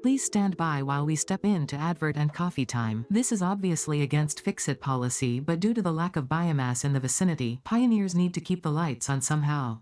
Please stand by while we step in to advert and coffee time. This is obviously against fix-it policy, but due to the lack of biomass in the vicinity, pioneers need to keep the lights on somehow.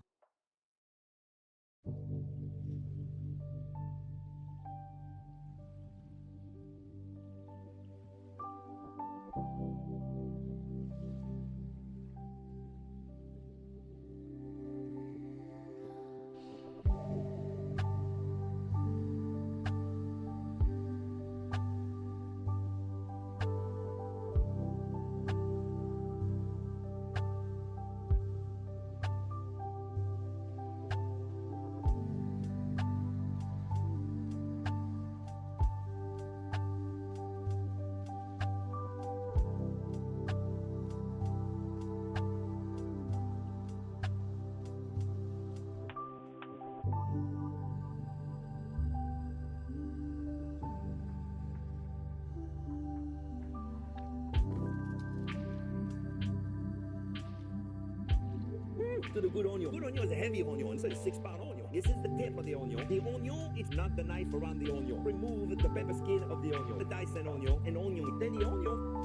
To the good onion. Good onion is a heavy onion. It's a 6-pound onion. This is the tip of the onion. The onion is not the knife around the onion. Remove the pepper skin of the onion. The Dyson onion and onion. Then the onion.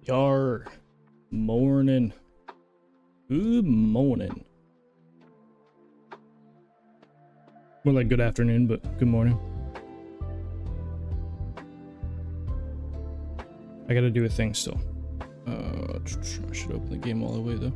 Yar. Morning. Good morning. More like good afternoon, but good morning. I gotta do a thing still. I should open the game all the way though.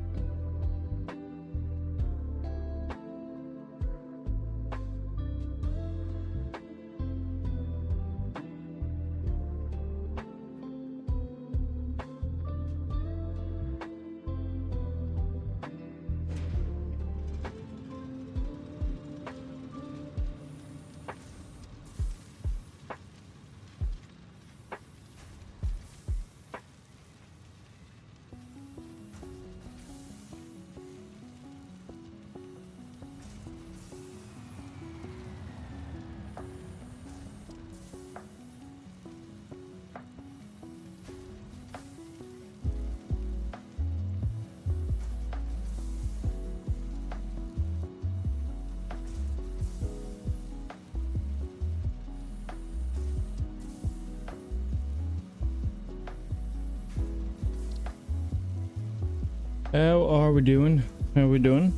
How are we doing? How are we doing?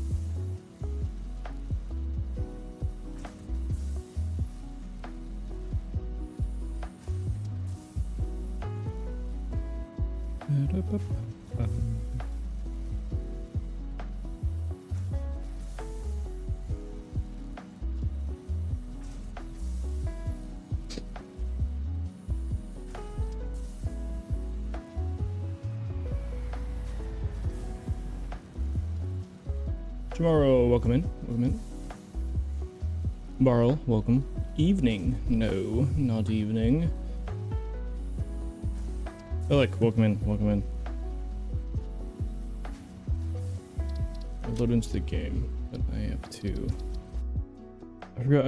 Tomorrow, welcome in. Welcome in. Barl, welcome. Evening. No, not evening. Alec, welcome in. Welcome in. I'll load into the game, but I have to. I forgot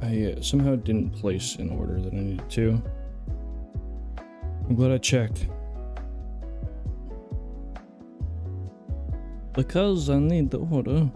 I somehow didn't place in order that I needed to. I'm glad I checked. Because I need the order.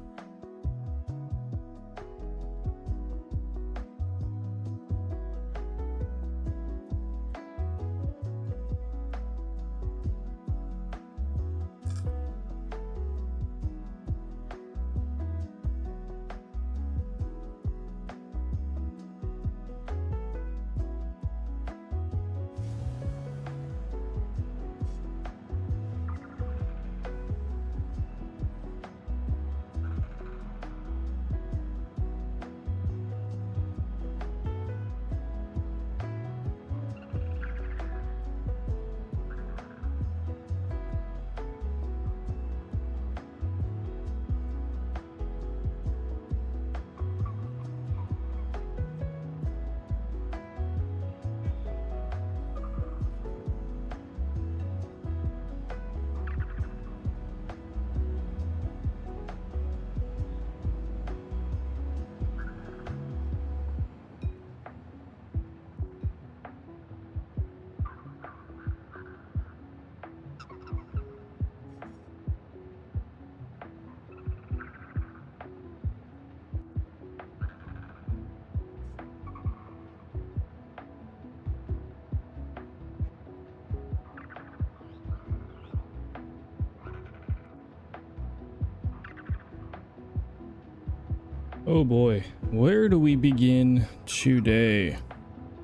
Oh boy, where do we begin today?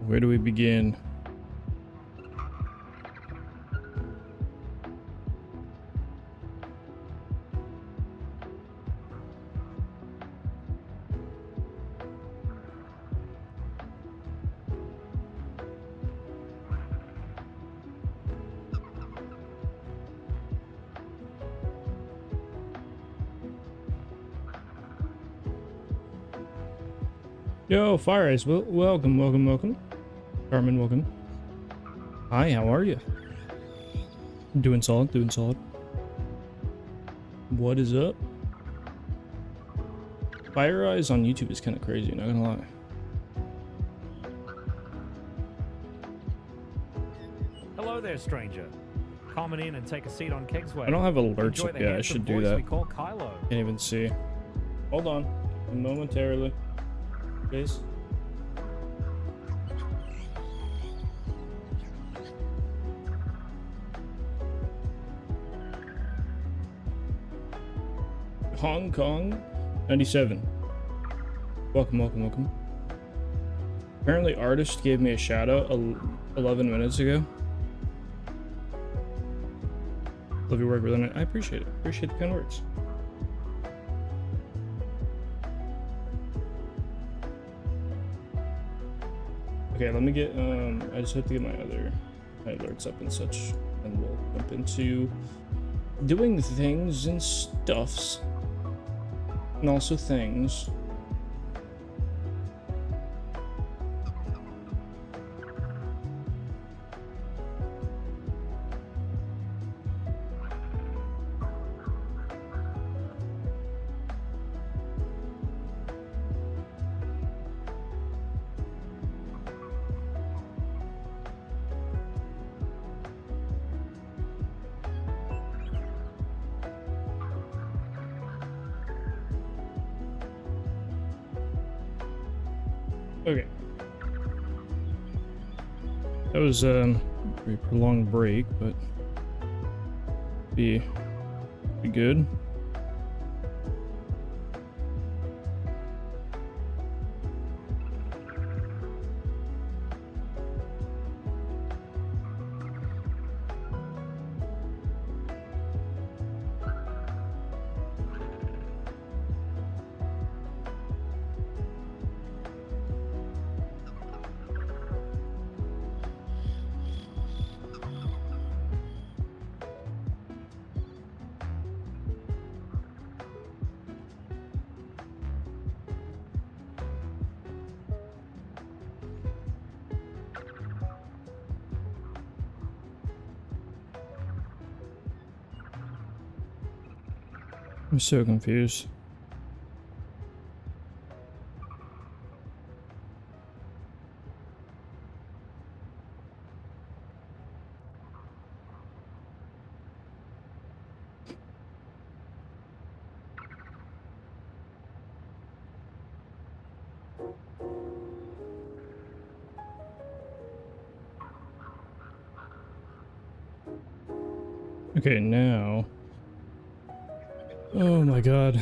Where do we begin? Yo, Fire Ice, welcome, welcome, welcome. Carmen, welcome. Hi, how are you? Doing solid, doing solid. What is up? Fire Eyes on YouTube is kind of crazy, not gonna lie. Hello there, stranger. Come in and take a seat on Kegsway. I don't have alerts Enjoy up the yet, I should handsome do voice that. We call Kylo. Can't even see. Hold on, momentarily. Please. Hong Kong 97. Welcome, welcome, welcome. Apparently, Artist gave me a shout out 11 minutes ago. Love your work, brother. I appreciate it. Appreciate the kind words. Okay, let me get, I just have to get my other alerts up and such, and we'll jump into doing things and stuffs, and also things. Okay. That was a pretty prolonged break, but be good. I'm so confused. Okay, now. Oh my god.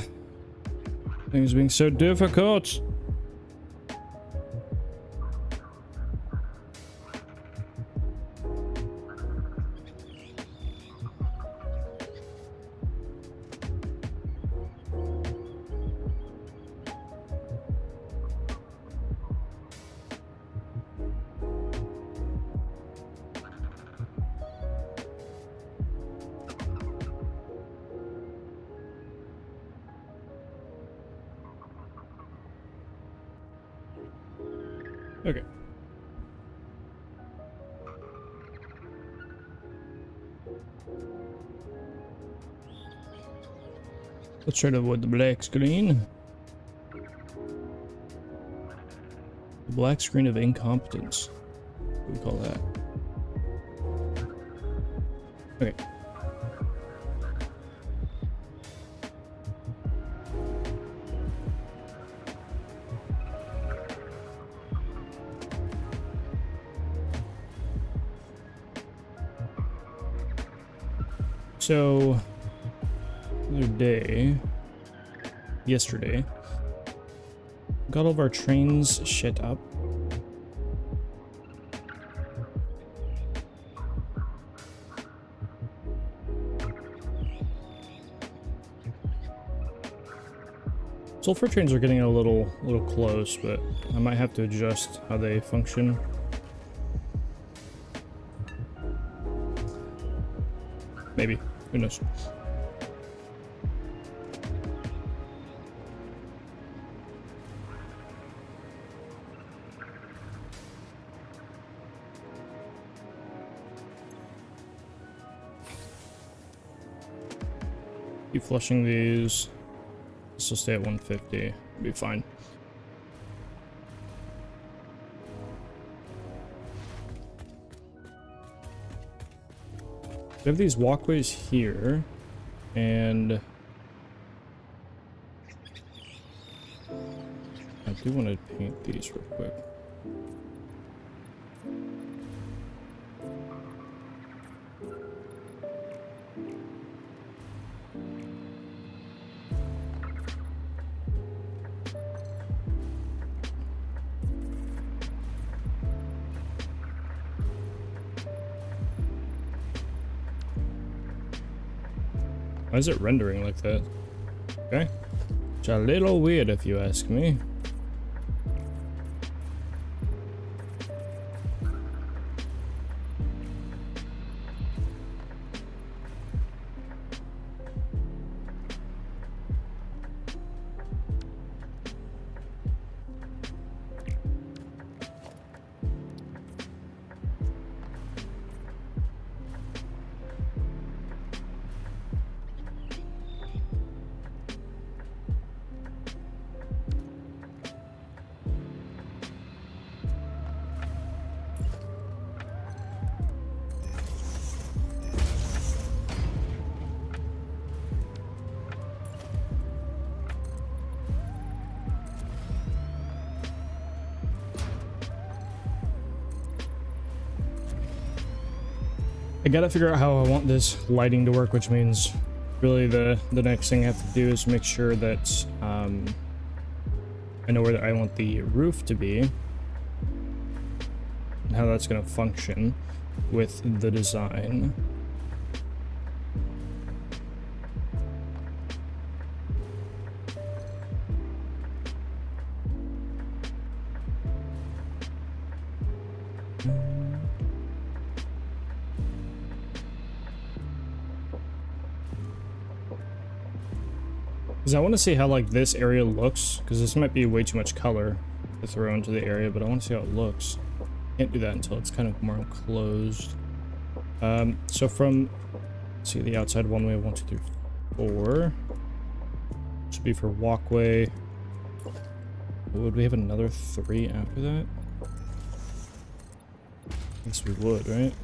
Things being so difficult. Okay. Let's try to avoid the black screen. The black screen of incompetence. What do we call that? Okay. So, yesterday, got all of our trains shit up. Sulfur trains are getting a little close, but I might have to adjust how they function. Maybe. Who knows? Keep flushing these. This will stay at 150. Be fine. We have these walkways here, and I do want to paint these real quick. Why is it rendering like that? Okay. It's a little weird if you ask me. I gotta figure out how I want this lighting to work, which means really the next thing I have to do is make sure that I know where I want the roof to be and how that's gonna function with the design. Because I want to see how like this area looks, because this might be way too much color to throw into the area, but I want to see how it looks. Can't do that until it's kind of more enclosed. So from, let's see, the outside one, we have 1, 2, 3, 4. Should be for walkway. Would we have another 3 after that? I guess we would, right?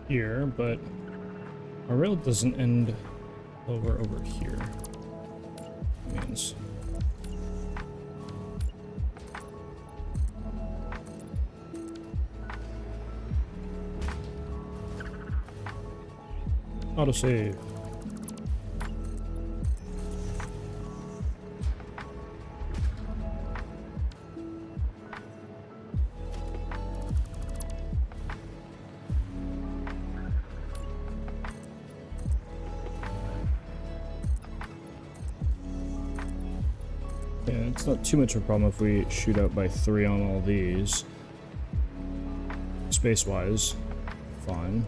Here, but our rail doesn't end over here. Means autosave. It's not too much of a problem if we shoot out by 3 on all these. Space-wise, fine.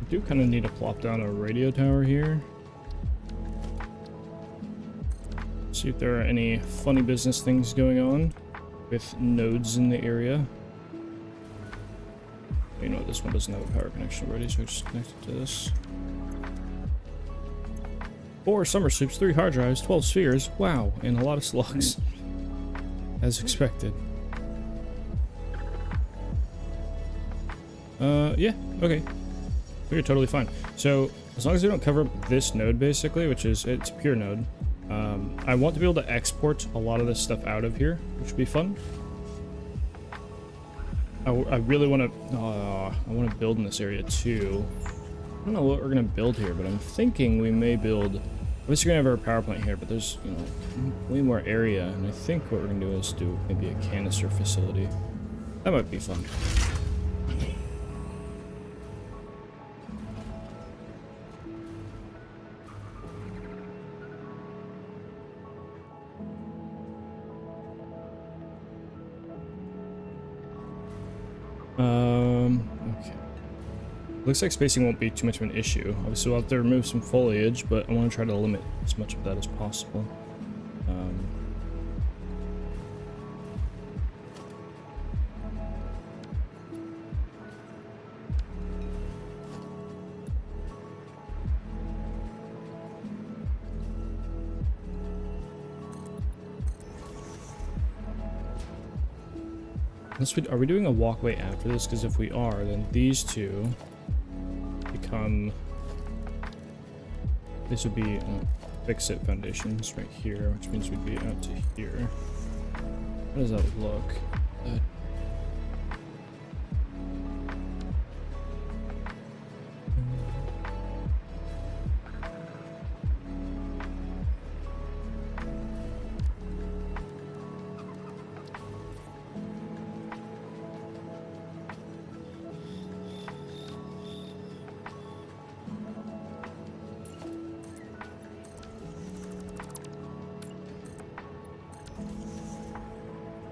I do kind of need to plop down a radio tower here. See if there are any funny business things going on with nodes in the area. You know, this one doesn't have a power connection already, so just connect it to this. 4 summer soups, 3 hard drives, 12 spheres. Wow, and a lot of slugs. As expected. Yeah, okay. We're totally fine. So, as long as we don't cover up this node, basically, which is, it's a pure node. I want to be able to export a lot of this stuff out of here, which would be fun. I really want to, I want to build in this area too. I don't know what we're going to build here, but I'm thinking we may build, obviously we're going to have our power plant here, but there's, you know, way more area, and I think what we're going to do is do maybe a canister facility. That might be fun. Okay. Looks like spacing won't be too much of an issue. Obviously, we'll have to remove some foliage, but I want to try to limit as much of that as possible. Are we doing a walkway after this? Because if we are, then these two become This would be fix-it foundations right here, which means we'd be out to here. How does that look?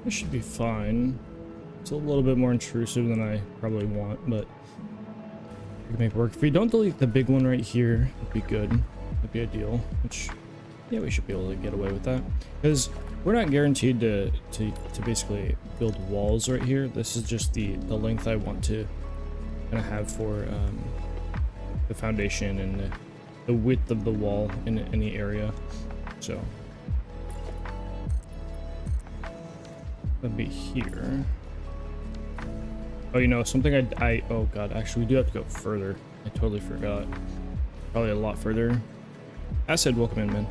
This should be fine. It's a little bit more intrusive than I probably want, but we can make it work. If we don't delete the big one right here, it'd be good. That'd be ideal, which, yeah, we should be able to get away with that. Because we're not guaranteed to basically build walls right here. This is just the length I want to kind of have for the foundation and the width of the wall in any area. So that'd be here. Oh, you know, something oh god, actually we do have to go further. I totally forgot. Probably a lot further. Acid, welcome in, man.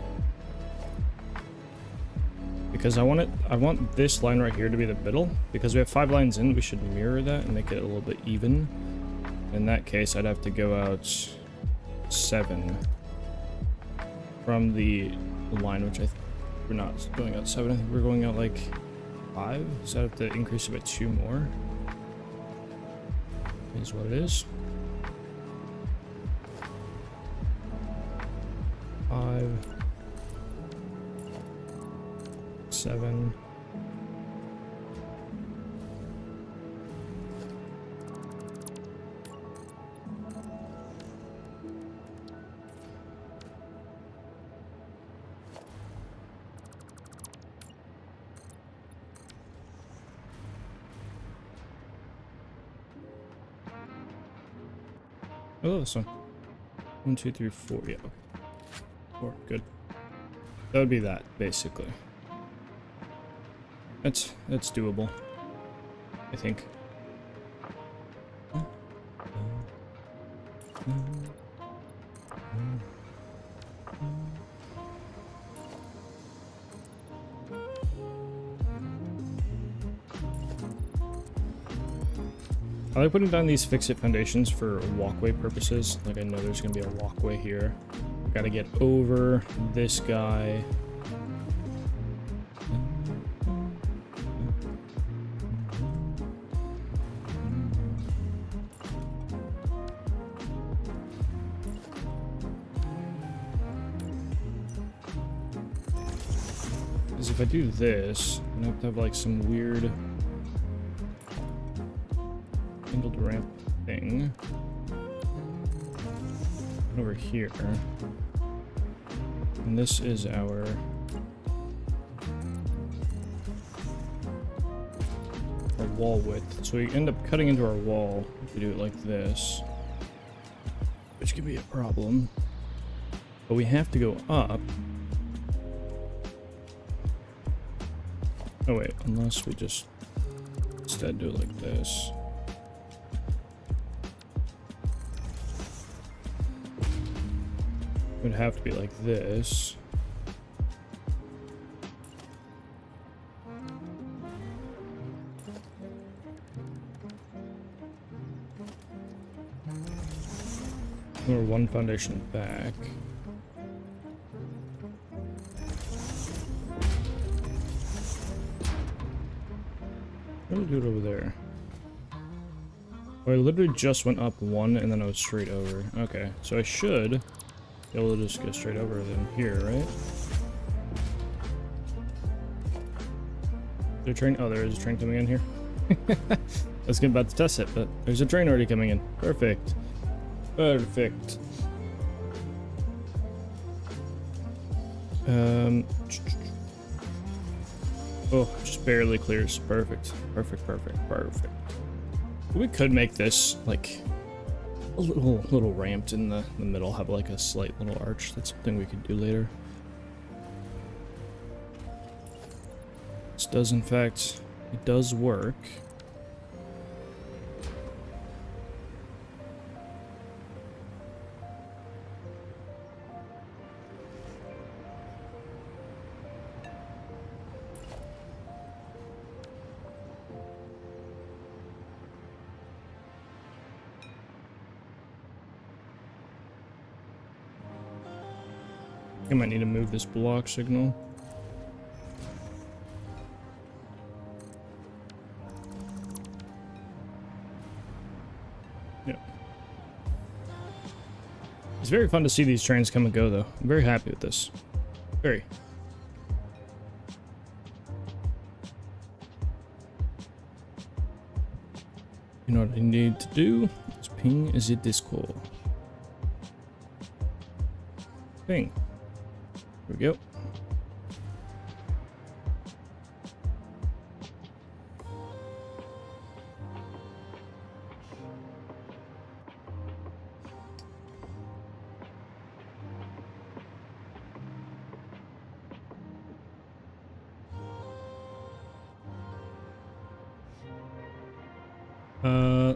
Because I want this line right here to be the middle. Because we have 5 lines in, we should mirror that and make it a little bit even. In that case, I'd have to go out 7 from the line, which we're not going out 7. I think we're going out like 5, so I have to increase it by 2 more. Is what it is. 5, 7. Oh, this one. 1, 2, 3, 4. Yeah. 4. Good. That would be that, basically. That's doable, I think. I like putting down these fix-it foundations for walkway purposes. Like, I know there's gonna be a walkway here. Gotta get over this guy. Because if I do this, I'm gonna have to have like some weird angled ramp thing over here, and this is our wall width. So we end up cutting into our wall if we do it like this, which could be a problem. But we have to go up. Oh wait, unless we just instead do it like this. It would have to be like this. Or one foundation back. How do we do it over there? Oh, I literally just went up 1 and then I was straight over. Okay, so I should be able to just go straight over then here, right? Is there a train? Oh, there is a train coming in here. I was about to test it, but there's a train already coming in. Perfect. Perfect. Oh, just barely clears. Perfect. Perfect, perfect, perfect. We could make this like a little ramped in the middle, have like a slight little arch. That's something we could do later. This does, in fact, it does work. I might need to move this block signal. Yep. It's very fun to see these trains come and go, though. I'm very happy with this. Very. You know what I need to do? Is ping is a Discord. Ping. Here we go.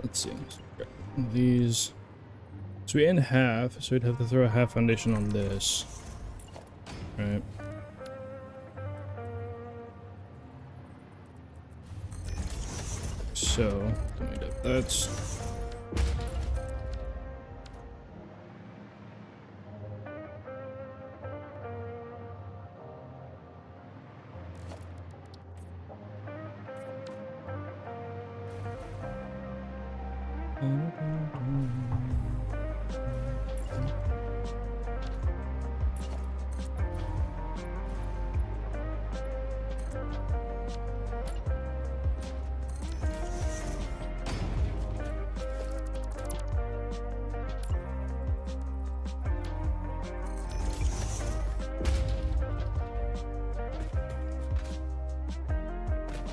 Let's see. These. So we end half, so we'd have to throw a half foundation on this. Right. So, that's.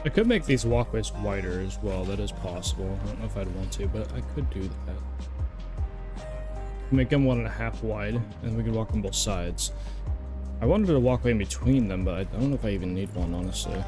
I could make these walkways wider as well. That is possible. I don't know if I'd want to, but I could do that. Make them 1.5 wide, and we could walk on both sides. I wanted a walkway in between them, but I don't know if I even need one, honestly.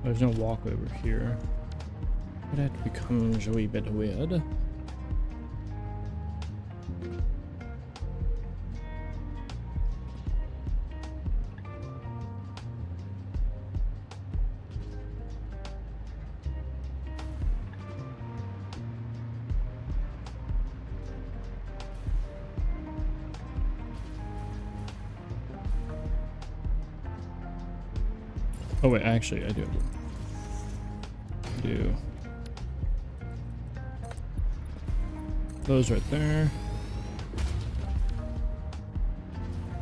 There's no walkway over here. But that becomes a wee bit weird. Oh wait, actually I do. Those right there.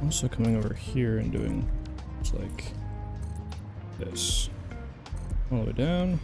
Also coming over here and doing just like this. All the way down.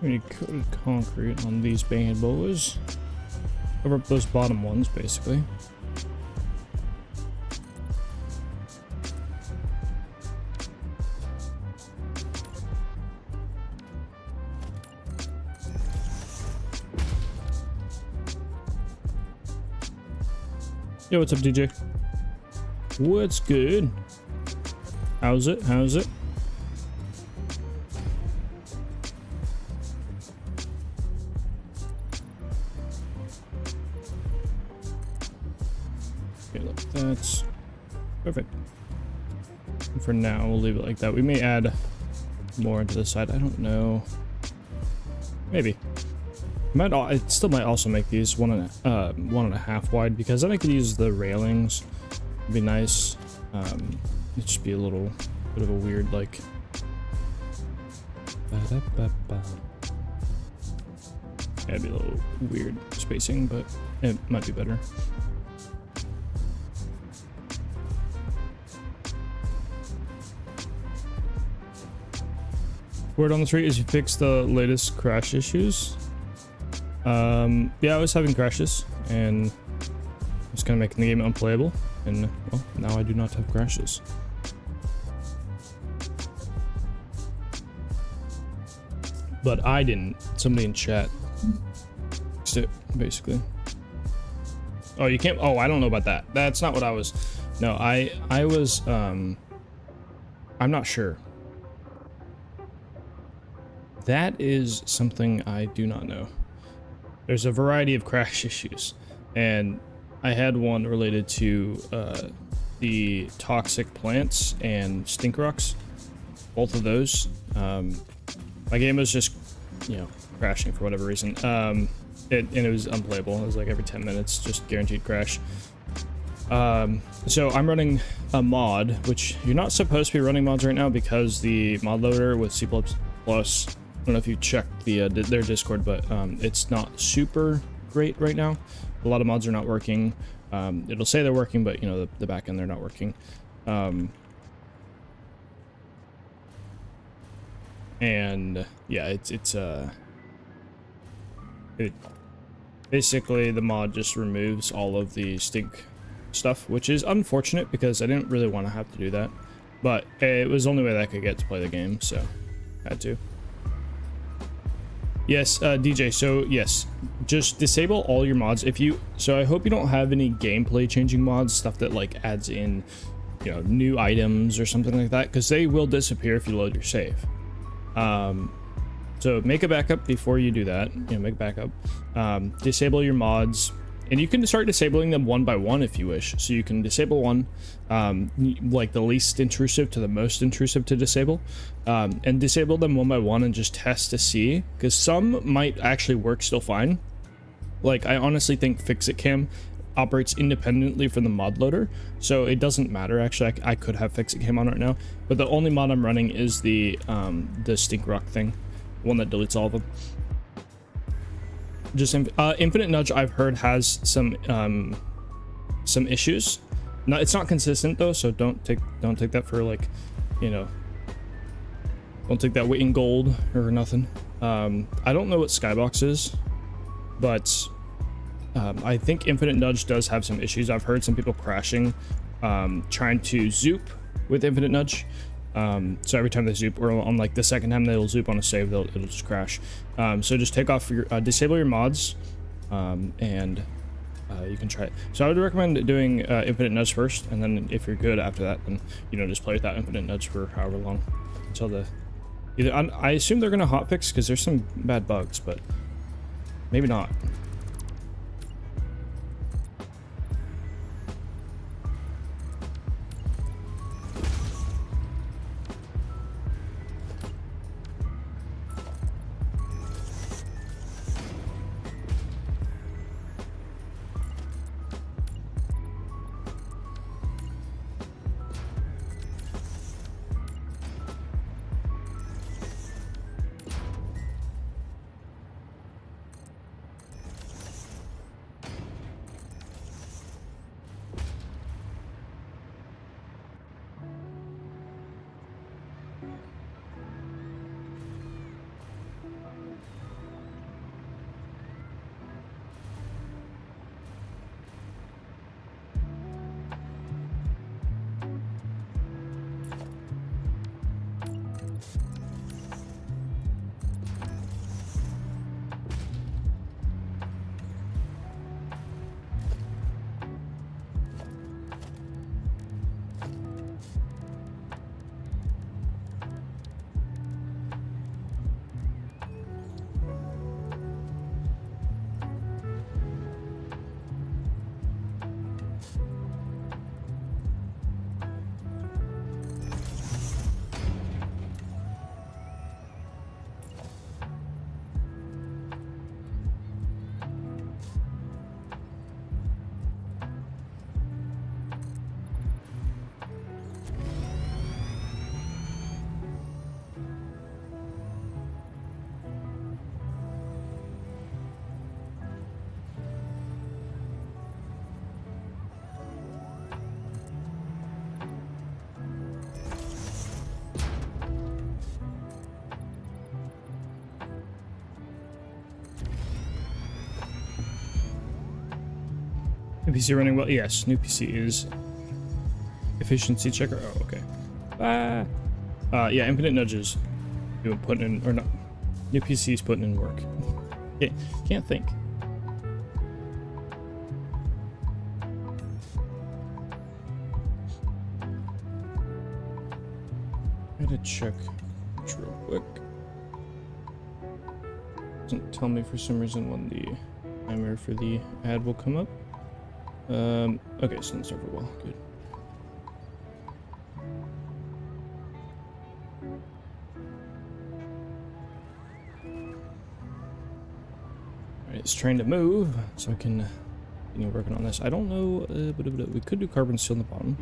We need coated concrete on these bad boys. Cover up those bottom ones, basically. Yo, what's up, DJ? What's good? How's it? How's it? Okay, look, that's perfect. And for now, we'll leave it like that. We may add more into the side. I don't know. Maybe. It still might also make these 1.5 wide, because then I could use the railings. It'd be nice. It'd just be a little bit of a weird, like. Yeah, it'd be a little weird spacing, but it might be better. Word on the street is you fixed the latest crash issues. Yeah, I was having crashes, and it was kind of making the game unplayable, and well, now I do not have crashes. But I didn't. Somebody in chat fixed it, basically. Oh, you can't. Oh, I don't know about that. That's not what I was. No, I was. I'm not sure. That is something I do not know. There's a variety of crash issues, and I had one related to the toxic plants and stink rocks. Both of those. My game was just, you know, crashing for whatever reason. And it was unplayable. It was like every 10 minutes, just guaranteed crash. So I'm running a mod, which you're not supposed to be running mods right now because the mod loader with C++, I don't know if you checked their Discord, but it's not super great right now. A lot of mods are not working. It'll say they're working, but you know, the back end, they're not working. And yeah, basically the mod just removes all of the stink stuff, which is unfortunate because I didn't really want to have to do that, but it was the only way that I could get to play the game, so had to. Yes, DJ, so yes, just disable all your mods if you, so I hope you don't have any gameplay changing mods, stuff that like adds in, you know, new items or something like that, because they will disappear if you load your save. So make a backup before you do that, you know, make a backup, disable your mods, and you can start disabling them one by one if you wish. So you can disable one, like the least intrusive to the most intrusive to disable, and disable them one by one and just test to see, because some might actually work still fine. Like, I honestly think Fixit Cam operates independently from the mod loader, so it doesn't matter. Actually, I could have Fixit Cam on right now, but the only mod I'm running is the stink rock thing, one that deletes all of them. Just Infinite Nudge, I've heard, has some issues. No, it's not consistent though, so don't take that for, like, you know, don't take that weight in gold or nothing. I don't know what Skybox is, but I think Infinite Nudge does have some issues. I've heard some people crashing trying to zoop with Infinite Nudge. So every time they zoop, or on like the second time they'll zoop on a save, it'll just crash. So just take off your disable your mods, and you can try it. So I would recommend doing Infinite Nudge first, and then if you're good after that, then, you know, just play without Infinite Nudge for however long until the either. I assume they're gonna hotfix because there's some bad bugs, but maybe not. New PC running well? Yes, new PC is. Efficiency checker. Oh, okay. Yeah, infinite nudges. Doing putting in, or not. New PC's putting in work. Okay, can't think. I gotta check this real quick. Doesn't tell me for some reason when the timer for the ad will come up. Okay, so it's over well. Good. Alright, it's trying to move, so I can continue working on this. I don't know, but we could do carbon steel on the bottom.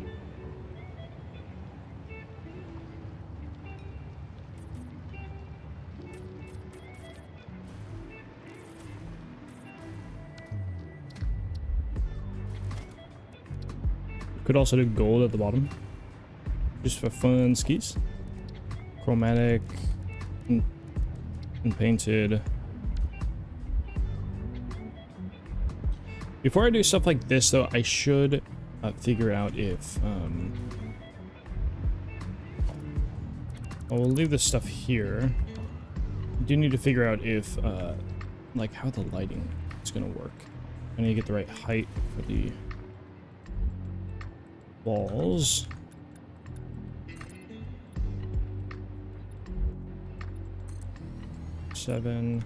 Could also do gold at the bottom, just for fun skis. Chromatic and painted. Before I do stuff like this, though, I should figure out if well, we'll leave this stuff here. I do need to figure out if like how the lighting is gonna work. I need to get the right height for the walls. Seven.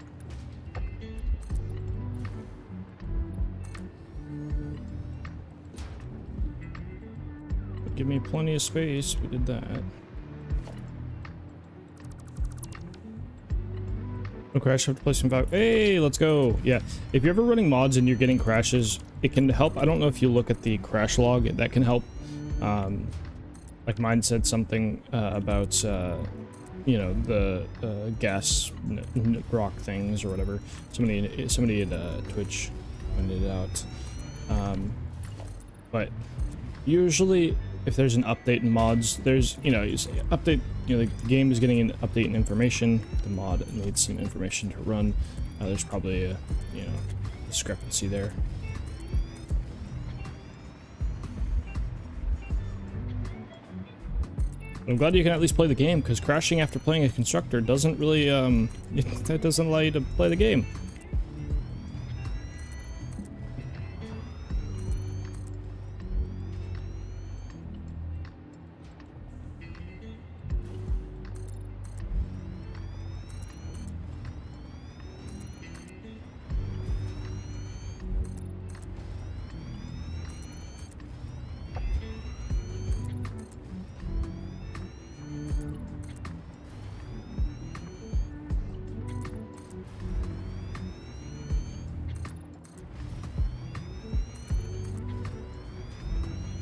But give me plenty of space. We did that. No crash. Have to play some value. Hey, let's go. Yeah. If you're ever running mods and you're getting crashes, it can help. I don't know if you look at the crash log. That can help. Like mine said something about you know, the gas rock things or whatever. Somebody at Twitch pointed it out. But usually, if there's an update in mods, there's, you know, you say update. You know, the game is getting an update in information. The mod needs some information to run. There's probably a, you know, discrepancy there. I'm glad you can at least play the game, because crashing after playing a constructor doesn't really, that doesn't allow you to play the game.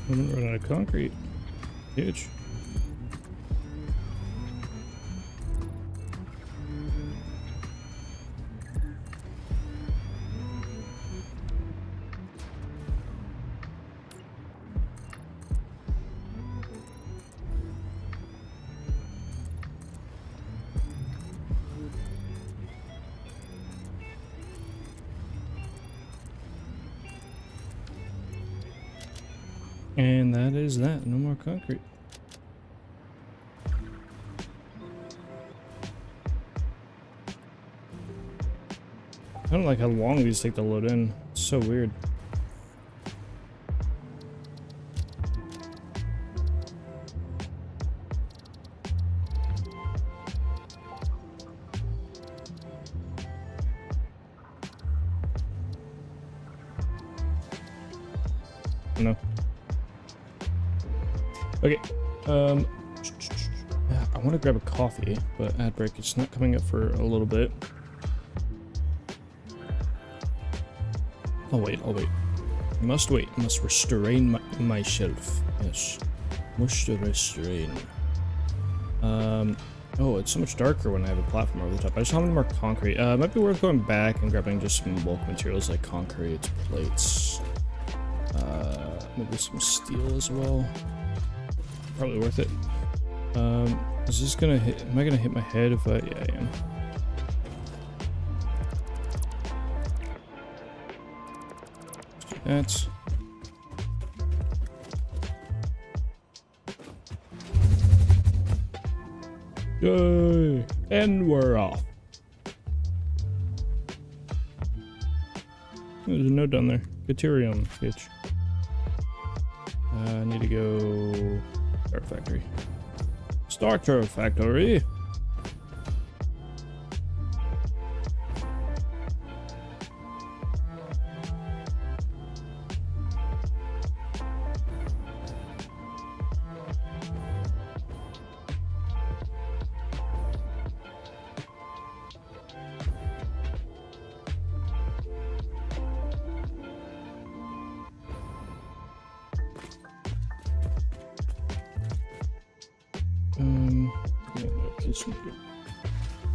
I'm gonna run out of concrete. Huge. And that is that. No more concrete. I don't like how long these take to load in. It's so weird. No. Okay, I want to grab a coffee, but ad break, it's not coming up for a little bit. I'll wait. Must wait. Must restrain myself. Yes. Must restrain. Oh, it's so much darker when I have a platform over the top. I just don't have any more concrete. It might be worth going back and grabbing just some bulk materials like concrete, plates. Maybe some steel as well. Probably worth it. Is this gonna hit? Am I gonna hit my head if I? Yeah, I am. Let's do that. Yay! And we're off. There's a note down there. Deuterium, bitch. I need to go... Starter Factory. Starter Factory!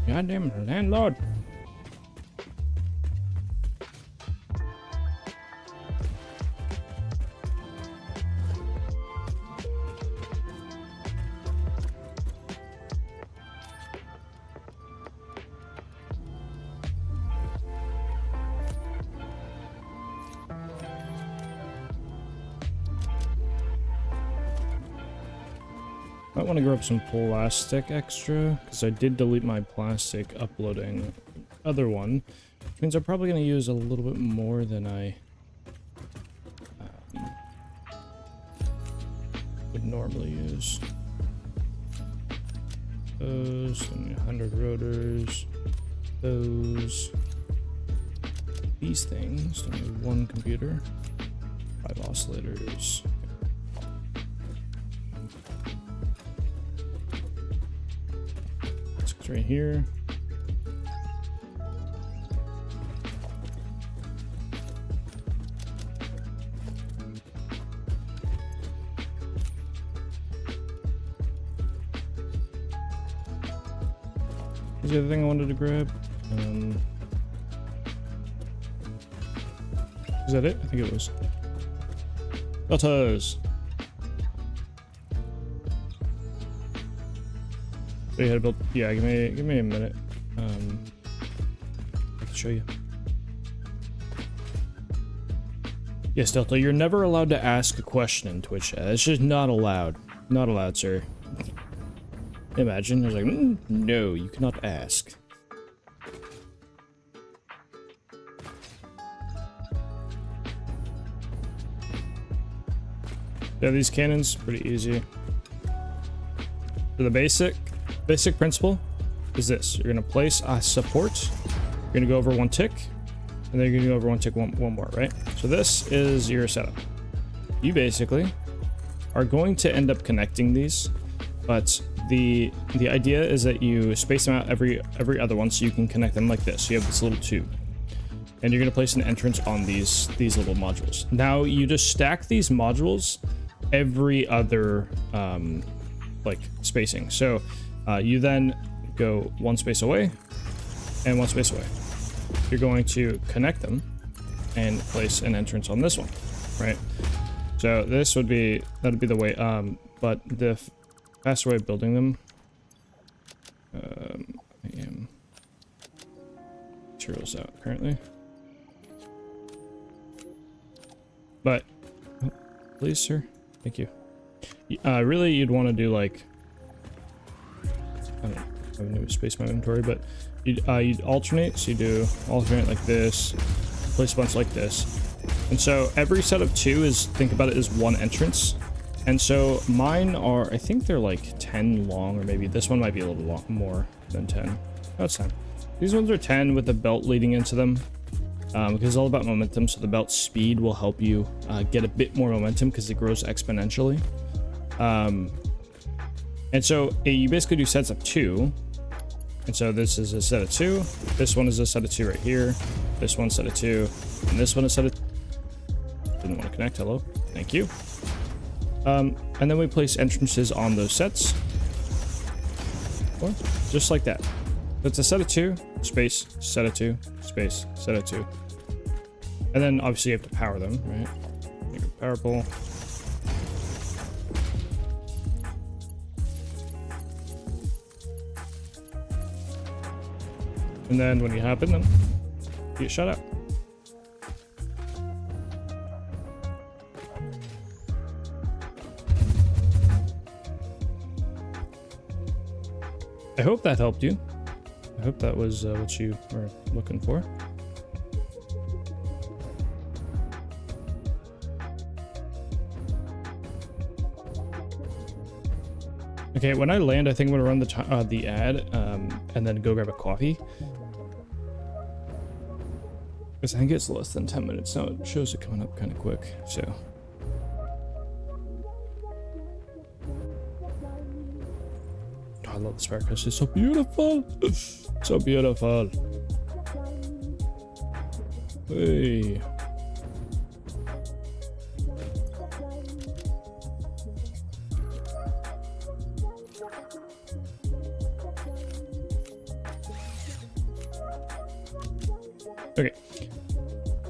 Goddamn landlord. I want to grab some plastic extra, because I did delete my plastic uploading other one, which means I'm probably going to use a little bit more than I would normally use. Those, and 100 rotors, those, these things, only one computer, 5 oscillators. Right here. Here's the other thing I wanted to grab. Is that it? I think it was. Butters. So you had to build, yeah, give me a minute. I can show you. Yes, Delta, you're never allowed to ask a question in Twitch chat. It's just not allowed. Not allowed, sir. Imagine, I was like, no, you cannot ask. Yeah, these cannons, pretty easy. So the basic principle is this. You're going to place a support. You're going to go over one tick. And then you're going to go over one tick one more, right? So this is your setup. You basically are going to end up connecting these. But the idea is that you space them out every other one so you can connect them like this. So you have this little tube. And you're going to place an entrance on these little modules. Now you just stack these modules every other like spacing. So you then go one space away and one space away. You're going to connect them and place an entrance on this one, right? So this would be, that'd be the way, but the faster way of building them, I am materials out currently, but please, sir, thank you. Really, you'd want to do like, I don't know, I have no space in my inventory, but you'd alternate. So you do alternate like this, place a bunch like this, and so every set of 2 is, think about it as one entrance. And so mine are, I think they're like 10 long, or maybe this one might be a little more than 10. No, it's 10. These ones are 10 with a belt leading into them, because it's all about momentum. So the belt speed will help you get a bit more momentum because it grows exponentially. And so you basically do sets of 2. And so this is a set of 2. This one is a set of 2 right here. This one's set of 2. And this one is set of... Didn't want to connect. Hello. Thank you. And then we place entrances on those sets. Or just like that. It's a set of 2, space, set of 2, space, set of 2. And then obviously you have to power them, right? Make a power pole. And then when you happen them, you get shut out. I hope that helped you. I hope that was what you were looking for. Okay, when I land, I think I'm gonna run the ad, and then go grab a coffee. Because I think it's less than 10 minutes, so it shows it coming up kind of quick. So. Oh, I love the sparkles. It's so beautiful. So beautiful. Hey. Okay.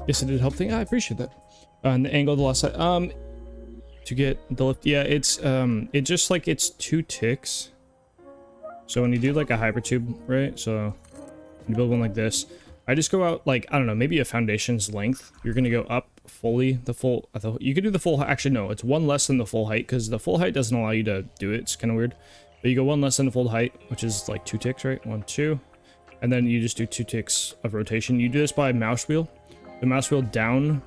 Yes, it did help thing. I appreciate that. And the angle of the left side. To get the lift, yeah, it's it just like it's 2 ticks. So when you do like a hypertube, right? So you build one like this. I just go out like, I don't know, maybe a foundation's length. You're gonna go up fully, you could do the full, actually no, it's 1 less than the full height, because the full height doesn't allow you to do it. It's kind of weird. But you go 1 less than the full height, which is like 2 ticks, right? 1, 2. And then you just do 2 ticks of rotation. You do this by mouse wheel. The mouse wheel down,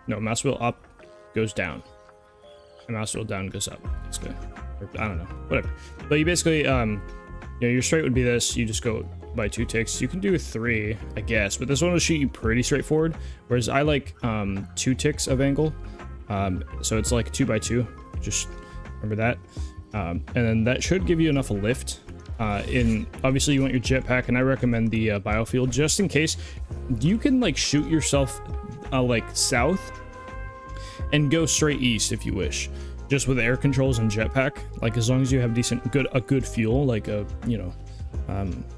no, mouse wheel up goes down. And mouse wheel down goes up. It's good. Or, I don't know, whatever. But you basically, you know, your straight would be this. You just go by 2 ticks. You can do 3, I guess, but this one will shoot you pretty straightforward. Whereas I like 2 ticks of angle. So it's like 2 by 2. Just remember that. And then that should give you enough lift. Obviously you want your jetpack, and I recommend the biofuel just in case. You can like shoot yourself like south and go straight east if you wish, just with air controls and jetpack. Like as long as you have a good fuel, like a, you know,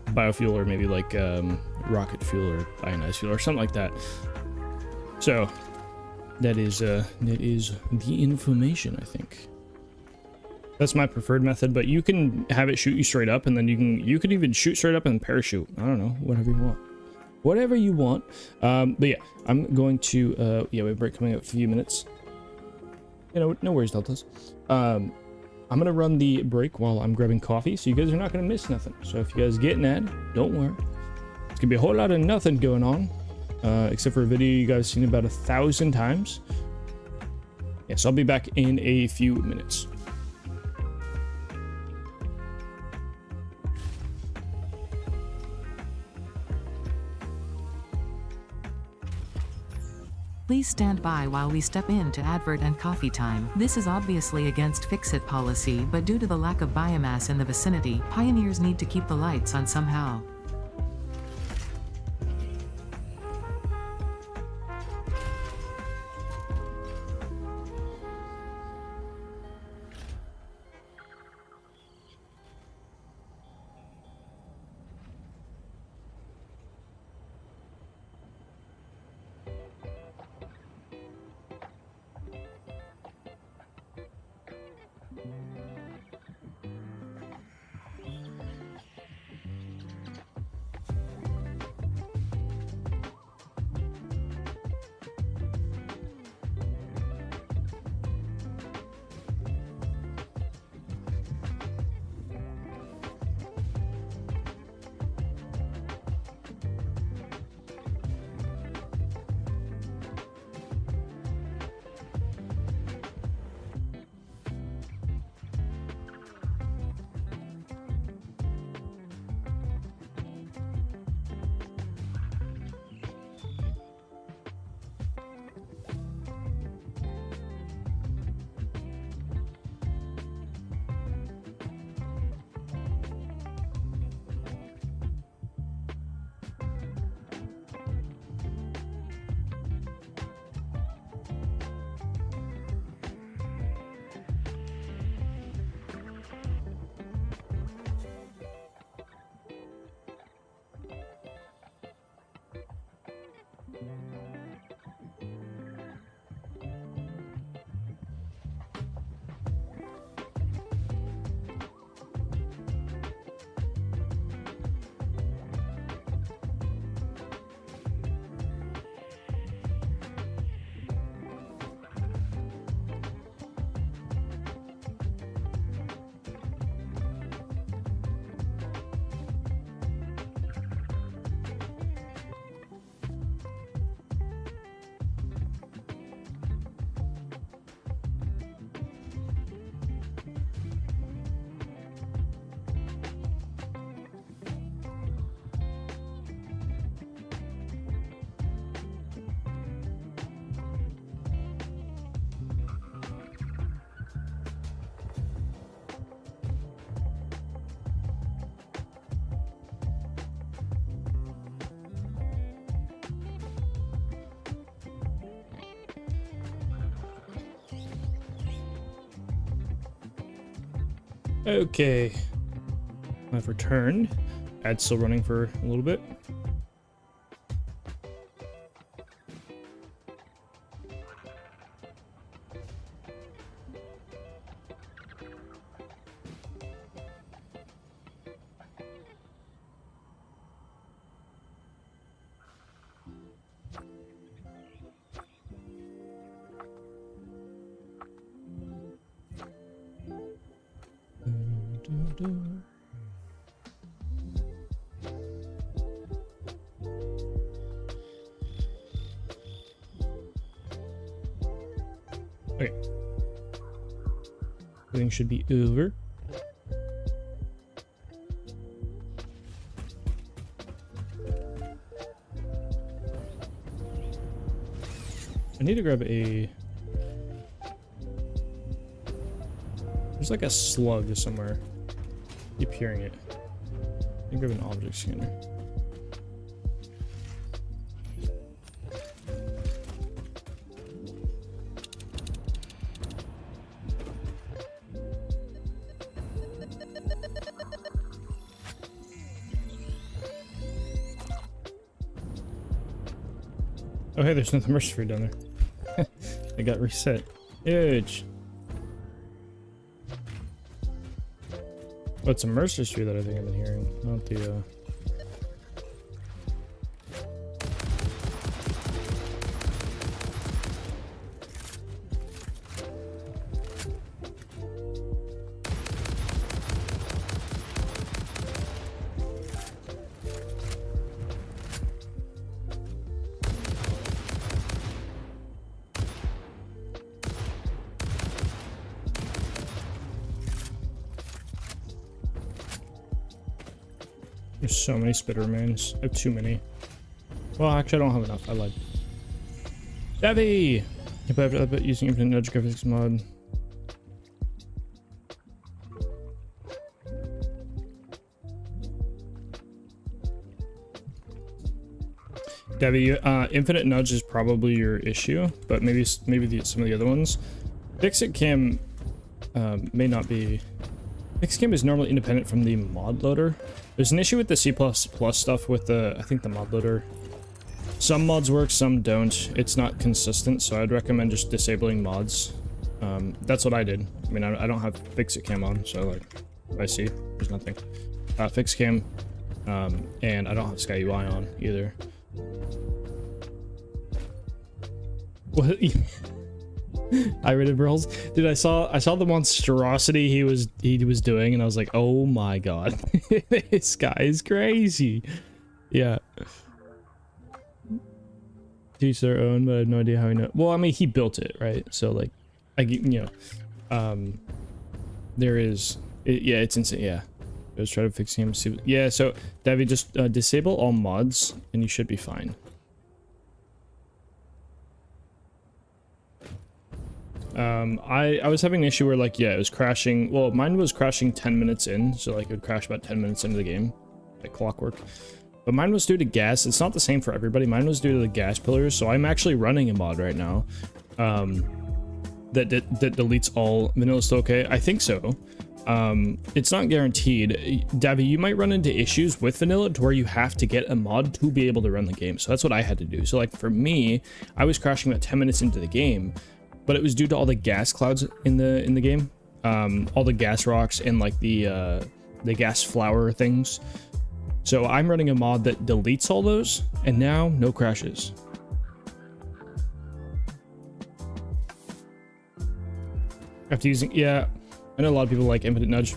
biofuel, or maybe like rocket fuel or ionized fuel or something like that. So that is the information, I think. That's my preferred method, but you can have it shoot you straight up, and then you can even shoot straight up and parachute. I don't know, whatever you want. Whatever you want. But yeah, I'm going to yeah, we have a break coming up in a few minutes. You know, no worries, Deltas. I'm gonna run the break while I'm grabbing coffee, so you guys are not gonna miss nothing. So if you guys get an ad, don't worry. It's gonna be a whole lot of nothing going on, except for a video you guys seen about 1,000 times. Yes, I'll be back in a few minutes. Please stand by while we step into advert and coffee time. This is obviously against fix-it policy, but due to the lack of biomass in the vicinity, pioneers need to keep the lights on somehow. Okay. I've returned. Ad's still running for a little bit. Okay. Everything should be over. I need to grab a... There's like a slug somewhere. I keep hearing it. I need to grab an object scanner. Oh hey, there's another immersive down there. It got reset. Huge. Oh, it's immersive sphere that I think I've been hearing, not the There's so many spitter remains. I have too many. Well, actually, I don't have enough. I lied. Devi! You play after that using infinite nudge graphics mod. Devi, infinite nudge is probably your issue, but maybe some of the other ones. Fixit Cam may not be. Fixit Cam is normally independent from the mod loader. There's an issue with the C++ stuff with the, I think the mod loader. Some mods work, some don't. It's not consistent, so I'd recommend just disabling mods. That's what I did. I mean, I don't have Fixit Cam on, so like, I see, there's nothing. Fixit Cam, and I don't have Sky UI on either. What? I rated Brawls. Dude, I saw the monstrosity he was doing, and I was like, oh my god. This guy is crazy. Yeah. To each their own, but I have no idea how he knows. Well, I mean, he built it, right? So like, there is, yeah, it's insane. Yeah. Let's try to fix him. Yeah, so Davey, just disable all mods and you should be fine. I was having an issue where like, yeah, it was crashing. Well, mine was crashing 10 minutes in, so like it would crash about 10 minutes into the game, like clockwork. But mine was due to gas. It's not the same for everybody. Mine was due to the gas pillars. So I'm actually running a mod right now that deletes all vanilla. Still okay? I think so. It's not guaranteed. Davy, you might run into issues with vanilla to where you have to get a mod to be able to run the game. So that's what I had to do. So like for me, I was crashing about 10 minutes into the game, but it was due to all the gas clouds in the game, all the gas rocks and like the gas flower things. So I'm running a mod that deletes all those, and now no crashes. After using, yeah, I know a lot of people like infinite nudge.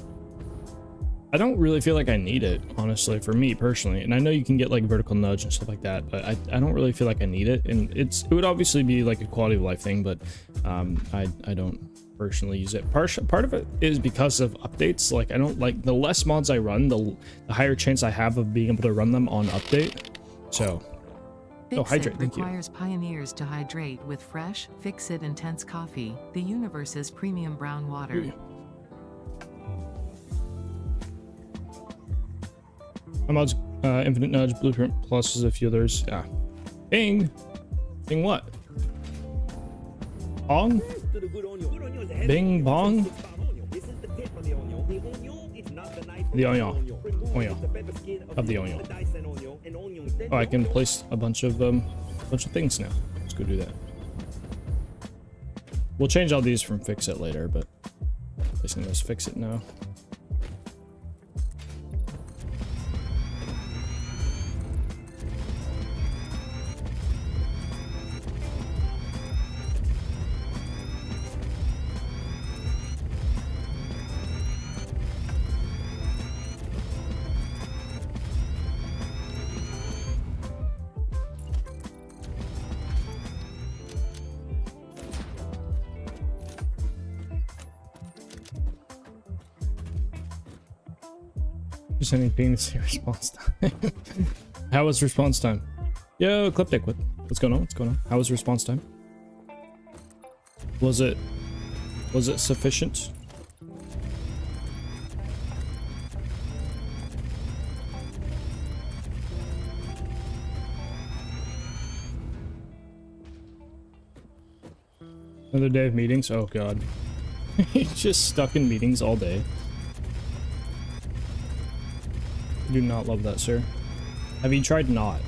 I don't really feel like I need it, honestly, for me personally. And I know you can get like vertical nudge and stuff like that, but I don't really feel like I need it. And it would obviously be like a quality of life thing, but I don't personally use it. Part of it is because of updates. Like I don't like, the less mods I run, the higher chance I have of being able to run them on update. So oh, hydrate, thank you. Requires pioneers to hydrate with fresh, Fix-It Intense coffee, the universe's premium brown water. My mods, infinite nudge, blueprint plus, a few others. Yeah. Bing. Bing what? Bong? Bing bong? onion. The onion, it's not the knife The around onion. the onion. Remove Onion. the pepper skin Of the onion. onion. The Dyson onion. An onion. Then Oh, I the can onion. place a bunch of things now. Let's go do that. We'll change all these from fix it later, but placing those fix it now. Just anything to see response time. How was response time? Yo, Clipdick, what's going on? What's going on? How was response time? Was it sufficient? Another day of meetings? Oh god. He's just stuck in meetings all day. Do not love that, sir. Have you tried not?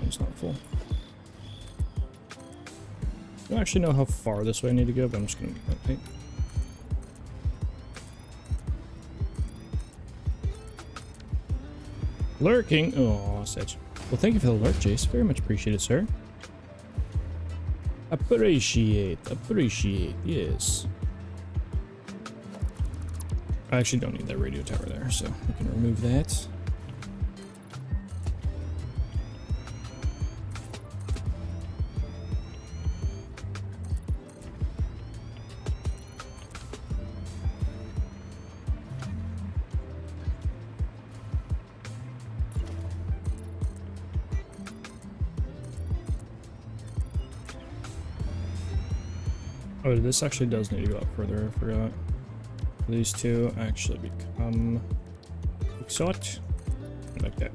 It's not full. I don't actually know how far this way I need to go, but I'm just gonna go right. Lurking. Oh, such. Well, thank you for the alert, Jace. Very much appreciated, sir. Appreciate, yes. I actually don't need that radio tower there, so we can remove that. Oh, this actually does need to go up further, I forgot. These two actually become exotic, like that.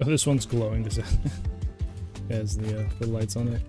Oh, this one's glowing. Does it has the lights on it?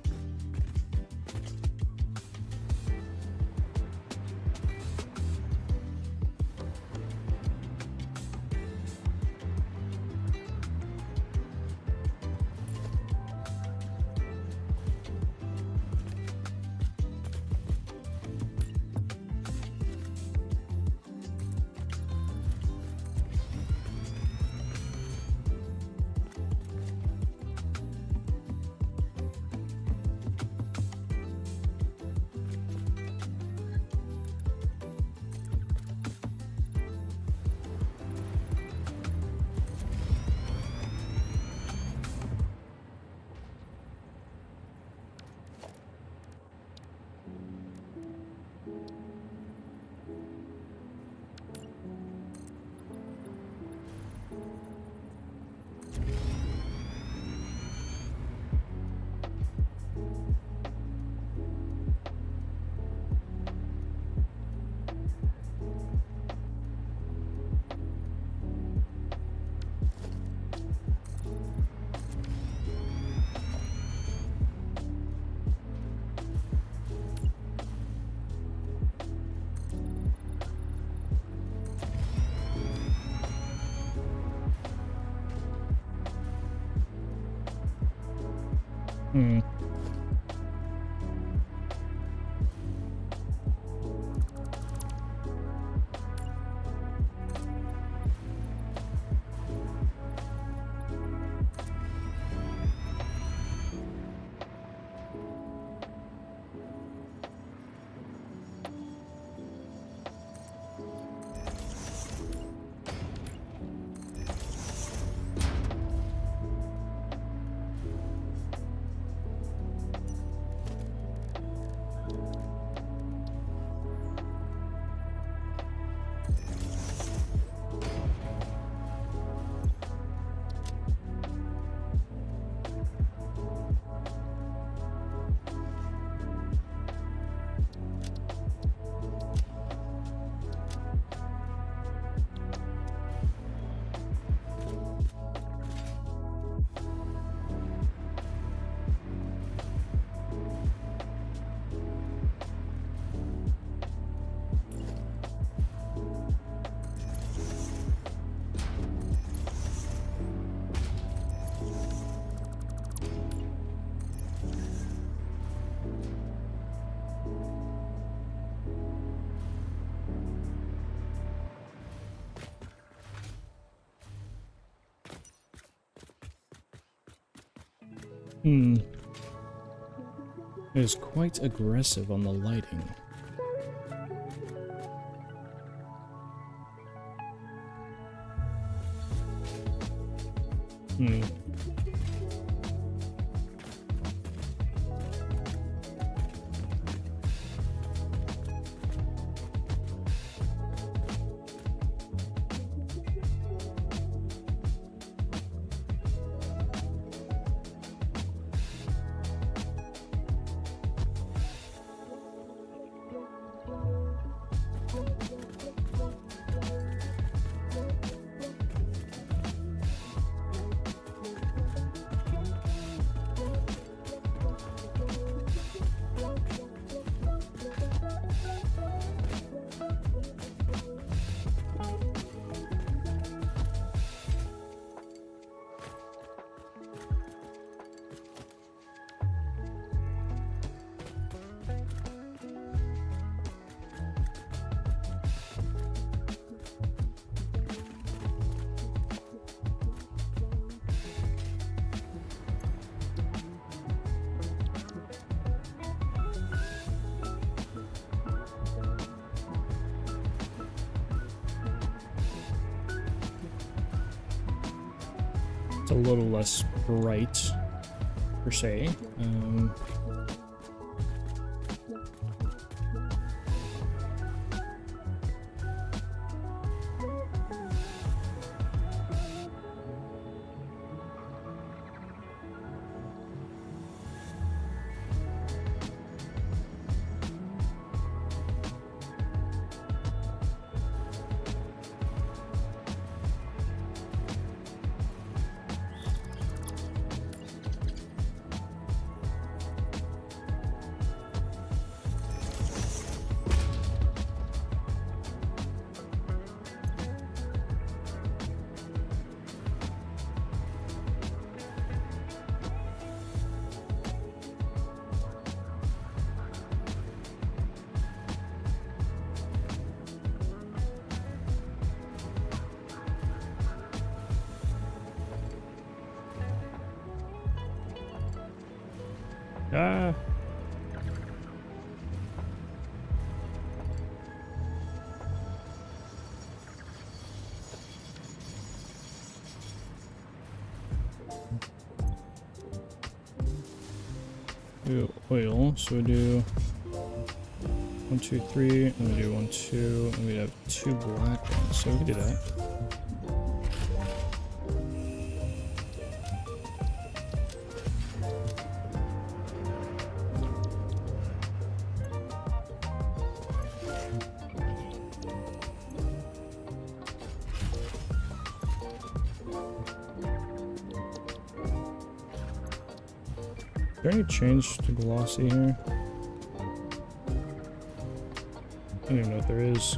Hmm. It is quite aggressive on the lighting. It's a little less bright, per se. Ah. Do oil, so we do 1, 2, 3, and we do 1, 2, and we have 2 black ones, so we can do that. Is there any change to glossy here? I don't even know if there is.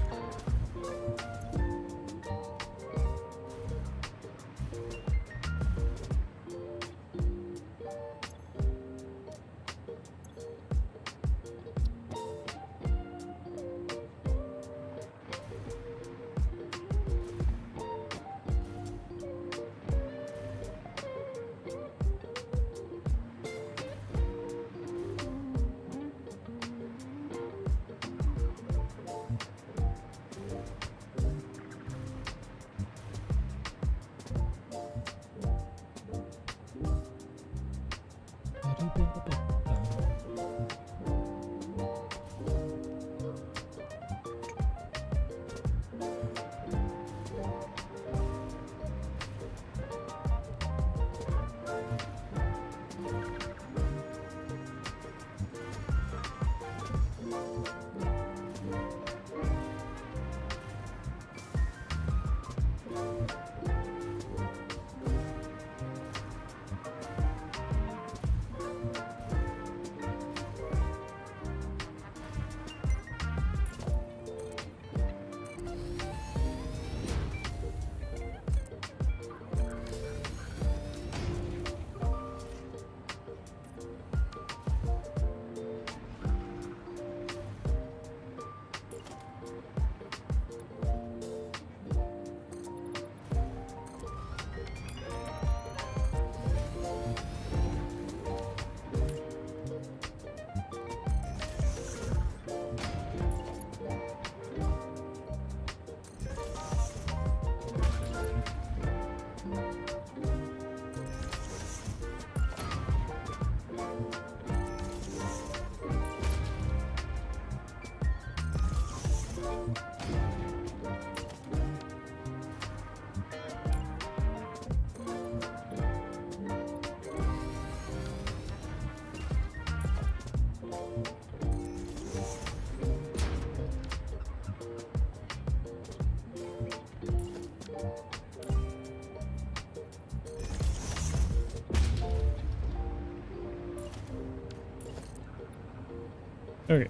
Okay.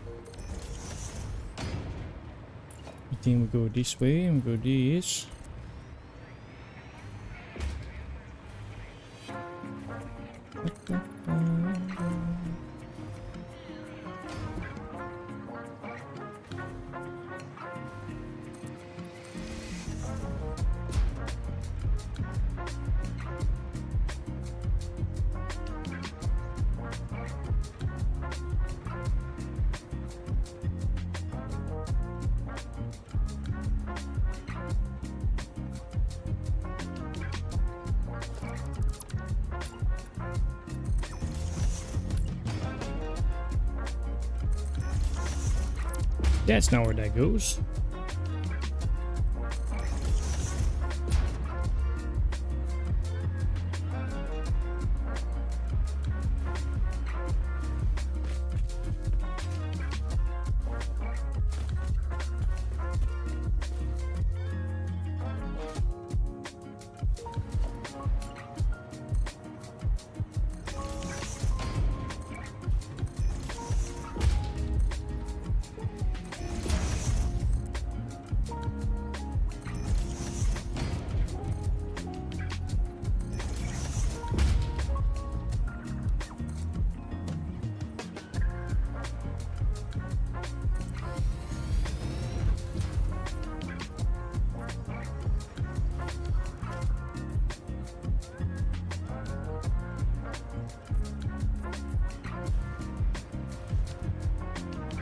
I think we go this way and go this. That's not where that goes.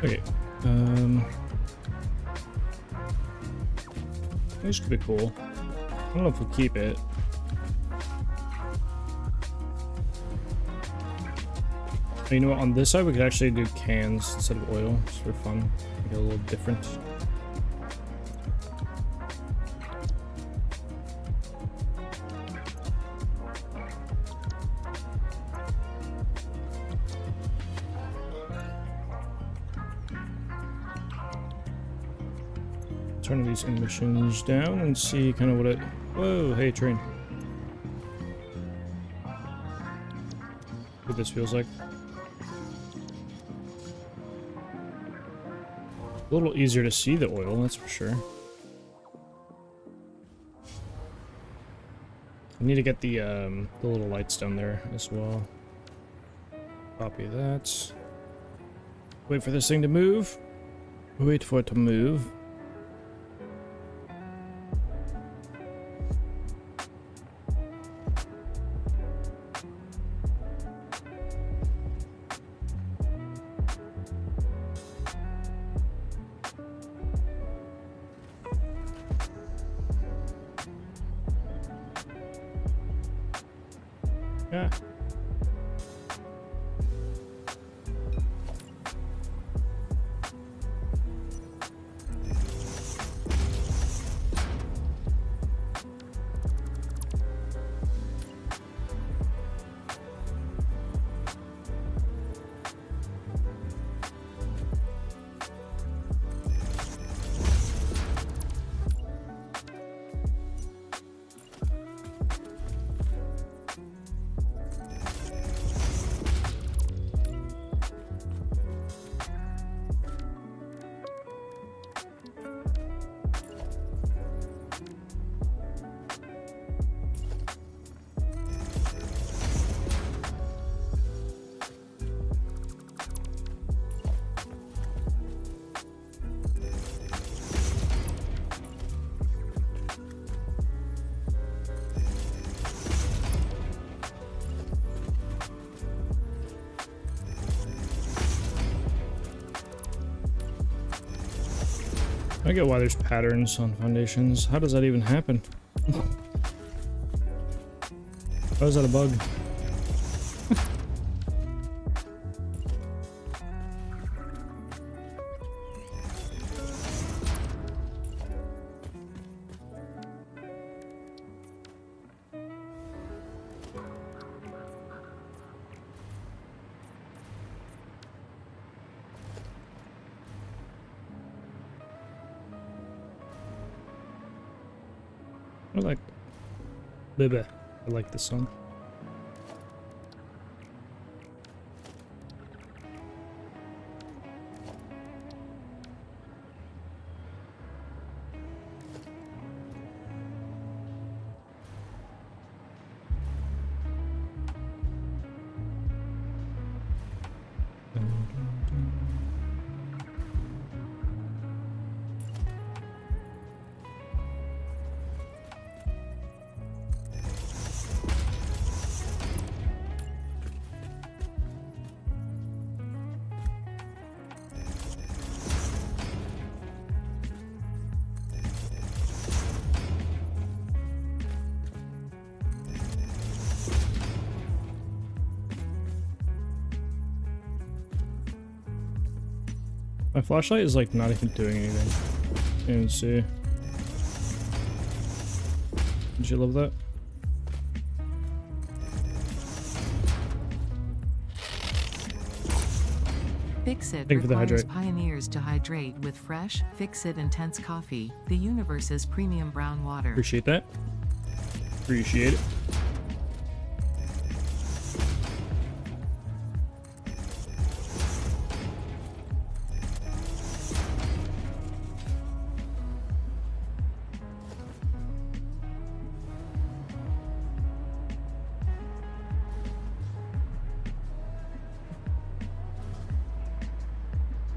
Okay. This could be cool. I don't know if we'll keep it. You know what? On this side, we could actually do cans instead of oil, just for fun. Make it a little different. Turn these emissions down and see kind of what it... Whoa, hey, train. What this feels like. A little easier to see the oil, that's for sure. I need to get the little lights down there as well. Copy that. Wait for this thing to move. Wait for it to move. Yeah. I get why there's patterns on foundations. How does that even happen? How is that a bug? I like this song. My flashlight is like not even doing anything. You can see. Did you love that? Fix-It Thank you for the requires hydrate. pioneers to hydrate with fresh, Fix-It Intense coffee, the universe's premium brown water. Appreciate that. Appreciate it.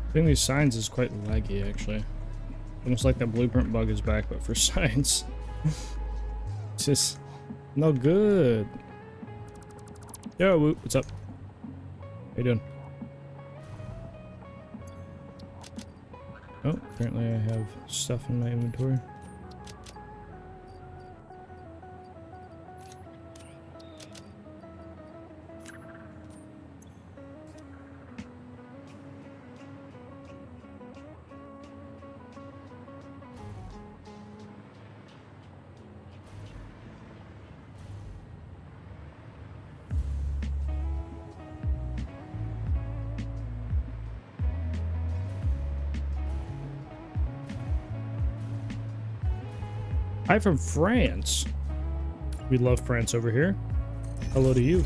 I think these signs is quite laggy, actually. Almost like that blueprint bug is back, but for signs. It's just no good. Yo, Woot, what's up? How you doing? Oh, apparently I have stuff in my inventory. Hi from France. We love France over here. Hello to you. I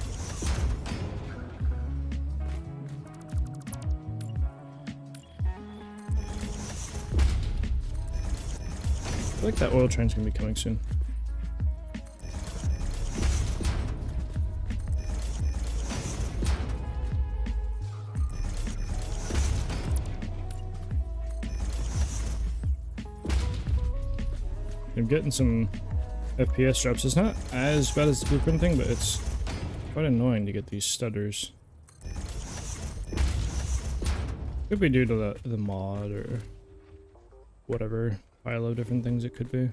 feel like that oil train's gonna be coming soon. I'm getting some FPS drops. It's not as bad as the blueprint thing, but it's quite annoying to get these stutters. Could be due to the mod or whatever pile of different things it could be.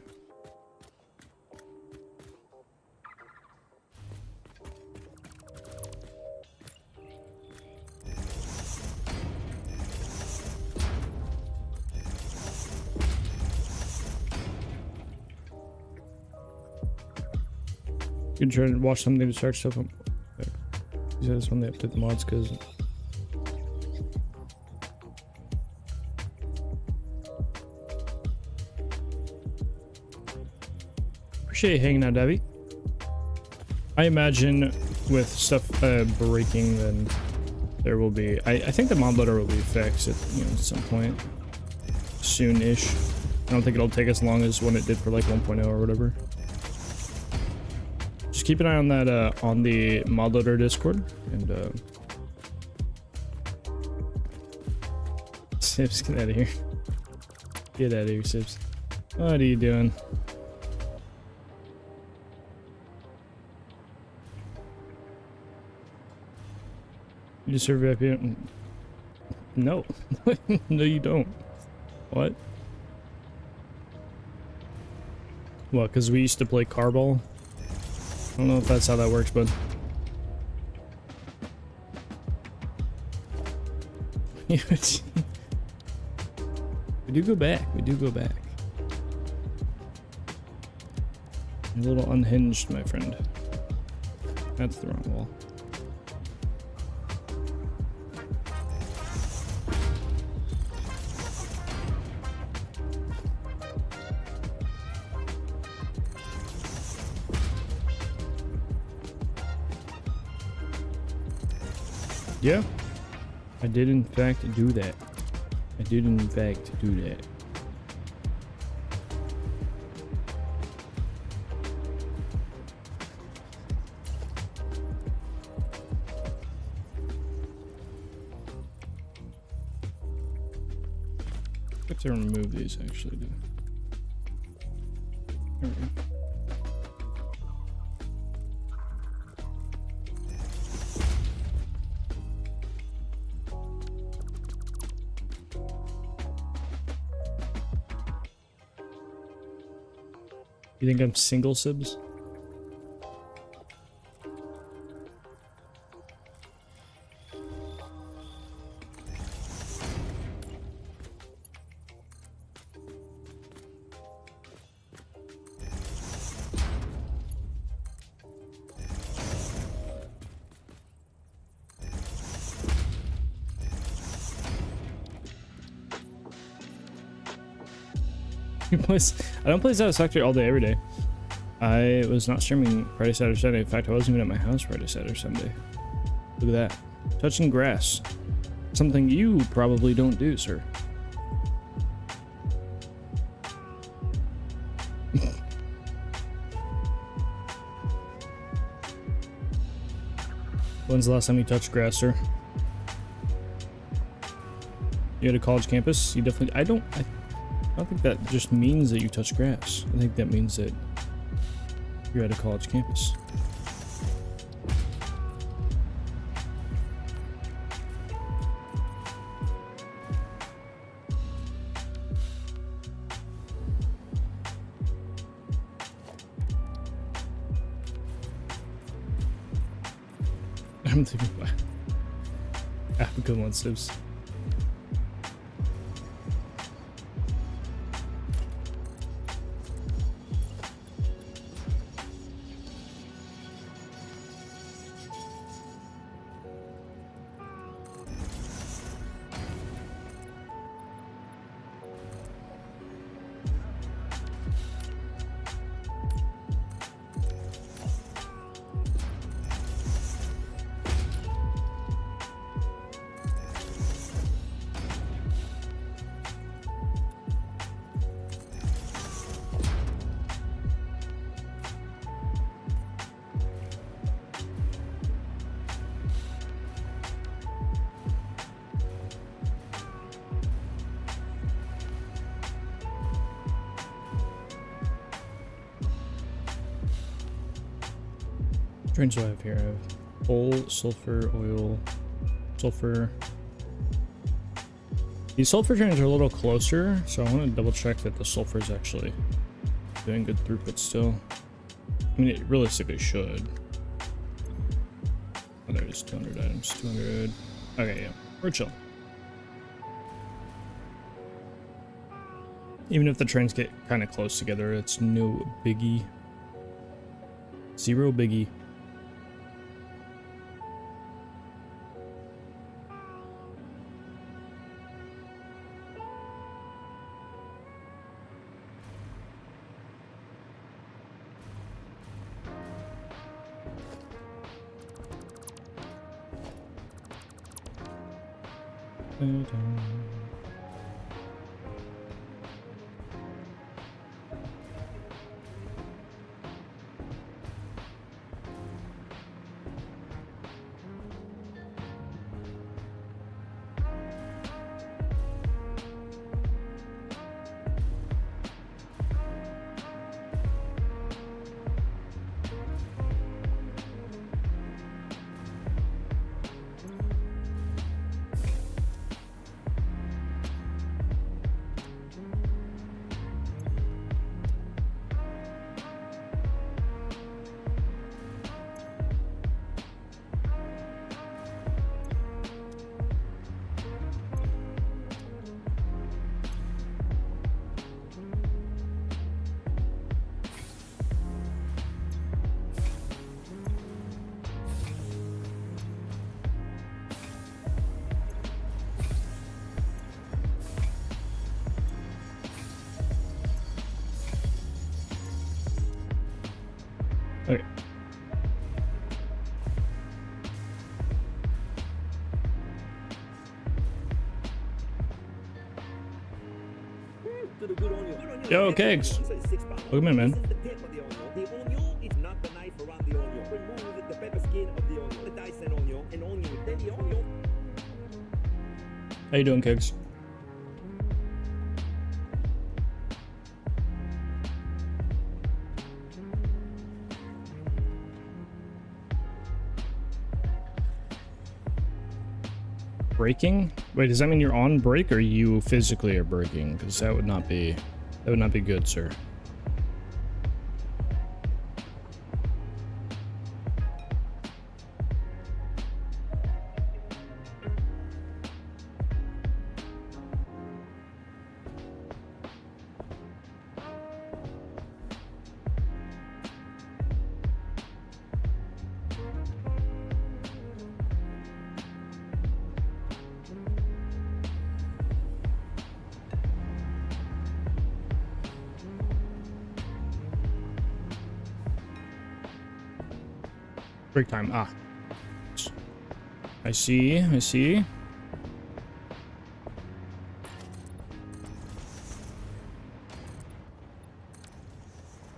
You can try and watch something to start stuff up. He says when they update the mods, because appreciate you hanging out, Debbie. I imagine with stuff breaking, then there will be. I think the mod loader will be fixed at at some point soon-ish. I don't think it'll take as long as when it did for like 1.0 or whatever. Just keep an eye on that on the mod loader Discord, and Sips, get out of here. Get out of here, Sips. What are you doing? You deserve VIP? No. No, you don't. What? What, because we used to play carball? I don't know if that's how that works, bud. We do go back. We do go back. A little unhinged, my friend. That's the wrong wall. Yeah, I did in fact do that. I did in fact do that. I have to remove these actually, dude. There we go. You think I'm single, Sibs? I don't play Satisfactory all day, every day. I was not streaming Friday, Saturday, Sunday. In fact, I wasn't even at my house Friday, Saturday, Sunday. Look at that. Touching grass. Something you probably don't do, sir. When's the last time you touched grass, sir? You at a college campus? You definitely... I don't think that just means that you touch grass. I think that means that you're at a college campus. I'm thinking about... Have a good one, Sibs. Trains do I have here? I have coal, sulfur, oil, sulfur. These sulfur trains are a little closer, so I want to double check that the sulfur is actually doing good throughput still. I mean, it realistically should. Oh, there's 200 items. 200. Okay, yeah. We're chill. Even if the trains get kind of close together, it's no biggie. Zero biggie. Okay. Yo, Kegs. Welcome in, man. The tip of the onion is not the knife around the onion. Remove the pepper skin of the onion, the Dyson onion, and onion, then the onion. How you doing, Kegs? Breaking? Wait, does that mean you're on break or you physically are breaking? Because that would not be good, sir. Break time. Ah. I see. I see.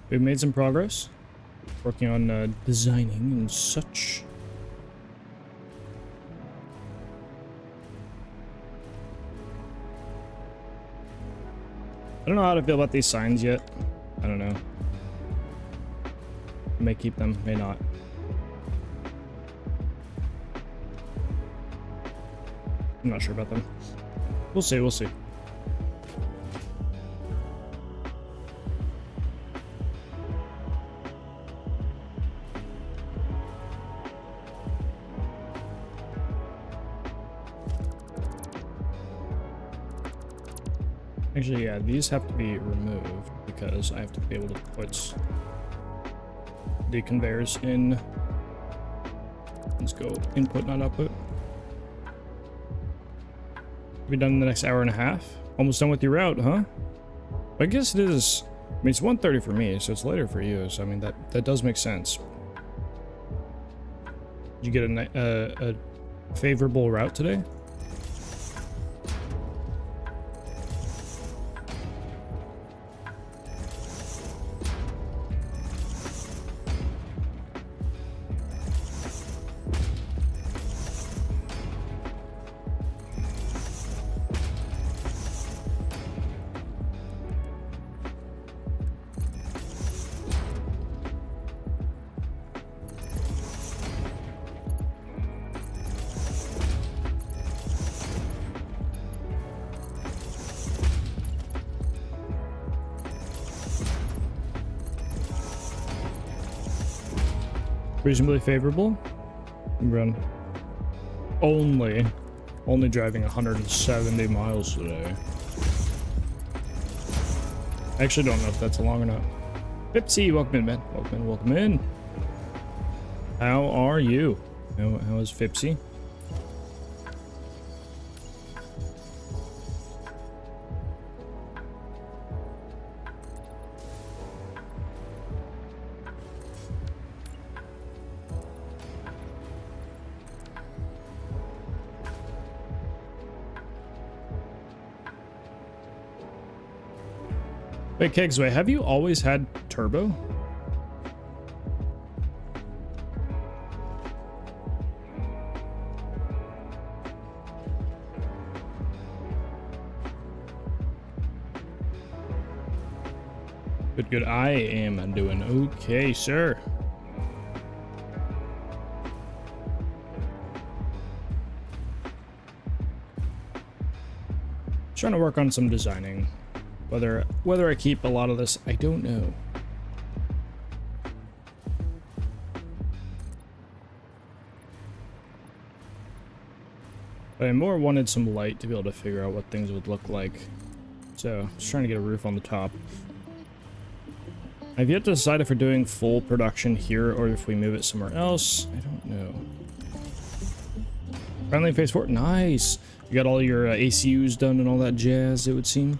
We've made some progress. Working on designing and such. I don't know how to feel about these signs yet. I don't know. May keep them, may not. I'm not sure about them. We'll see, we'll see. Actually, yeah, these have to be removed because I have to be able to put the conveyors in. Let's go input, not output. Be done in the next hour and a half. Almost done with your route, huh? I guess it is. I mean, it's 1:30 for me, so it's later for you. So I mean, that does make sense. Did you get a favorable route today? Reasonably favorable. Run. Only driving 170 miles today. I actually don't know if that's long or not. Pipsy, welcome in, man. Welcome in, welcome in. How are you? How is Fipsy? Wait, Kegsway, have you always had turbo? Good. I am doing okay, sir. Trying to work on some designing. Whether I keep a lot of this, I don't know. But I more wanted some light to be able to figure out what things would look like. So, just trying to get a roof on the top. I've yet to decide if we're doing full production here or if we move it somewhere else. I don't know. Friendly phase 4. Nice! You got all your ACUs done and all that jazz, it would seem.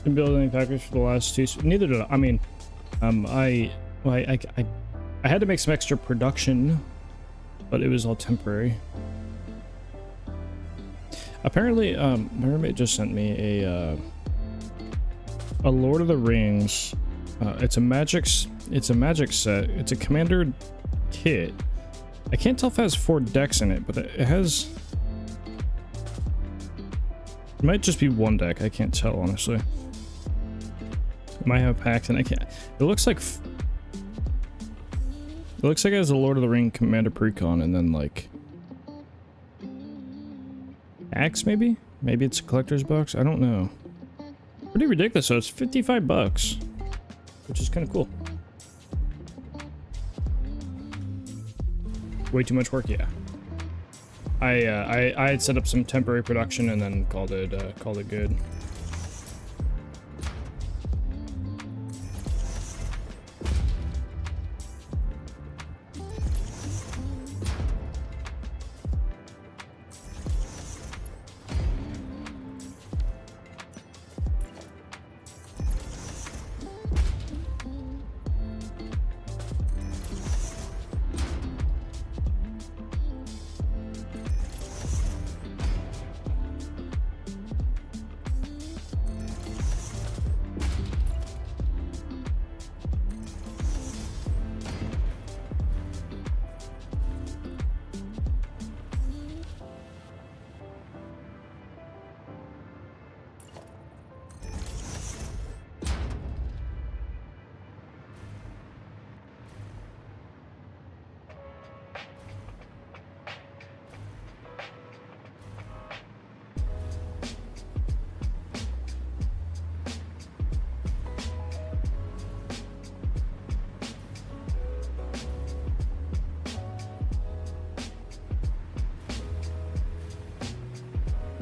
Been building factories for the last 2. Neither did I. I mean, I had to make some extra production, but it was all temporary. Apparently, my roommate just sent me a Lord of the Rings. It's a magic set. It's a commander kit. I can't tell if it has 4 decks in it, but it has. It might just be 1 deck. I can't tell honestly. It might have packs, and I can't. It looks like it has a Lord of the Ring Commander Precon, and then like packs maybe. Maybe it's a collector's box. I don't know. Pretty ridiculous. So it's 55 bucks, which is kind of cool. Way too much work, yeah. I had set up some temporary production and then called it good.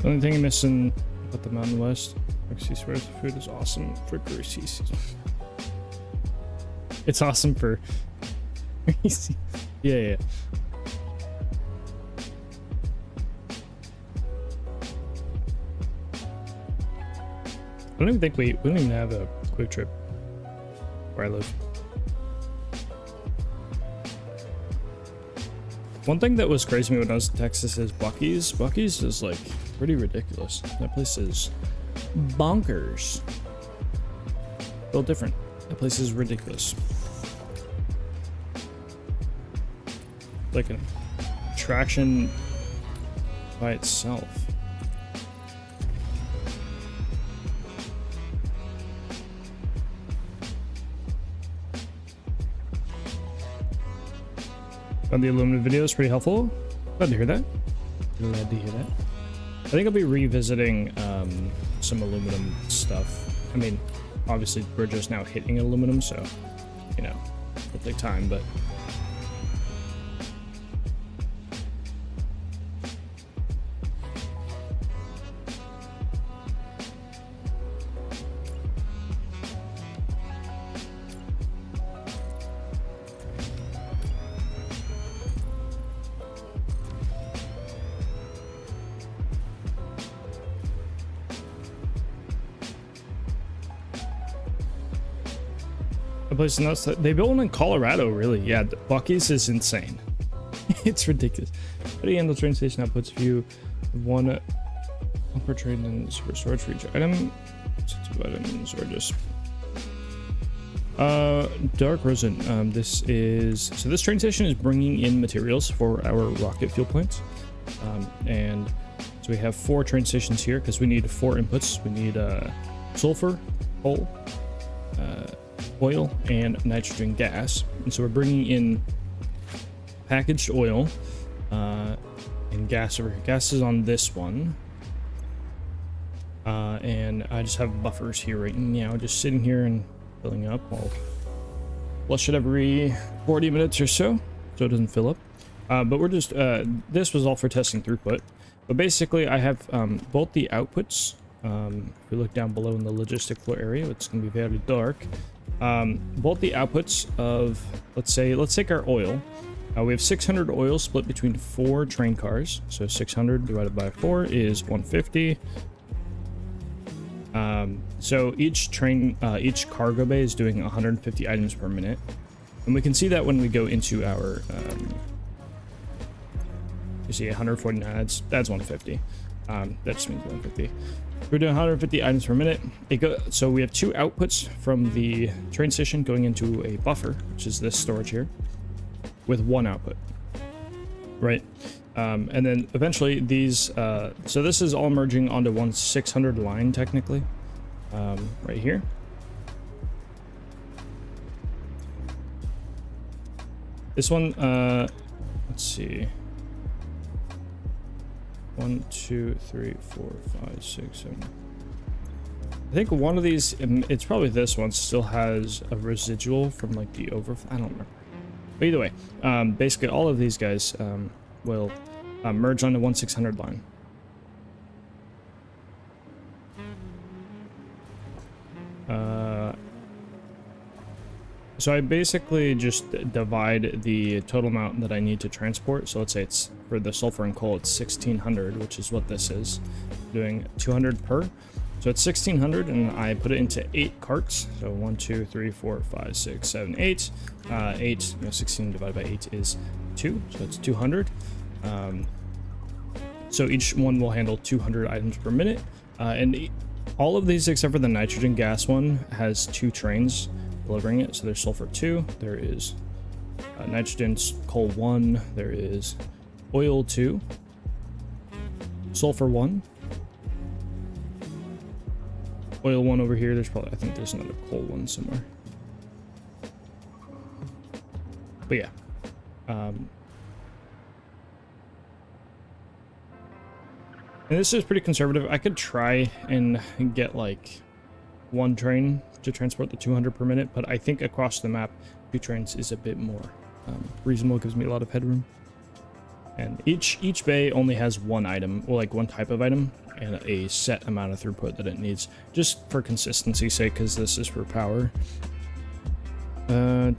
The only thing I'm missing about the Mountain West, Roxy swears the food is awesome for greasy season. It's awesome for greasy. Yeah. I don't even think we don't even have a quick trip where I live. One thing that was crazy to me when I was in Texas is Buc-ee's. Buc-ee's is like pretty ridiculous. That place is bonkers. A little different. That place is ridiculous. Like an attraction by itself. Found the aluminum video is pretty helpful. Glad to hear that. Glad to hear that. I think I'll be revisiting some aluminum stuff. I mean, obviously we're just now hitting aluminum, so, you know, it'll take time, but... place nuts. They built one in Colorado, really. Yeah, Buc-ee's is insane. It's ridiculous. How do you handle train station outputs if you have one upper train and super storage for each item? Items or just Dark Rosen. This train station is bringing in materials for our rocket fuel plants, and so we have 4 train stations here because we need 4 inputs. We need sulfur, coal, oil, and nitrogen gas, and so we're bringing in packaged oil and gas over here. Gas is on this one, and I just have buffers here right now, just sitting here and filling up. I'll flush it every 40 minutes or so it doesn't fill up, but we're just this was all for testing throughput. But basically I have both the outputs. If we look down below in the logistic floor area, it's going to be very dark. Both the outputs of, let's take our oil. We have 600 oil split between 4 train cars. So 600 divided by 4 is 150. So each cargo bay is doing 150 items per minute. And we can see that when we go into our, you see 149, that's 150. That just means 150. We're doing 150 items per minute. So we have 2 outputs from the train station going into a buffer, which is this storage here, with 1 output, right? And then eventually these, so this is all merging onto one 600 line technically, right here. This one, let's see. 1, 2, 3, 4, 5, 6, 7. I think one of these, it's probably this one, still has a residual from like the overflow. I don't remember. But either way, basically all of these guys will merge on the 1600 line. So I basically just divide the total amount that I need to transport. So let's say it's for the sulfur and coal, it's 1600, which is what this is. Doing 200 per. So it's 1600, and I put it into 8 carts. So 1, 2, 3, 4, 5, 6, 7, 8. 8, 16 divided by 8 is 2, so it's 200. So each one will handle 200 items per minute. And all of these, except for the nitrogen gas one, has 2 trains delivering it. So there's sulfur 2, there is nitrogen coal 1, there is oil 2, sulfur 1, oil 1 over here. There's probably, I think there's another coal 1 somewhere. But yeah, and this is pretty conservative. I could try and get like 1 train to transport the 200 per minute, but I think across the map 2 trains is a bit more reasonable. Gives me a lot of headroom, and each bay only has 1 item, or like 1 type of item, and a set amount of throughput that it needs, just for consistency's sake, because this is for power. We're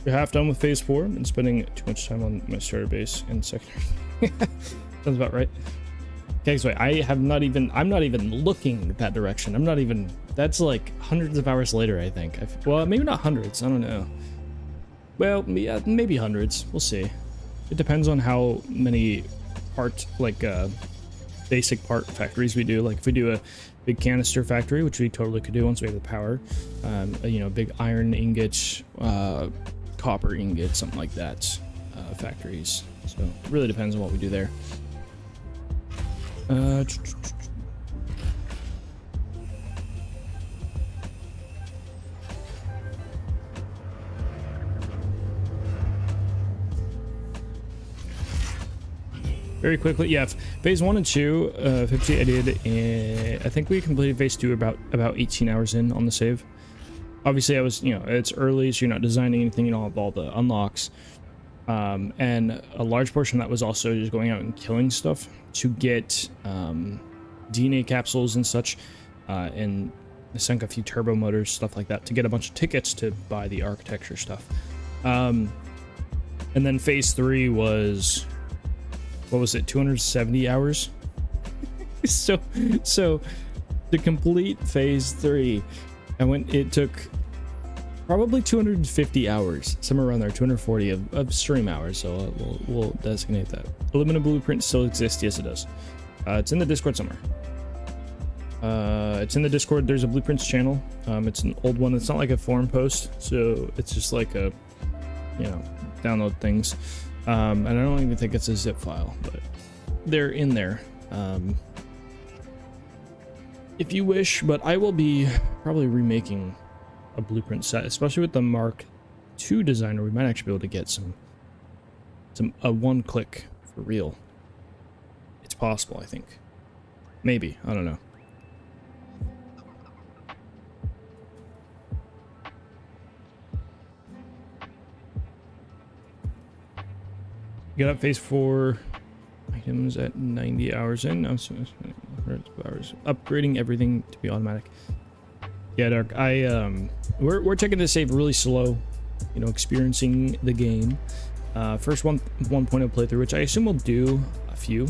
half done with phase 4 and spending too much time on my starter base and secondary. Sounds about right. Okay, so I'm not even looking that direction. I'm not even, that's like hundreds of hours later, I think. Well, maybe not hundreds, I don't know. Well, yeah, maybe hundreds, we'll see. It depends on how many basic part factories we do. Like if we do a big canister factory, which we totally could do once we have the power, big iron ingot, copper ingot, something like that, factories. So it really depends on what we do there. Very quickly, yeah, phase 1 and 2, 50 I did, I think we completed phase 2 about 18 hours in on the save. Obviously I was, it's early, so you're not designing anything, you don't have all the unlocks. And a large portion of that was also just going out and killing stuff to get DNA capsules and such, and I sunk a few turbo motors, stuff like that, to get a bunch of tickets to buy the architecture stuff. And then phase 3 was, what was it, 270 hours? so to complete phase 3, it took probably 250 hours, somewhere around there, 240 of stream hours, so we'll designate that. Aluminum blueprint still exists, yes it does. It's in the Discord somewhere. It's in the Discord, there's a blueprints channel. It's an old one, it's not like a forum post, so it's just like a, download things. And I don't even think it's a zip file, but they're in there. If you wish, but I will be probably remaking a blueprint set, especially with the Mark II designer. We might actually be able to get a one-click for real. It's possible, I think. Maybe, I don't know. Get up phase 4 items at 90 hours in. I'm so hours. Upgrading everything to be automatic. Yeah, Dark. We're taking this save really slow, experiencing the game. First 1.0 playthrough, which I assume we'll do a few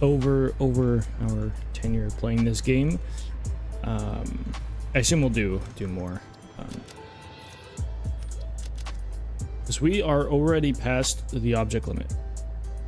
over our tenure playing this game. I assume we'll do more. Because we are already past the object limit.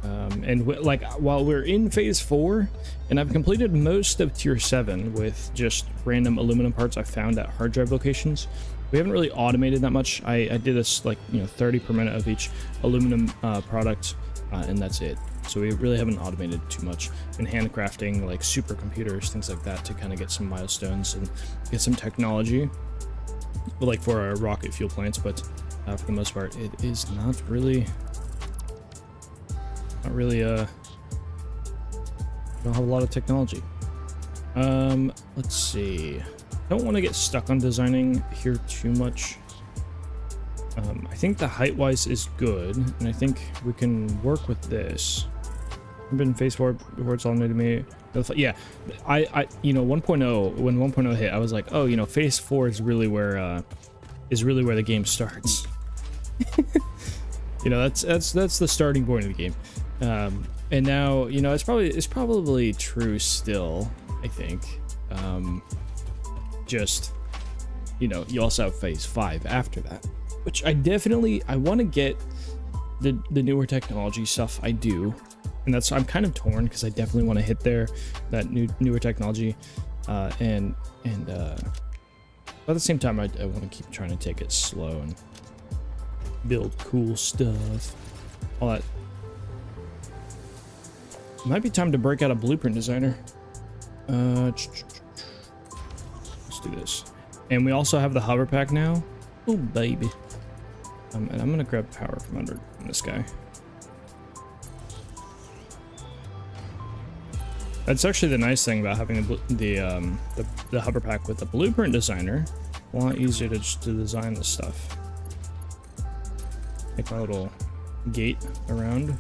And while we're in phase 4, and I've completed most of tier 7 with just random aluminum parts I found at hard drive locations, we haven't really automated that much. I did this 30 per minute of each aluminum product, and that's it. So we really haven't automated too much. Been handcrafting supercomputers, things like that, to kind of get some milestones and get some technology. but like for our rocket fuel plants, but for the most part, it is not really, don't have a lot of technology. Let's see. Don't want to get stuck on designing here too much. I think the height-wise is good, and I think we can work with this. I've been phase 4 before, it's all new to me. Yeah, I you know, 1.0, when 1.0 hit, I was like, oh, you know, phase 4 is really where the game starts. You know, that's the starting point of the game. And now, you know, it's probably true still, I think. Just, you know, you also have phase 5 after that, which I want to get the newer technology stuff. I do, and I'm kind of torn because I definitely want to hit that newer technology, and at the same time I want to keep trying to take it slow and build cool stuff. All that. Might be time to break out a blueprint designer. Let's do this. And we also have the hover pack now. Oh baby. And I'm gonna grab power from under this guy. That's actually the nice thing about having the hover pack with the blueprint designer. A lot easier to just design this stuff. Make my little gate around.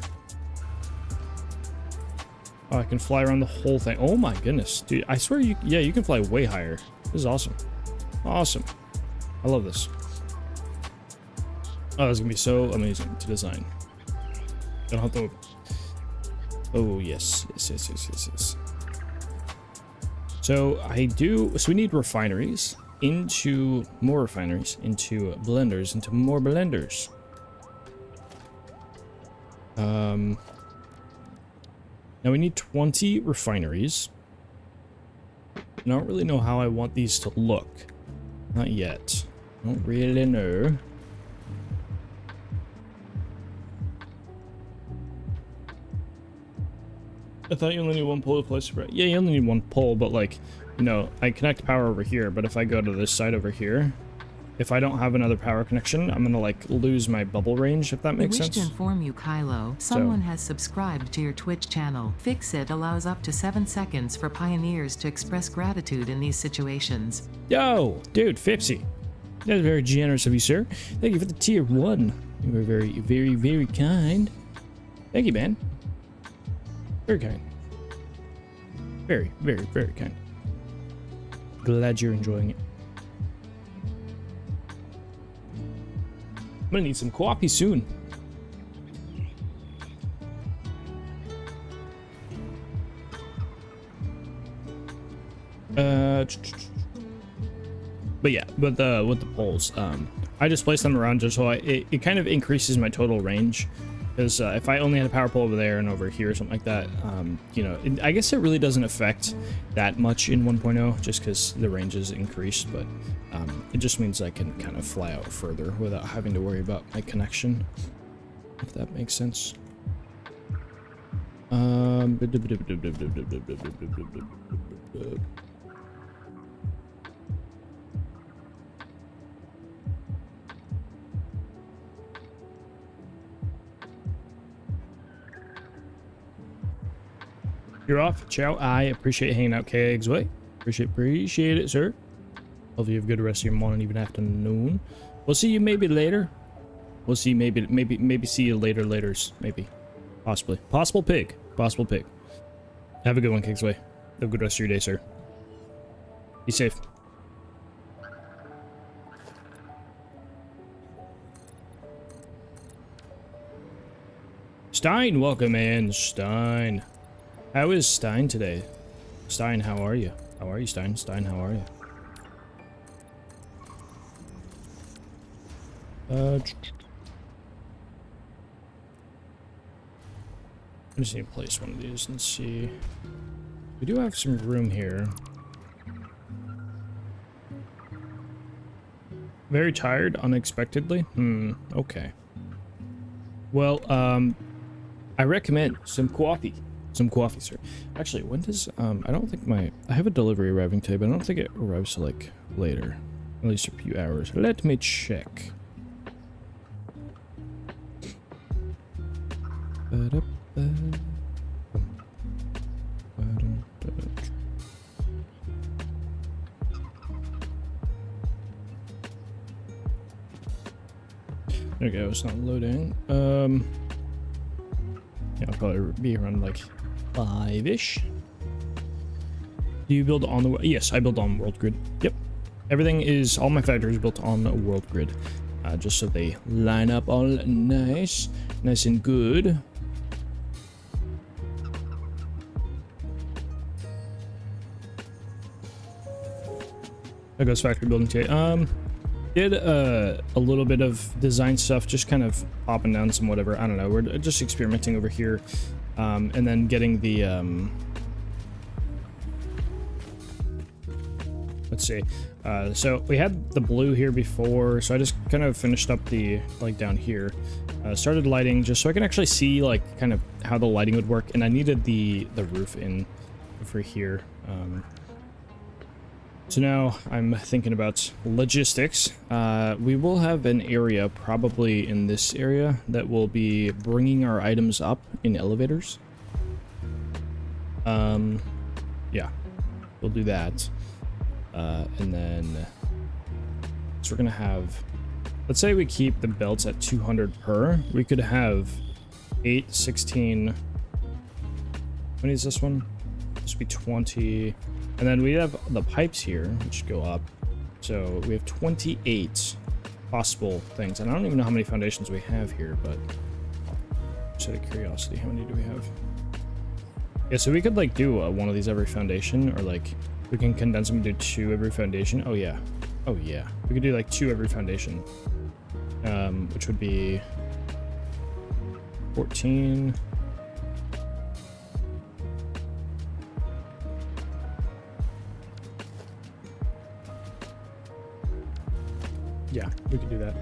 Oh, I can fly around the whole thing. Oh my goodness, dude! I swear you can fly way higher. This is awesome. Awesome. I love this. Oh, it's gonna be so amazing to design. Don't have to. Oh yes. So we need refineries into more refineries, into blenders, into more blenders. Now we need 20 refineries. I don't really know how I want these to look. Not yet. I don't really know. I thought you only need one pole to place. Yeah, you only need one pole, but like, you know, I connect power over here, but if I go to this side over here, if I don't have another power connection, I'm gonna like lose my bubble range, if that makes sense. I wish to inform you, Kylo, someone has subscribed to your Twitch channel. Fix-It allows up to 7 seconds for pioneers to express gratitude in these situations. Yo, dude, Fipsy. That's very generous of you, sir. Thank you for the tier 1. You were very, very, very kind. Thank you, man. Very kind. Very, very, very kind. Glad you're enjoying it. I'm gonna need some coffee soon. But yeah, with the poles, I just place them around just so it kind of increases my total range. Because if I only had a power pole over there and over here or something like that, you know, I guess it really doesn't affect that much in 1.0 just because the range is increased, but it just means I can kind of fly out further without having to worry about my connection, if that makes sense. You're off. Ciao. I appreciate hanging out, KX way. Appreciate it, sir. Hopefully you have a good rest of your morning, even afternoon. We'll see you maybe later. We'll see maybe see you laters. Maybe. Possibly. Possible pig. Have a good one, KX way. Have a good rest of your day, sir. Be safe. Stein, welcome in, Stein. How is Stein today? Stein, how are you? How are you, Stein? Stein, how are you? I just need to place one of these and see. We do have some room here. Very tired, unexpectedly? Okay. Well, I recommend some coffee. Some coffee, sir. Actually, when does, I don't think I have a delivery arriving today, but I don't think it arrives till, like, later. At least a few hours. Let me check. There we go, it's not loading. Yeah, I'll probably be around like 5-ish. Do you build on the... Yes, I build on world grid. Yep. Everything is... All my factories built on a world grid. Just so they line up all nice. Nice and good. There goes factory building today. Did a little bit of design stuff, just kind of popping down some whatever. I don't know. We're just experimenting over here, and then getting the let's see. So we had the blue here before, so I just kind of finished up the like down here. Started lighting just so I can actually see like kind of how the lighting would work, and I needed the roof in over here. So now I'm thinking about logistics. We will have an area probably in this area that will be bringing our items up in elevators. Yeah, we'll do that. And then so we're gonna have, let's say we keep the belts at 200 per. We could have 8, 16. How many is this one? This would be 20. And then we have the pipes here, which go up. So we have 28 possible things. And I don't even know how many foundations we have here, but just out of curiosity, how many do we have? Yeah, so we could like do one of these every foundation, or like we can condense them and do 2 every foundation. Oh yeah. Oh yeah. We could do like 2 every foundation. Which would be 14. Yeah, we could do that.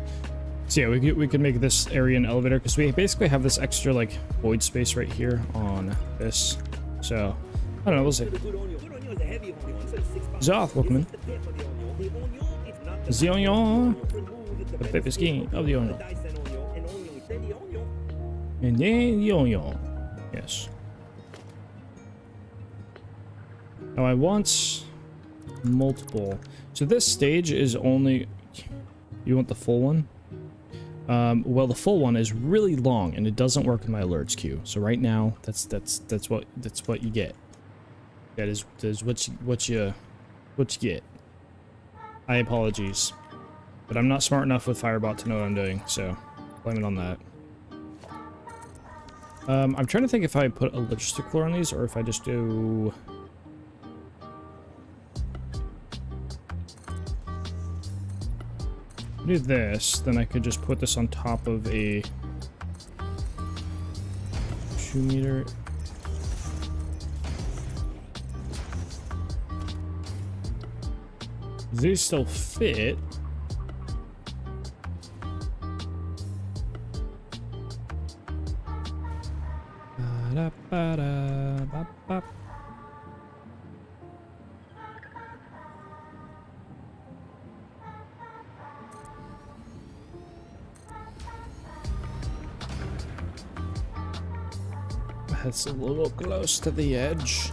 So yeah, we could make this area an elevator, because we basically have this extra like void space right here on this. So I don't know, we'll see. Zoth, welcome in. The onion, the pepper skin of the onion, and then the onion. Yes. Now I want multiple. So this stage is only. You want the full one? Well, the full one is really long, and it doesn't work in my alerts queue. So right now, that's what you get. That is what you get. I apologies, but I'm not smart enough with Firebot to know what I'm doing, so blame it on that. I'm trying to think if I put a logistic floor on these, or if I just do. Do this, then I could just put this on top of a 2 meter. These still fit. Ba-da-ba-da-ba-ba. That's a little close to the edge.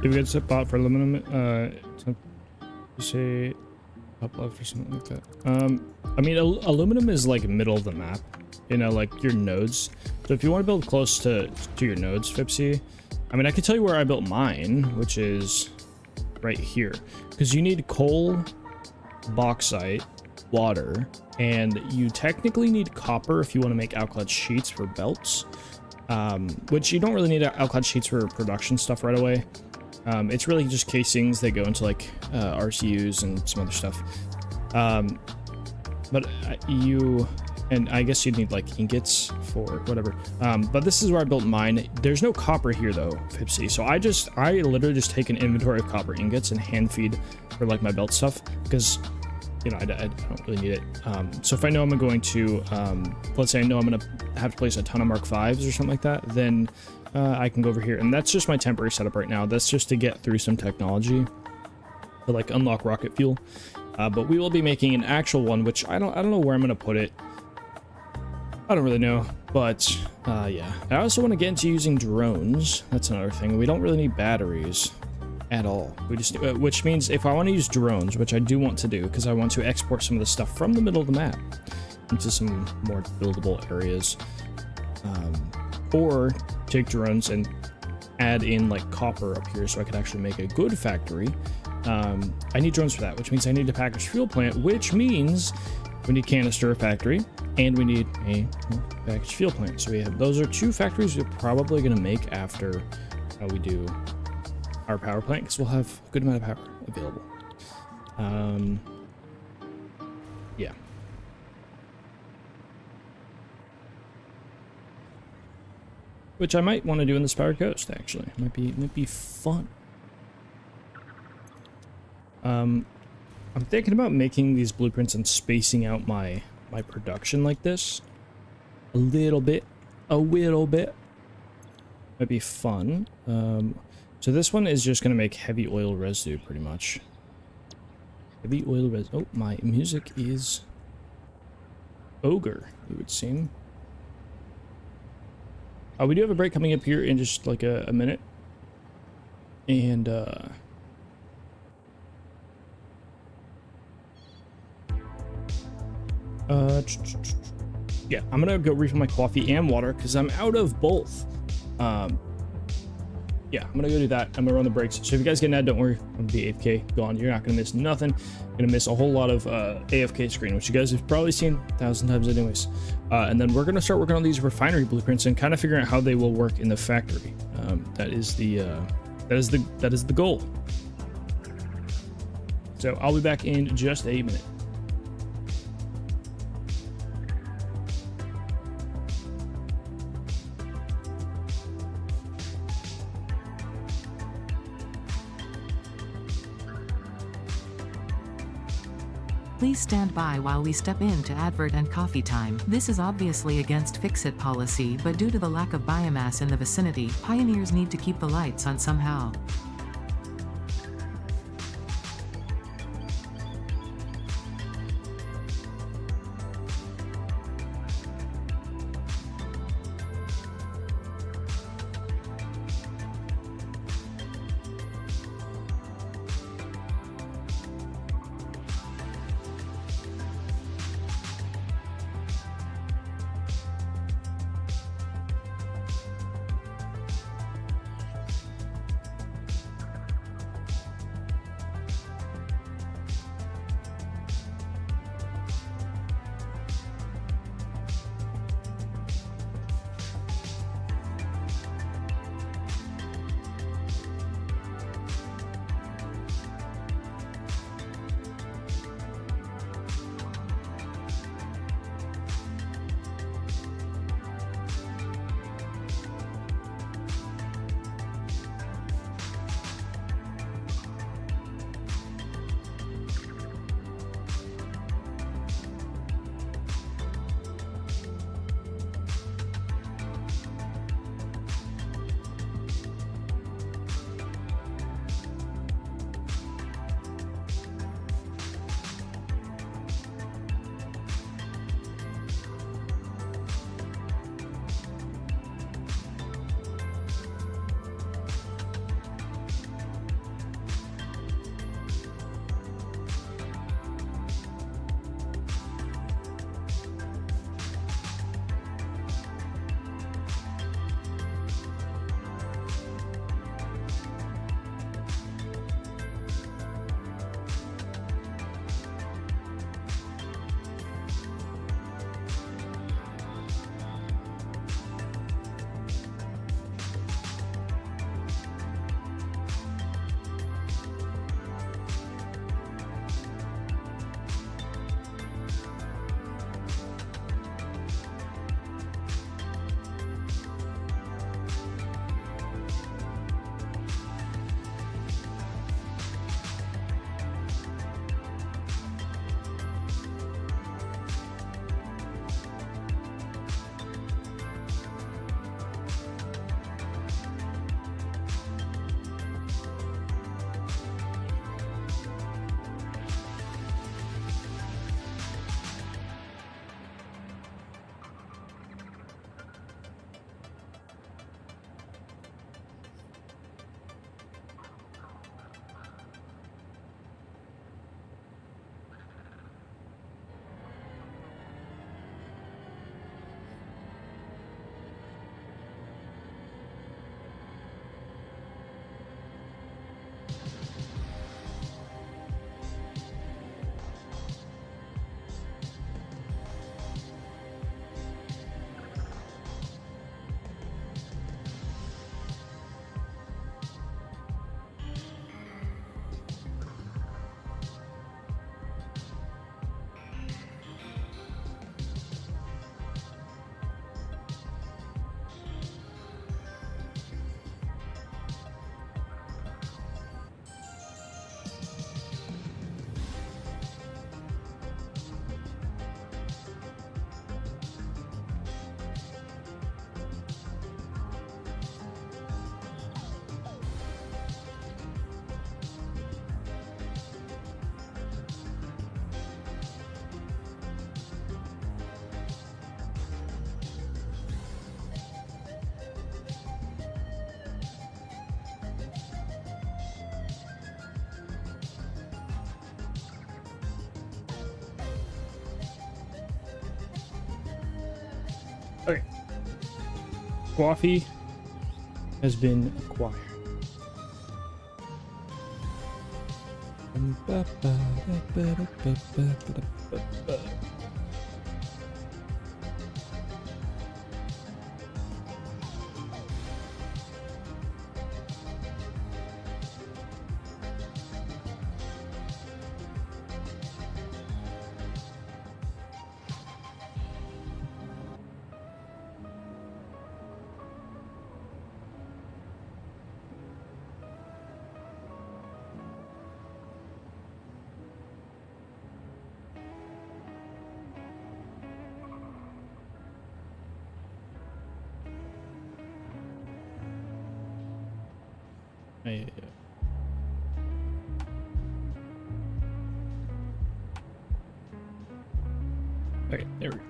Did we get a bot for aluminum? You say top left or something like that. I mean, aluminum is like middle of the map. You know, like your nodes. So if you want to build close to your nodes, Fipsy, I mean, I can tell you where I built mine, which is right here. Because you need coal, bauxite, water, and you technically need copper if you want to make alclad sheets for belts. Which you don't really need alclad sheets for production stuff right away. It's really just casings that go into like RCUs and some other stuff. But And I guess you'd need like ingots for whatever. But this is where I built mine. There's no copper here though, Pipsy. So I literally just take an inventory of copper ingots and hand feed for like my belt stuff because, you know, I don't really need it. So if I know I'm going to, let's say I know I'm going to have to place a ton of Mark 5s or something like that, then I can go over here. And that's just my temporary setup right now. That's just to get through some technology to like unlock rocket fuel. But we will be making an actual one, which I don't know where I'm going to put it. I don't really know, but yeah. I also want to get into using drones. That's another thing. We don't really need batteries at all. We just, which means if I want to use drones, which I do want to do, because I want to export some of the stuff from the middle of the map into some more buildable areas, or take drones and add in like copper up here so I could actually make a good factory. I need drones for that, which means I need a packaged fuel plant, which means we need canister factory, and we need a packaged fuel plant. So we have, those are 2 factories we're probably going to make after we do our power plant, because we'll have a good amount of power available. Yeah. Which I might want to do in the Spired Coast, actually. Might be fun. I'm thinking about making these blueprints and spacing out my production like this a little bit. Might be fun. So this one is just gonna make heavy oil residue, pretty much. Heavy oil residue. Oh, my music is ogre, it would seem. We do have a break coming up here in just like a minute, and yeah, I'm gonna go refill my coffee and water because I'm out of both. Yeah, I'm gonna go do that. I'm gonna run the breaks. So if you guys get an ad, don't worry, I'm gonna be AFK gone. You're not gonna miss nothing. You're gonna miss a whole lot of AFK screen, which you guys have probably seen 1,000 times anyways. And then we're gonna start working on these refinery blueprints and kind of figuring out how they will work in the factory. That is the goal. So I'll be back in just a minute. Please stand by while we step into advert and coffee time. This is obviously against fix-it policy, but due to the lack of biomass in the vicinity, pioneers need to keep the lights on somehow. Okay. Coffee has been acquired. Yeah. Okay, there we go.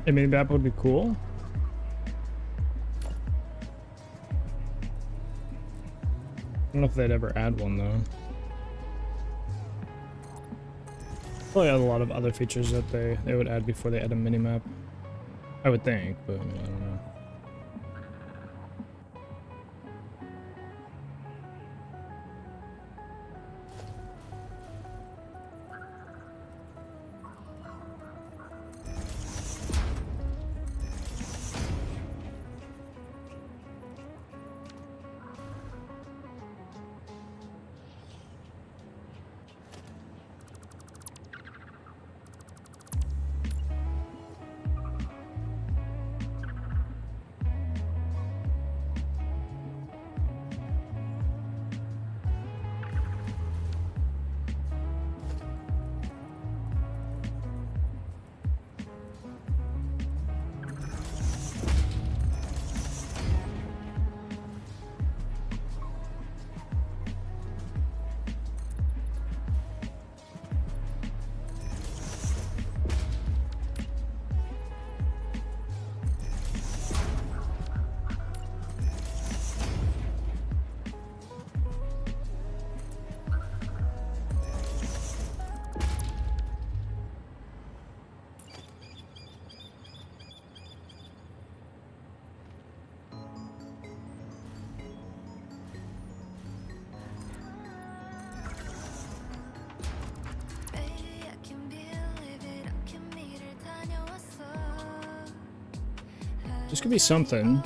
A mini map would be cool. I don't know if they'd ever add one though. Probably had a lot of other features that they would add before they add a mini map. I would think, but I mean, I don't know. This could be something.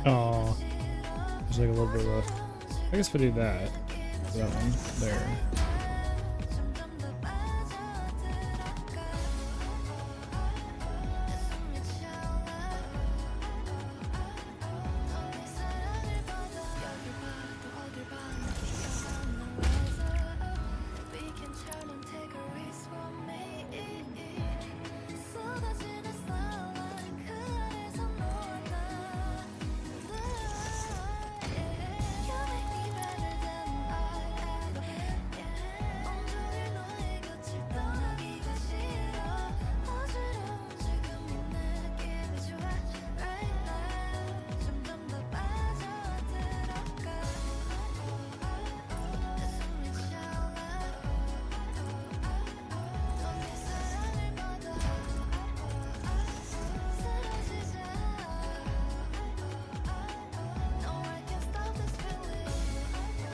Oh, there's like a little bit of a. I guess if I do that one there.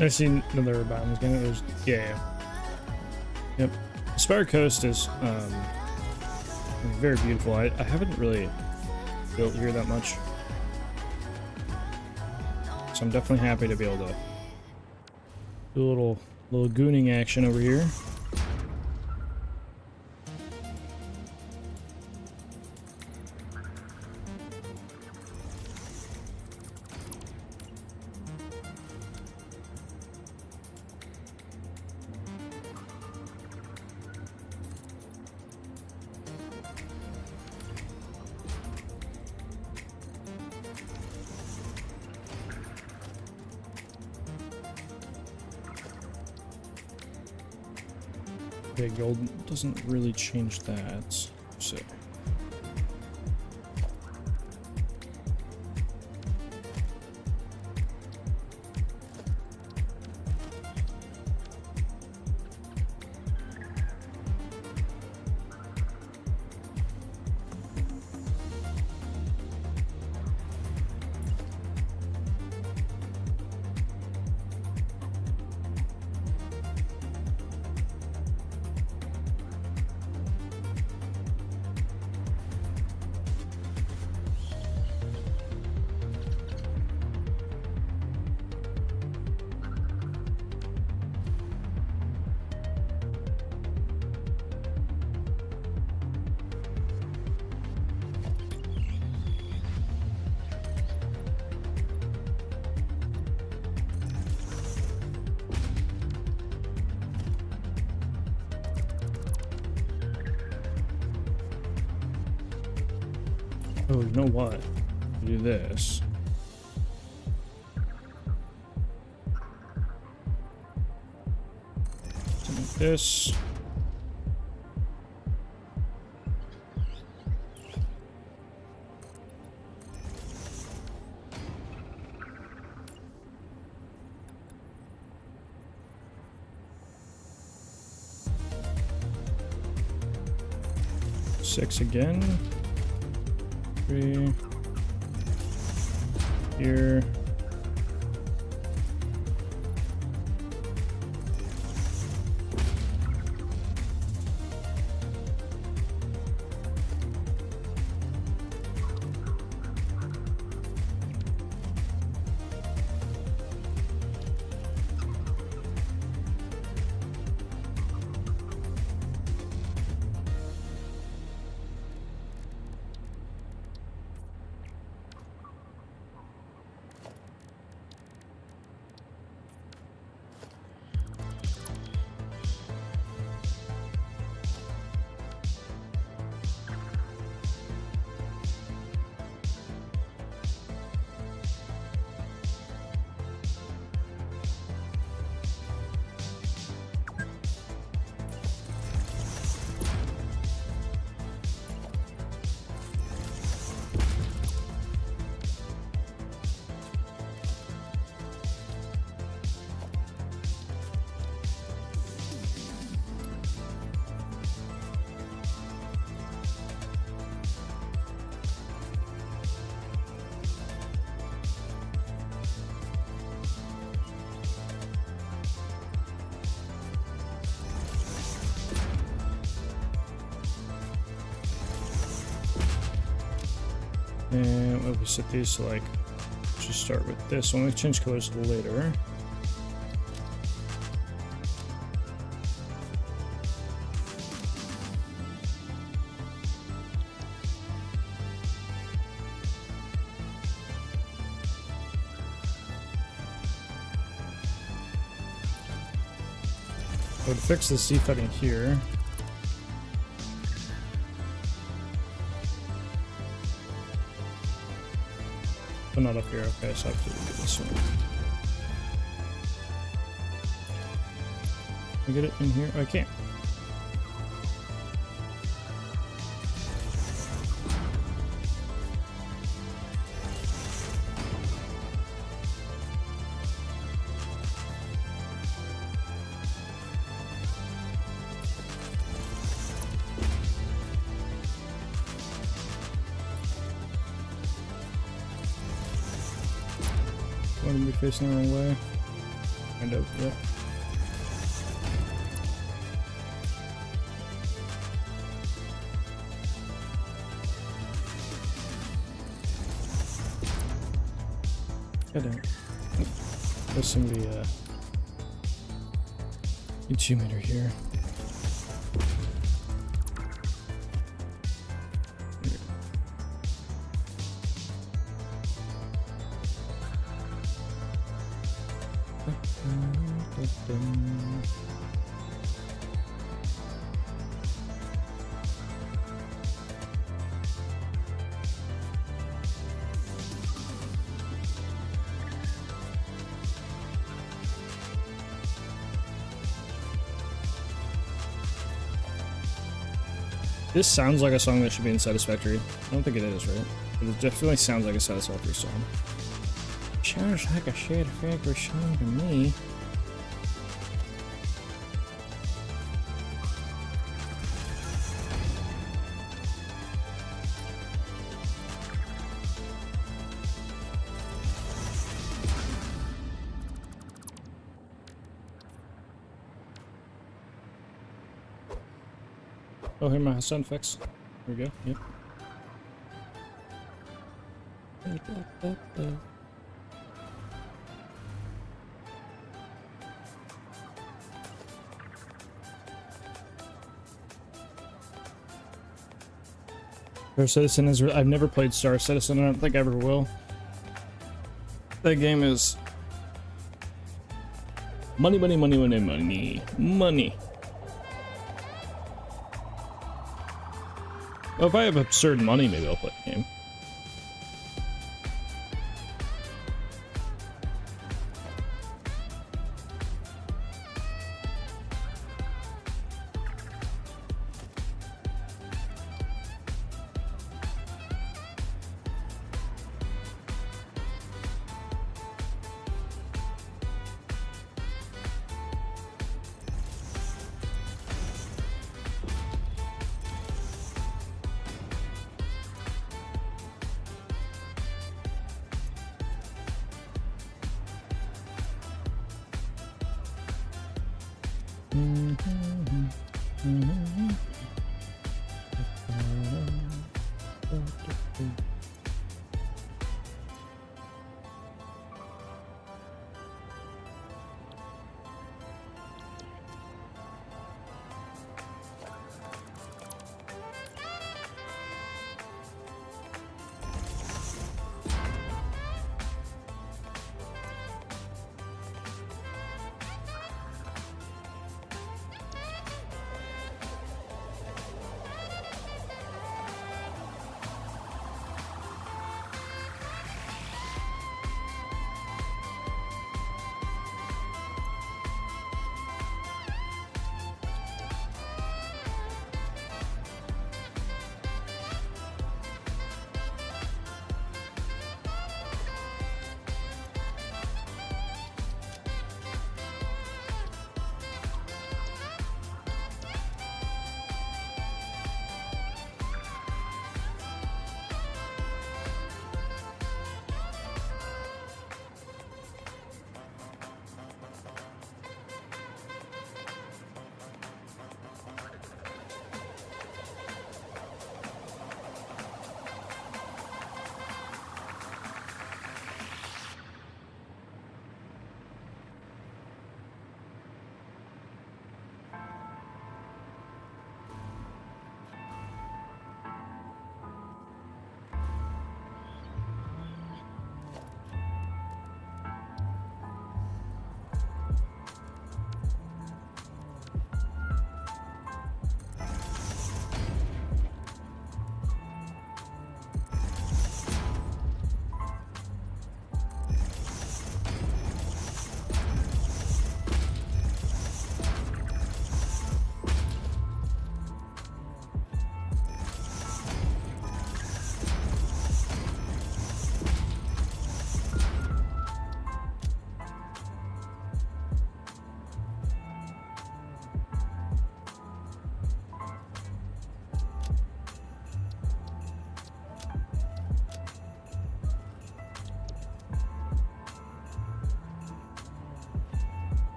I've seen another biomes game. It was yeah. Yep. Spire Coast is very beautiful. I haven't really built here that much, so I'm definitely happy to be able to do a little gooning action over here. Okay, gold doesn't really change that, so. Oh, you know what? Do this. Something like this. Six again. 3 here. And we'll set these to like let's just start with this one. We change colors later. I would fix the defetting here. But not up here. Okay, so I have to do this one. Can I get it in here? Oh, I can't. Want to be facing the wrong way? Kind of, yep. God damn it. Pressing the EQ meter here. This sounds like a song that should be in Satisfactory. I don't think it is, right? But it definitely sounds like a Satisfactory song. Sounds like a Satisfactory song to me. Oh, here my sound effects. Here we go. Yep. Star Citizen is. I've never played Star Citizen. I don't think I ever will. That game is money, money, money, money, money, money. Well, if I have absurd money, maybe I'll play the game.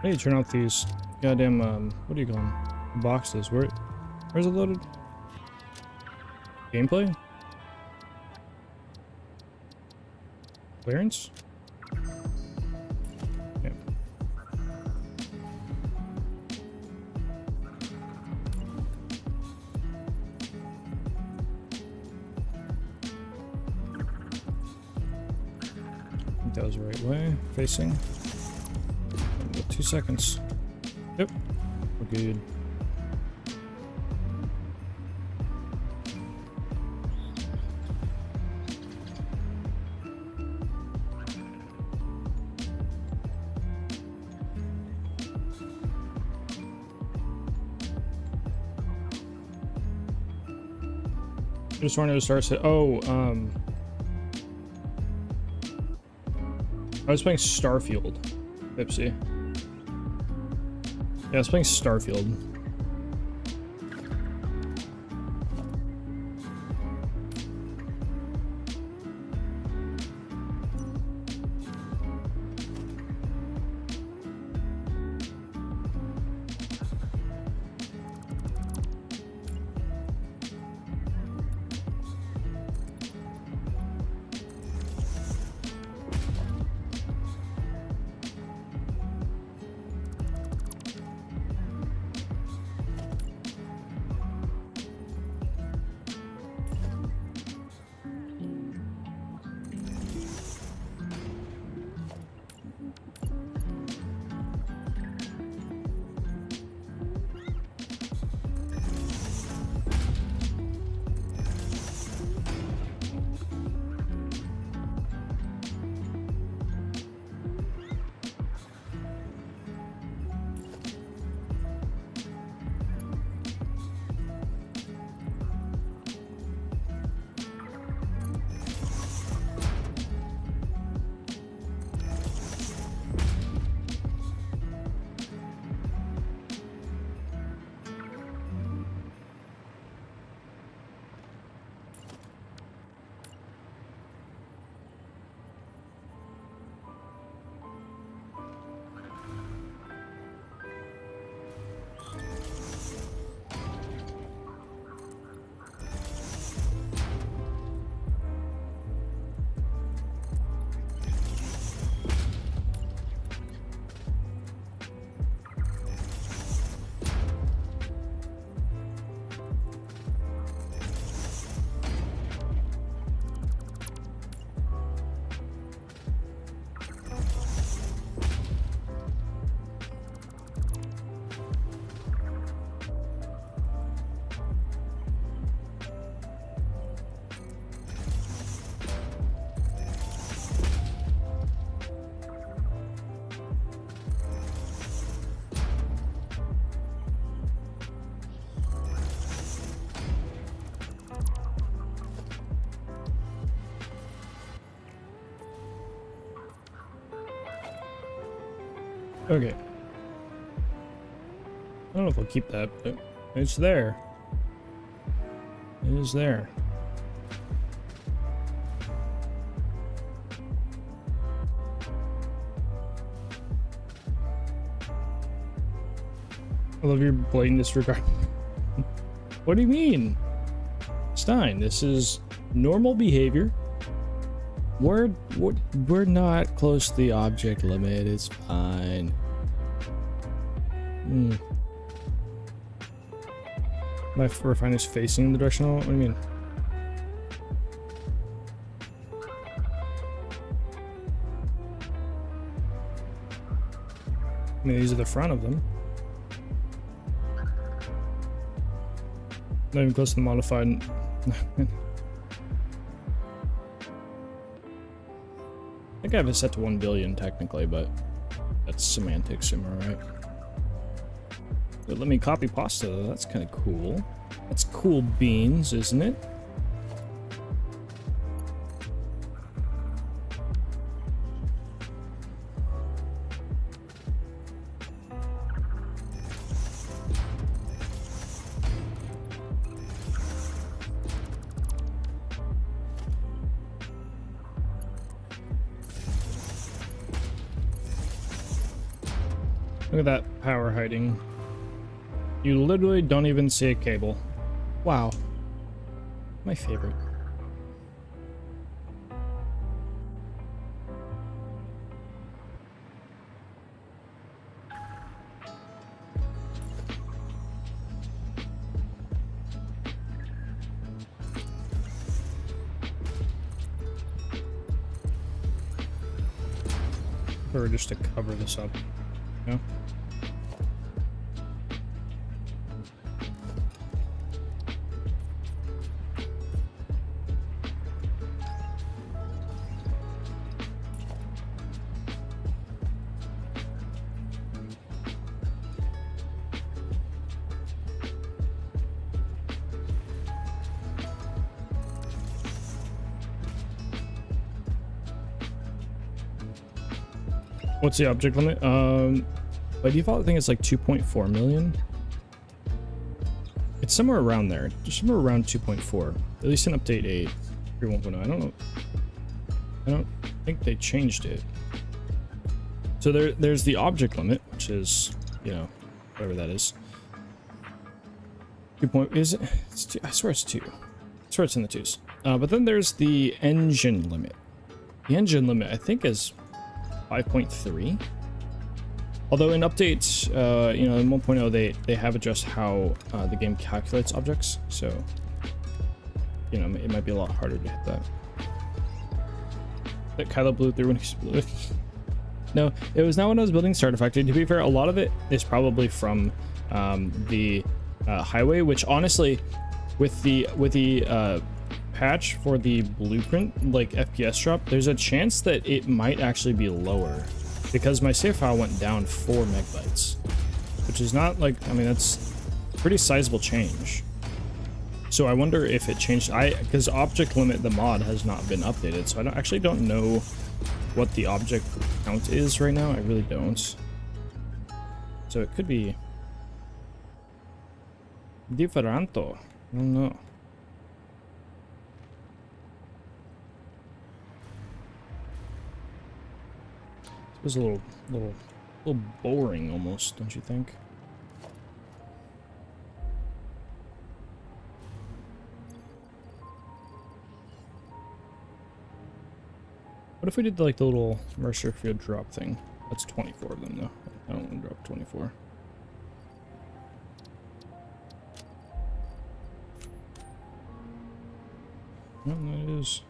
Hey, turn off these goddamn, what do you call them? Boxes. Where's it loaded? Gameplay? Clearance? Yeah. I think that was the right way. Facing. 2 seconds. Yep. We're good. I just wanted to start. I was playing Starfield. Oopsie. Yeah, I was playing Starfield. Okay. I don't know if I'll keep that, but it's there. It is there. I love your blatant disregard. What do you mean? Stein, this is normal behavior. We're not close to the object limit. It's fine. My refiner's facing in the direction. What do you mean? I mean, these are the front of them. Not even close to the modified. I think I have it set to 1 billion technically, but that's semantics, am I right? But let me copy pasta though, that's kind of cool. That's cool beans, isn't it? Look at that power hiding. You literally don't even see a cable. Wow. My favorite. Or just to cover this up, you know? What's the object limit? By default, I think it's like 2.4 million. It's somewhere around there. Just somewhere around 2.4. At least in update 8. 3.1.0. I don't know. I don't think they changed it. So there's the object limit, which is, you know, whatever that is. 2 point, is it? It's 2, I swear it's 2. I swear it's in the 2s. But then there's the engine limit. The engine limit, I think, is 5.3. Although in updates, you know, in 1.0 they have addressed how the game calculates objects, so you know it might be a lot harder to hit that. That Kylo blew through when he exploded. No, it was not when I was building Satisfactory. To be fair, a lot of it is probably from the highway, which honestly, with the patch for the blueprint, like FPS drop, there's a chance that it might actually be lower because my save file went down 4 megabytes, which is not like, I mean, that's a pretty sizable change. So I wonder if it changed, because object limit, the mod, has not been updated, so I actually don't know what the object count is right now. I really don't. So it could be differento. I don't know. It was a little boring almost, don't you think? What if we did like the little immersive field drop thing? That's 24 of them though. I don't want to drop 24. No, that is.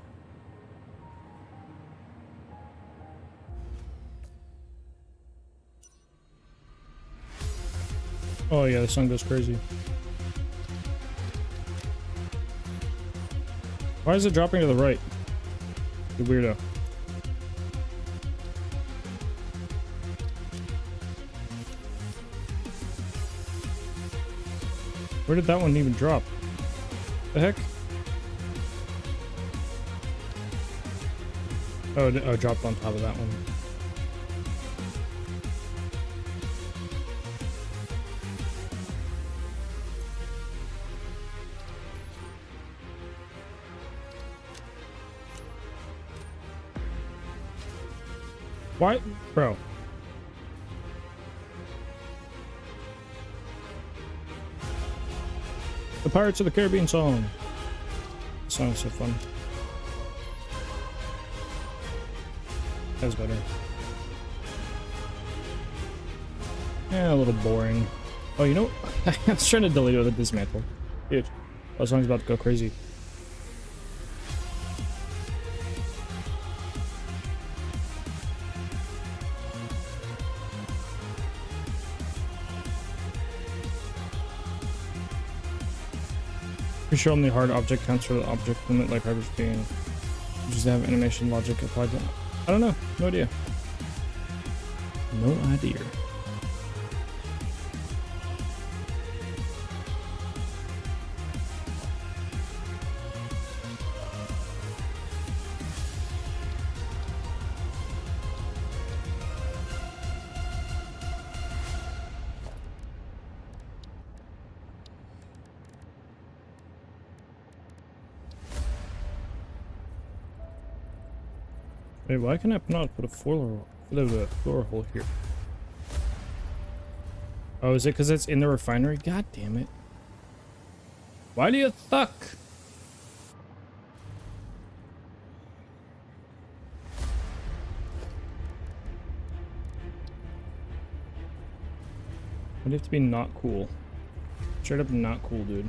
Oh yeah, the sun goes crazy. Why is it dropping to the right? You weirdo. Where did that one even drop? The heck? Oh, it dropped on top of that one. Why? Bro. The Pirates of the Caribbean song. The song is so fun. That's better. Yeah, a little boring. Oh, you know, I was trying to delete it with a dismantle. Dude, that song's about to go crazy. Pretty sure only hard object counts for the object limit like hard being just have animation logic applied to it. I don't know. No idea. No idea. Wait, why can I not put a floor hole here? Oh, is it because it's in the refinery? God damn it. Why do you suck? Why do you have to be not cool? Straight up not cool, dude.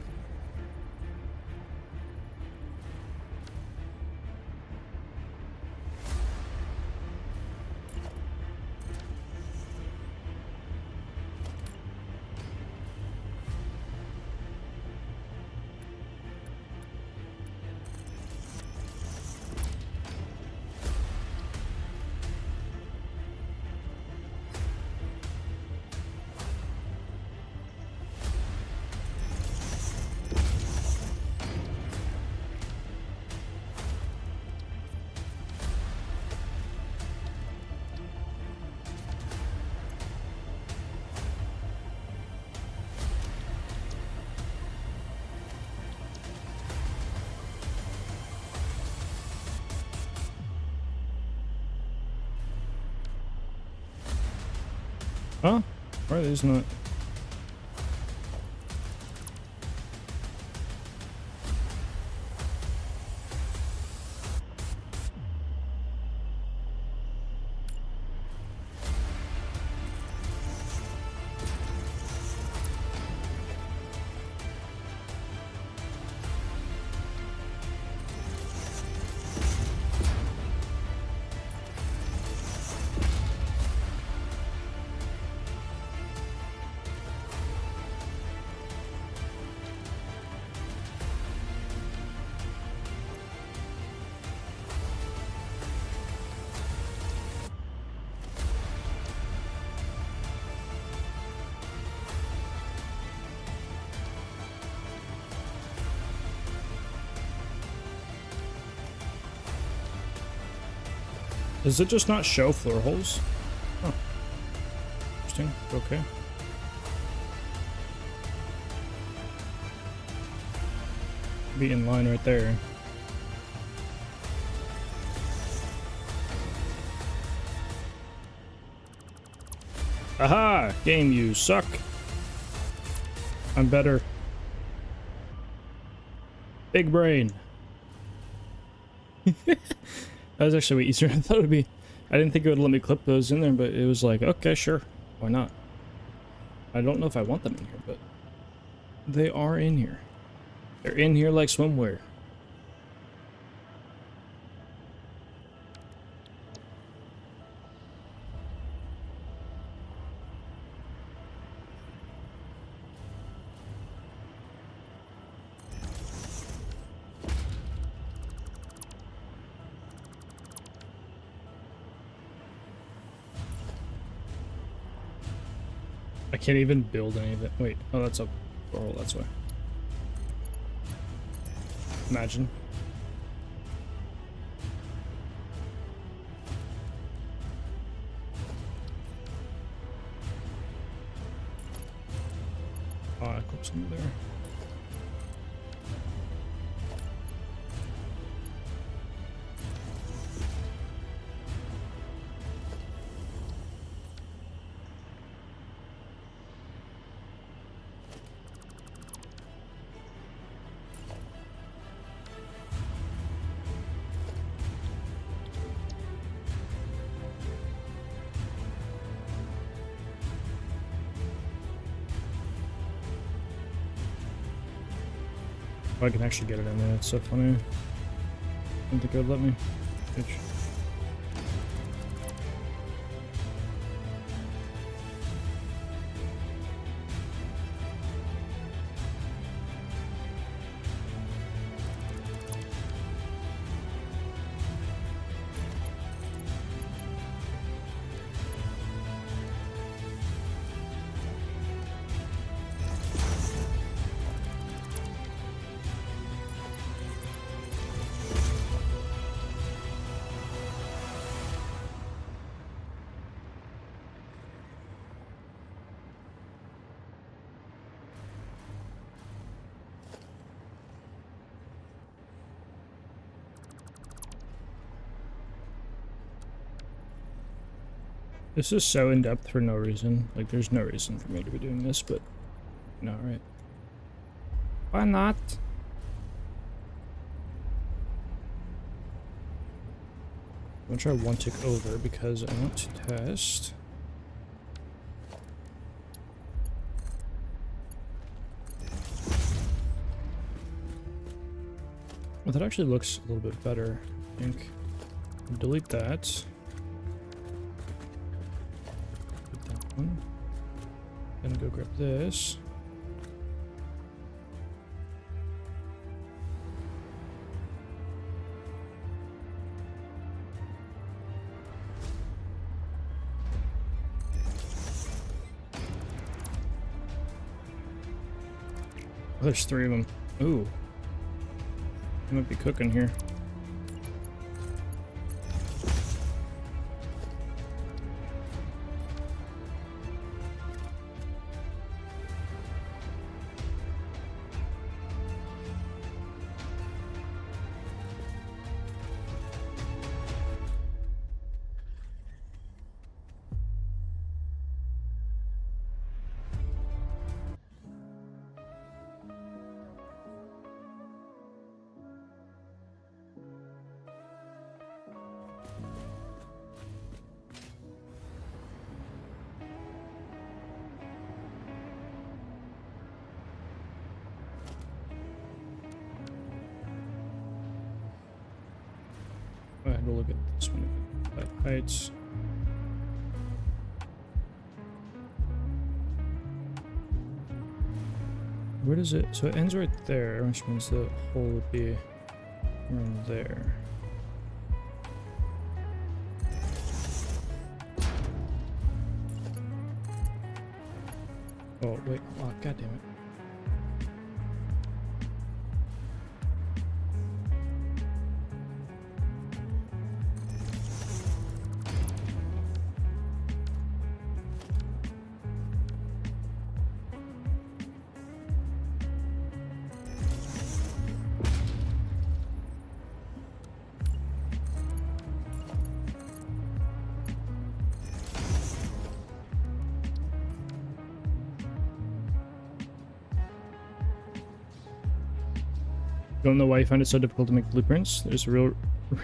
Huh? Why are these not? Does it just not show floor holes? Oh. Interesting. Okay. Be in line right there. Aha! Game, you suck. I'm better. Big brain. That was actually way easier than I thought it would be. I didn't think it would let me clip those in there, but it was like, okay, sure. Why not? I don't know if I want them in here, but they are in here. They're in here like swimwear. I can't even build any of it. Wait, oh, that's a portal, that's why. Imagine. Oh, I clipped some there. Oh, I can actually get it in there. It's so funny. I didn't think it would let me. Bitch. This is so in-depth for no reason. Like, there's no reason for me to be doing this, but... No, right? Why not? I'm gonna try one tick over because I want to test. Well, that actually looks a little bit better, I think. Delete that. Put that one. Then go grab this. Oh, there's 3 of them. Ooh. I might be cooking here. I had to look at this one. Heights. Where does it? So it ends right there, which means the hole would be around there. Oh wait! Oh, God damn it! Don't know why you find it so difficult to make blueprints. There's a real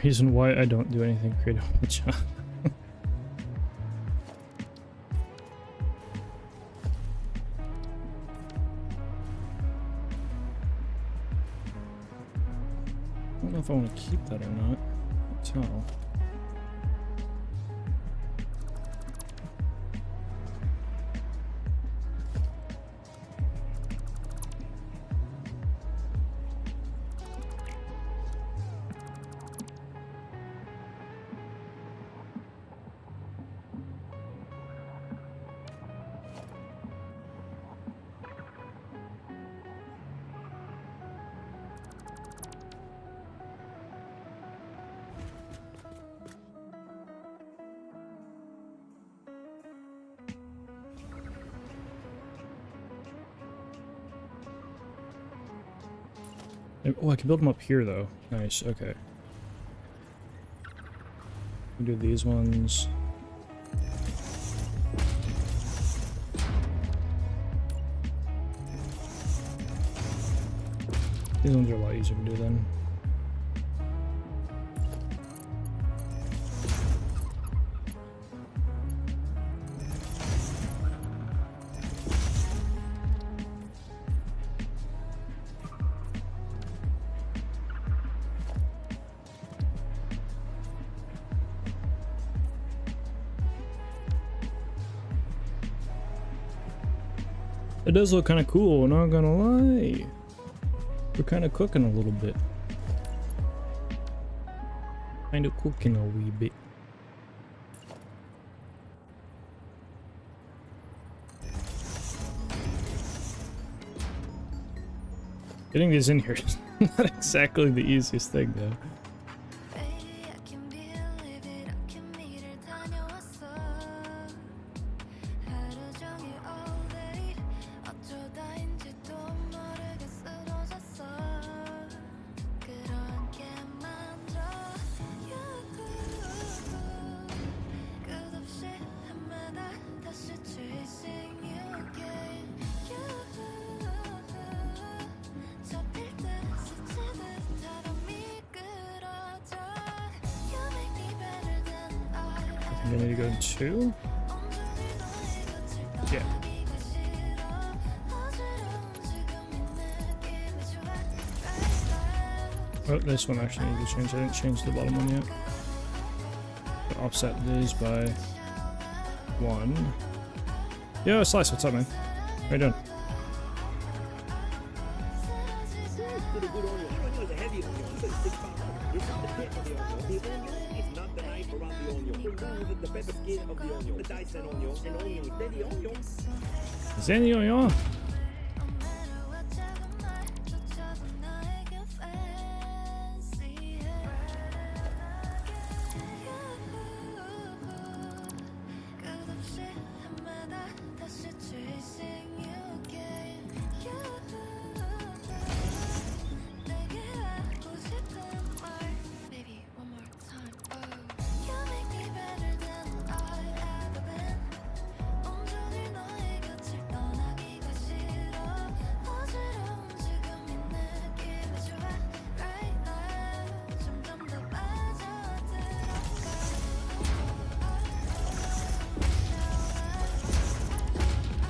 reason why I don't do anything creative on the job. I don't know if I want to keep that or not. Can't tell. Oh, I can build them up here, though. Nice, okay. We'll do these ones. These ones are a lot easier to do then. It does look kind of cool, not gonna lie. We're kind of cooking a little bit. Kind of cooking a wee bit. Getting these in here is not exactly the easiest thing, though. I'm gonna need to go to 2. Yeah. Oh, this one actually needs to change. I didn't change the bottom one yet. I'll offset these by 1. Yo, Slice, what's up, man? How you doing? To the good onion. Onion is a heavy onion. It's a 6-pound onion. This is the tip of the onion. The onion is not the knife around the onion. Remove the pepper skin of the onion. The Dyson onion. An onion is steady onion. Zenio, yo.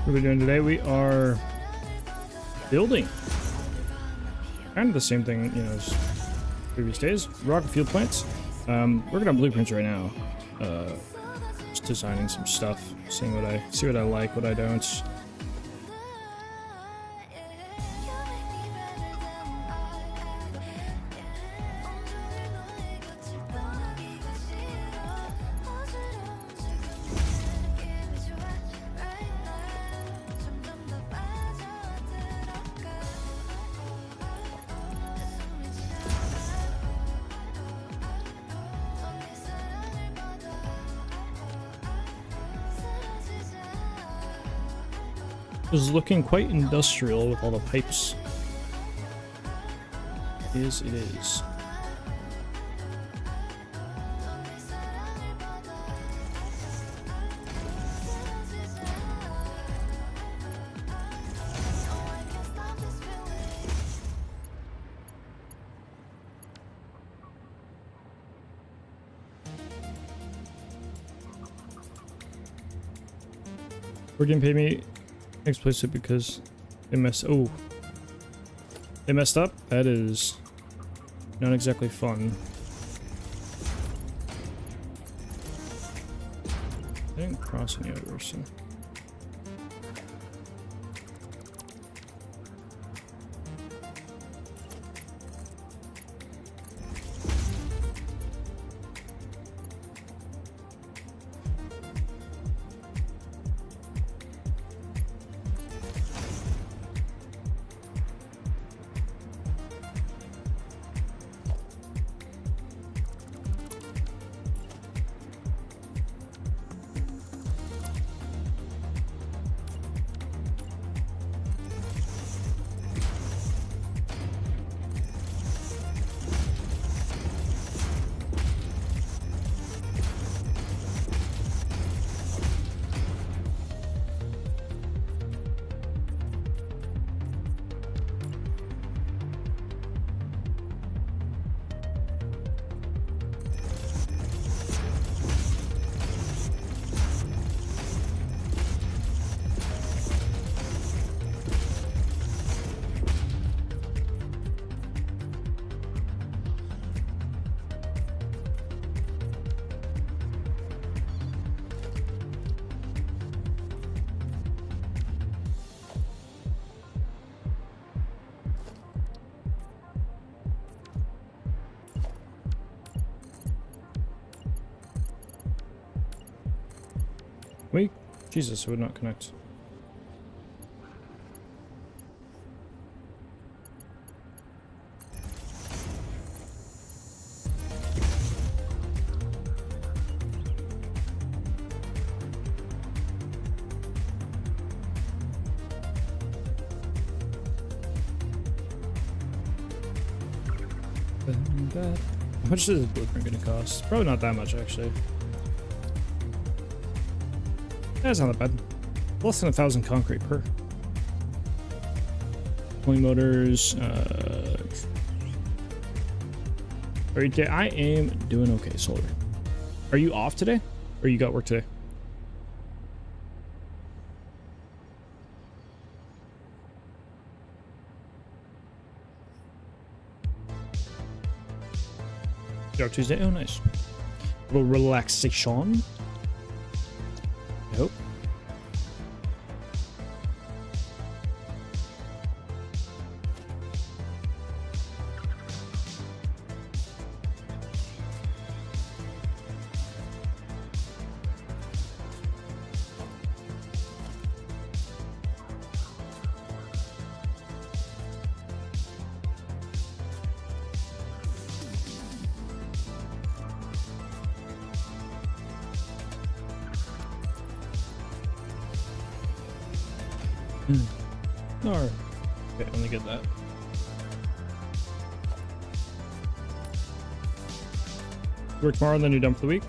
What are we doing today? We are building. Kind of the same thing, you know, as previous days. Rocket fuel plants. Working on blueprints right now. Just designing some stuff, seeing what I like, what I don't. Is looking quite industrial with all the pipes. It is. We're getting paid me. Next place it because they messed. Oh, they messed up. That is not exactly fun. I didn't cross any over, so. Wait, Jesus, it would not connect. How much is this blueprint gonna cost? Probably not that much, actually. That's not that bad. Less than 1,000 concrete per. Pulling motors. I am doing okay, solar. Are you off today? Or you got work today? Dark Tuesday? Oh, nice. A little relaxation. I hope. Alright. Okay, let me get that. Work tomorrow and then you're done for the week?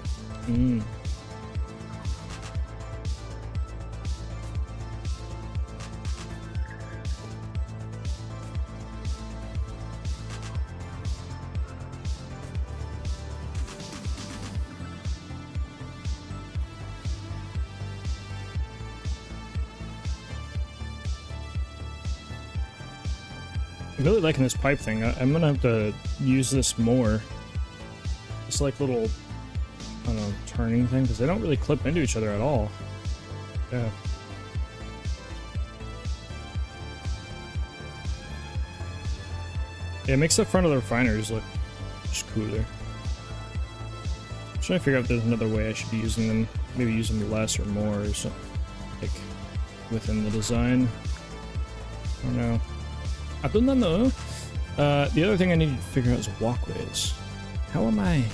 I'm really liking this pipe thing. I'm gonna have to use this more. It's like little, I don't know, turning thing, because they don't really clip into each other at all. Yeah. Yeah, it makes the front of the refineries look just cooler. I'm trying to figure out if there's another way I should be using them. Maybe use them less or more or something. Like, within the design. I don't know. I don't know. The other thing I need to figure out is walkways. How am I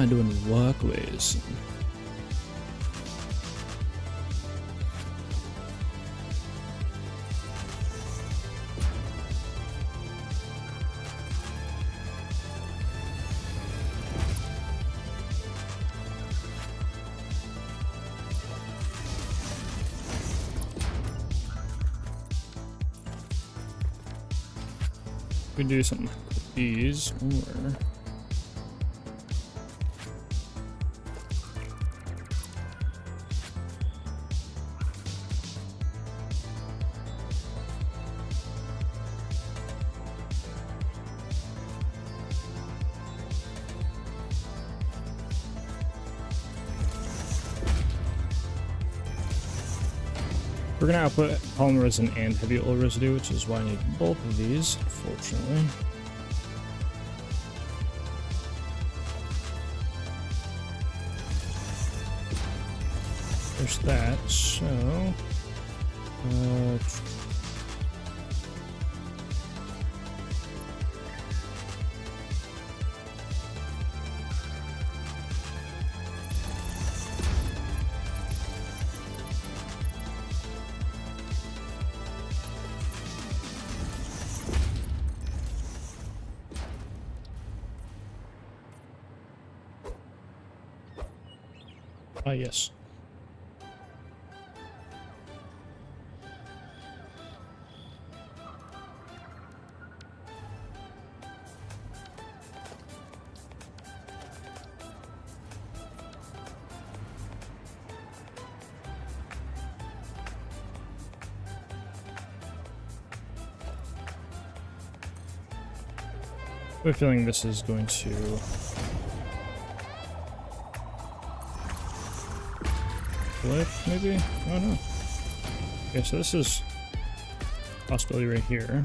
doing walkways? We can do something like these, or we're gonna output polymer resin and heavy oil residue, which is why I need both of these, unfortunately. There's that, so yes. I have a feeling this is going to flip, maybe? I don't know. Okay, so this is a possibility right here.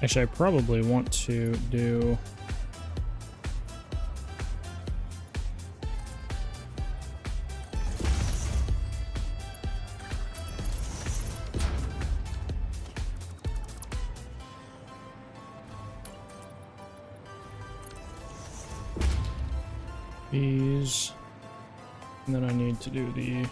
Actually, I probably want to do these, and then I need to do the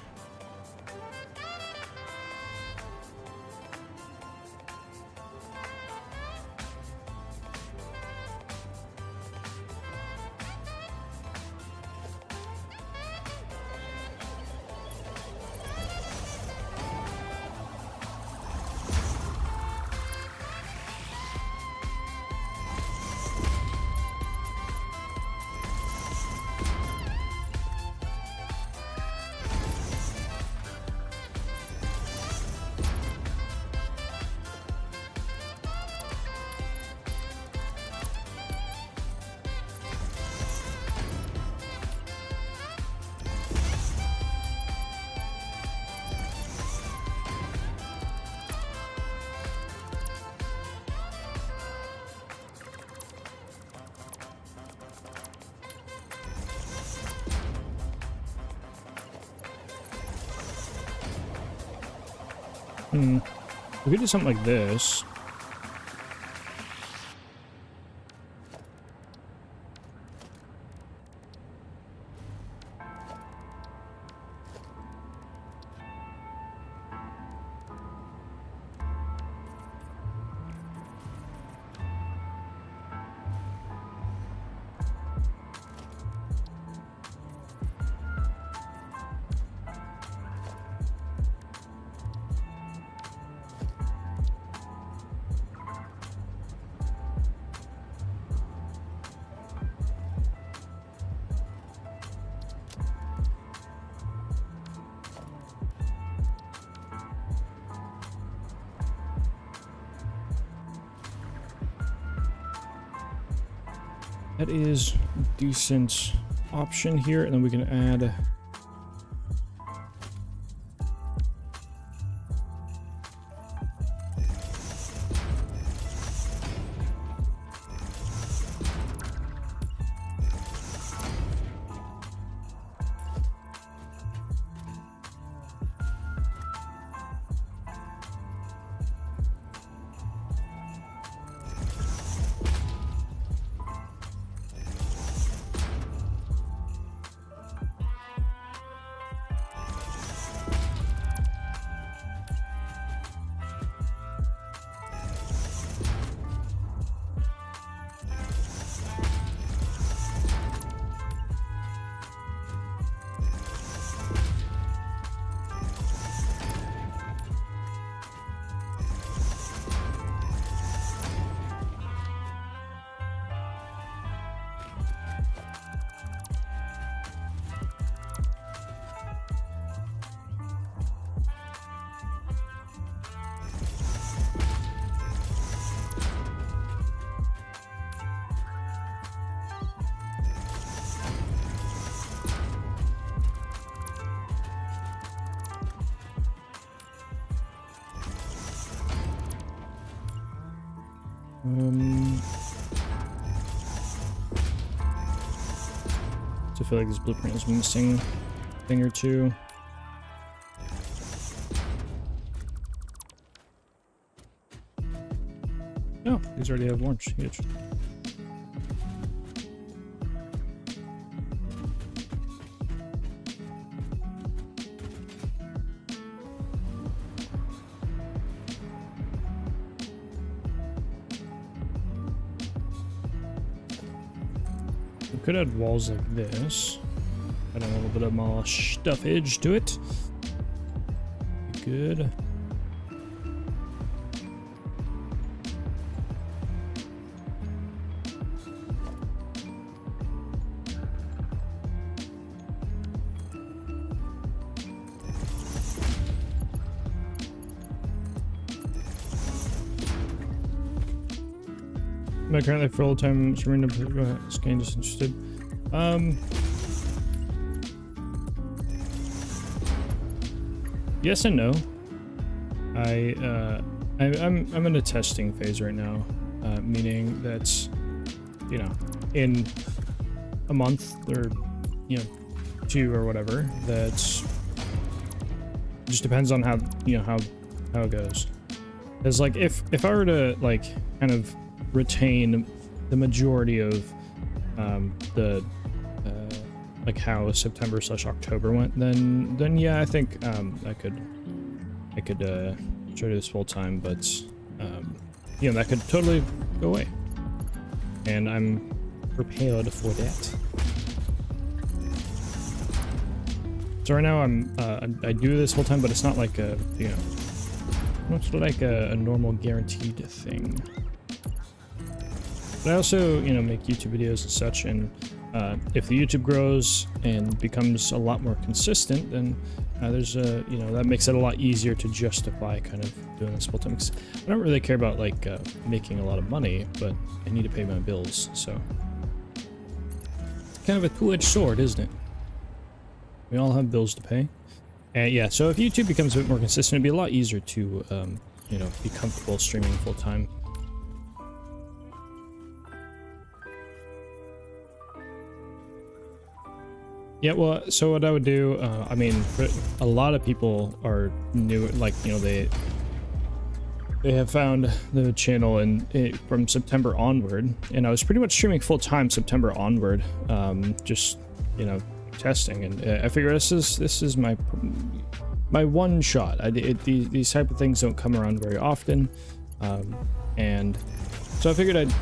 We could do something like this. That is a decent option here, and then we can add so I feel like this blueprint is missing a thing or two. Oh, these already have orange. Huge. Could add walls like this. Add a little bit of more stuffage to it. Be good. Am I currently full-time streaming to scan just interested? Yes and no. I'm in a testing phase right now, meaning that, you know, in a month or, you know, 2 or whatever, that's just depends on how, you know, how it goes. Because like if I were to like kind of retain the majority of the like how September/October went, then yeah, I think I could try to do this full time, but you know, that could totally go away, and I'm prepared for that. So right now I do this full time, but it's not like a, you know, it's like a normal guaranteed thing. But I also, you know, make YouTube videos and such, and if the YouTube grows and becomes a lot more consistent, then there's a, you know, that makes it a lot easier to justify kind of doing this full time. I don't really care about like making a lot of money, but I need to pay my bills, so kind of a two-edged sword, isn't it? We all have bills to pay, and yeah. So if YouTube becomes a bit more consistent, it'd be a lot easier to, you know, be comfortable streaming full time. Yeah, well, so what I would do, I mean, a lot of people are new, like, you know, they they have found the channel from September onward, and I was pretty much streaming full time September onward, just testing, and I figure this is my one shot. These type of things don't come around very often, and so I figured I'd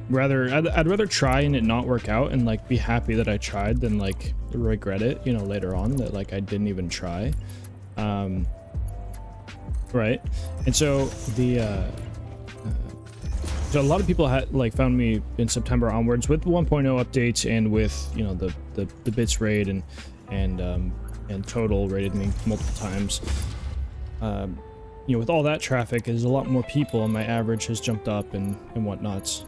rather try and it not work out and like be happy that I tried than like regret it later on that like I didn't even try. Right, and so so a lot of people had found me in September onwards with 1.0 updates and with the bits raid and total rated me multiple times. With all that traffic, there's a lot more people, and my average has jumped up and whatnot.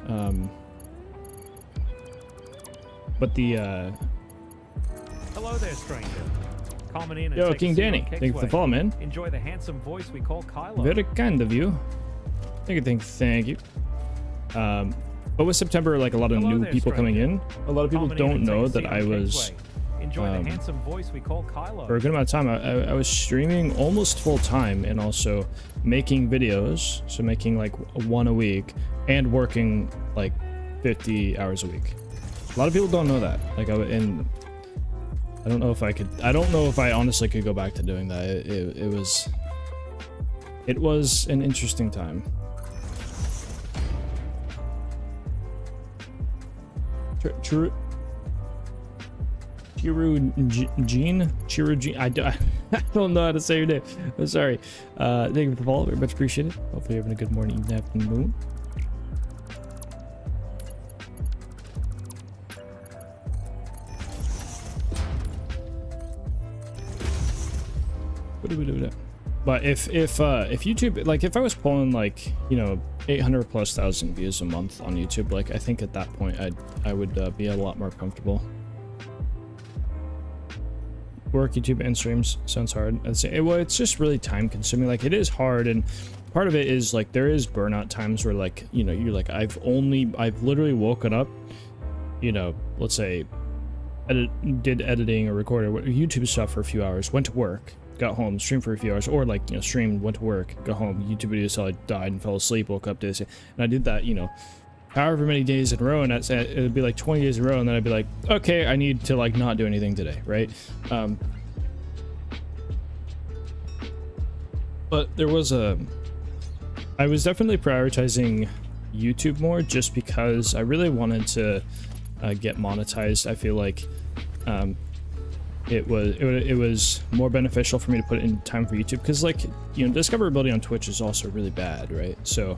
But the Hello there, stranger. Comment in and yo, take a King seat Danny, on Keg's thank you for the Way. follow, man. Enjoy the handsome voice we call Kylo. Very kind of you. Thank you. But with September, like a lot of Hello new there, people coming in, a lot of people Comment in don't and take know a that seat I on Keg's was. Way. Enjoy the handsome voice we call Kylo. For a good amount of time, I was streaming almost full time and also making videos, so making like one a week and working like 50 hours a week. A lot of people don't know that. Like, and I don't know if I could. I don't know if I honestly could go back to doing that. It was an interesting time. Chiru Jean. I don't know how to say your name. I'm sorry. Thank you for the follow. Very much appreciated. Hopefully you're having a good morning, evening, afternoon. But if YouTube, like if I was pulling like 800 plus thousand views a month on YouTube, like I think at that point I would be a lot more comfortable. Work, YouTube, and streams sounds hard. I'd say, well, it's just really time consuming. Like it is hard, and part of it is like there is burnout times where like you're like I've literally woken up, let's say, did editing or recorded YouTube stuff for a few hours, went to work, got home, streamed for a few hours, or like streamed, went to work, got home, YouTube videos till I died and fell asleep, woke up, did this, and I did that however many days in a row, and it would be like 20 days in a row, and then I'd be like, okay, I need to like not do anything today, right? But I was definitely prioritizing YouTube more just because I really wanted to get monetized. I feel like it was more beneficial for me to put in time for YouTube because like discoverability on Twitch is also really bad, right? So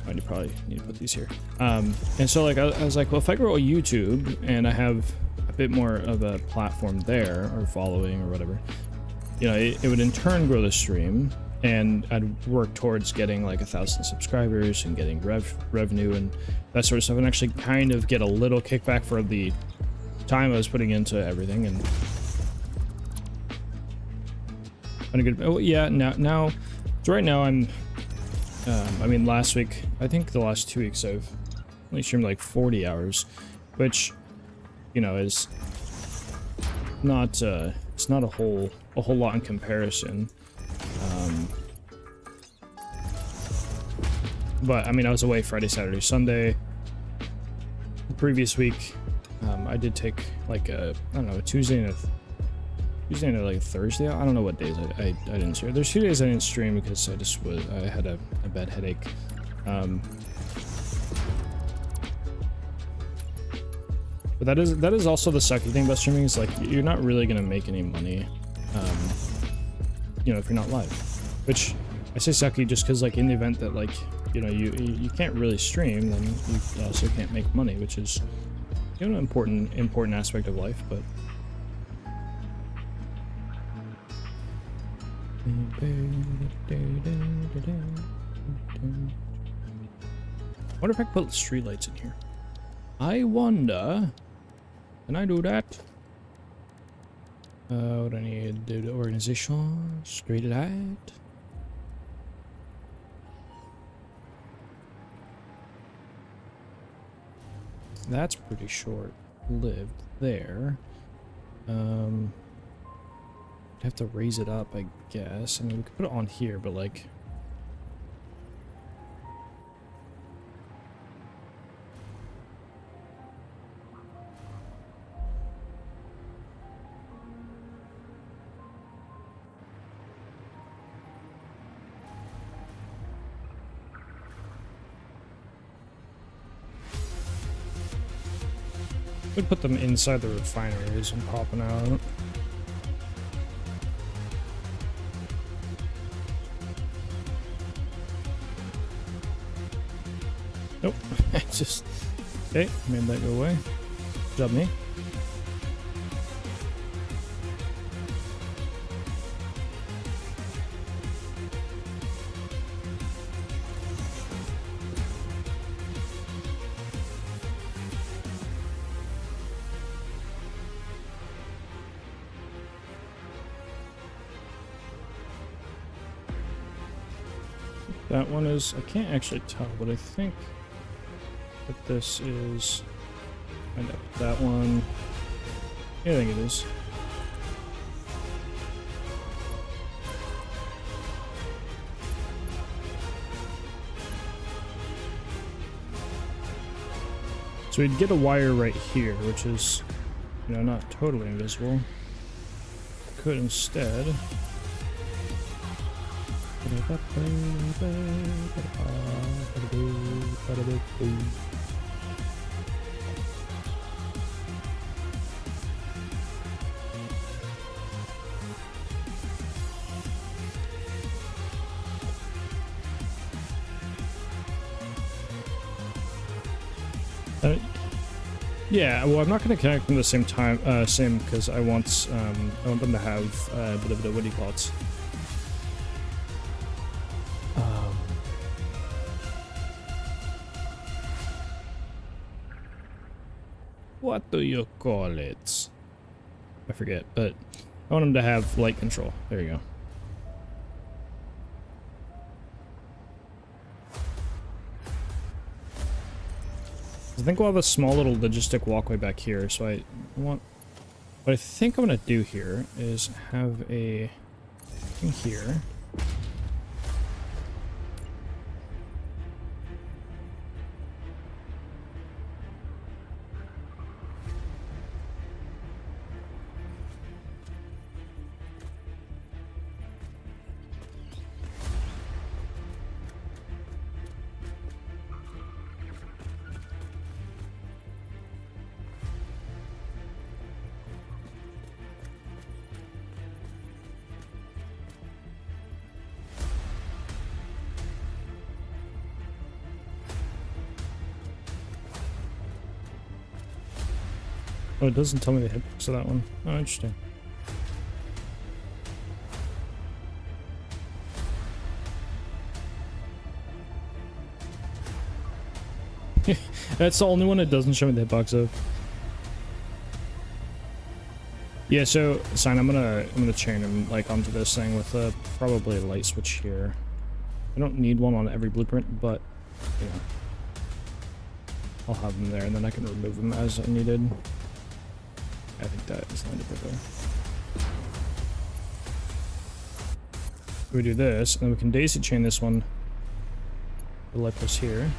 I probably need to put these here. And so like I was like, well, if I grow a YouTube and I have a bit more of a platform there or following or whatever, it would in turn grow the stream, and I'd work towards getting like 1,000 subscribers and getting revenue and that sort of stuff, and actually kind of get a little kickback for the time I was putting into everything. And now so right now I'm I mean last week, I think the last 2 weeks I've only streamed like 40 hours, which is not it's not a whole lot in comparison. But I mean I was away Friday, Saturday, Sunday. The previous week I did take like a Tuesday and like a Thursday. I don't know what days I didn't stream. There's 2 days I didn't stream because I had a bad headache. But that is also the sucky thing about streaming, is like you're not really gonna make any money, if you're not live. Which I say sucky just because like in the event that like you can't really stream, then you also can't make money, which is an important aspect of life. But I wonder if I can put streetlights in here. I wonder. Can I do that? What do I need to do? The organization, streetlight. That's pretty short-lived there. Have to raise it up, I guess. I mean, we could put it on here, but like, We put them inside the refineries and popping out. Nope. Just okay, made that go away. Good job, me. That one is, I can't actually tell, but I think that this is, find out that one, yeah, I think it is. So we'd get a wire right here, which is, you know, not totally invisible. Could instead yeah, well, I'm not going to connect them at the same time, because I want them to have a bit of a, what do you call it? What do you call it? I forget, but I want them to have light control. There you go. I think we'll have a small little logistic walkway back here, so I want... What I think I'm going to do here is have a thing here. Oh, it doesn't tell me the hitbox of that one. Oh, interesting. That's the only one it doesn't show me the hitbox of. Yeah, so Sign, I'm gonna chain him like onto this thing with probably a light switch here. I don't need one on every blueprint, but you know, I'll have them there, and then I can remove them as I needed. I think that is lined up right there. We do this, and then we can daisy chain this one. The light post here.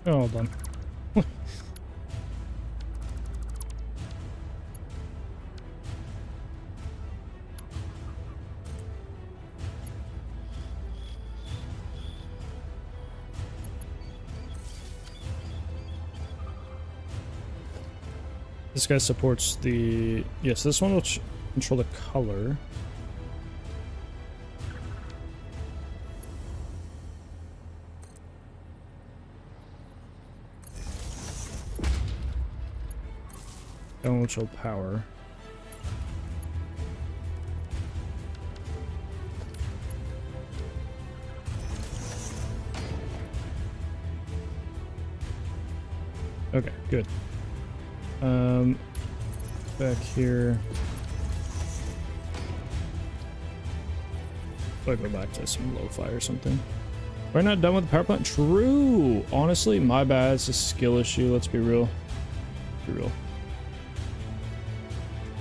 Oh, all done. This guy supports the... Yes, this one will control the color. That one will control power. Okay, good. Back here. If I go back to some lo-fi or something. We're not done with the power plant? True! Honestly, my bad. It's a skill issue. Let's be real. Be real.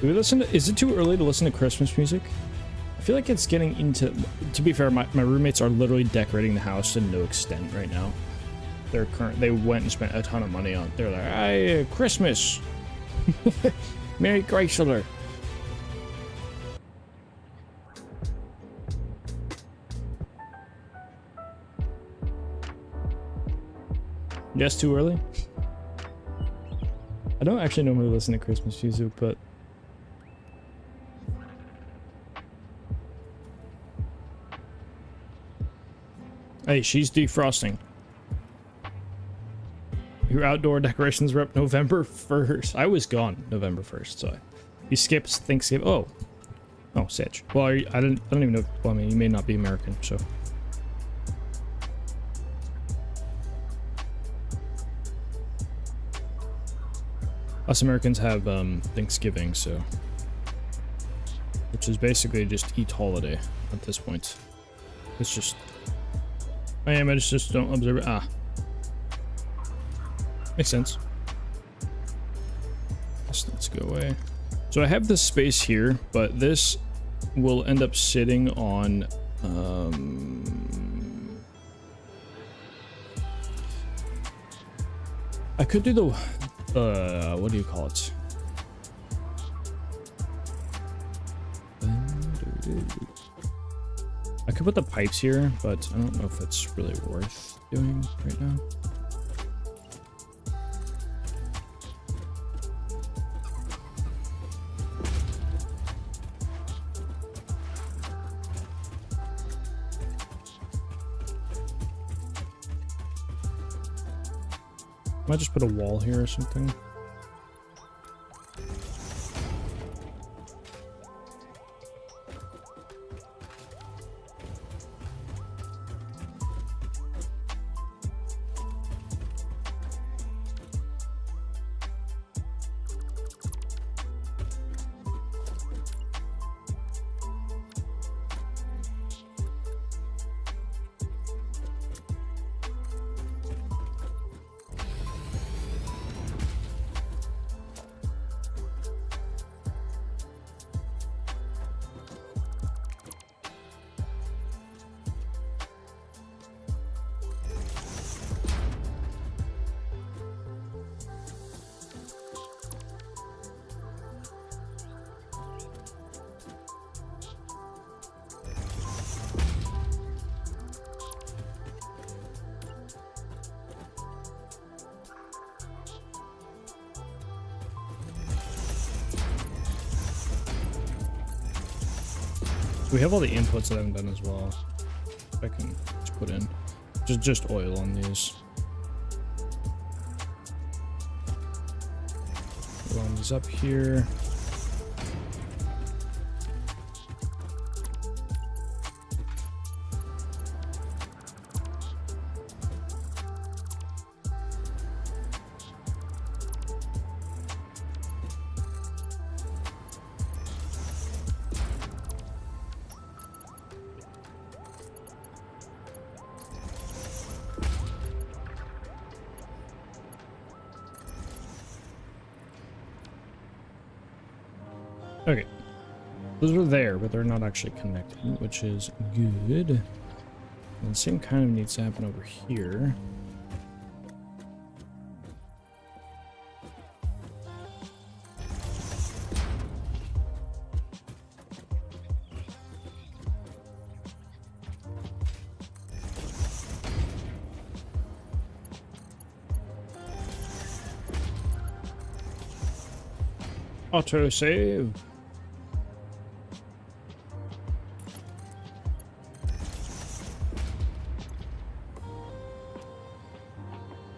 Do we listen to... Is it too early to listen to Christmas music? I feel like it's getting into... To be fair, my roommates are literally decorating the house to no extent right now. They went and spent a ton of money on... They're like, hey, Christmas! Merry Chrysler. Yes, too early? I don't actually normally listen to Christmas music, but... Hey, she's defrosting. Your outdoor decorations were up November 1st. I was gone November 1st, so you skipped Thanksgiving. Oh, Sitch. Well, I don't even know. Well, I mean, you may not be American, so. Us Americans have Thanksgiving, so, which is basically just eat holiday at this point. It's just. I just don't observe it. Ah. Makes sense. Let's go away. So I have this space here, but this will end up sitting on I could do the what do you call it? I could put the pipes here, but I don't know if it's really worth doing right now. Might just put a wall here or something. We have all the inputs that I haven't done as well. I can just put in just oil on these. Line these up here. Okay, those are there, but they're not actually connected, which is good. And the same kind of needs to happen over here. Auto save.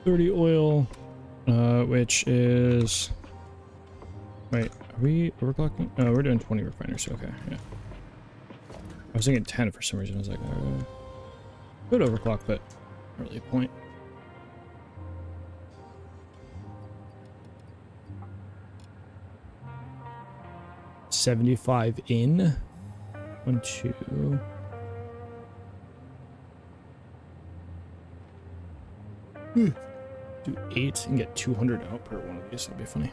$30 oil, which is. Wait, are we overclocking? No, we're doing 20 refiners. Okay, yeah. I was thinking 10 for some reason. I was like, good overclock, but not really a point. $75 in. 1, 2. Do 8 and get 200 out per one of these. That'd be funny.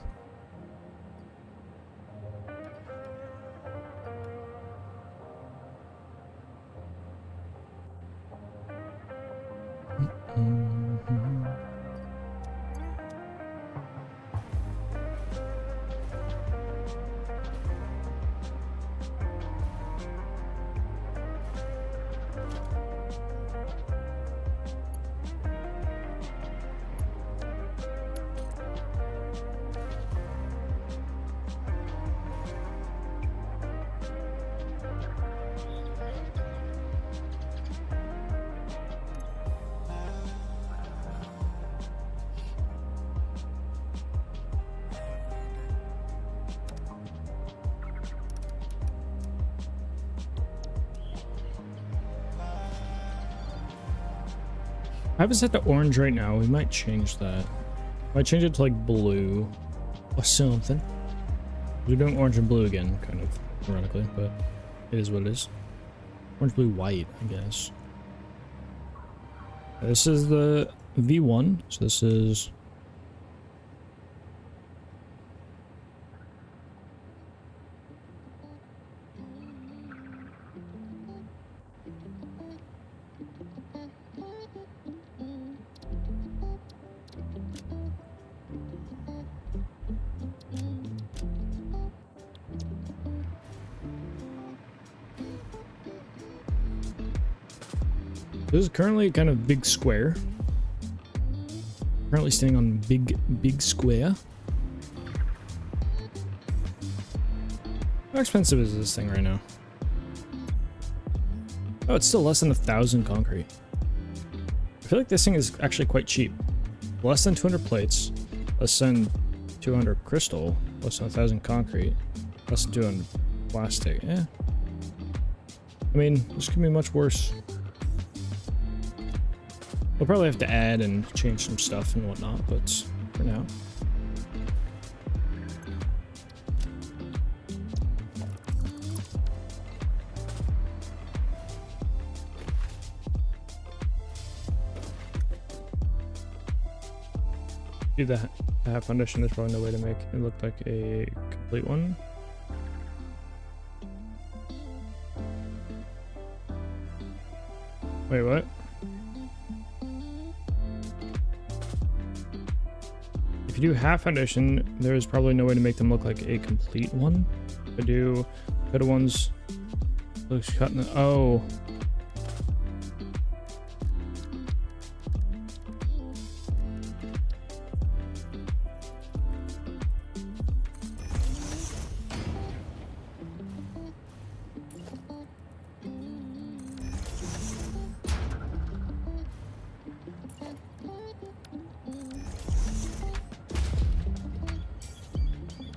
I have it set to orange right now. We might change that. Might change it to like blue or something. We're doing orange and blue again, kind of ironically, but it is what it is. Orange, blue, white, I guess. This is the V1, so this is. This is currently kind of big square. Currently standing on big square. How expensive is this thing right now? Oh, it's still less than 1,000 concrete. I feel like this thing is actually quite cheap. Less than 200 plates, less than 200 crystal, less than 1,000 concrete, less than 200 plastic. Yeah. I mean, this could be much worse. We'll probably have to add and change some stuff and whatnot, but for now. Do the half foundation, there's probably no way to make it look like a complete one. Wait, what? If you do half foundation, there's probably no way to make them look like a complete one. If I do cut ones, looks cut in the, oh.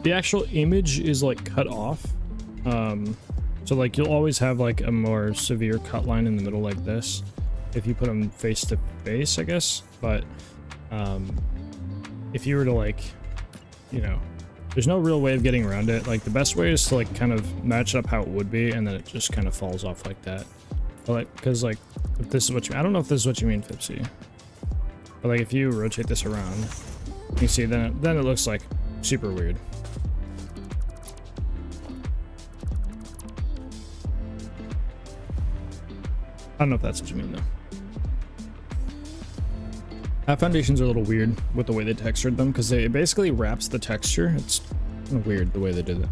The actual image is like cut off, so like you'll always have like a more severe cut line in the middle like this if you put them face to face, I guess. But if you were to like, you know, there's no real way of getting around it. Like the best way is to like kind of match up how it would be, and then it just kind of falls off like that. But like, because like if this is what you, I don't know if this is what you mean, Fipsy, but like if you rotate this around, you see then it looks like super weird. I don't know if that's what you mean, though. Half foundations are a little weird with the way they textured them, because it basically wraps the texture. It's kind of weird the way they did it.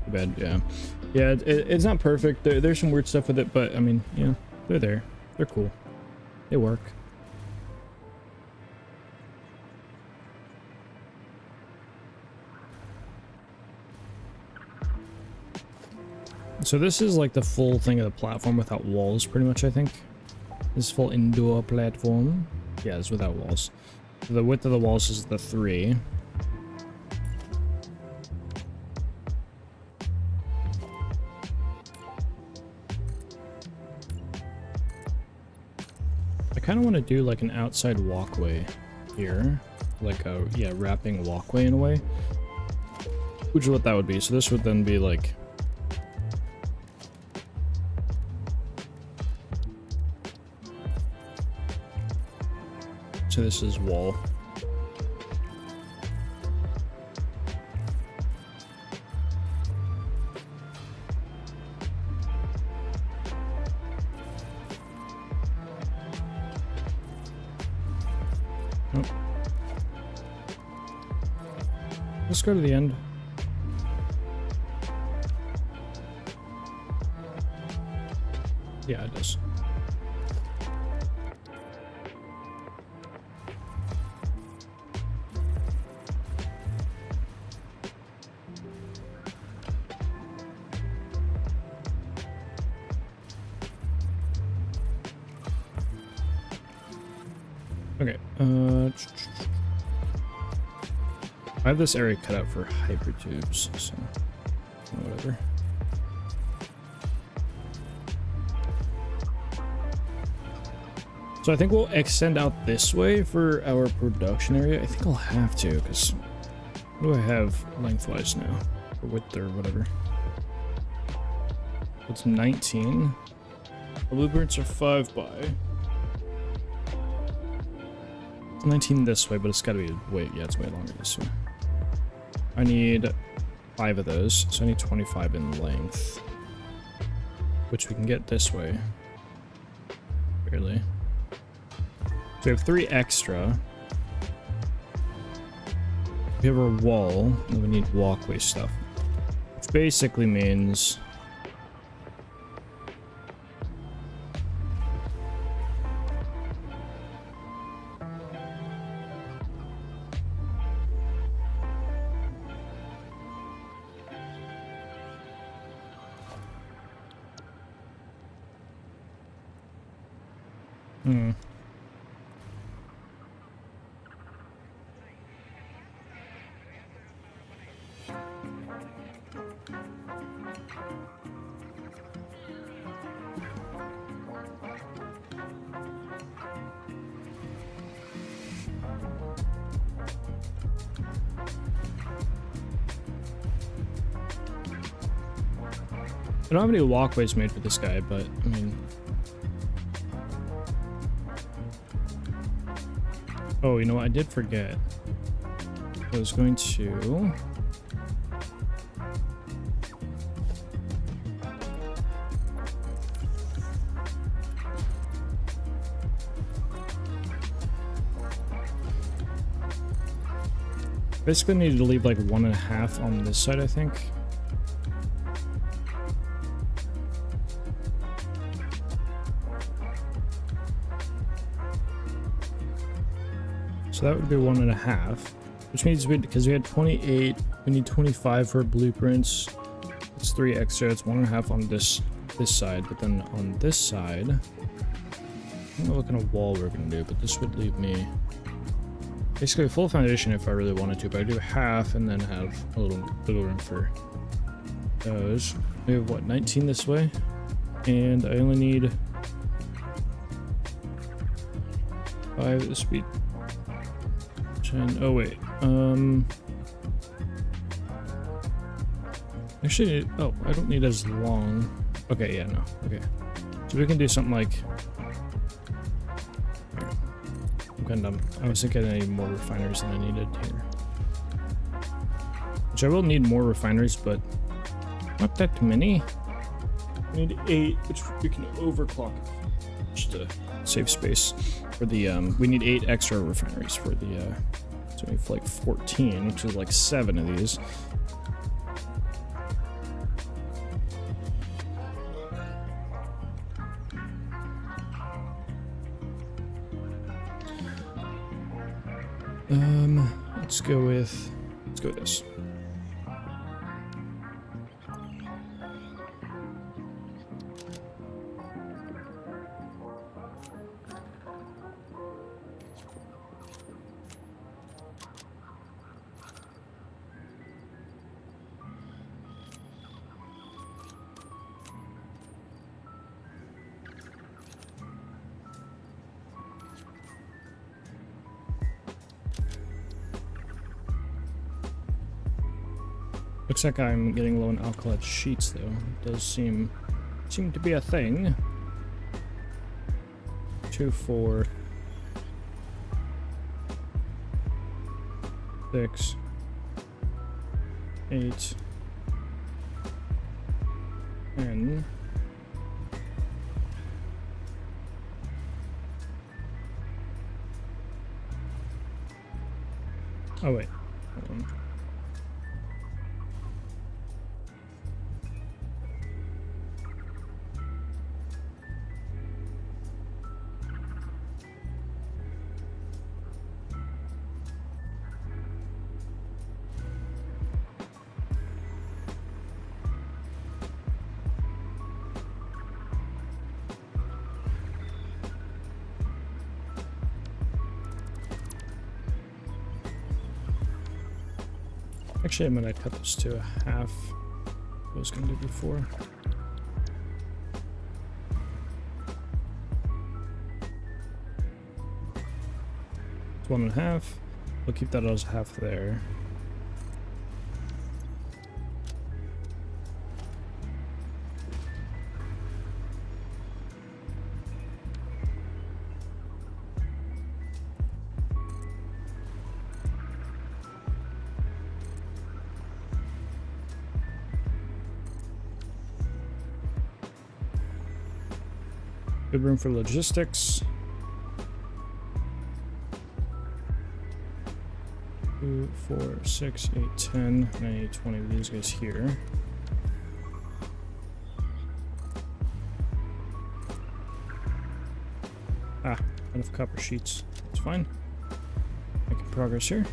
Too bad, yeah. Yeah, it's not perfect. There's some weird stuff with it, but, I mean, yeah, they're there. They're cool. They work. So this is like the full thing of the platform without walls, pretty much, I think. This full indoor platform. Yeah, it's without walls. So the width of the walls is the 3. I kind of want to do like an outside walkway here. Like a, yeah, wrapping walkway in a way. Which is what that would be. So this would then be like... So this is wall. Oh. Let's go to the end. Yeah, it does. Okay, I have this area cut out for hypertubes, so whatever. So I think we'll extend out this way for our production area. I think I'll have to, because what do I have lengthwise now? Or width or whatever. It's 19. The blueprints are 5 by. 19 this way, but it's gotta be way, yeah, it's way longer this way. I need 5 of those, so I need 25 in length. Which we can get this way. Barely. So we have 3 extra. We have our wall, and we need walkway stuff. Which basically means... I don't have any walkways made for this guy, but I mean... Oh, you know what? I did forget. I was going to... Basically needed to leave like 1.5 on this side, I think. So that would be 1.5, which means because we had 28, we need 25 for blueprints. It's 3 extra. It's 1.5 on this side, but then on this side, I don't know what kind of wall we're gonna do, but this would leave me basically a full foundation if I really wanted to. But I do half and then have a little room for those. We have what, 19 this way, and I only need 5. This would be 10. Oh wait, actually, oh, I don't need as long. Okay, yeah, no, okay. So we can do something like, I'm kind of dumb. I was thinking I need more refineries than I needed here. Which I will need more refineries, but not that many. I need 8, which we can overclock just to save space for the, we need 8 extra refineries for the, so we have like 14, which is like 7 of these. Let's go with this. Looks like I'm getting low on alkylate sheets, though. It does seem to be a thing. 2, 4, 6, 8, 10. Oh wait, hold on. Actually, I'm gonna cut this to a half. I was gonna do before. It's 1.5. We'll keep that as half there. Good room for logistics. 2, 4, 6, 8, 10. And I need 20 of these guys here. Ah, enough copper sheets. It's fine. Making progress here.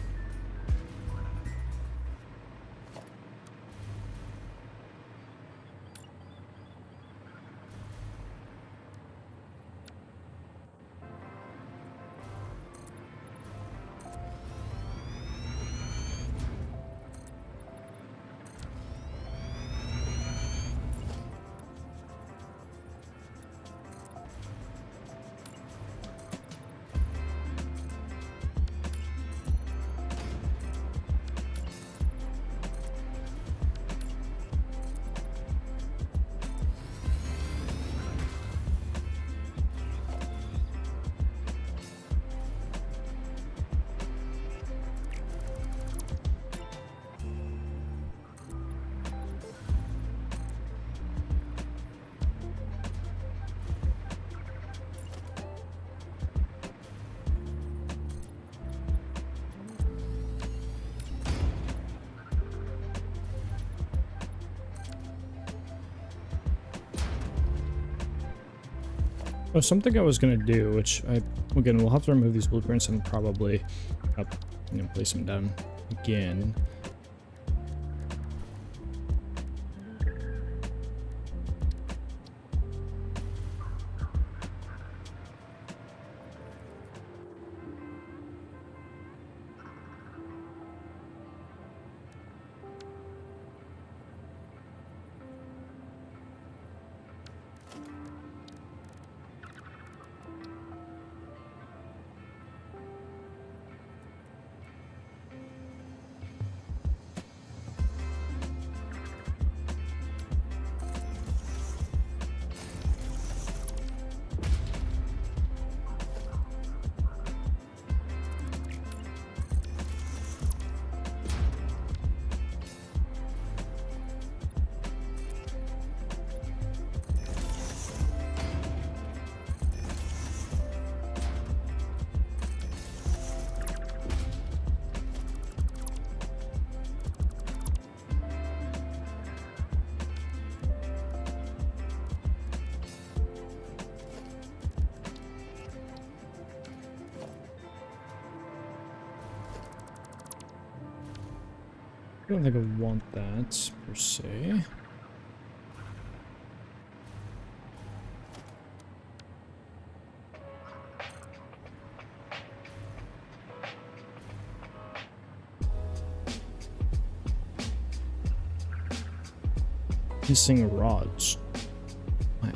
Oh, something I was gonna do, which again, we'll have to remove these blueprints and probably place them down again. I don't think I want that, per se. Missing rods. Wow.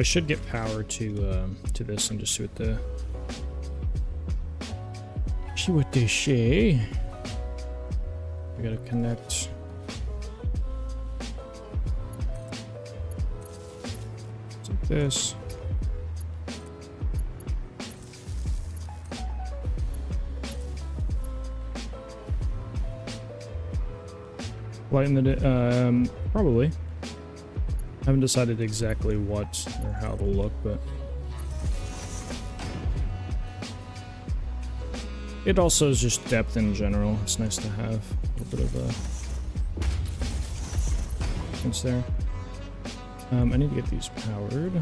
I should get power to this and just see what they say. We gotta connect. Like this. Lighten the probably. Haven't decided exactly what or how it'll look, but it also is just depth in general. It's nice to have a little bit of a difference there. I need to get these powered.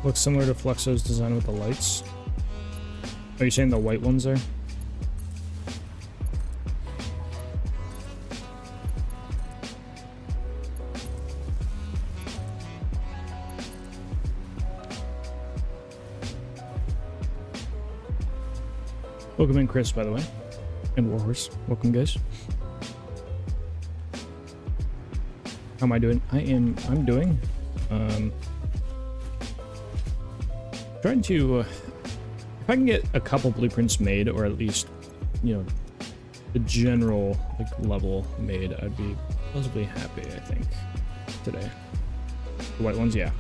Looks similar to Fluxo's design with the lights. Are you saying the white ones there? Welcome in, Chris, by the way. And Warhorse. Welcome, guys. How am I doing? I'm doing. Trying to, if I can get a couple blueprints made, or at least, you know, the general like level made, I'd be relatively happy, I think, today. The white ones, yeah.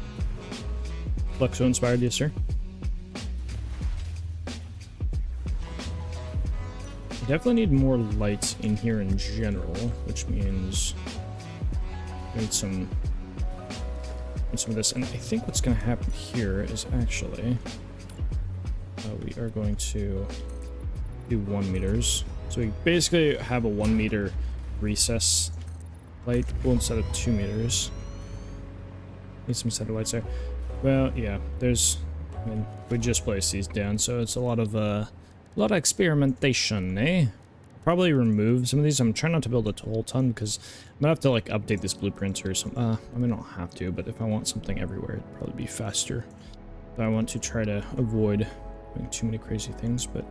Fluxo inspired, yes, sir. Definitely need more lights in here in general, which means I need some of this. And I think what's going to happen here is actually we are going to do 1 meters. So we basically have a 1 meter recess light pool instead of 2 meters. Need some center lights there. Well, yeah, there's. I mean, we just placed these down, so it's a lot of experimentation, eh? Probably remove some of these. I'm trying not to build a whole ton because I'm gonna have to like update this blueprint or something. I mean, I don't have to, but if I want something everywhere, it'd probably be faster. But I want to try to avoid doing too many crazy things, but.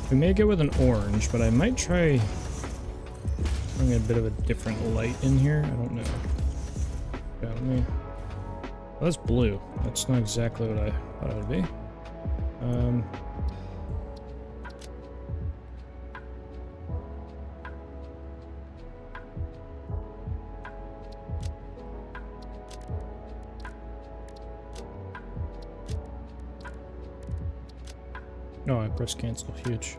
We may go with an orange, but I might try bring a bit of a different light in here. I don't know. Got me. Well, that's blue. That's not exactly what I thought it would be. Oh, I pressed cancel. Huge.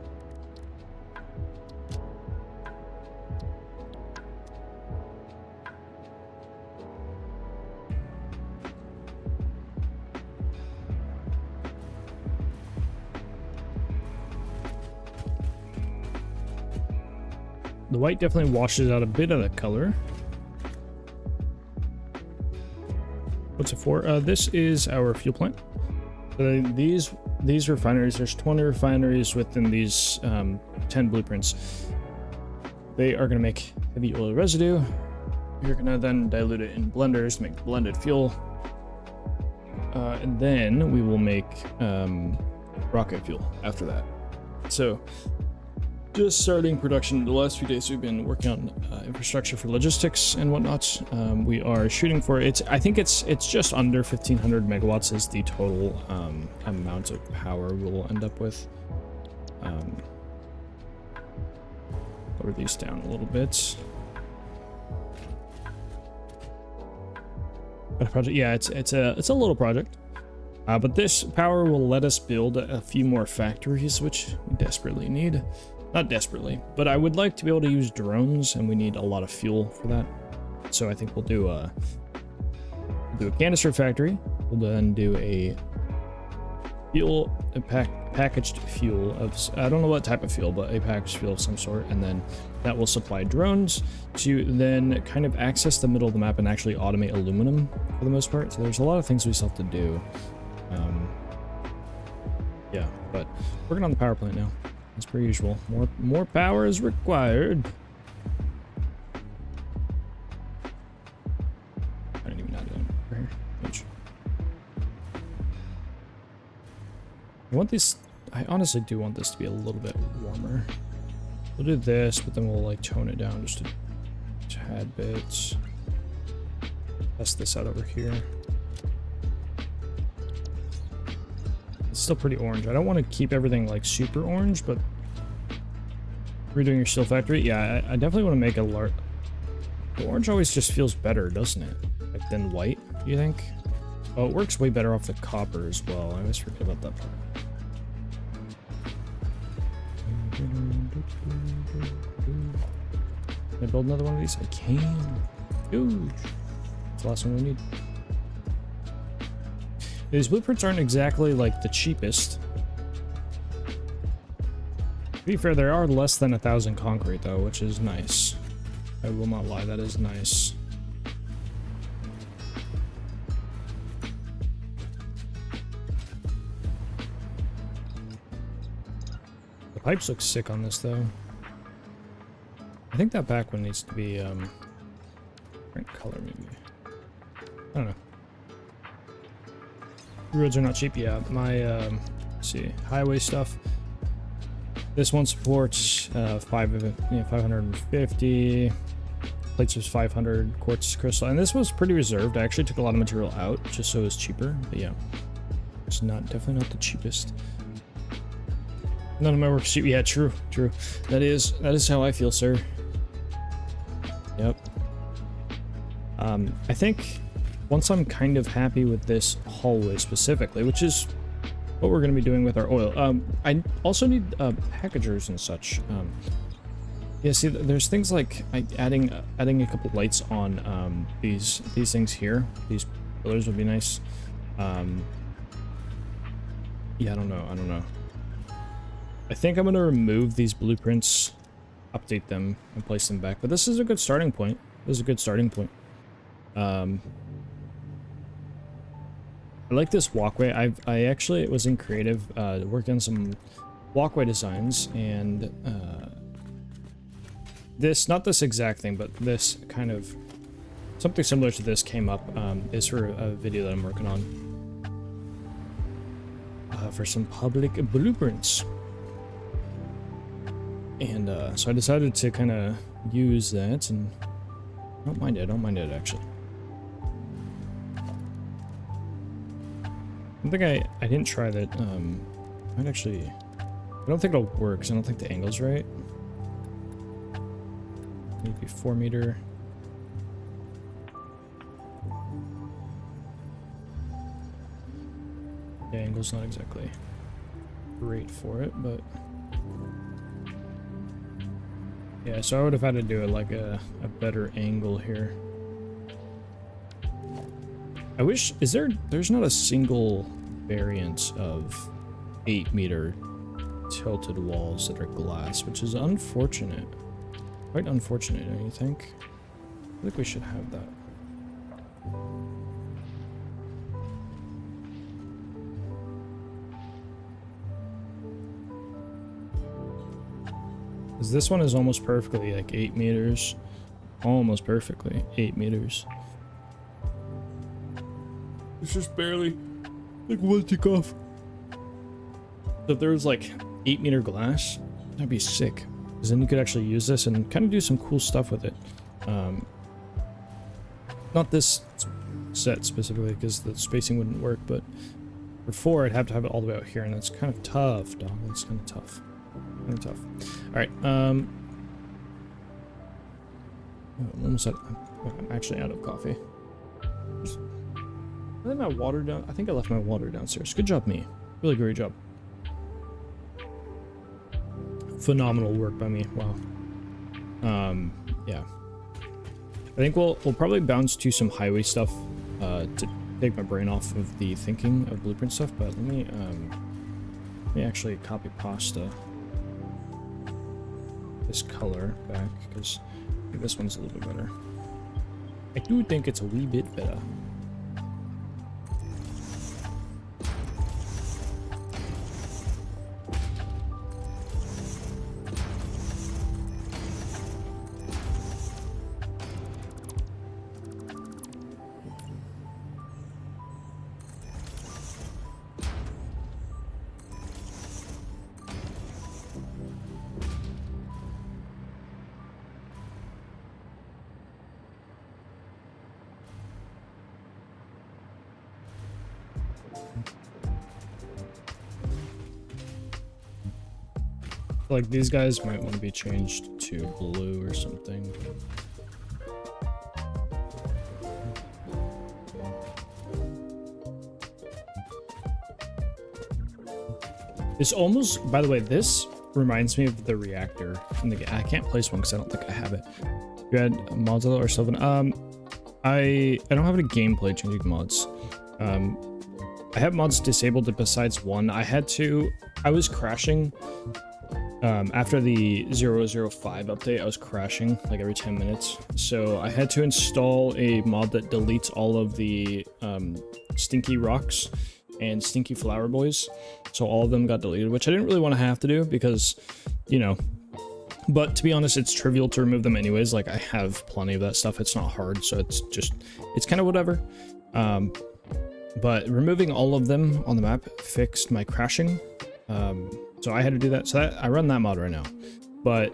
The white definitely washes out a bit of the color. What's it for? This is our fuel plant. So these refineries, there's 20 refineries within these 10 blueprints. They are going to make heavy oil residue. You're going to then dilute it in blenders to make blended fuel. And then we will make rocket fuel after that. So just starting production. The last few days we've been working on infrastructure for logistics and whatnot. We are shooting for it. I think it's just under 1500 megawatts is the total amount of power we'll end up with. Lower these down a little bit. But a project, yeah, it's a little project. But this power will let us build a few more factories, which we desperately need. Not desperately, but I would like to be able to use drones, and we need a lot of fuel for that. So I think we'll do a canister factory. We'll then do a fuel, a packaged fuel of, I don't know what type of fuel, but a packaged fuel of some sort, and then that will supply drones to then kind of access the middle of the map and actually automate aluminum for the most part. So there's a lot of things we still have to do. Yeah, but working on the power plant now, as per usual. More power is required. I don't even know how to do it right here. Ouch. I want these, I honestly do want this to be a little bit warmer. We'll do this, but then we'll like tone it down just a tad bit. Test this out over here. It's still pretty orange. I don't want to keep everything like super orange, but redoing your steel factory, yeah, I definitely want to make a large. The orange always just feels better, doesn't it? Like than white, do you think? Oh, it works way better off the copper as well. I always forget about that part. Can I build another one of these? I can. Huge. That's the last one we need. These blueprints aren't exactly like the cheapest. To be fair, there are less than 1,000 concrete though, which is nice. I will not lie, that is nice. The pipes look sick on this though. I think that back one needs to be different color maybe. I don't know. Roads are not cheap. Yeah, my let's see, highway stuff. This one supports 550. Plates was 500 quartz crystal, and this was pretty reserved. I actually took a lot of material out just so it was cheaper. But yeah, it's definitely not the cheapest. None of my work's cheap. Yeah, true. That is how I feel, sir. Yep. I think once I'm kind of happy with this hallway specifically, which is what we're going to be doing with our oil. I also need packagers and such. Yeah, see, there's things like adding a couple lights on these things here. These pillars would be nice. Yeah, I don't know. I think I'm going to remove these blueprints, update them, and place them back. But this is a good starting point. I like this walkway. I actually was in creative, working on some walkway designs, and this, not this exact thing, but this kind of something similar to this came up, is for a video that I'm working on for some public blueprints. And so I decided to kind of use that, and I don't mind it actually. I think I didn't try that. Might actually, I don't think it'll work because I don't think the angle's right. Maybe 4 meter. Yeah, angle's not exactly great for it, but yeah, so I would have had to do it like a better angle here. I wish, there's not a single variant of 8 meter tilted walls that are glass, which is unfortunate. Quite unfortunate, don't you think? I think we should have that. Because this one is almost perfectly like 8 meters. Almost perfectly 8 meters. It's just barely like one tick off. So if there was like 8 meter glass, that'd be sick. Because then you could actually use this and kind of do some cool stuff with it. Not this set specifically because the spacing wouldn't work, but for 4 I'd have to have it all the way out here, and that's kind of tough, dog. That's kind of tough. Alright, I'm almost at, I'm actually out of coffee. I left my water down. I think I left my water downstairs. Good job, me. Really great job. Phenomenal work by me. Wow. Yeah. I think we'll probably bounce to some highway stuff to take my brain off of the thinking of blueprint stuff, but let me actually copy pasta this color back, because I think this one's a little bit better. I do think it's a wee bit better. Like, these guys might want to be changed to blue or something. This almost, by the way, this reminds me of the reactor. I can't place one because I don't think I have it. You had Mozilla or Sylvan? I don't have any gameplay changing mods. I have mods disabled besides one. I was crashing. After the 0.05 update, I was crashing like every 10 minutes. So I had to install a mod that deletes all of the stinky rocks and stinky flower boys. So all of them got deleted, which I didn't really want to have to do because, you know, but to be honest, it's trivial to remove them anyways. Like, I have plenty of that stuff. It's not hard, so it's kind of whatever. But removing all of them on the map fixed my crashing. So I had to do that. So I run that mod right now. But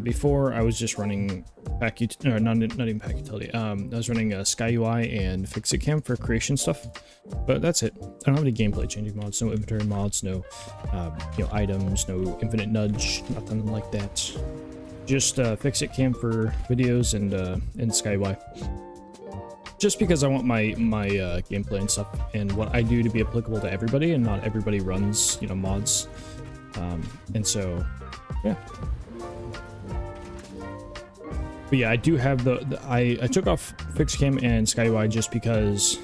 before, I was just running not even Pack Utility. I was running Sky UI and Fixit Cam for creation stuff. But that's it. I don't have any gameplay changing mods. No inventory mods. No items. No infinite nudge. Nothing like that. Just Fixit Cam for videos and Sky UI. Just because I want my gameplay and stuff and what I do to be applicable to everybody, and not everybody runs, you know, mods. And so, yeah. But yeah, I do have I took off Fixcam and SkyUI just because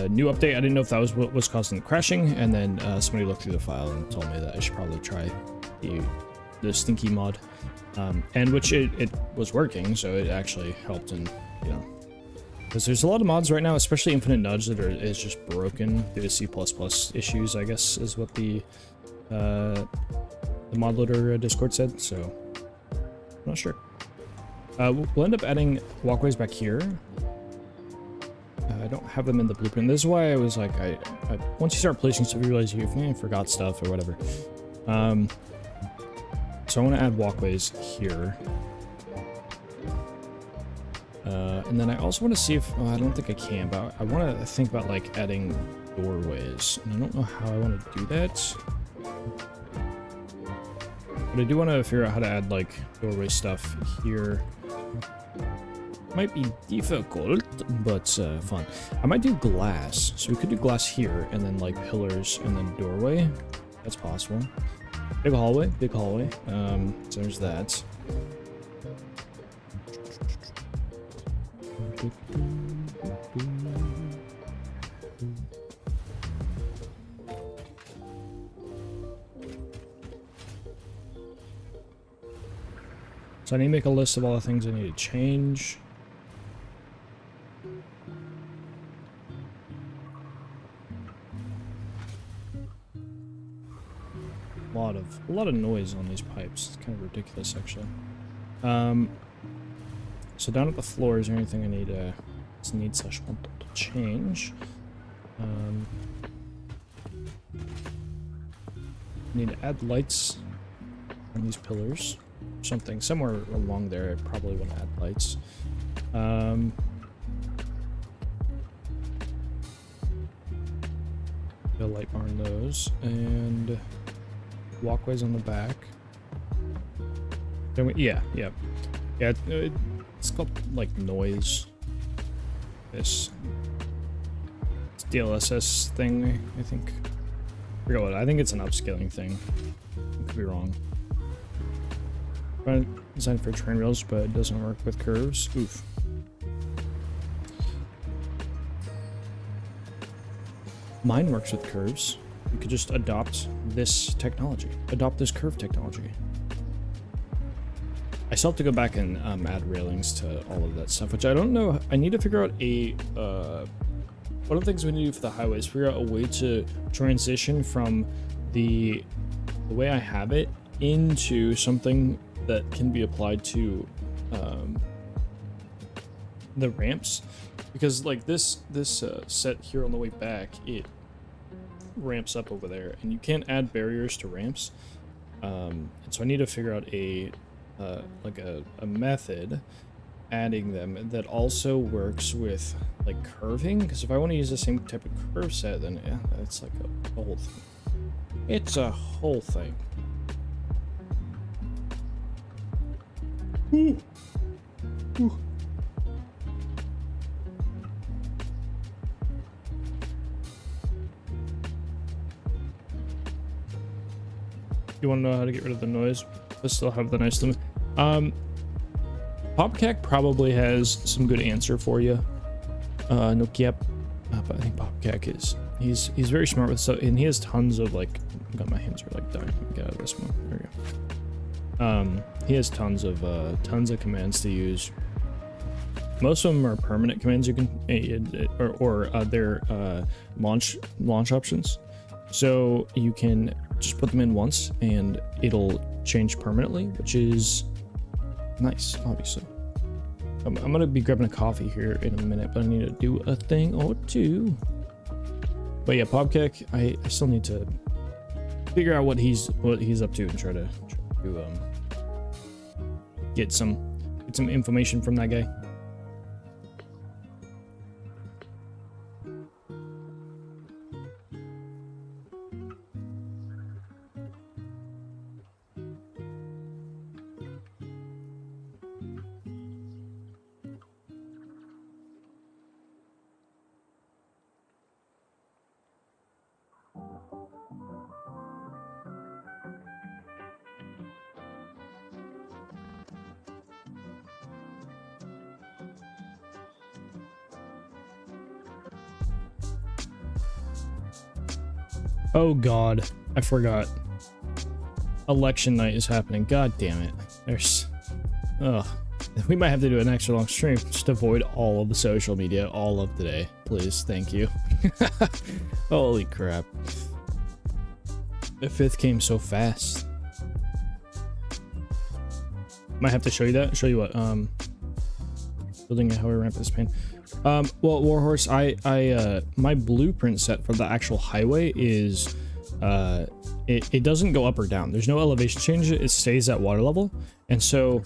new update. I didn't know if that was what was causing the crashing, and then somebody looked through the file and told me that I should probably try the stinky mod, and which it was working, so it actually helped. And you know, because there's a lot of mods right now, especially Infinite Nudge, that is just broken due to C++ issues, I guess is what the mod loader Discord said. So I'm not sure. We'll end up adding walkways back here. I don't have them in the blueprint. This is why I was like, once you start placing stuff, you realize you forgot stuff or whatever. So I want to add walkways here. And then I also want to see if, I don't think I can, but I want to think about like adding doorways. And I don't know how I want to do that. But I do want to figure out how to add like doorway stuff here. Might be difficult, but fun. I might do glass. So we could do glass here, and then like pillars, and then doorway. That's possible. Big hallway, big hallway. So there's that. So I need to make a list of all the things I need to change. A lot of noise on these pipes. It's kind of ridiculous, actually. So down at the floor, is there anything I need to want to change? Need to add lights on these pillars. Something somewhere along there. I probably want to add lights. The light bar on those, and walkways on the back. Yeah. It's called like noise. This DLSS thing, I think. I forget what. I think it's an upscaling thing. I could be wrong. Designed for train rails, but it doesn't work with curves. Oof. mine works with curves. You could just adopt this technology, adopt this curve technology. I still have to go back and add railings to all of that stuff, which I don't know. I need to figure out one of the things we need to do for the highways, figure out a way to transition from the way I have it into something that can be applied to the ramps, because like this set here on the way back, it ramps up over there, and you can't add barriers to ramps, and so I need to figure out a method adding them that also works with like curving, because if I want to use the same type of curve set, then yeah, it's like a whole thing. It's a whole thing. Ooh. Ooh. You want to know how to get rid of the noise but still have the nice limit? Popcac probably has some good answer for you. Nokia, but I think Popcac is he's very smart with stuff, and he has tons of like. God, my hands are like dying. Let me get out of this one. There we go. He has tons of commands to use. Most of them are permanent commands you can, or they're launch options. So you can just put them in once and it'll change permanently, which is nice, obviously. I'm gonna be grabbing a coffee here in a minute, but I need to do a thing or two. But yeah, Popcac, I still need to figure out what he's up to and try to get some information from that guy. Oh god, I forgot. Election night is happening. God damn it. Ugh. We might have to do an extra long stream. Just avoid all of the social media all of the day. Please, thank you. Holy crap. The 5th came so fast. Might have to show you that. Show you what? Building a highway ramp is pain. Well, Warhorse, my blueprint set for the actual highway is, it doesn't go up or down. There's no elevation change. It stays at water level. And so,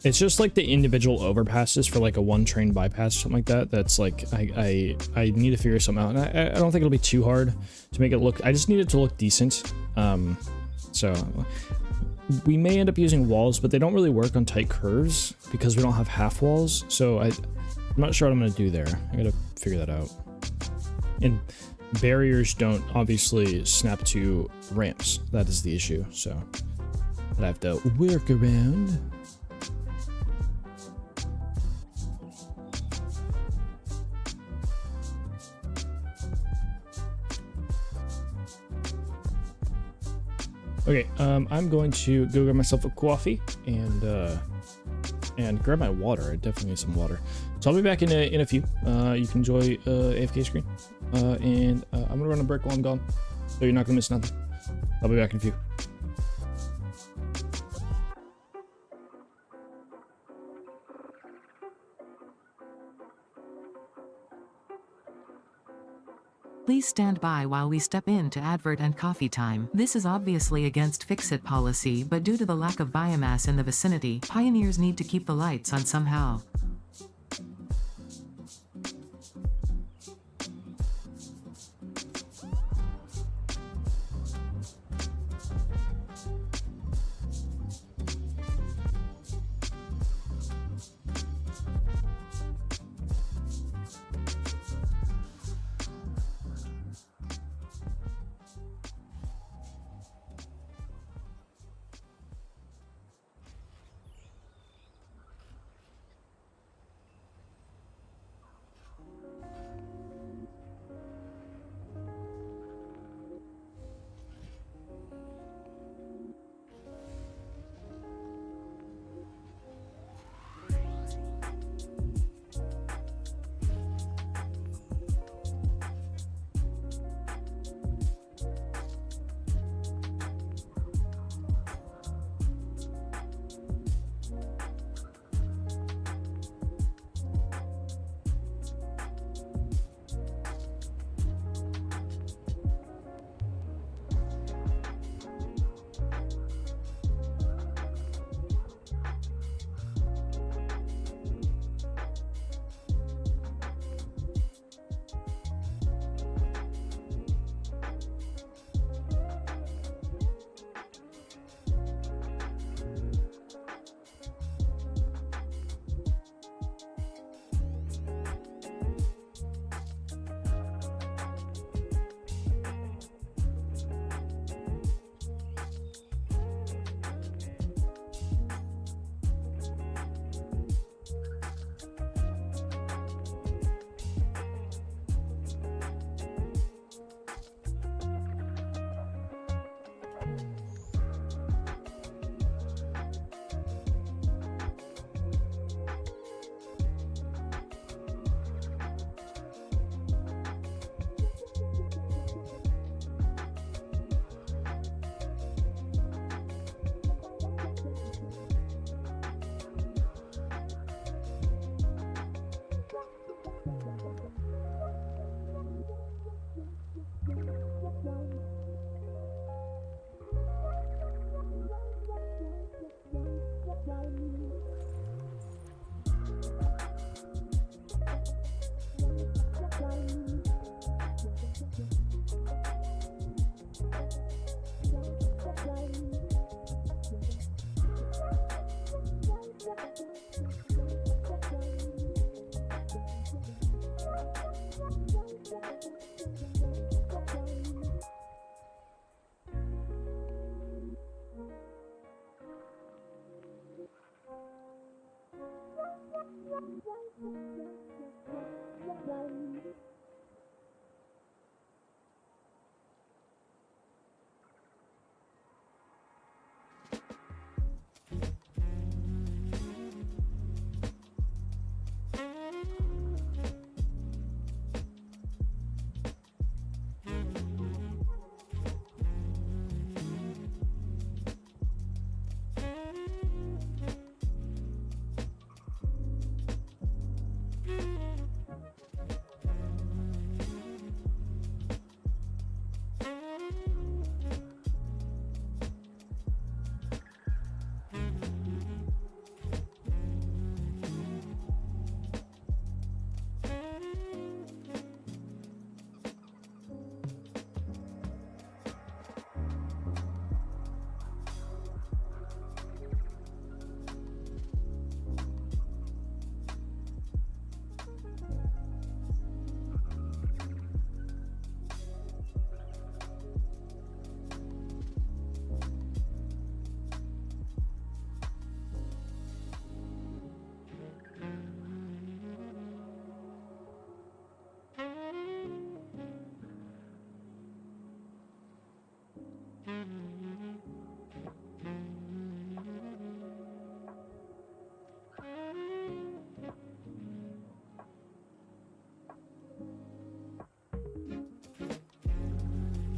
it's just like the individual overpasses for like a one train bypass or something like that. That's like, I need to figure something out. And I don't think it'll be too hard to make it look, I just need it to look decent. So we may end up using walls, but they don't really work on tight curves because we don't have half walls. So I'm not sure what I'm going to do there. I got to figure that out. And barriers don't obviously snap to ramps. That is the issue. So I have to work around. Okay, I'm going to go grab myself a coffee and grab my water. I definitely need some water. So I'll be back in a few. You can enjoy AFK screen, and I'm gonna run a break while I'm gone, so you're not gonna miss nothing. I'll be back in a few. Please stand by while we step in to advert and coffee time. This is obviously against fix-it policy, but due to the lack of biomass in the vicinity, pioneers need to keep the lights on somehow.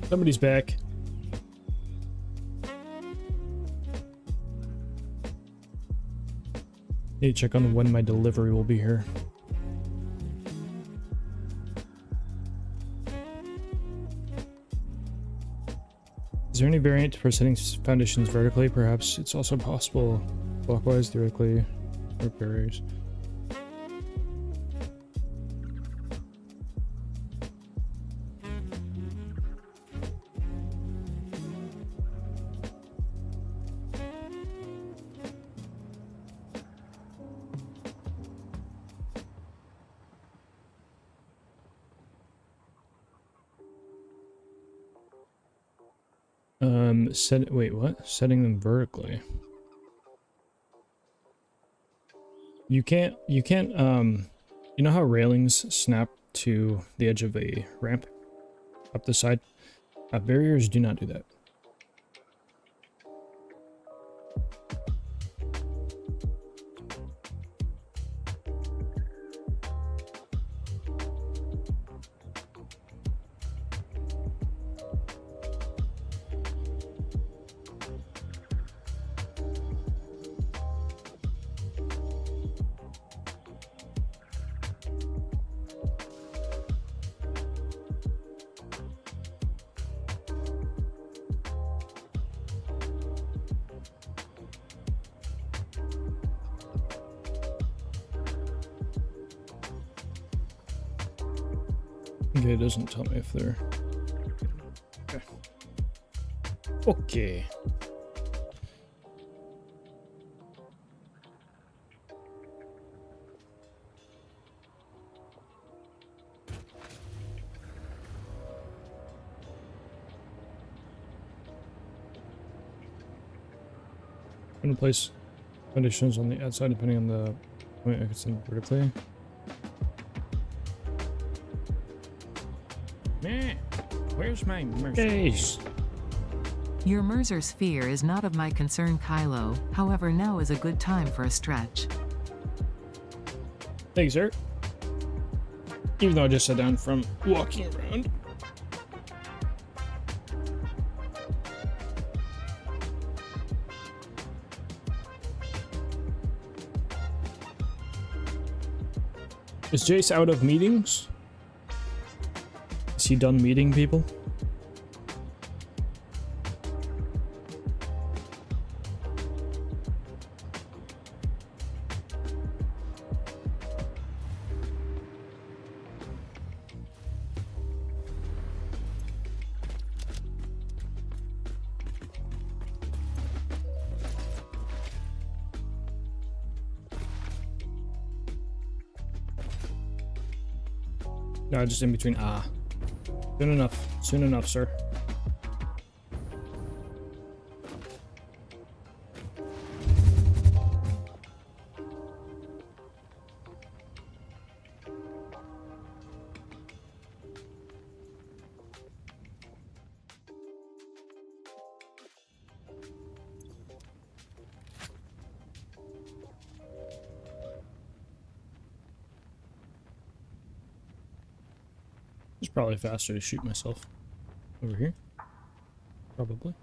Somebody's back. Need to check on when my delivery will be here. Is there any variant for setting foundations vertically? Perhaps it's also possible clockwise, theoretically, or barriers. Wait, what? Setting them vertically. You can't, you know how railings snap to the edge of a ramp up the side? Barriers do not do that. Okay, it doesn't tell me if they're... Okay. Okay. I'm gonna place foundations on the outside depending on the point I can send vertically. Where's my immersive? Yes. Your Merzer sphere is not of my concern, Kylo. However, now is a good time for a stretch. Thanks, sir. Even though I just sat down from walking around. Is Jace out of meetings? Is he done meeting people? No, just in between. Ah. Soon enough. Soon enough, sir. It's probably faster to shoot myself over here. Probably.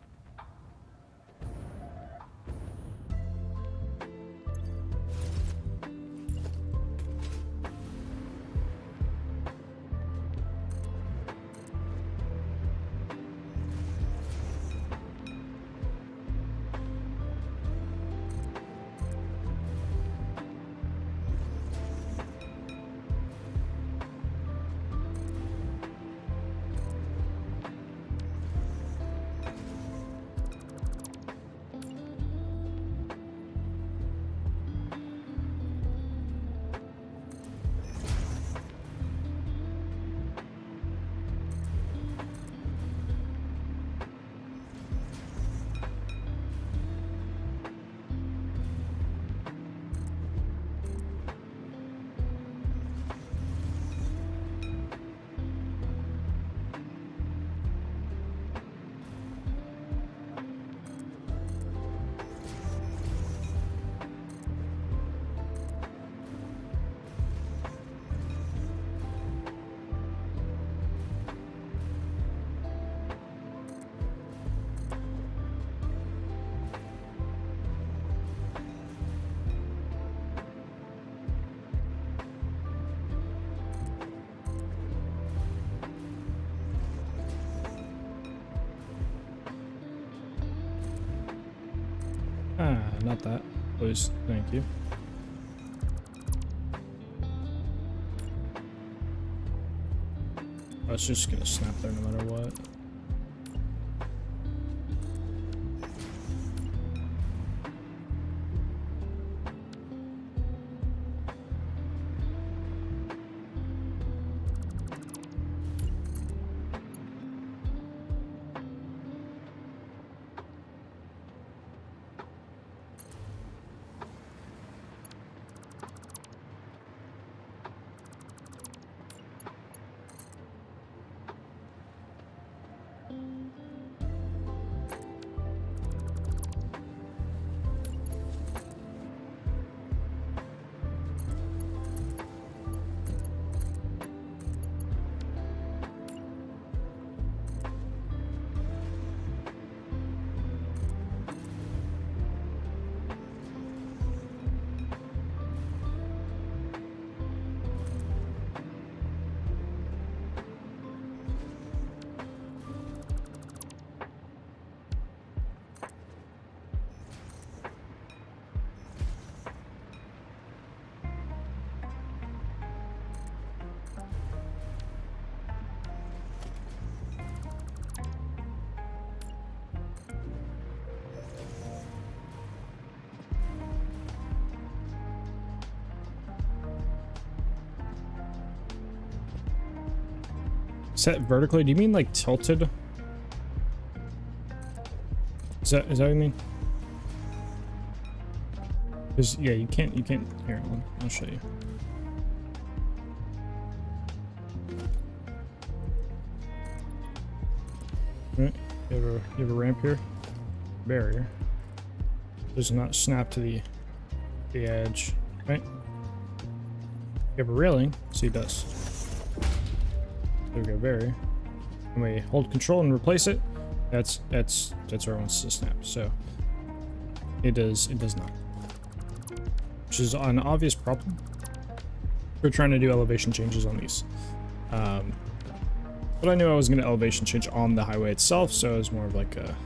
not that. Please, thank you. Oh, it's just gonna snap there no matter what. Set vertically? Do you mean like tilted? Is that what you mean? Because yeah, you can't here, I'll show you. Right, you have a ramp here. Barrier. Does not snap to the edge. Right? You have a railing, see it does. There we go, barrier. When we hold control and replace it, that's where it wants to snap. So it does not. Which is an obvious problem. We're trying to do elevation changes on these. But I knew I was going to elevation change on the highway itself, so it was more of like a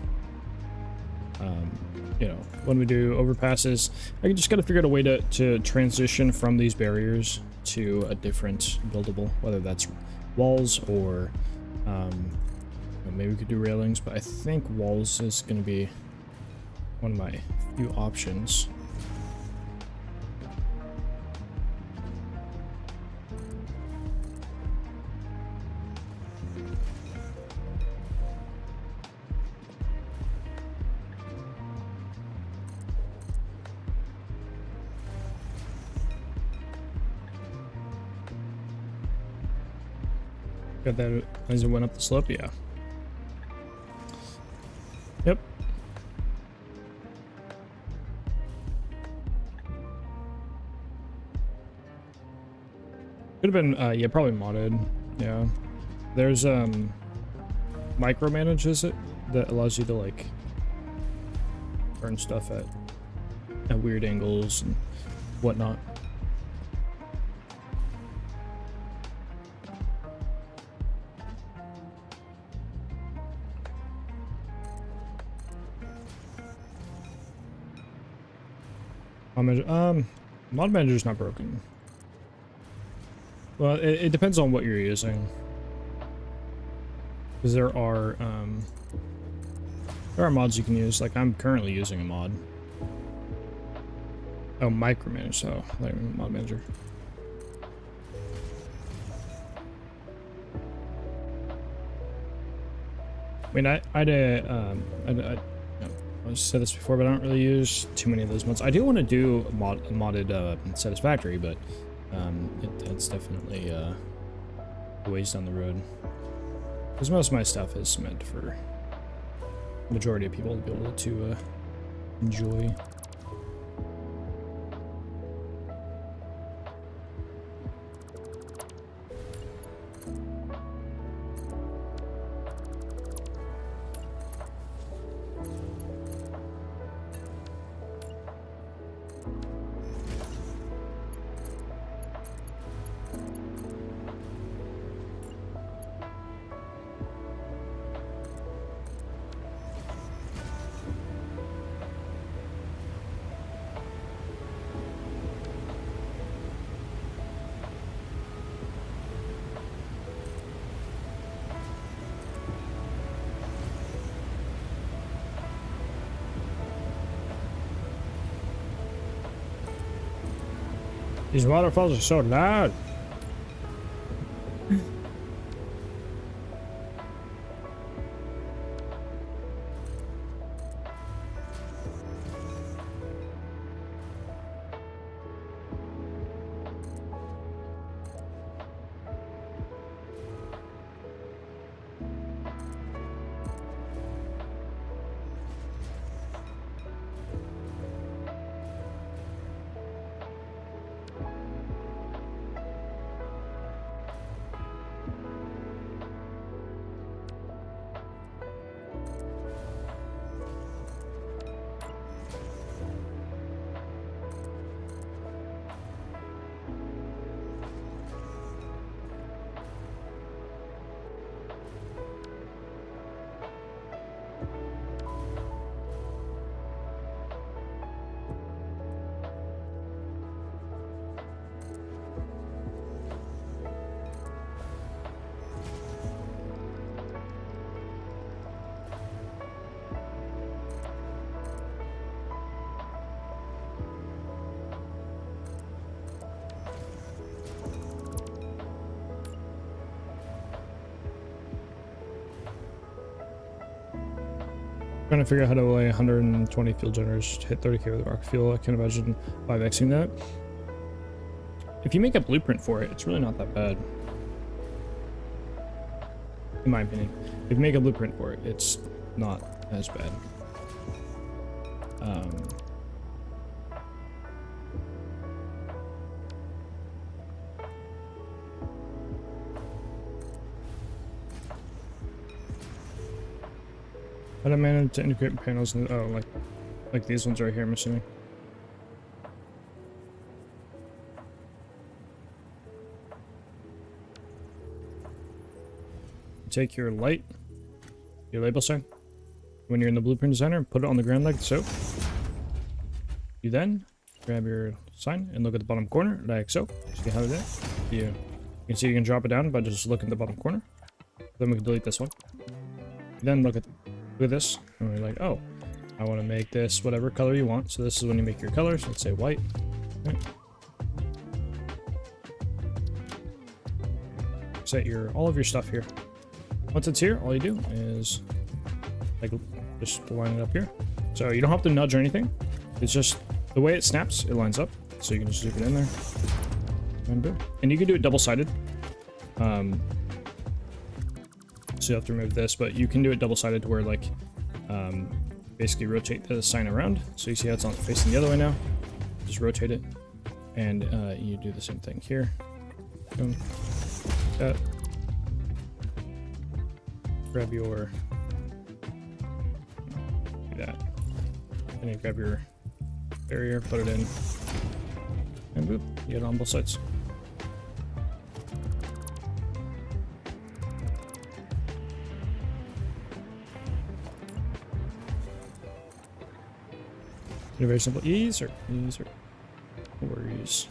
you know, when we do overpasses, I just got to figure out a way to transition from these barriers to a different buildable, whether that's walls or maybe we could do railings, but I think walls is going to be one of my few options. Got that as it went up the slope, yeah. Yep. Could have been, yeah, probably modded. Yeah. There's, micromanage, is it? That allows you to, like, burn stuff at weird angles and whatnot. Mod manager's not broken. Well, it depends on what you're using. Because there are mods you can use. Like I'm currently using a mod. Oh, micromanage. Oh, like mod manager. I mean, I said this before, but I don't really use too many of those mods. I do want to do a modded Satisfactory, but it's definitely a ways down the road. Because most of my stuff is meant for the majority of people to be able to enjoy. These waterfalls are so loud. Trying to figure out how to lay 120 fuel generators to hit 30k with ARK fuel. I can imagine 5xing that. If you make a blueprint for it, it's really not that bad. In my opinion. If you make a blueprint for it, it's not as bad. How do I manage to integrate panels? Oh, like these ones right here, I'm assuming. Take your light, your label sign, when you're in the blueprint designer, put it on the ground like so. You then grab your sign and look at the bottom corner like so. See how it is? You can see you can drop it down by just looking at the bottom corner. Then we can delete this one. Then look at this, and we're like, oh, I want to make this whatever color you want. So this is when you make your colors. Let's say white. Okay. Set all of your stuff here. Once it's here, all you do is like just line it up here. So you don't have to nudge or anything. It's just the way it snaps, it lines up. So you can just zoom it in there, and boom. And you can do it double-sided. So you have to remove this, but you can do it double-sided to where like basically rotate the sign around. So you see how it's facing the other way now. Just rotate it, and you do the same thing here. Boom. That. Grab your do that, and then grab your barrier, put it in, and boop, you get it on both sides. Very simple. Easier. No worries.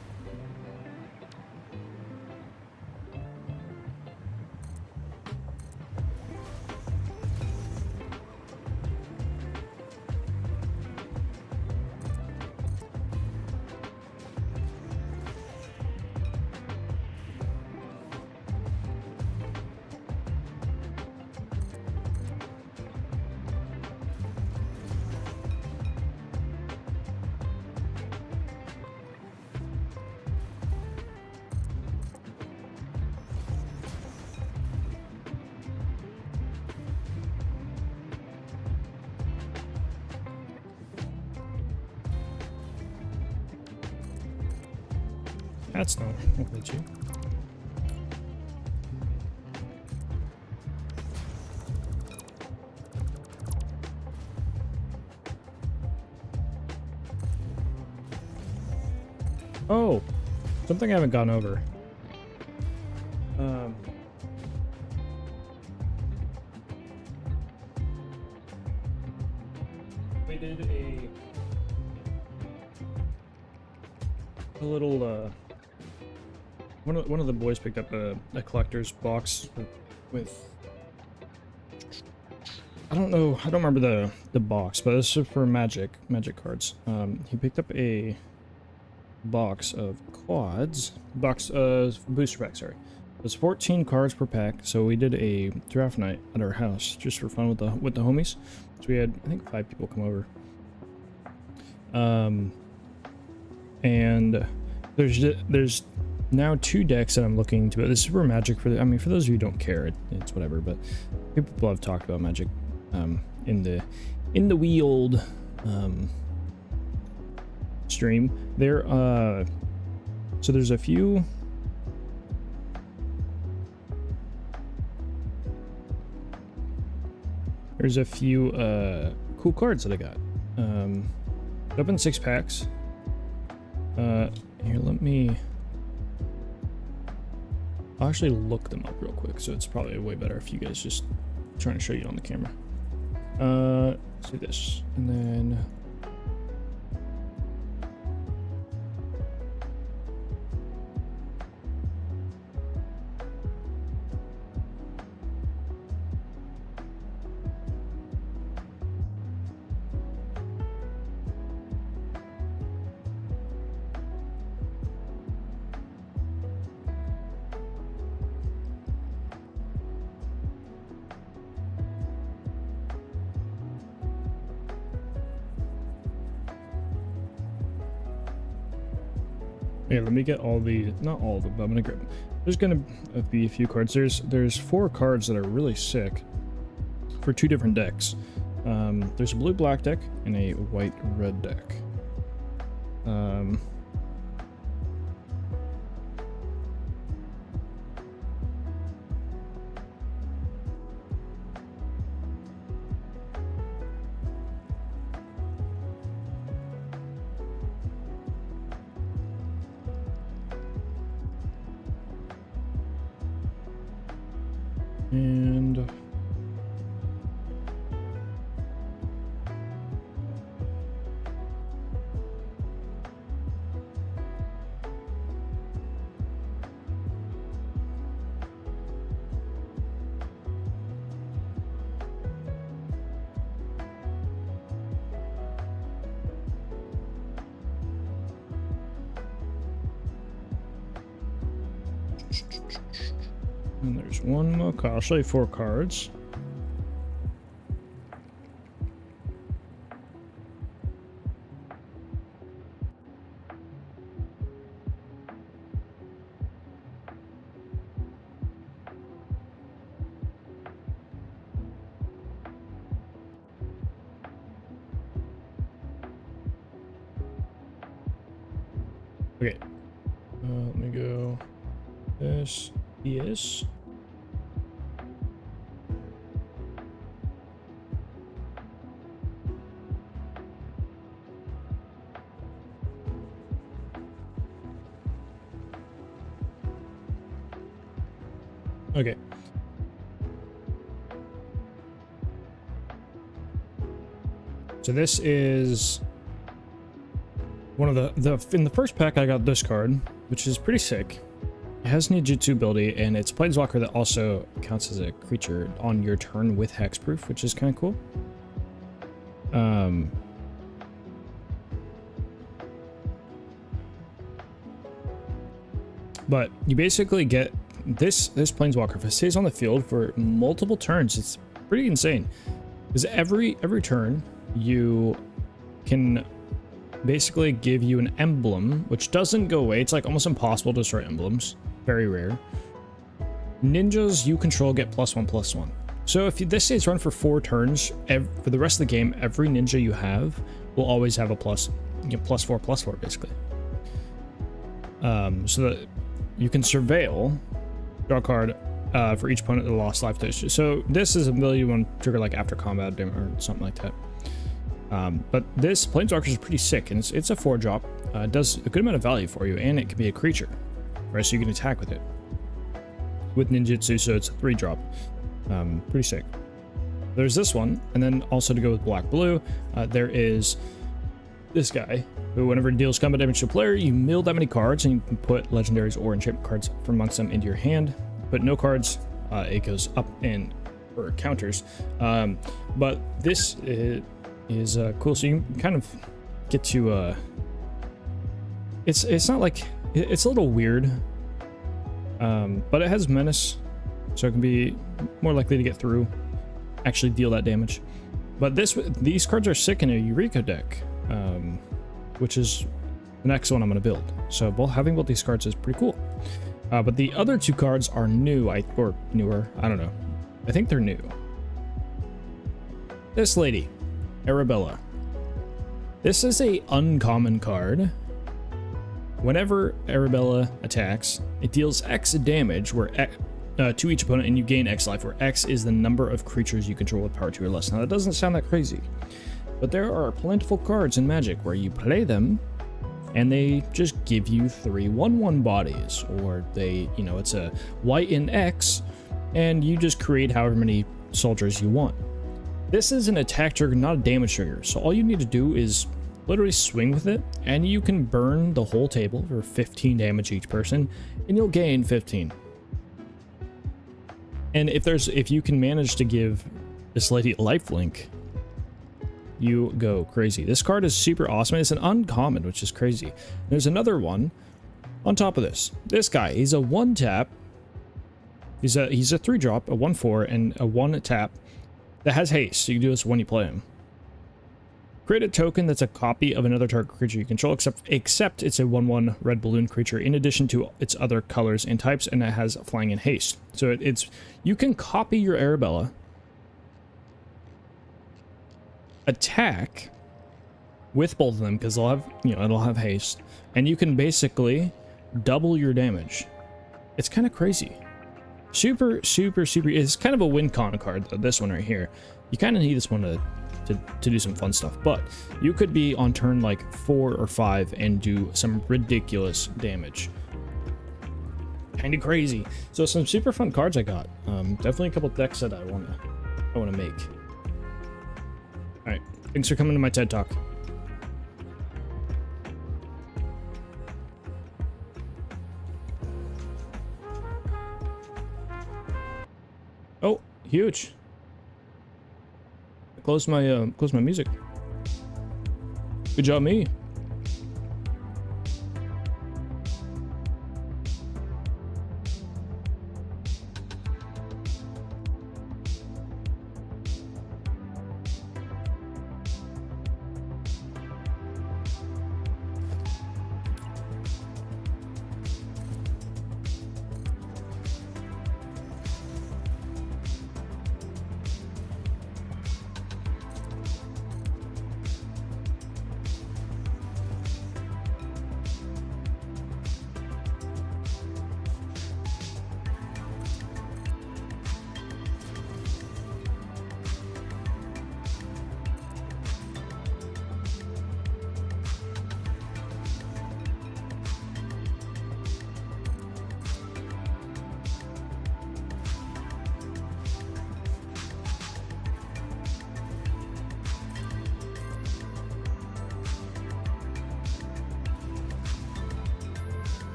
That's not glitchy. Oh, something I haven't gone over. We did a little one of the boys picked up a collector's box with I don't remember the box, but this is for magic cards. He picked up a box of quads, box of booster pack, sorry. It's 14 cards per pack, so we did a draft night at our house just for fun with the homies. So we had, I think, 5 people come over. And there's now 2 decks that I'm looking to. This is super Magic for the, I mean, for those of you who don't care, it's whatever. But people have talked about Magic in the wee old stream. There, so there's a few. There's a few cool cards that I got. Open 6 packs. Here, let me. I'll actually look them up real quick, so it's probably way better if you guys just trying to show you on the camera. Let's do this, and then. Yeah, let me get all the, not all of them, but I'm gonna grab. There's gonna be a few cards. There's 4 cards that are really sick for 2 different decks. There's a blue-black deck and a white-red deck. And there's one more card. I'll show you 4 cards. Okay. Let me go. This is. Okay. So this is one of the in the first pack I got this card, which is pretty sick. It has ninjutsu ability, and it's Planeswalker that also counts as a creature on your turn with hexproof, which is kind of cool. But you basically get this Planeswalker, if it stays on the field for multiple turns, it's pretty insane. Because every turn you can basically give you an emblem, which doesn't go away. It's like almost impossible to destroy emblems. Very rare. Ninjas you control get +1/+1. So if this stays run for 4 turns, for the rest of the game, every ninja you have will always have a +4/+4 basically. So that you can surveil, draw a card for each opponent that lost life to. So this is an ability you want to trigger like after combat or something like that. But this Planeswalker is pretty sick, and it's a 4-drop. It does a good amount of value for you, and it can be a creature, right? So you can attack with it. With ninjutsu, so it's a 3-drop. Pretty sick. There's this one, and then also to go with black-blue, there is this guy, who whenever it deals combat damage to a player, you mill that many cards, and you can put legendaries or enchantment cards from amongst them into your hand. But no cards, it goes up and for counters. But this is cool, so you can kind of get to it's not like it's a little weird, but it has menace, so it can be more likely to get through, actually deal that damage. But these cards are sick in a Eureka deck, which is the next one I'm going to build. So having both these cards is pretty cool. But the other two cards are new, or newer. I don't know. I think they're new. This lady, Arabella. This is a uncommon card. Whenever Arabella attacks, it deals X damage to each opponent, and you gain X life, where X is the number of creatures you control with power 2 or less. Now that doesn't sound that crazy, but there are plentiful cards in Magic where you play them and they just give you 3/1/1 bodies, or they, you know, it's a white in X and you just create however many soldiers you want. This is an attack trigger, not a damage trigger, so all you need to do is literally swing with it and you can burn the whole table for 15 damage each person and you'll gain 15. And if you can manage to give this lady lifelink, you go crazy. This card is super awesome. It's an uncommon, which is crazy. There's another one on top of this. This guy, he's a 1-tap. He's a 3-drop, a 1/4, and a 1-tap that has haste. So you can do this when you play him. Create a token that's a copy of another target creature you control, except it's a 1/1 red balloon creature in addition to its other colors and types, and it has flying and haste. So you can copy your Arabella, attack with both of them because they'll have, you know, it'll have haste, and you can basically double your damage. It's kind of crazy. Super. It's kind of a win con card though, this one right here. You kind of need this one to do some fun stuff, but you could be on turn like 4 or 5 and do some ridiculous damage. Kind of crazy. So some super fun cards I got. Definitely a couple decks that I wanna make. All right, thanks for coming to my TED Talk. Oh, huge. Close my music. Good job, me.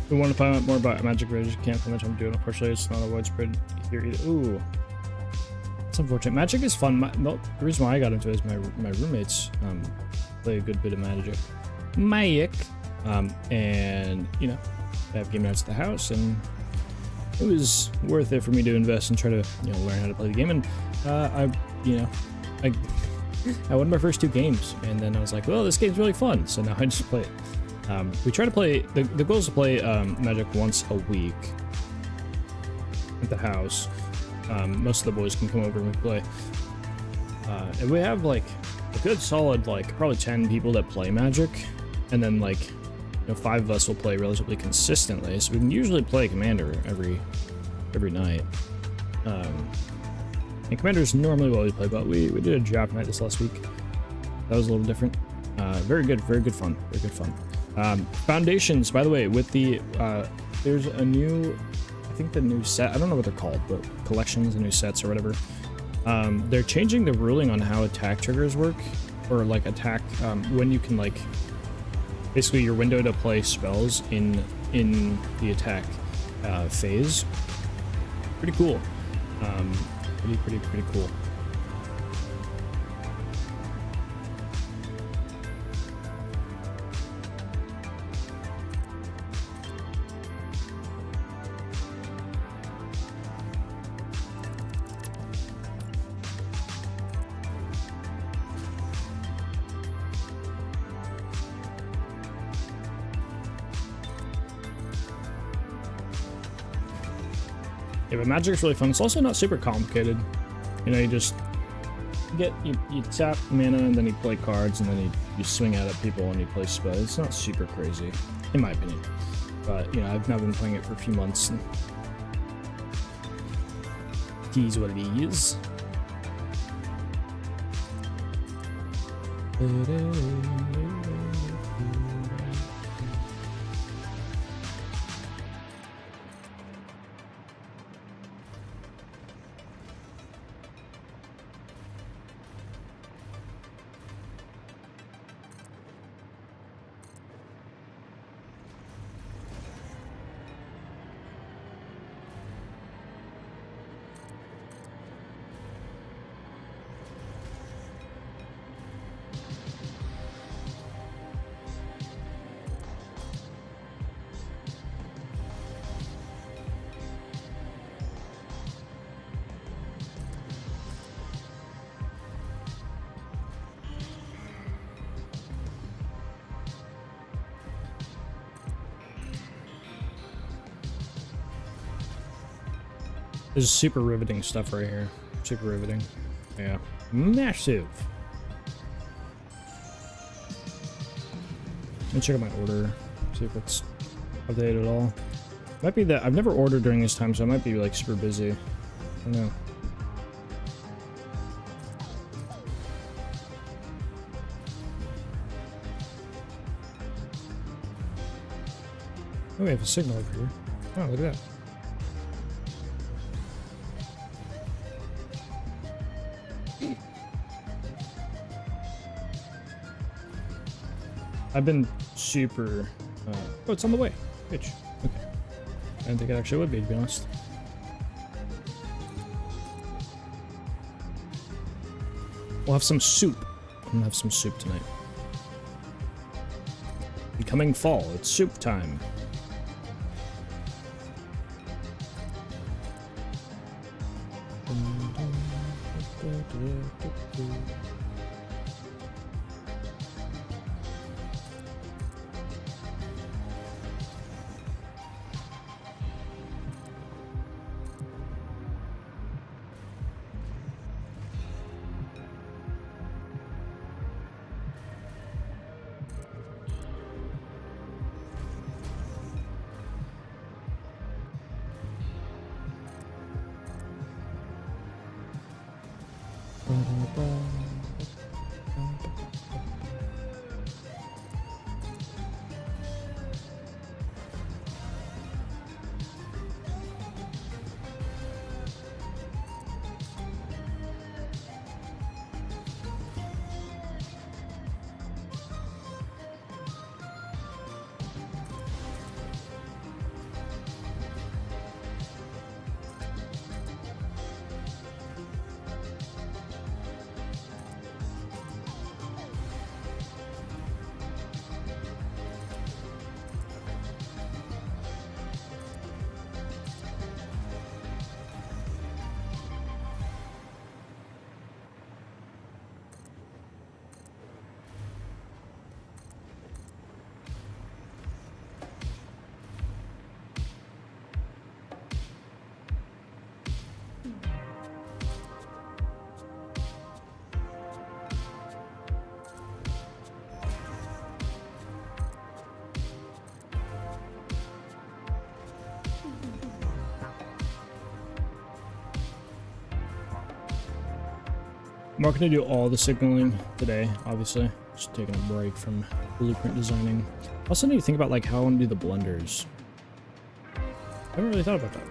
We want to find out more about Magic Rage. You can't find much I'm doing. Unfortunately, it's not a widespread here either. Ooh, it's unfortunate. Magic is fun. The reason why I got into it is my roommates play a good bit of Magic. And you know, I have game nights at the house, and it was worth it for me to invest and try to, you know, learn how to play the game. And I won my first 2 games, and then I was like, well, this game's really fun, so now I just play it. We try to play, the goal is to play Magic once a week at the house. Most of the boys can come over and we play. And we have like a good solid, like probably 10 people that play Magic, and then like, you know, 5 of us will play relatively consistently. So we can usually play Commander every night. And Commander's normally what we play, but we did a draft night this last week. That was a little different. Very good fun. Foundations, by the way, with the there's a new, I think the new set, I don't know what they're called, but collections and new sets or whatever. They're changing the ruling on how attack triggers work, or like attack when you can, like, basically your window to play spells in the attack phase pretty cool. Pretty cool. Yeah, but Magic's really fun. It's also not super complicated. You know, you just you tap mana and then you play cards and then you swing out at people and you play spells. It's not super crazy, in my opinion. But you know, I've now been playing it for a few months. And it is what it is. This is super riveting stuff right here. Super riveting. Yeah. Massive. Let me check out my order. See if it's updated at all. Might be that I've never ordered during this time, so I might be like super busy. I don't know. Oh, we have a signal over here. Oh, look at that. I've been super... oh, it's on the way. Bitch. Okay. I didn't think it actually would be, to be honest. We'll have some soup. I'm gonna have some soup tonight. Becoming fall, it's soup time. I'm not going to do all the signaling today, obviously. Just taking a break from blueprint designing. I also need to think about like how I want to do the blenders. I haven't really thought about that.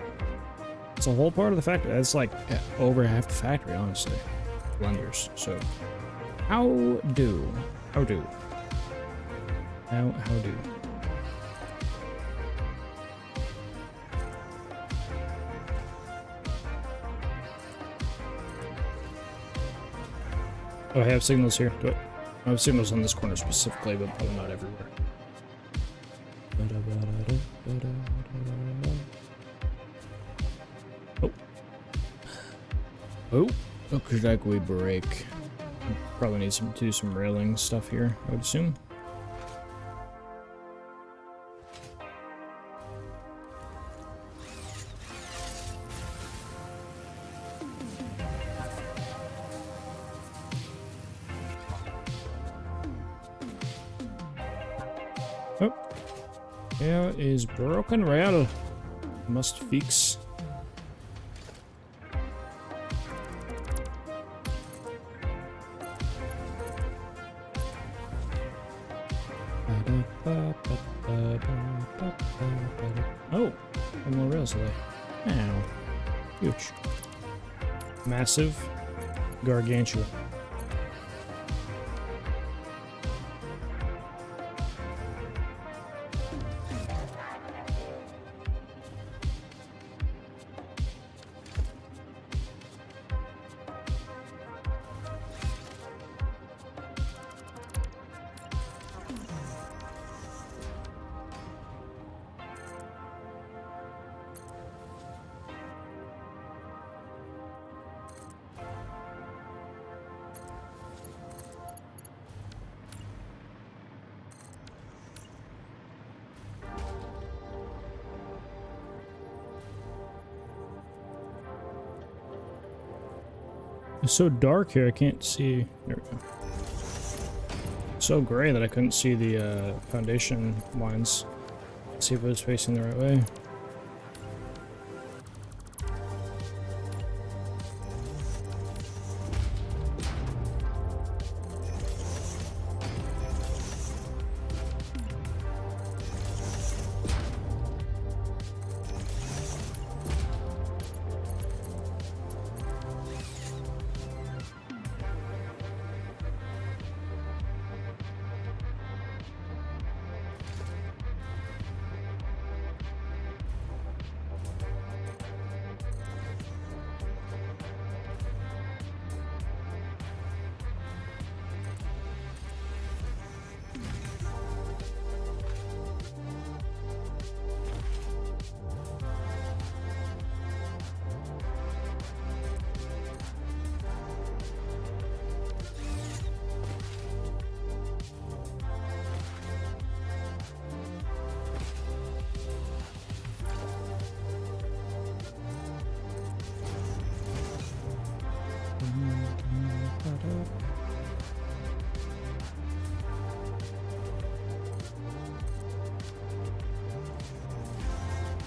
It's a whole part of the factory. That's like over half the factory, honestly. Blenders. So, how do? Oh, I have signals here. Do I have signals on this corner specifically, but probably not everywhere. Oh. Oh. Looks like we break. Probably need to do some railing stuff here, I would assume. Oh, there is broken rail. Must fix. Oh, and more rails today. Ow. Huge. Massive. Gargantuan. It's so dark here, I can't see. There we go. So gray that I couldn't see the foundation lines. Let's see if it was facing the right way.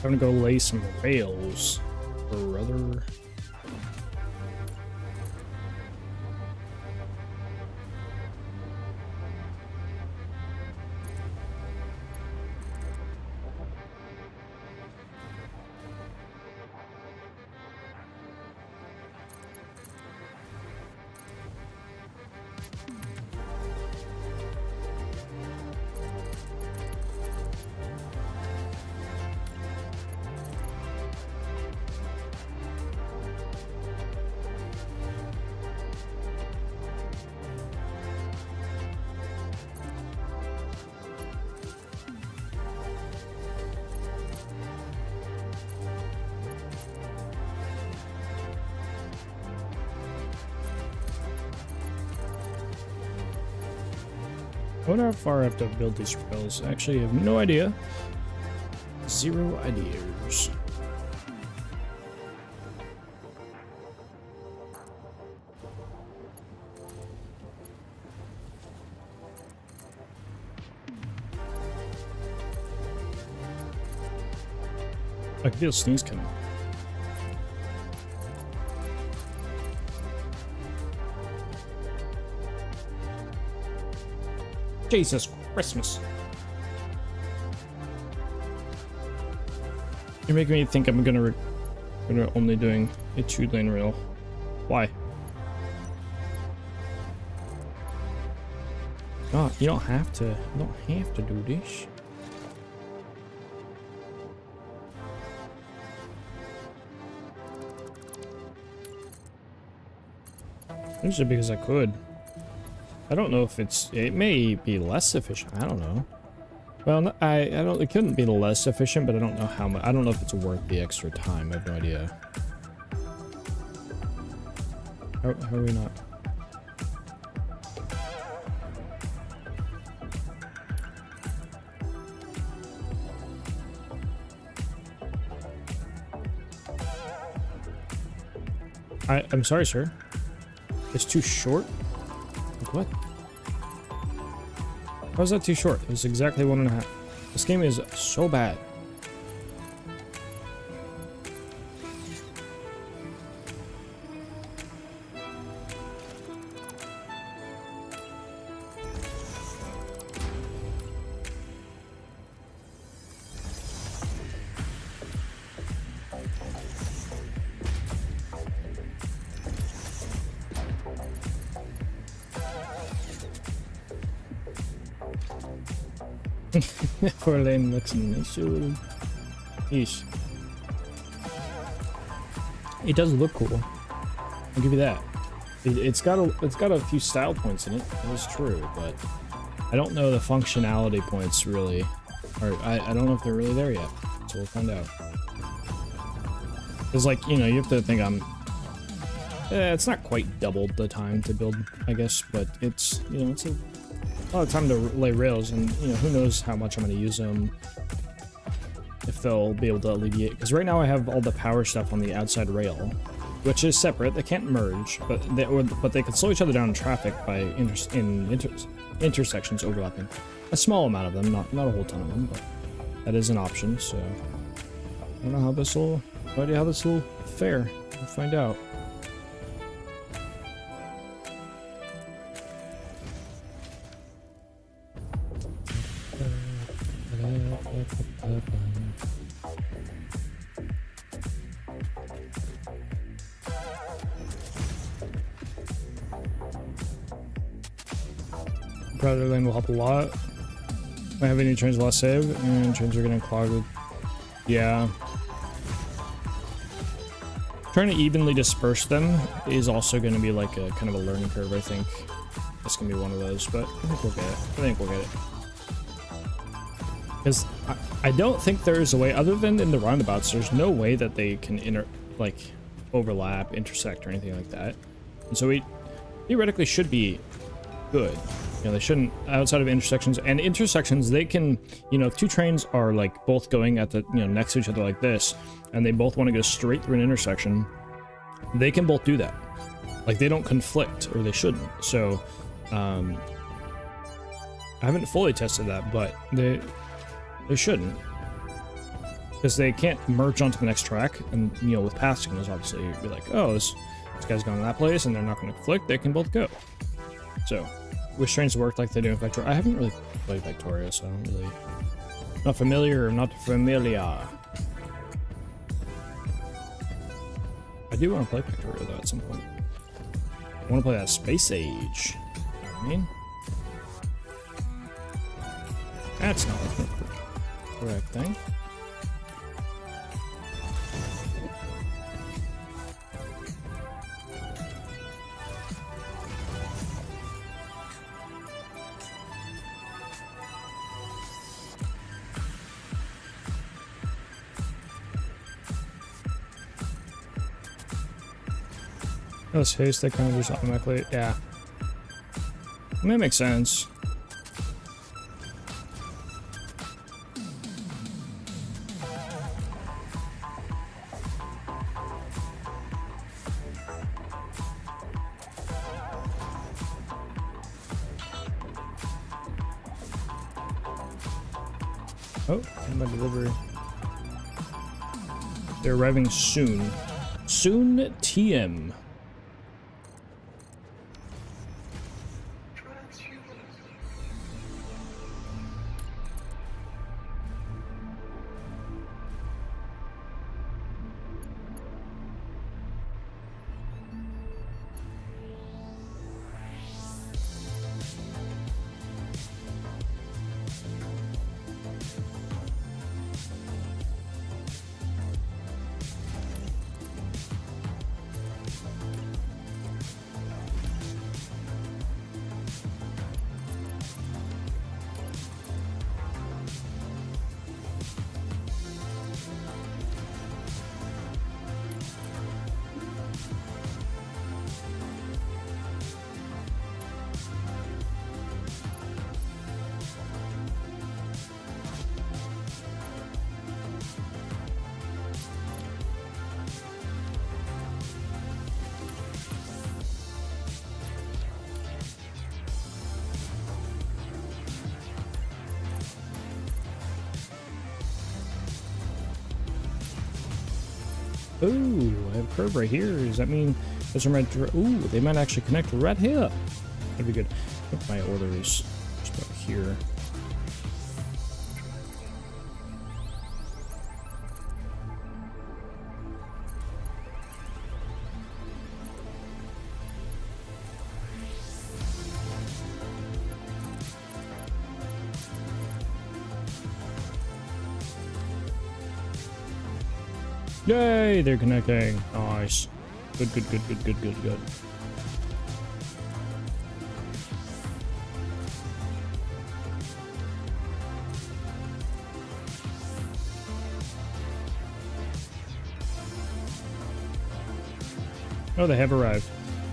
I'm gonna go lay some rails, brother. I wonder how far I have to build these rails. Actually, I have no idea. Zero ideas. I can feel a sneeze coming. Jesus Christmas. You're making me think I'm gonna only doing a 2-lane rail. Why? God, you don't have to. You don't have to do this. Usually because I could. I don't know if it may be less efficient. I don't know. Well, I don't, it couldn't be less efficient, but I don't know how much. I don't know if it's worth the extra time. I have no idea. How are we not? I'm sorry, sir. It's too short? Like what? How is that too short? It's exactly 1.5. This game is so bad. Poor lane looks miserable. Yeesh. It does look cool. I'll give you that. It's got a few style points in it. That is true, but I don't know the functionality points really. Or I don't know if they're really there yet. So we'll find out. It's like, you know, you have to think it's not quite doubled the time to build, I guess, but it's, you know, it's a lot of time to lay rails, and you know, who knows how much I'm going to use them, if they'll be able to alleviate, because right now I have all the power stuff on the outside rail, which is separate. They can't merge, but they can slow each other down in traffic by intersections overlapping. A small amount of them, not a whole ton of them, but that is an option. So I don't know how this will, no idea how this will fare. We'll find out. Brother lane will help a lot. Might have any trains last save, and trains are getting clogged. Yeah. Trying to evenly disperse them is also going to be like a kind of a learning curve, I think. That's going to be one of those, but I think we'll get it. I think we'll get it. Because I don't think there's a way, other than in the roundabouts, there's no way that they can overlap, intersect, or anything like that. And so we theoretically should be good. You know, they shouldn't, outside of intersections. And intersections, they can, you know, if two trains are like both going at the, you know, next to each other like this, and they both want to go straight through an intersection, they can both do that. Like, they don't conflict, or they shouldn't. So, I haven't fully tested that, but they shouldn't. Because they can't merge onto the next track, and, you know, with path signals, obviously, you'd be like, oh, this guy's going to that place, and they're not going to conflict, they can both go. So, wish trains worked like they do in Factorio. I haven't really played Factorio, so I don't really... Not familiar. I do want to play Factorio, though, at some point. I want to play that Space Age. You know what I mean? That's not the correct thing. Oh, space that kind of just automatically, yeah. I mean, that makes sense. Oh, and my delivery. They're arriving soon. Soon TM. Ooh, I have a curve right here. Does that mean that's from right? Ooh, they might actually connect right here. That'd be good. I think my order is just about here. Yay, they're connecting. Nice. Good, good, good, good, good, good, good. Oh, they have arrived.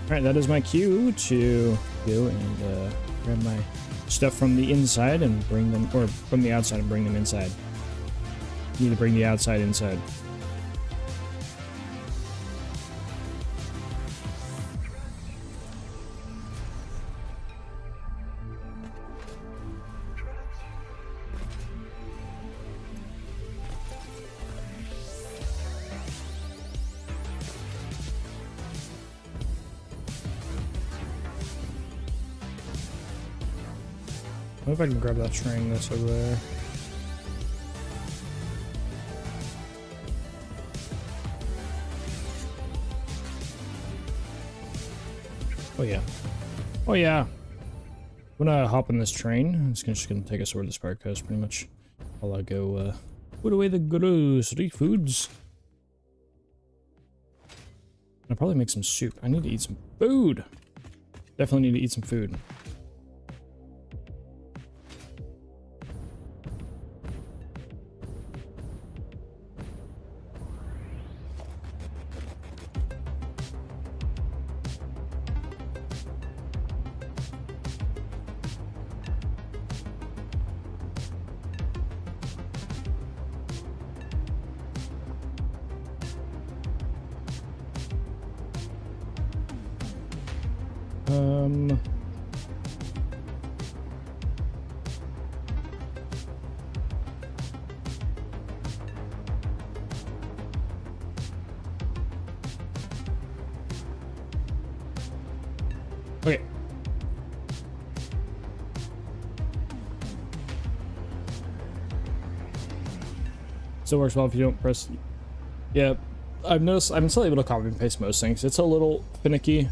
Alright, that is my cue to go and grab my stuff from the inside and bring them, or from the outside and bring them inside. Need to bring the outside inside. I hope I can grab that string that's over there. Oh yeah. Oh yeah. I'm gonna hop on this train. It's just gonna take us over to the Spark Coast pretty much. While I go put away the grocery foods. I'll probably make some soup. I need to eat some food. Definitely need to eat some food. Okay. Still works well if you don't press. Yeah, I've noticed I'm still able to copy and paste most things. It's a little finicky,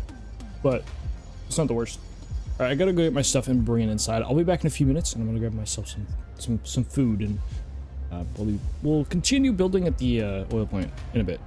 but it's not the worst. All right, I gotta go get my stuff and bring it inside. I'll be back in a few minutes, and I'm gonna grab myself some food, and we'll continue building at the oil plant in a bit.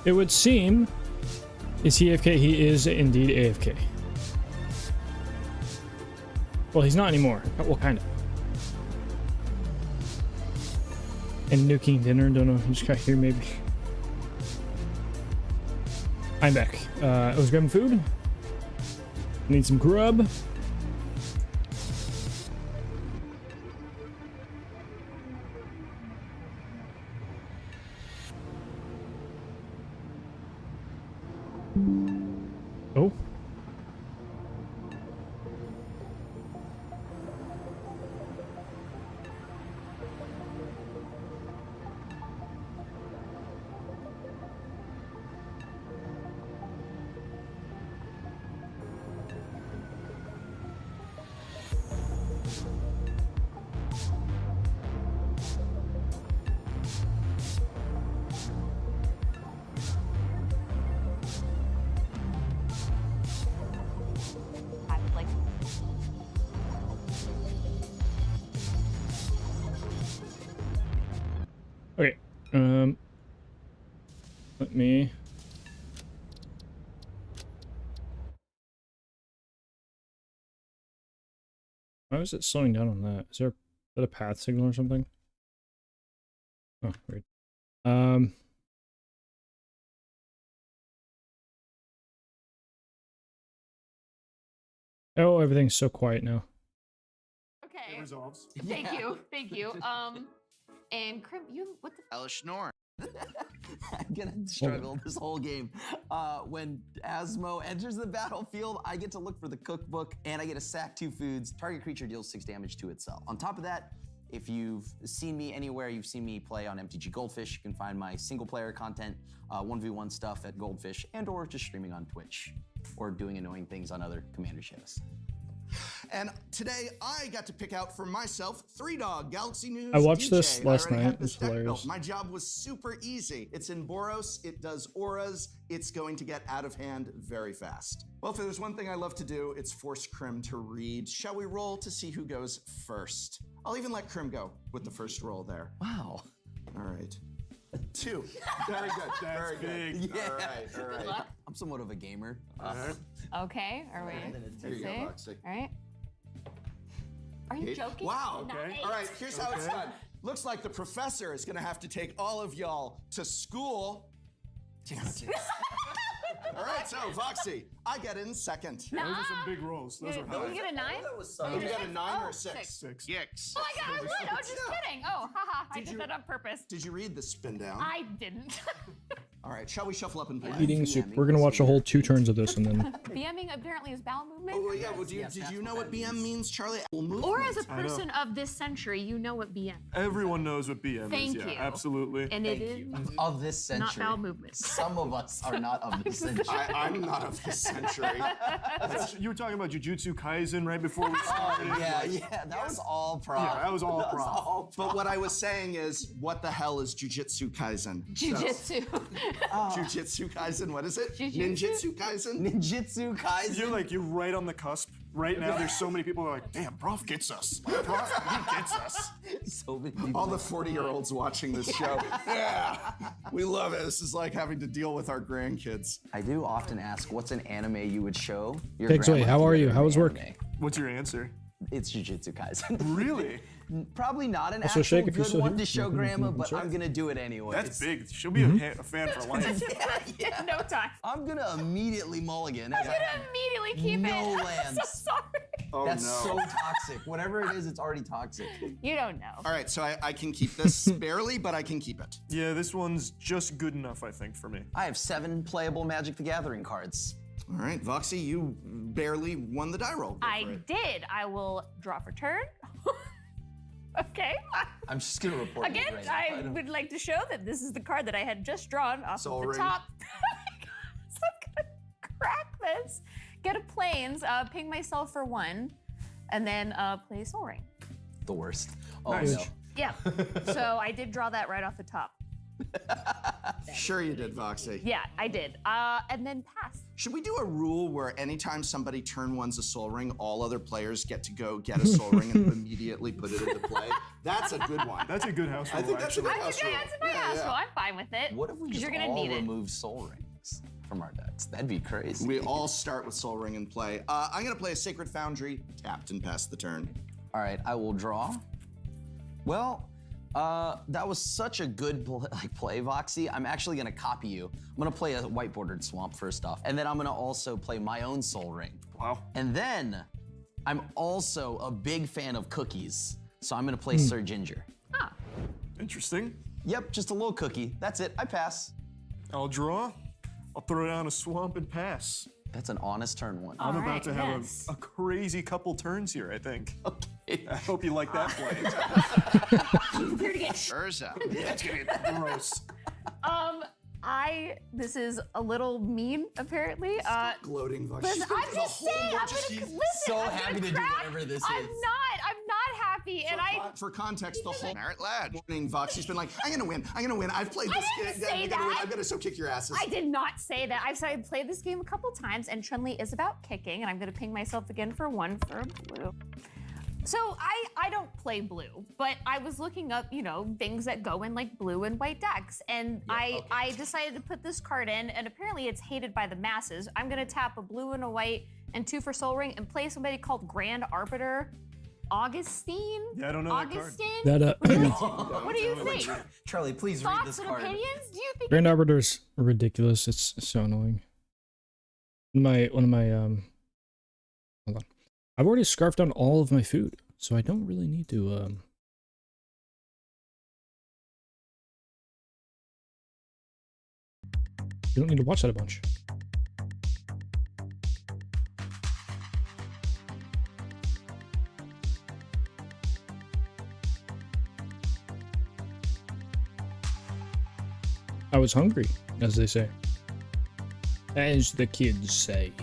It would seem. Is he AFK? He is indeed AFK. Well, he's not anymore. Well, kind of. And nuking dinner. Don't know. He just got here, maybe. I'm back. I was grabbing food. Need some grub. Oh. Okay. Let me. Why was it slowing down on that? Is that a path signal or something? Oh, weird. Oh, everything's so quiet now. Okay. It resolves. Thank you. Thank you. And Crim, you what the Elish Norn. I'm gonna struggle this whole game. When Asmo enters the battlefield, I get to look for the cookbook and I get to sack 2 foods. Target creature deals 6 damage to itself. On top of that, if you've seen me anywhere, you've seen me play on MTG Goldfish, you can find my single player content, 1v1 stuff at Goldfish, and or just streaming on Twitch or doing annoying things on other Commander shows. And today I got to pick out for myself 3Dog Galaxy News. I watched DJ. this last I already night. had this It's deck built. hilarious. My job was super easy. It's in Boros, it does auras, it's going to get out of hand very fast. Well, if there's one thing I love to do, it's force Crim to read. Shall we roll to see who goes first? I'll even let Crim go with the first roll there. Wow. All right. 2. Very good. Very good. Yeah. All right. All right. good luck? I'm somewhat of a gamer. Okay, are we? Here you go, Roxy. All right. Are you joking? Wow. Nice. All right, here's how it's done. Looks like the professor is gonna have to take all of y'all to school. Damn it. All right, so Voxy, I get in second. Nah. Those are some big rolls. Those are Did high. you get a 9? You got a 9 or a 6? Six. Yikes. Oh my god, I would. I was just kidding. Oh, haha. I did that on purpose. Did you read the spin down? I didn't. All right, shall we shuffle up and play? Eating soup. We're gonna watch a whole 2 turns of this and then. BMing apparently is bowel movement. Oh, well, yeah, well, did you know what BM means, Charlie? Movement. Or as a person of this century, you know what BM. Everyone knows what BM Thank is. Yeah, you. absolutely. And it is Of this century. not bowel movement. Some of us are not of this century. I'm not of this century. You were talking about Jujutsu Kaisen right before we started. Yeah, that was all prop. Yeah, that was all prop. But what I was saying is, what the hell is Jujutsu Kaisen? Jujitsu. Jujutsu Kaisen, what is it? Jujutsu? Ninjutsu Kaisen? Ninjutsu Kaisen. You're right on the cusp. Right now, there's so many people who are like, damn, Prof gets us. Prof, he gets us. So many people. All the 40-year-olds watching this show. Yeah, we love it. This is like having to deal with our grandkids. I do often ask, what's an anime you would show your Thanks, wait, grandma how if are you you? had How was an work? anime? What's your answer? It's Jujutsu Kaisen. Really? Probably not an Also, actual Shake, if you're good still one here, to show you can grandma, but share. I'm gonna do it anyway. That's big. She'll be a fan for life. Yeah. No time. I'm gonna immediately mulligan. as I'm I gonna have immediately keep no it. lands. I'm so sorry. Oh, That's no. so toxic. Whatever it is, it's already toxic. You don't know. All right, so I can keep this barely, but I can keep it. Yeah, this one's just good enough, I think, for me. I have 7 playable Magic the Gathering cards. All right, Voxy, you barely won the die roll. Go I for it. did. I will draw for turn. Okay. I'm just gonna report Again, it right now. I would like to show that this is the card that I had just drawn off Soul of the Ring. top. So I'm gonna crack this, get a planes, ping myself for 1, and then play Soul Ring. The worst. Oh Nice. no. Yeah. So I did draw that right off the top. Sure you did, Voxy. Yeah, I did. And then pass. Should we do a rule where anytime somebody turn one's a soul ring, all other players get to go get a soul ring and immediately put it into play? That's a good one. That's a good house rule. I think that's a good house rule. That's a my house rule. I'm fine with it. What if we just you're gonna all need it. remove soul rings from our decks? That'd be crazy. We all start with soul ring in play. I'm gonna play a Sacred Foundry, tapped and pass the turn. All right, I will draw. Well, that was such a good play, Voxy. I'm actually gonna copy you. I'm gonna play a white bordered swamp first off, and then I'm gonna also play my own soul ring. Wow. And then I'm also a big fan of cookies, so I'm gonna play Sir Ginger. Ah. Interesting. Yep, just a little cookie. That's it, I pass. I'll draw. I'll throw down a swamp and pass. That's an honest turn one. I'm All about right, to have yes. a crazy couple turns here, I think. Okay. I hope you like that play. Here to get Urza. That's gonna be gross. This is a little mean, apparently. Gloating, Vox. Listen, I'm just saying, so happy to do whatever this I'm is. not happy, and For context, the whole Merit Lad morning, Voxy's been like, I'm gonna win. I've played this didn't game. say I'm gonna win. that. I'm gonna so kick your asses. I did not say that. I've played this game a couple times, and Chun-Li is about kicking, and I'm gonna ping myself again for 1 for blue. So I don't play blue, but I was looking up, things that go in like blue and white decks, and I decided to put this card in, and apparently it's hated by the masses. I'm gonna tap a blue and a white and 2 for Soul Ring and play somebody called Grand Arbiter Augustine. Yeah, I don't know that card. Augustine? What do you think? Charlie, please read Thoughts this and card. opinions? Do you think? Grand Arbiter's ridiculous. It's so annoying. One of my hold on. I've already scarfed down all of my food, so I don't really need to you don't need to watch that a bunch. I was hungry, as they say. As the kids say.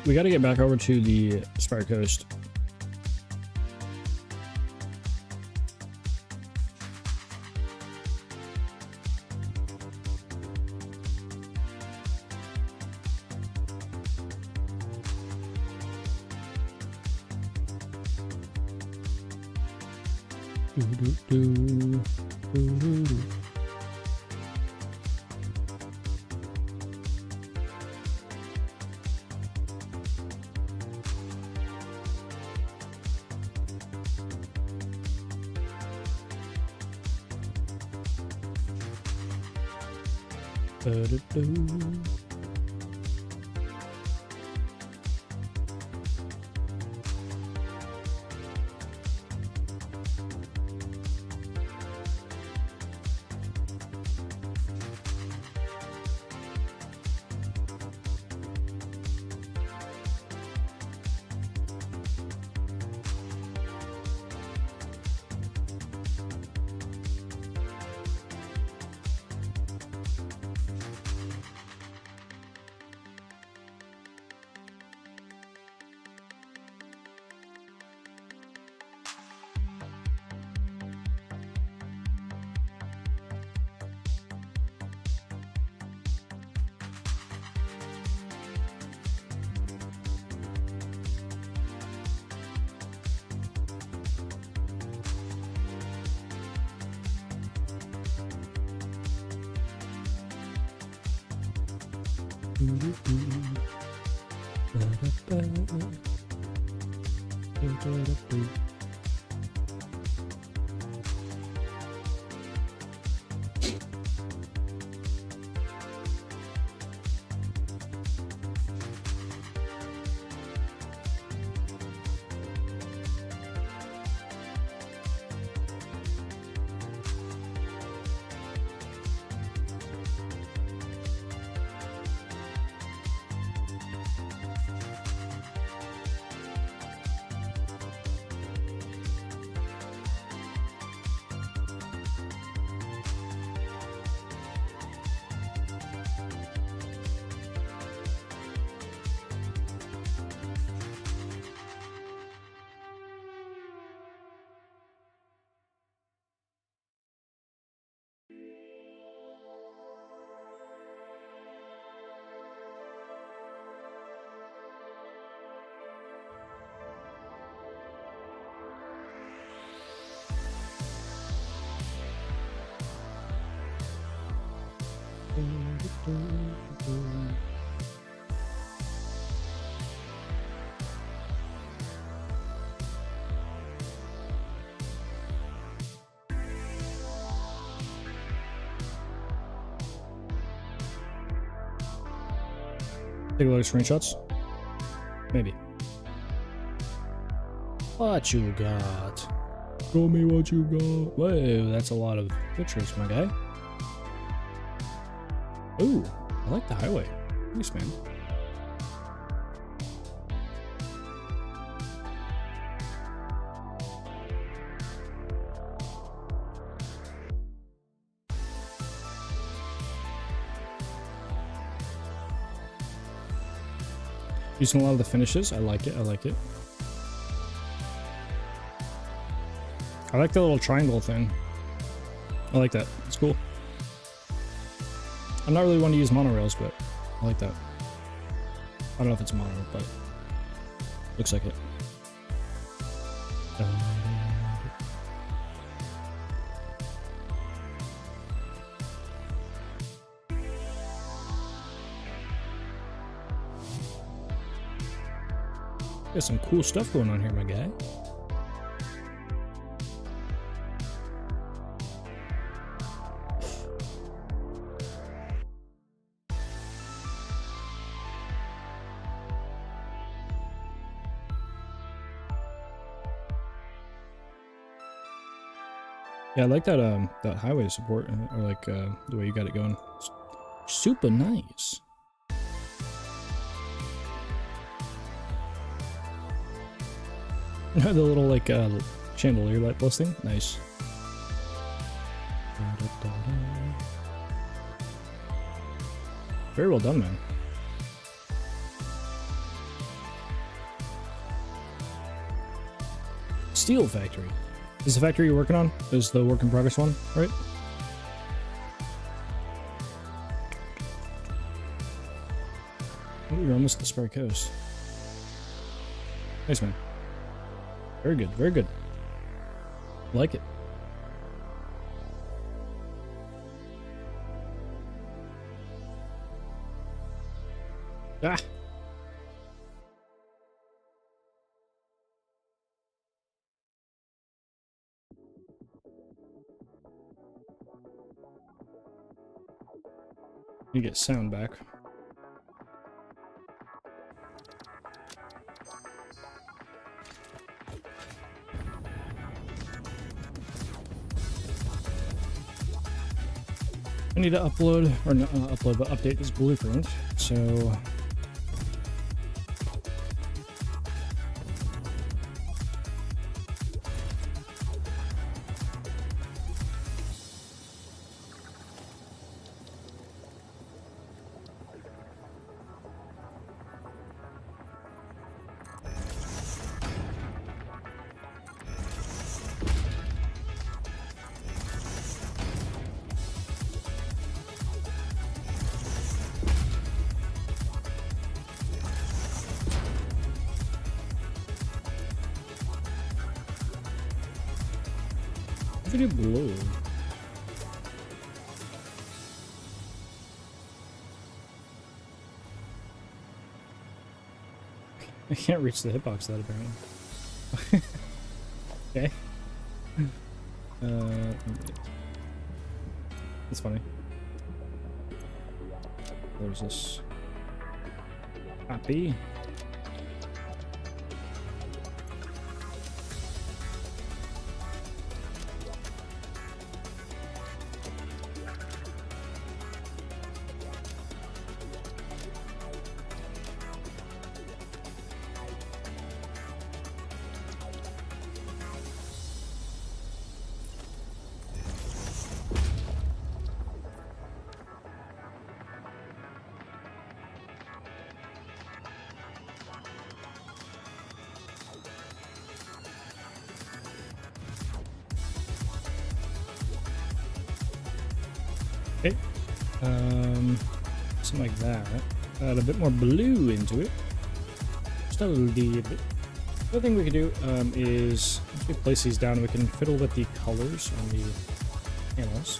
We gotta get back over to the Spire Coast. Take a look at screenshots. Maybe. What you got? Show me what you got. Whoa, that's a lot of pictures, my guy. Ooh, I like the highway. Nice, man. Using a lot of the finishes. I like it. I like it. I like the little triangle thing. I like that. It's cool. I'm not really one to use monorails, but I like that. I don't know if it's a monorail, but looks like it. Got some cool stuff going on here, my guy. Yeah, I like that that highway support, or like the way you got it going. It's super nice. The little like chandelier light plus thing, nice. Very well done, man. Steel factory. Is the factory you're working on? Is the work in progress one, right? Oh, you're almost at the Spare Coast. Nice, man. Very good, very good. Like it. Ah! You get sound back. I need to upload, or not upload, but update this blueprint, so... Video blue. I can't reach the hitbox that apparently. Okay. That's funny. There's this copy. Okay, something like that. Add a bit more blue into it. Just a little bit. The other thing we could do is, once we place these down, we can fiddle with the colors on the panels.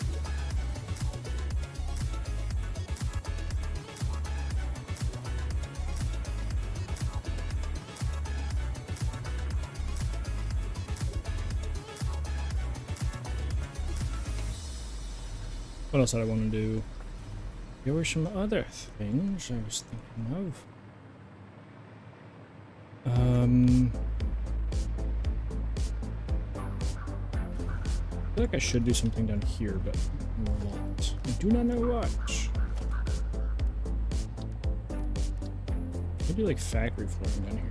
What else did I want to do? There were some other things I was thinking of. I feel like I should do something down here, but what? I do not know what. I do like factory flooring down here.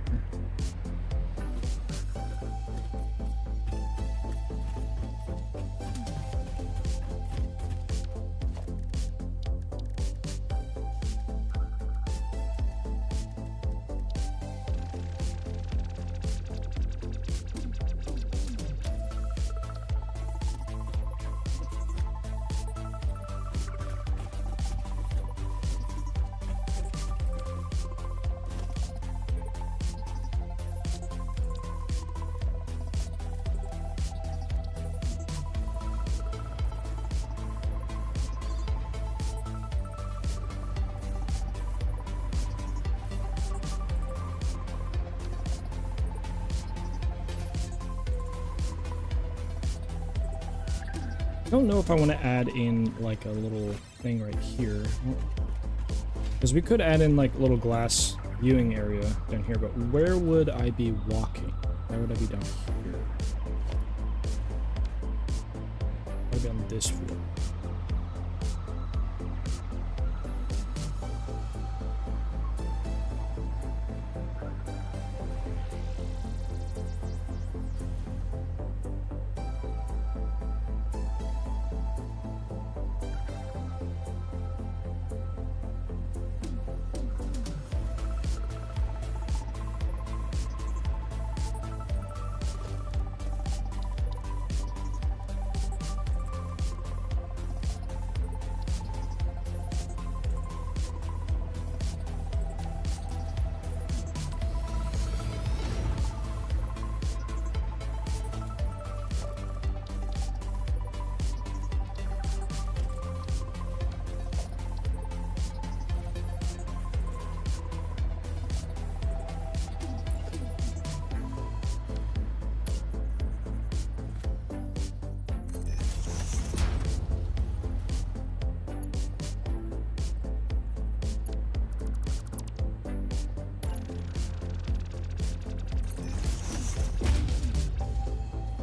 I don't know if I want to add in like a little thing right here, because we could add in like a little glass viewing area down here, but where would I be walking? Where would I be down here? I'd be on this floor.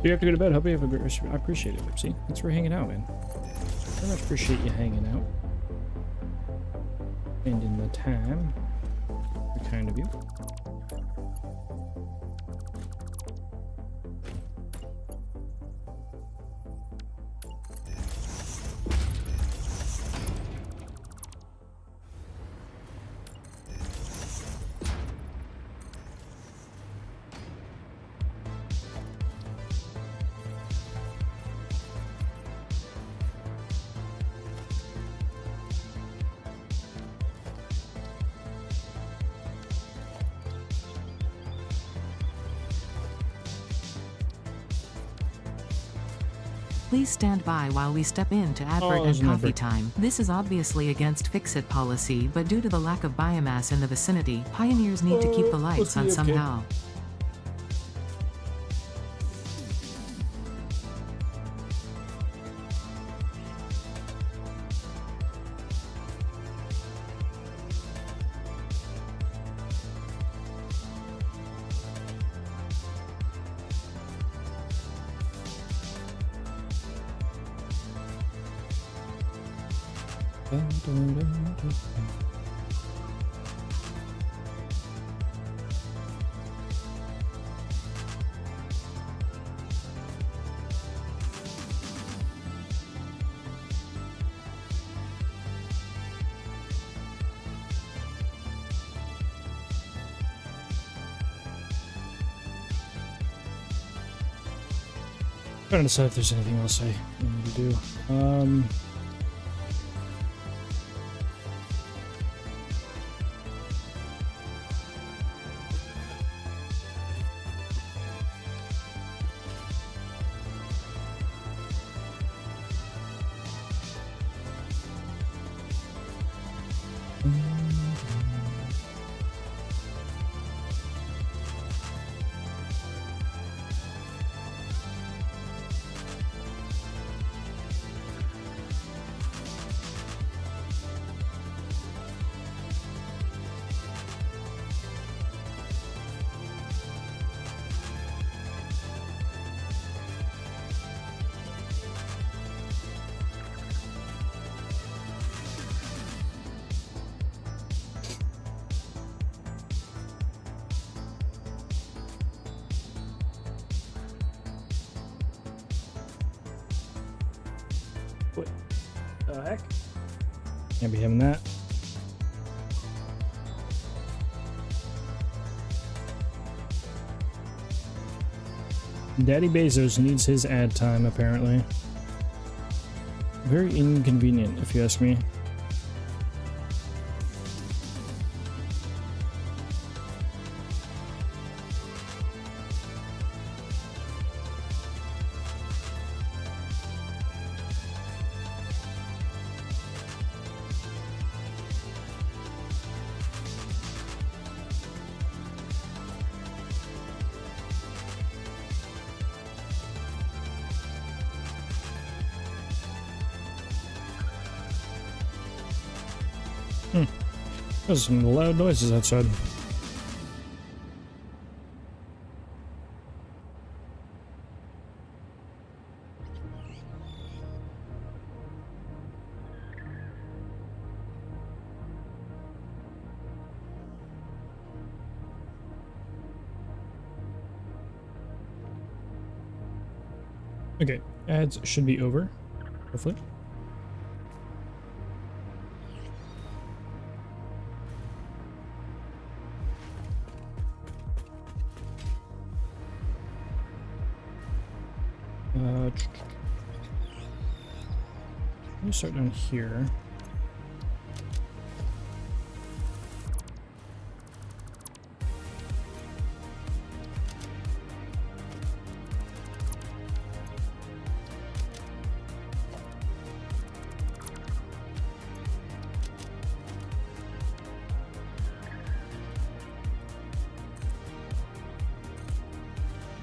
You have to go to bed. Hope you have a great rest of your... I appreciate it, Lipsy. Thanks for hanging out, man. Very much appreciate you hanging out. Spending the time. Very kind of you. Please stand by while we step in to advert and there's no coffee break. time. This is obviously against fix-it policy, but due to the lack of biomass in the vicinity, pioneers need to keep the lights on okay. somehow. Trying to decide if there's anything else I need to do. What the heck? Can't be having that. Daddy Bezos needs his ad time, apparently. Very inconvenient, if you ask me. There's some loud noises outside. Okay, ads should be over, hopefully. Let me start down here.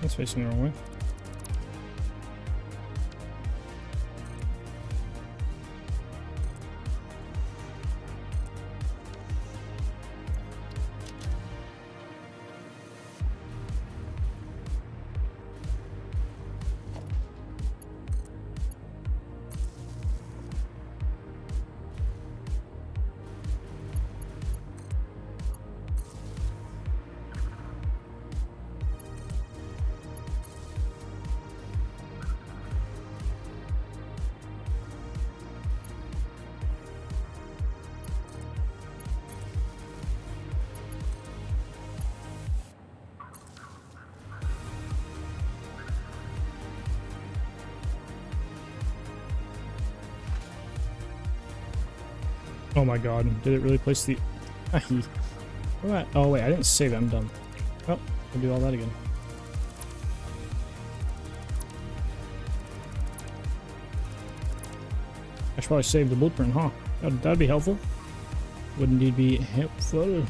That's facing the wrong way. Oh my god, did it really place the... What? Oh wait, I didn't save it, I'm dumb. Oh, I'll do all that again. I should probably save the blueprint, huh? That'd be helpful. Would indeed be helpful.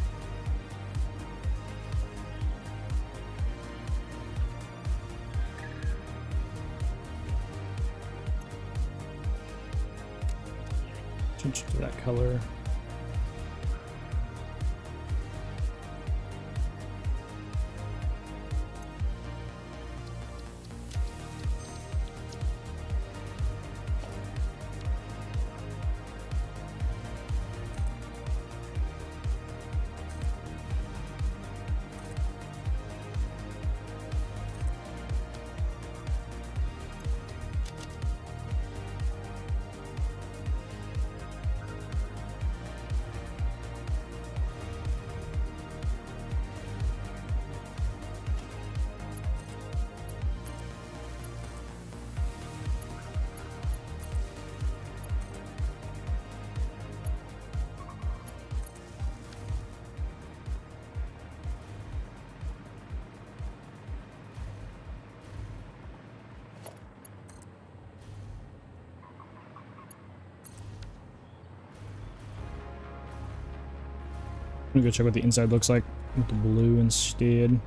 Change it to that color. I'm gonna go check what the inside looks like with the blue instead.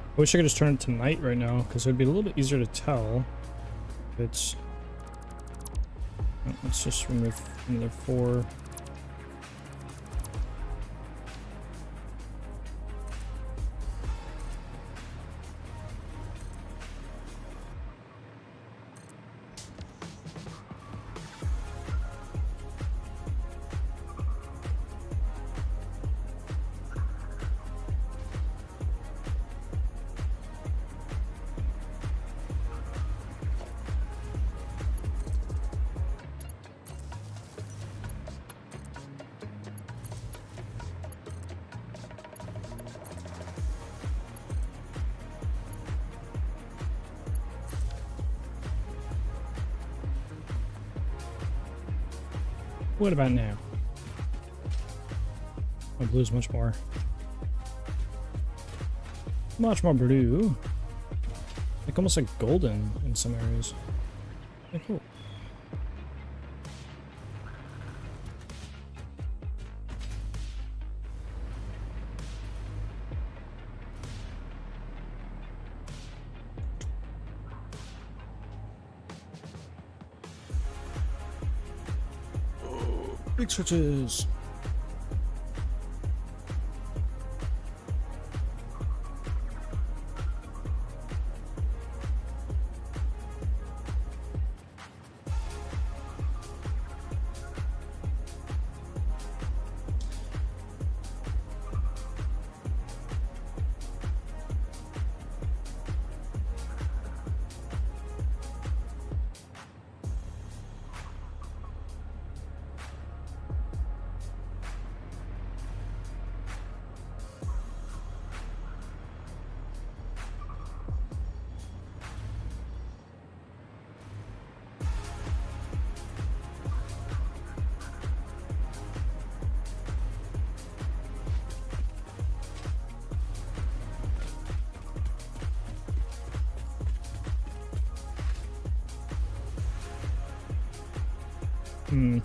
I wish I could just turn it to night right now, because it would be a little bit easier to tell if it's... Oh, let's just remove another 4. What about now? My blue's much more blue. Like almost like golden in some areas. Okay, cool. Big switches. Hmm.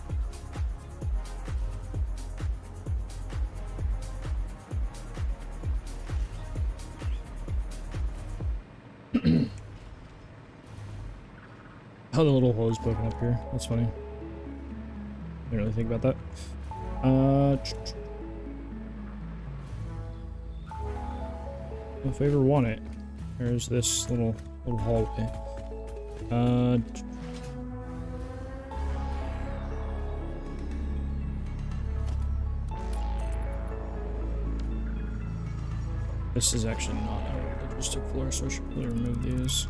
How the little hole is poking up here. That's funny. Didn't really think about that. If I ever want it, there's this little hallway. This is actually not our logistic floor, so I should probably remove these.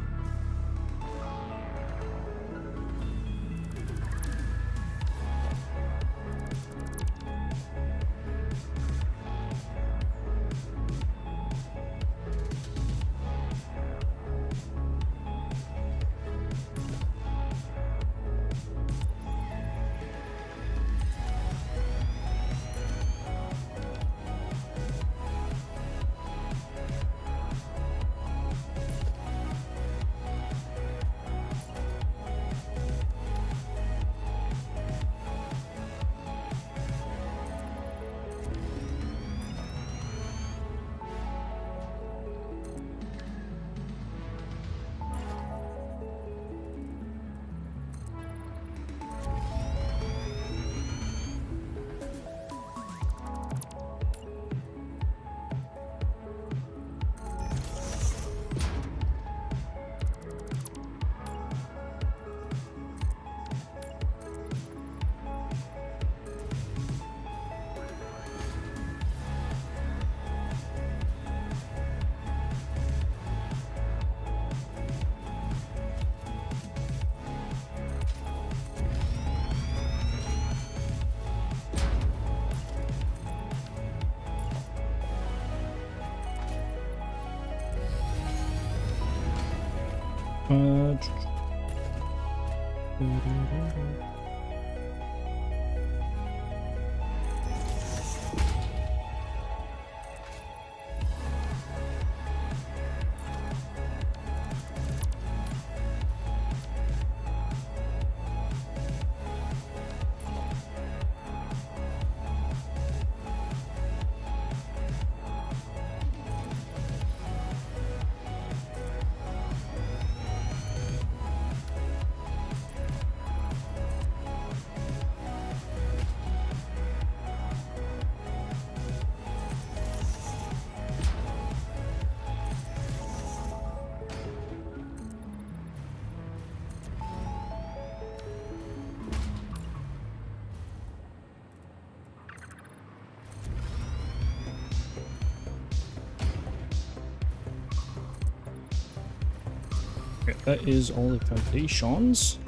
Okay, that is all the foundations.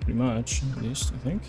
Pretty much, at least, I think.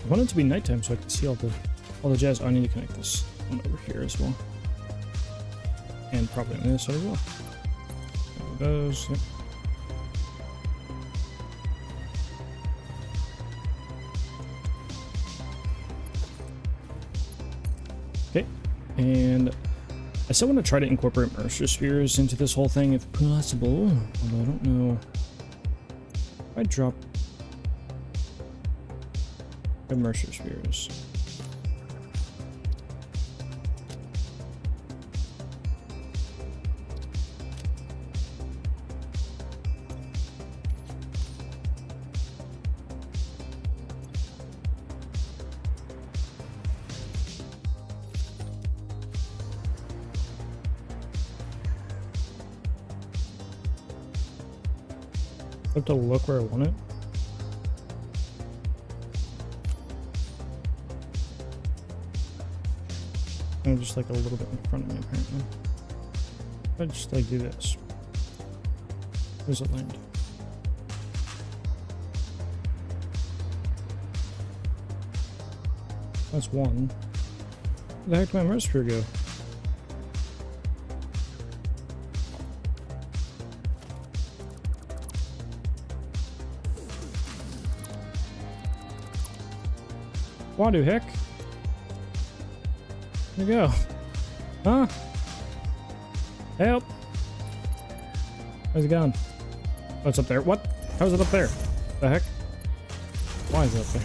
I want it to be nighttime so I can see all the jazz. Oh, I need to connect this one over here as well. And probably on this side as well. Those, yep. Okay, and I still want to try to incorporate immersive spheres into this whole thing if possible, although I don't know. If I drop immersive spheres. I have to look where I want it. I'm just like a little bit in front of me apparently. If I just like do this. Where's it land? That's one. Where the heck did my immersive sphere go? What the heck? Where'd it go? Huh? Help! Where's it gone? Oh, it's up there. What? How is it up there? The heck? Why is it up there?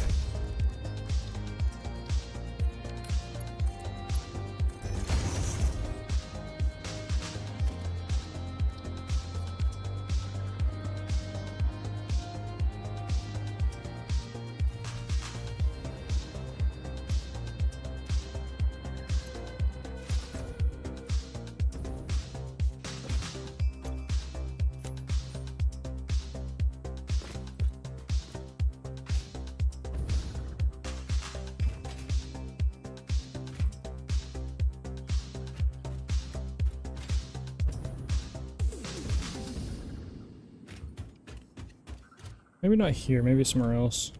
Maybe not here, maybe somewhere else.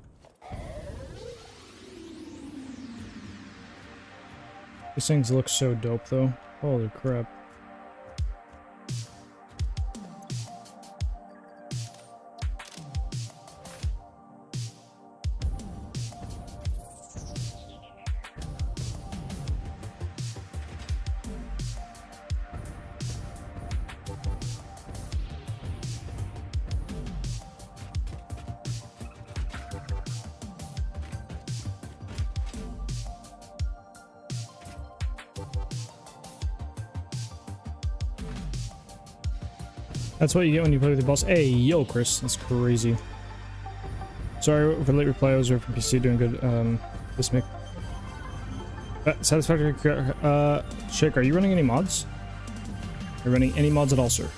These things look so dope though. Holy crap. That's what you get when you play with the boss. Hey, yo, Chris. That's crazy. Sorry for the late reply. I was from PC doing good. This mic. Satisfactory. Shake, are you running any mods? Are you running any mods at all, sir?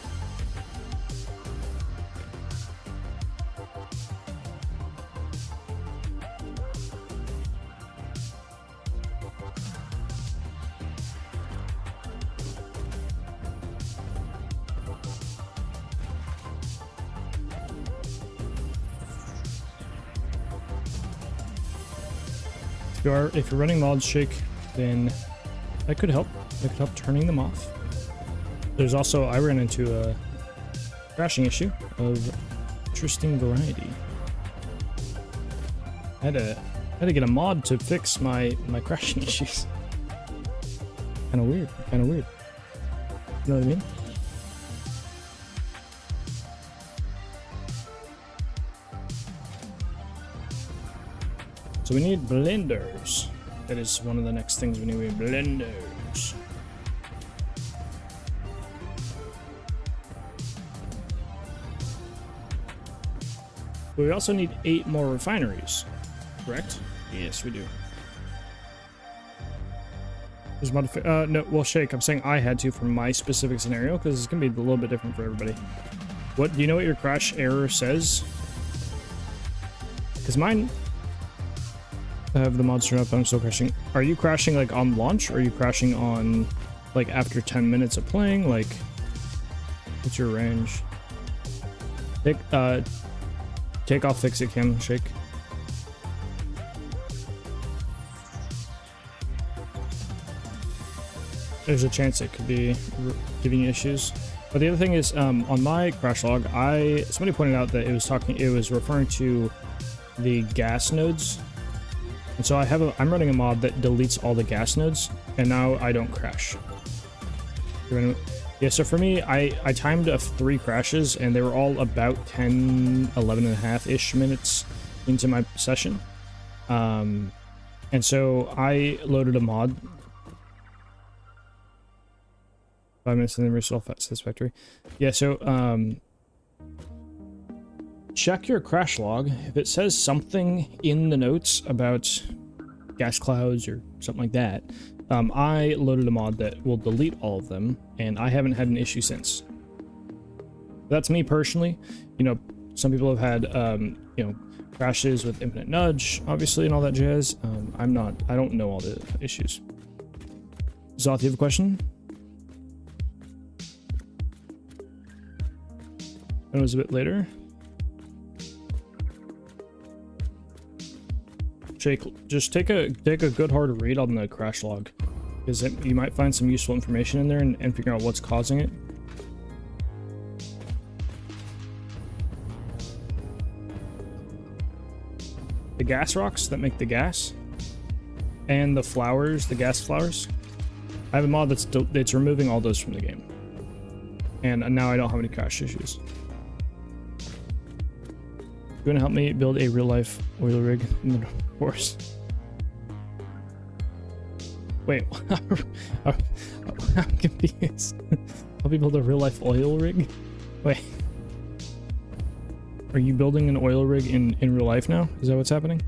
If you're running mods, Shake, then that could help. That could help turning them off. There's also, I ran into a crashing issue of interesting variety. I had to get a mod to fix my crashing issues. Kind of weird. You know what I mean? So we need blenders. That is one of the next things we need. We need blenders. But we also need 8 more refineries, correct? Yes, we do. There's no, well, Shake, I'm saying I had to for my specific scenario because it's gonna be a little bit different for everybody. What do you know what your crash error says? Because mine. I have the mods turned up, but I'm still crashing. Are you crashing like on launch, or are you crashing on like after 10 minutes of playing? Like, what's your range? Take off fix it, Kim, Shake. there's a chance it could be giving you issues. But the other thing is, on my crash log, somebody pointed out that it was referring to the gas nodes. And so I'm running a mod that deletes all the gas nodes, and now I don't crash. Yeah, so for me, I timed 3 crashes, and they were all about 10, 11 and a half-ish minutes into my session. And so I loaded a mod. 5 minutes and then resolve Satisfactory. Yeah, so check your crash log. If it says something in the notes about gas clouds or something like that, I loaded a mod that will delete all of them, and I haven't had an issue since. That's me personally. You know, some people have had you know, crashes with infinite nudge, obviously, and all that jazz. I don't know all the issues. Zoth, you have a question? It was a bit later. Jake, just take a good hard read on the crash log, because you might find some useful information in there and figure out what's causing it. The gas rocks that make the gas, and the flowers, the gas flowers. I have a mod that's removing all those from the game, and now I don't have any crash issues. You want to help me build a real-life oil rig in the forest? Wait, I'm confused. Help me build a real-life oil rig? Wait. Are you building an oil rig in real life now? Is that what's happening?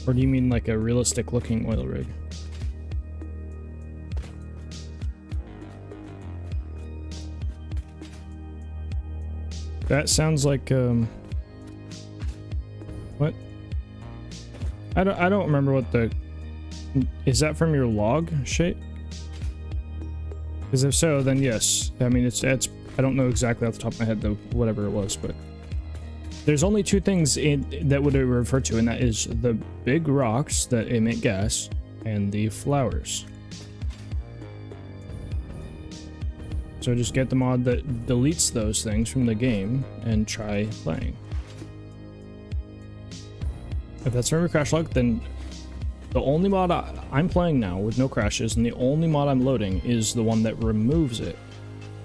Or do you mean like a realistic-looking oil rig? That sounds like, what? I don't remember what the... Is that from your log, Shay? Because if so, then yes. I mean, it's I don't know exactly off the top of my head, though, whatever it was, but... There's only 2 things that would refer to, and that is the big rocks that emit gas and the flowers. So just get the mod that deletes those things from the game and try playing. If that's from your crash log, then the only mod I'm playing now with no crashes, and the only mod I'm loading is the one that removes it.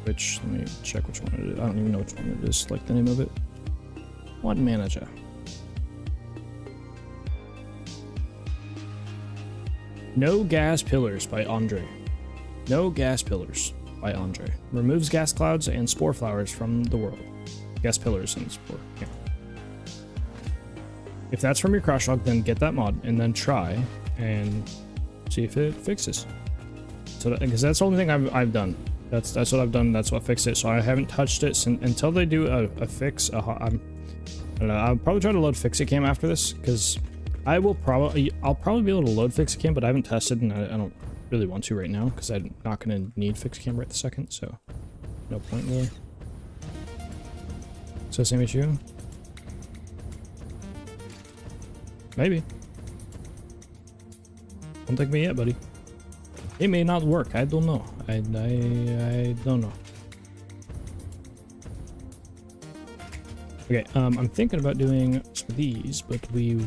Which, let me check which one it is. I don't even know which one it is, like the name of it. Mod Manager. No Gas Pillars by Andre. No Gas Pillars by Andre. Removes gas clouds and spore flowers from the world. Gas pillars and spore. Yeah. If that's from your crash log, then get that mod and then try and see if it fixes. So because that's the only thing I've done. That's what I've done. That's what fixed it. So I haven't touched it until they do a fix. I don't know. I'll probably try to load Fixit Cam after this, because I'll probably be able to load Fixit Cam, but I haven't tested, and I don't really want to right now because I'm not going to need Fixit Cam right this second. So no point really. So same issue. Maybe. Don't take me yet, buddy. It may not work. I don't know. I don't know. Okay, I'm thinking about doing some of these, but we...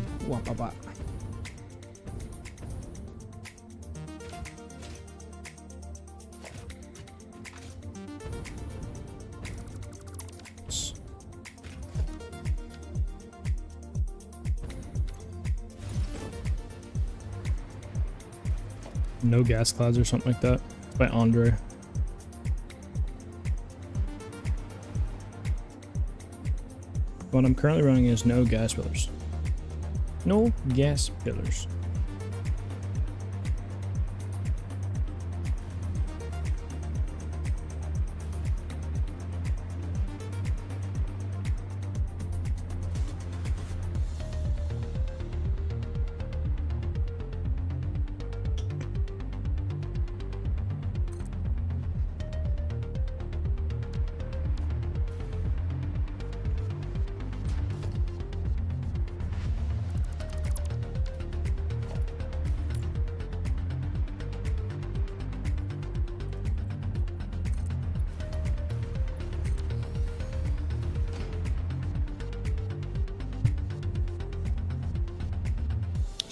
No Gas Clouds or something like that by Andre. What I'm currently running is no gas pillars. No gas pillars.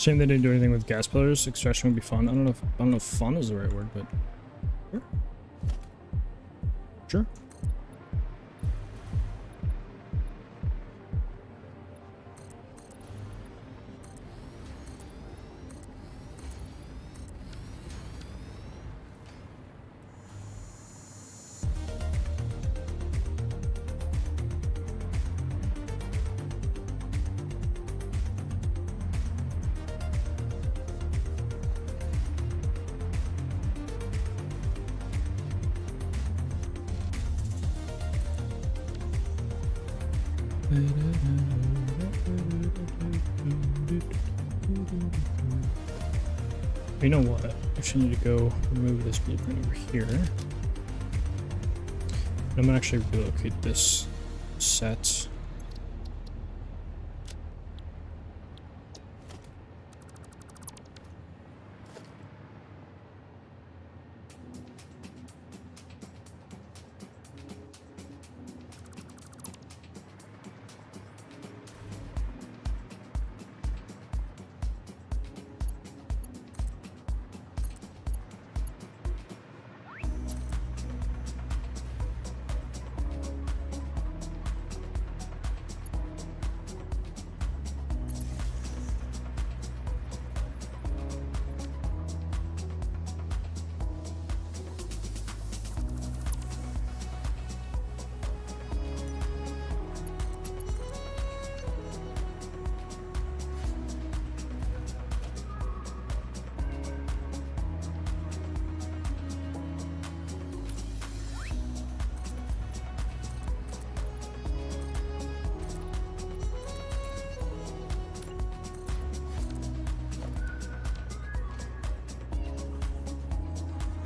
Shame they didn't do anything with gas pillars. Extraction would be fun. I don't know if fun is the right word, but sure. Sure. You know what? I actually need to go remove this blueprint over here. I'm gonna actually relocate this set.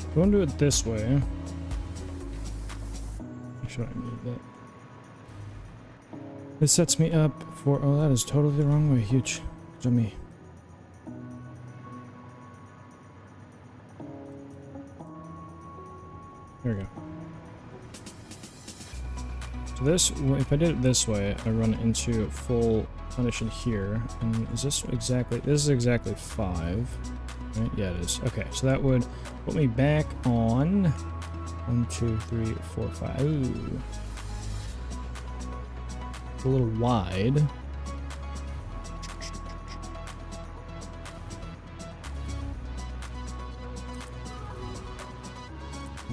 I want to do it this way. Actually, I need that. This sets me up for. Oh, that is totally the wrong way. Huge. Jimmy. There we go. So this, if I did it this way, I run into full condition here. And is this exactly? This is exactly 5. Right? Yeah, it is. Okay, so that would put me back on 1, 2, 3, 4, 5. Ooh. A little wide.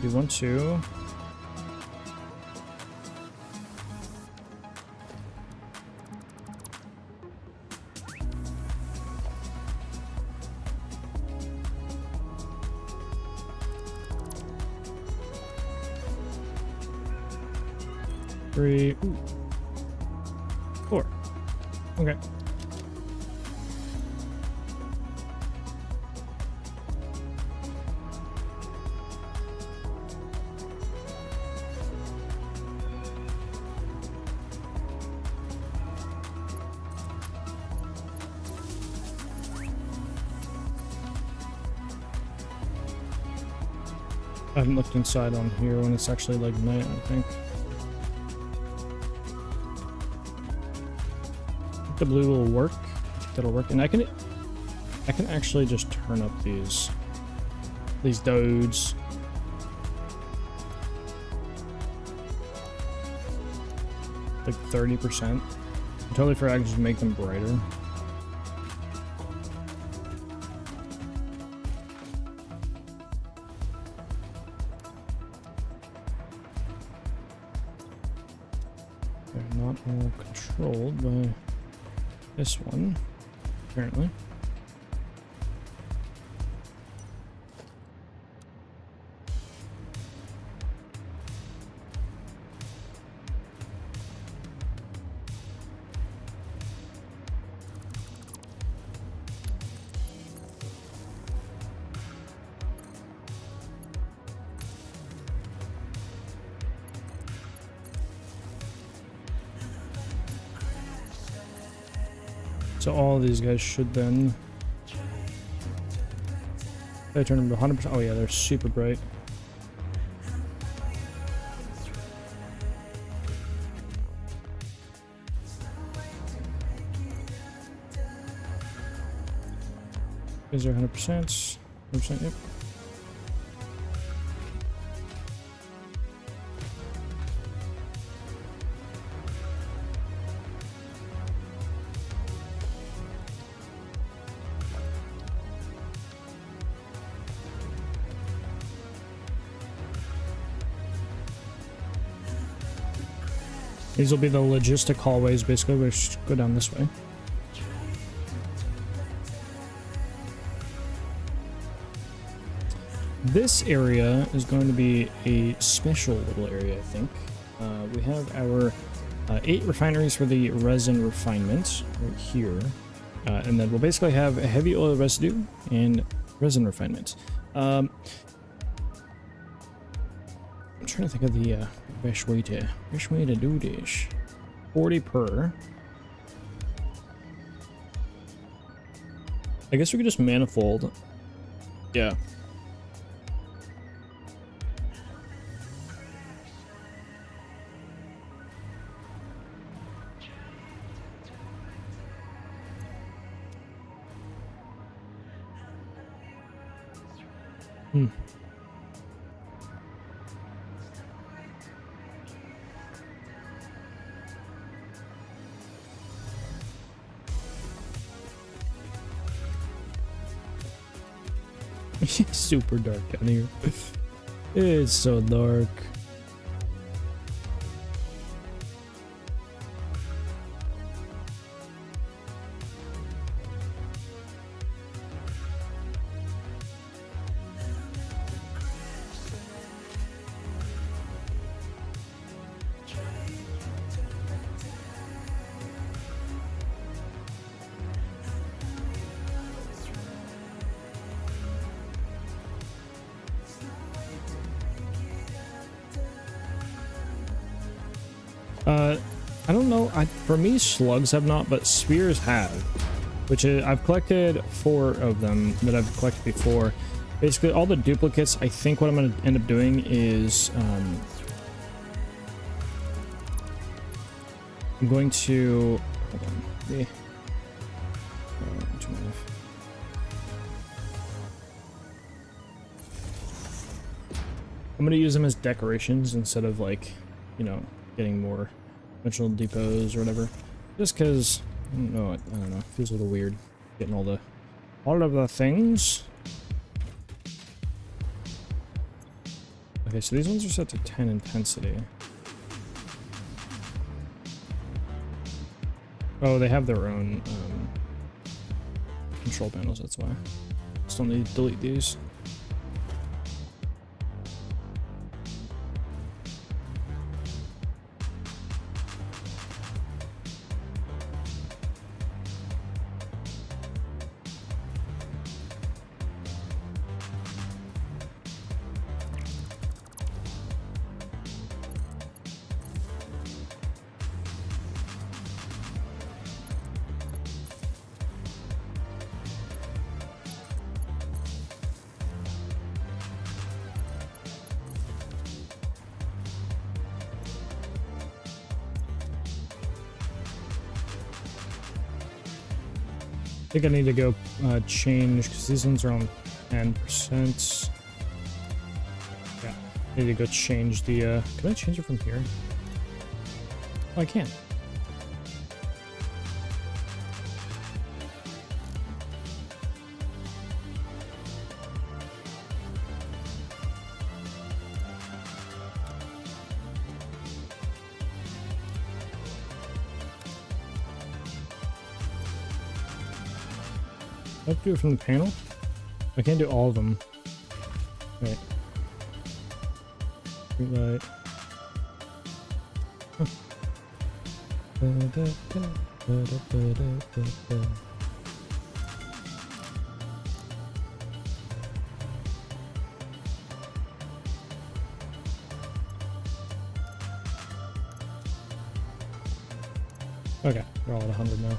Do 1, 2. Three, 4. Okay. I haven't looked inside on here when it's actually like night, I think. The blue will work. That'll work, and I can actually just turn up these diodes. Like 30%. I totally forgot I can just make them brighter. They're not all controlled by this one, apparently. So all of these guys should then... I turn them to 100%. Oh yeah, they're super bright. Is there 100%? 100%, yep. These will be the logistic hallways, basically. We'll just go down this way. This area is going to be a special little area, I think. We have our 8 refineries for the resin refinement right here. And then we'll basically have a heavy oil residue and resin refinement. I'm trying to think of the best way to do this. 40 per. I guess we could just manifold. Yeah. Super dark down here. It's so dark. I don't know. For me, slugs have not, but spheres have. Which is, I've collected 4 of them that I've collected before. Basically, all the duplicates, I think what I'm going to end up doing is... I'm going to... Hold on. Yeah. I'm going to use them as decorations instead of, like, you know, getting more dimensional depots or whatever. Just because, I don't know, it feels a little weird getting all of the things. Okay, so these ones are set to 10 intensity. Oh, they have their own control panels, that's why. Still need to delete these. I think I need to go change, because these ones are on 10%. Yeah, I need to go change the, can I change it from here? Oh, I can. I have to do it from the panel? I can't do all of them. Wait. Relight. Huh. Okay, we're all at 100 now.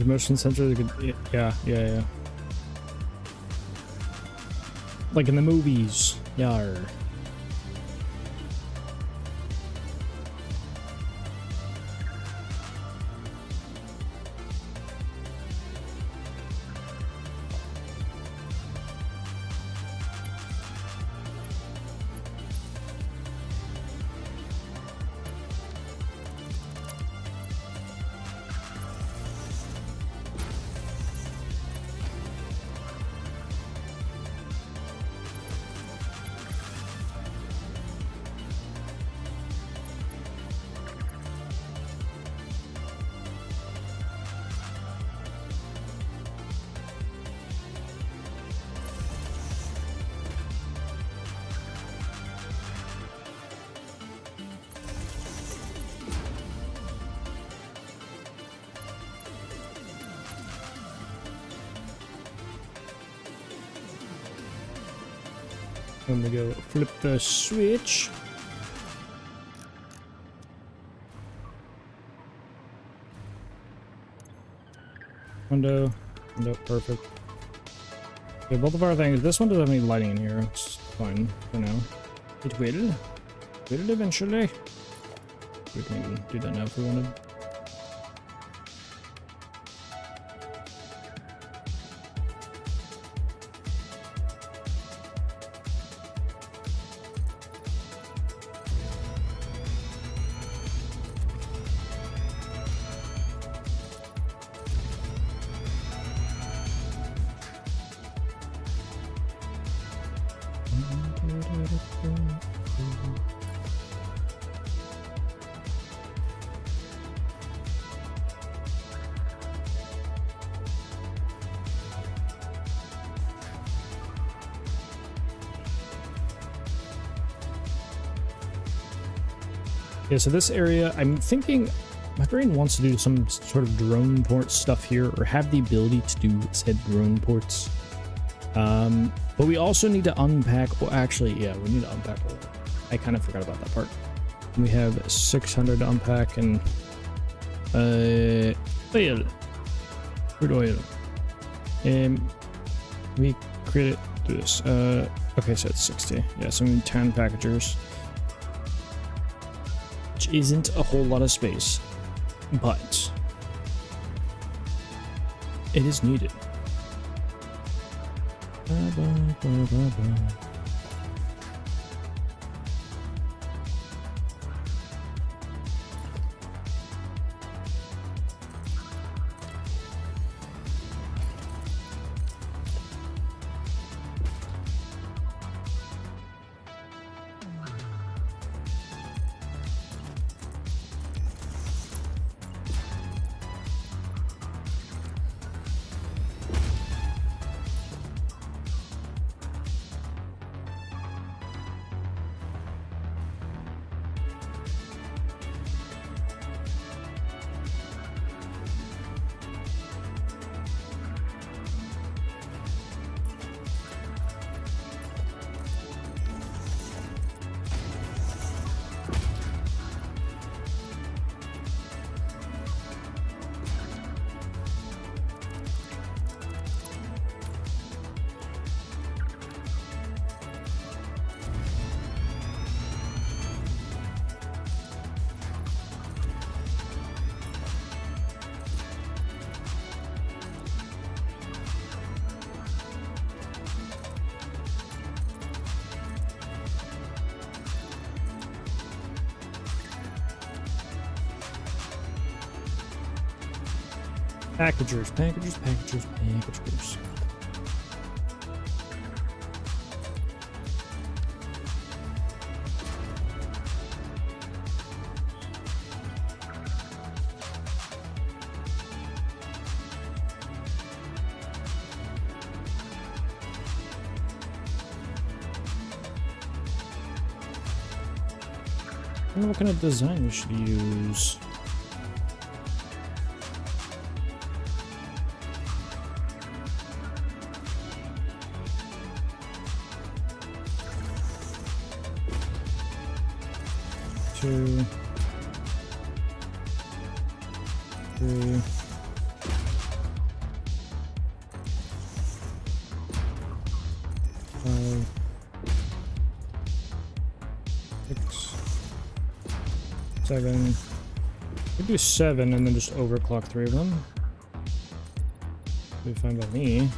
Motion sensor, yeah. Like in the movies. Yar. I'm gonna go flip the switch. Window, perfect. Okay, both of our things. This one doesn't have any lighting in here. It's fine for now. It will eventually. We can even do that now if we wanted. Yeah, so this area, I'm thinking my brain wants to do some sort of drone port stuff here, or have the ability to do said drone ports. But we also need to unpack, well, actually, yeah, we need to unpack. I kind of forgot about that part. We have 600 to unpack, and where do I we create it, do this. Okay, so it's 60. Yeah, so we need 10 packagers. Which isn't a whole lot of space, but it is needed. Packagers. I don't know what kind of design we should use. Two, three, five. 6, 7. We do 7 and then just overclock 3 of them. Be fine by me.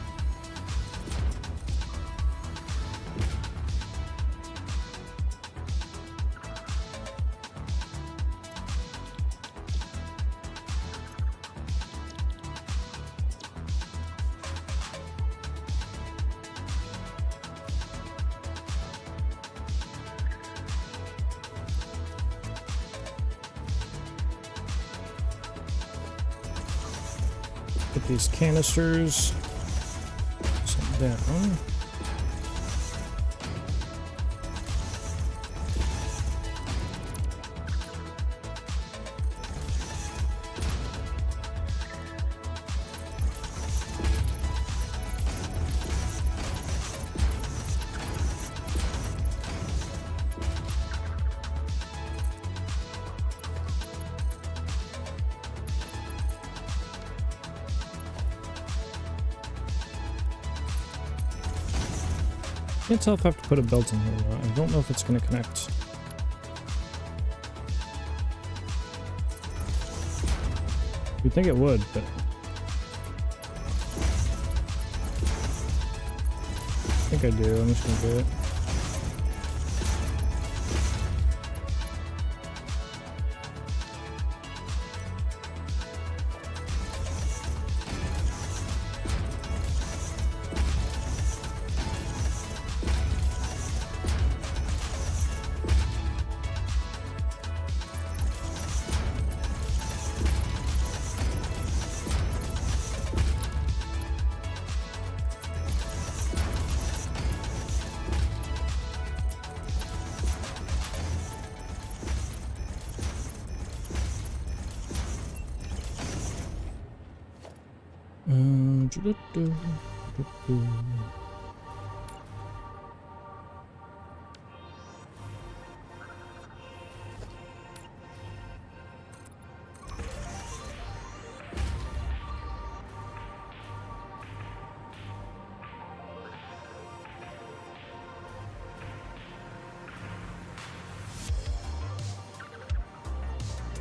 Put these canisters down. Can't tell if I have to put a belt in here or not. I don't know if it's going to connect. You'd think it would, but I think I do. I'm just going to do it.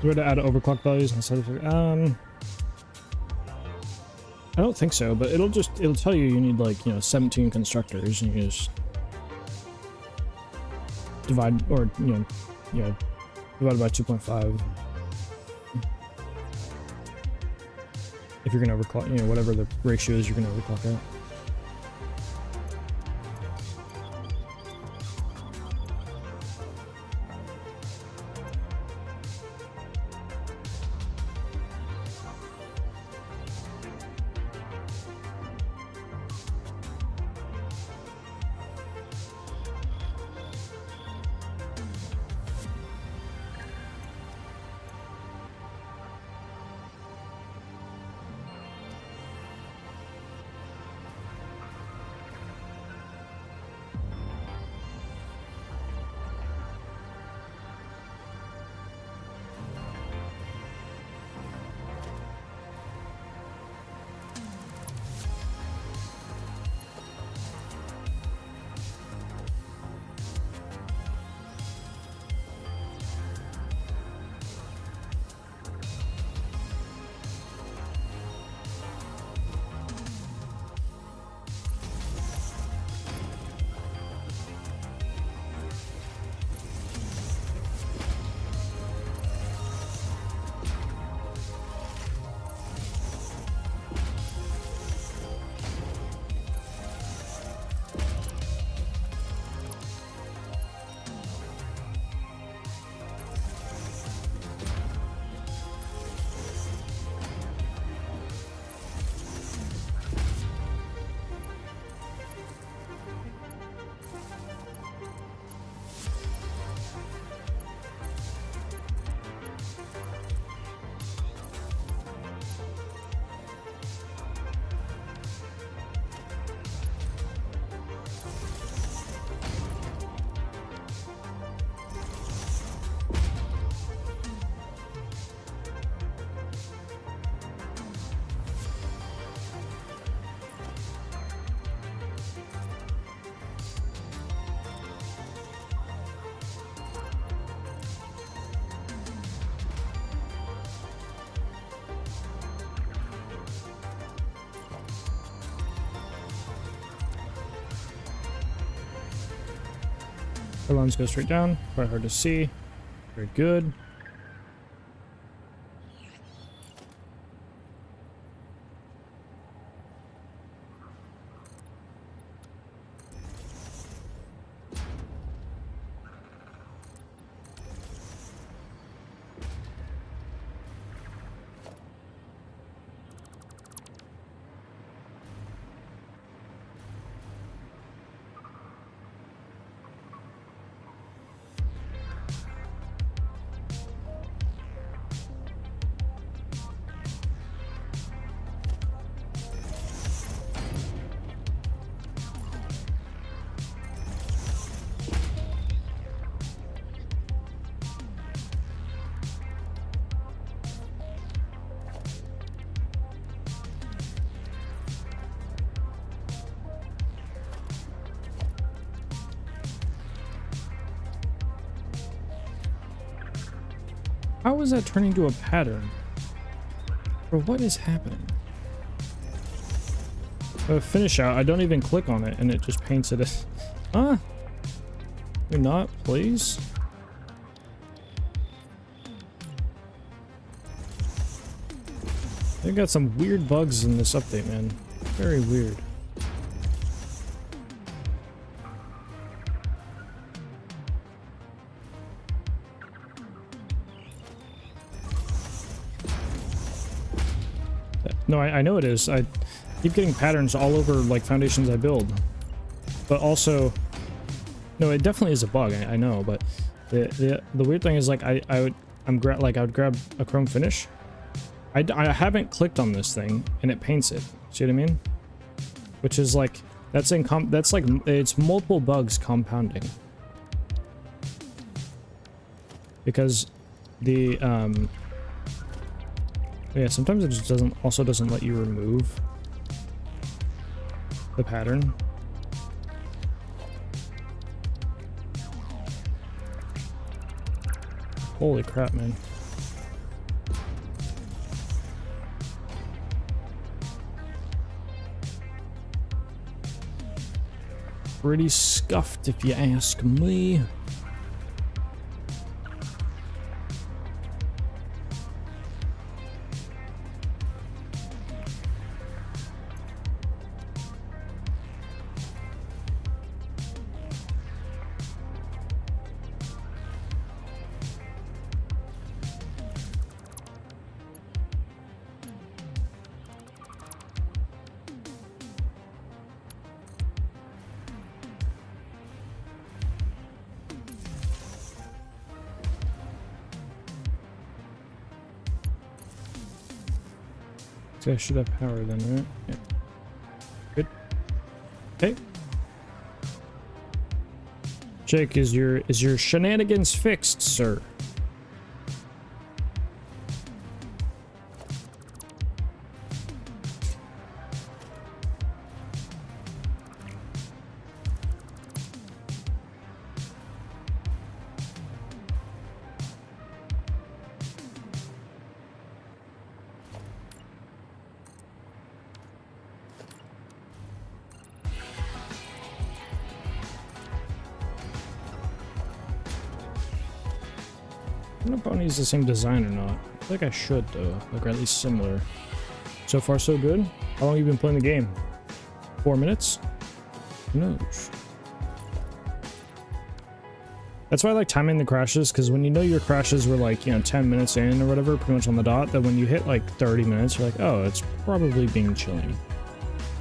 Where to add overclock values on Satisfactory? I don't think so, but it'll tell you you need like, 17 constructors, and you just divide, or divide by 2.5. If you're gonna overclock, whatever the ratio is, you're gonna overclock at. lines go straight down. Quite hard to see. Very good. How is that turning to a pattern? Bro, what is happening? Finish out, I don't even click on it and it just paints it as... Huh? You're not, please? They got some weird bugs in this update, man. Very weird. No, I know it is. I keep getting patterns all over like foundations I build, but also, no, it definitely is a bug. I know, but the weird thing is like I would grab a chrome finish. I haven't clicked on this thing and it paints it. See what I mean? Which is like that's like it's multiple bugs compounding because the yeah, sometimes it just doesn't let you remove the pattern. Holy crap, man. Pretty scuffed if you ask me. So I should have power then, right? Yeah. Good. Okay. Jake, is your shenanigans fixed, sir? I don't know if I'll use the same design or not. I feel like I should though, like or at least similar. So far so good. How long have you been playing the game? 4 minutes? Who knows? That's why I like timing the crashes, because when you know your crashes were like, you know, 10 minutes in or whatever, pretty much on the dot, that when you hit like 30 minutes, you're like, oh, it's probably being chilling.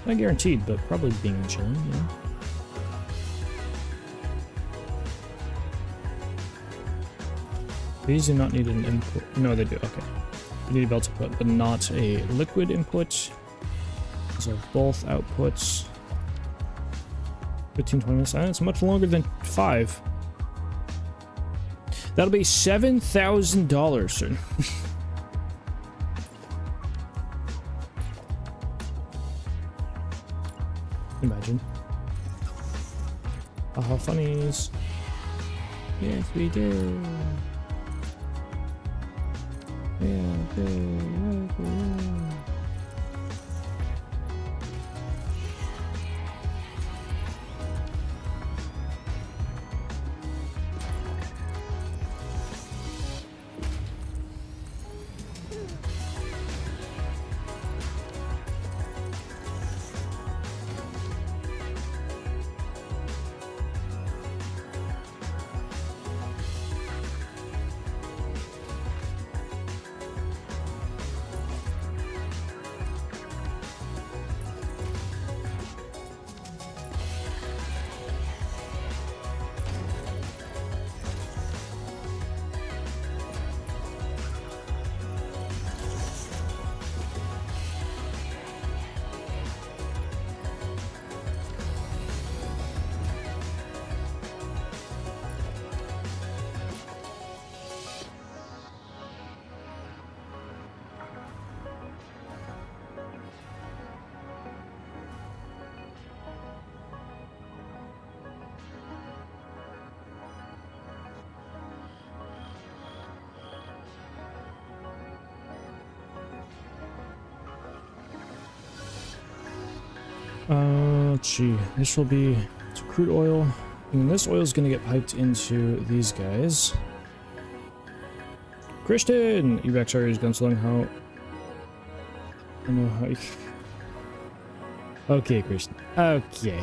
Not guaranteed, but probably being chilling, you know? These do not need an input. No, they do. Okay. They need a belt input, but not a liquid input. These are both outputs. 15, 20 minutes. It's much longer than 5. That'll be $7,000, sir. Imagine. Aha, funnies. Yes, we do. Yeah, Let's see. This will be crude oil. And this oil is going to get piped into these guys. Christian! Evac, sorry, is Gunsling. How? I know how you... Okay, Christian. Okay.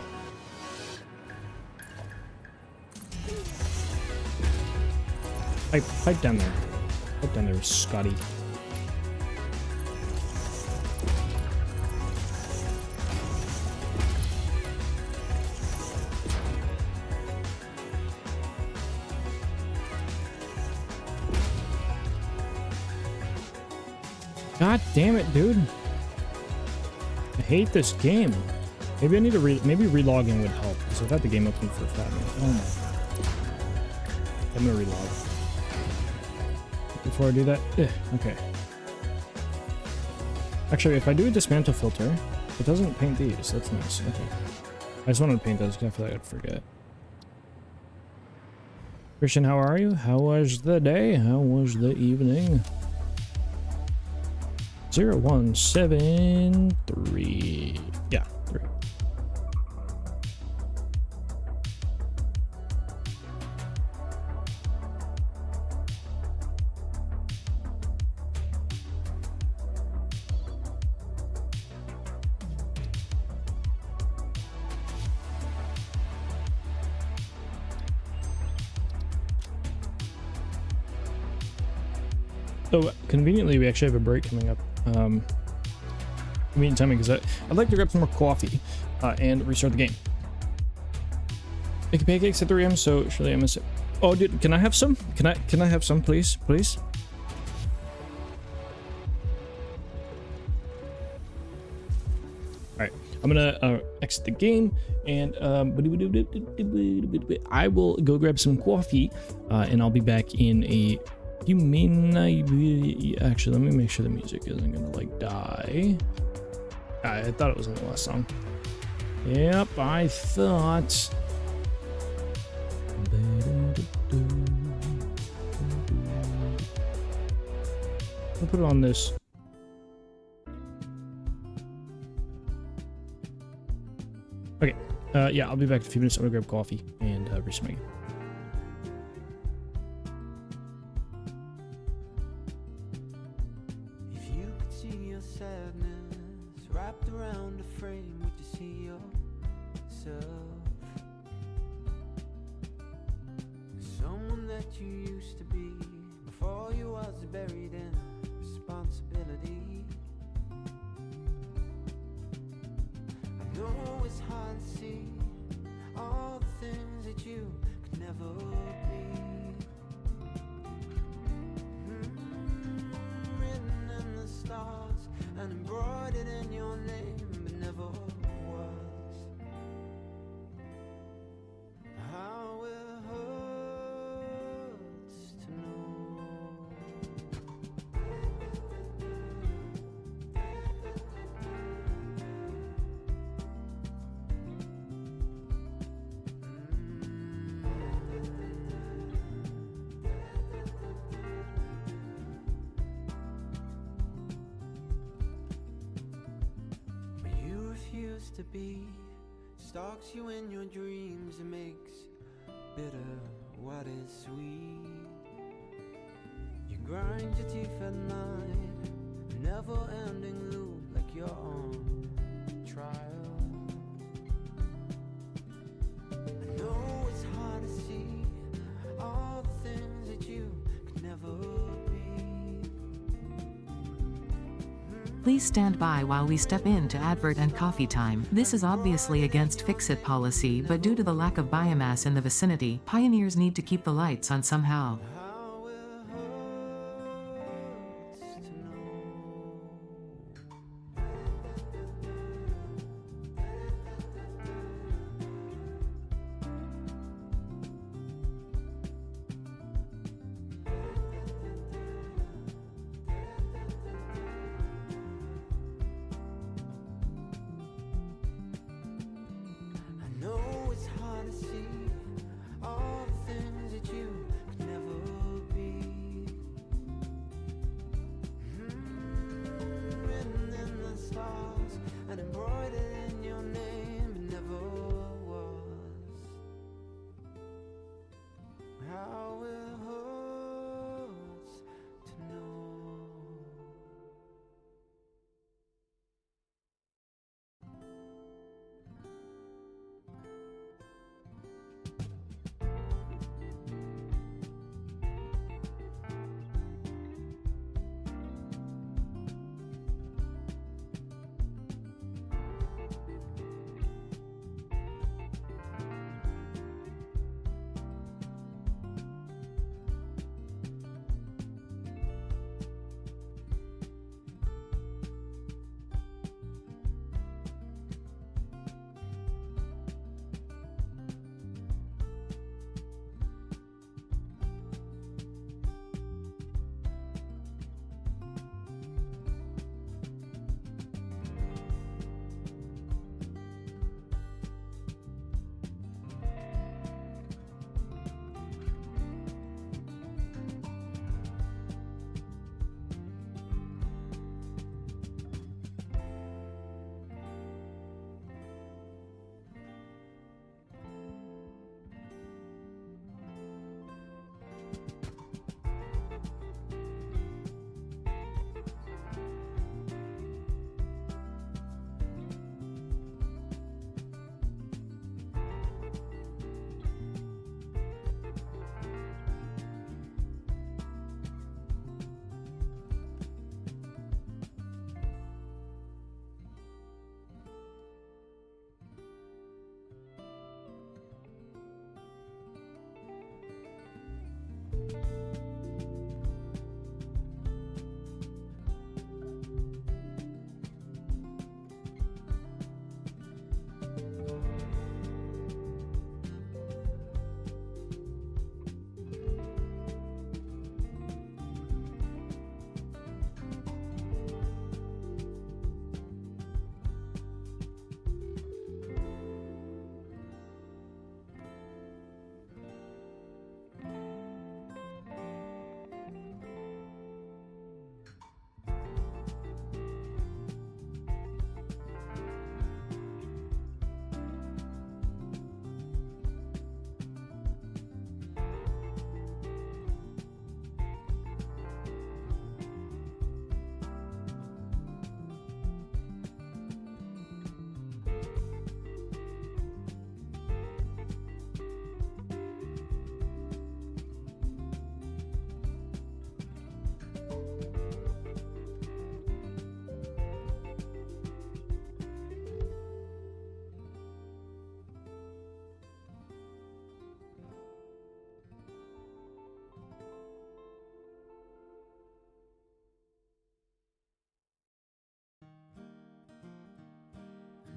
Pipe down there. Pipe down there, Scotty. God damn it, dude. I hate this game. Maybe I need to maybe relogging would help, because I've had the game open for a fat minute. Oh my. I'm gonna relog. Before I do that? Okay. Actually, if I do a dismantle filter, it doesn't paint these. That's nice. Okay. I just wanted to paint those because I feel like I'd forget. Christian, how are you? How was the day? How was the evening? 0173. Yeah, 3. So conveniently, we actually have a break coming up. Convenient timing, because I'd like to grab some more coffee and restart the game. Making pancakes at 3 a.m. So surely I miss it. Oh, dude, can I have some? Can I have some, please? Please. All right, I'm gonna exit the game, and I will go grab some coffee, and I'll be back in a few minutes. Actually, let me make sure the music isn't gonna like die. I thought it was in the last song. Yep, I thought. I'll put it on this. Okay, yeah, I'll be back in a few minutes. I'm gonna grab coffee and restart my game. To be stalks you in your dreams and makes bitter what is sweet. You grind your teeth at night, never ending loop like you're on trial. I know it's hard to see all the things that you could never be. Please stand by while we step into advert and coffee time. This is obviously against fix-it policy, but due to the lack of biomass in the vicinity, pioneers need to keep the lights on somehow. Know it's hard to see all the things that you could never how it hurts to know.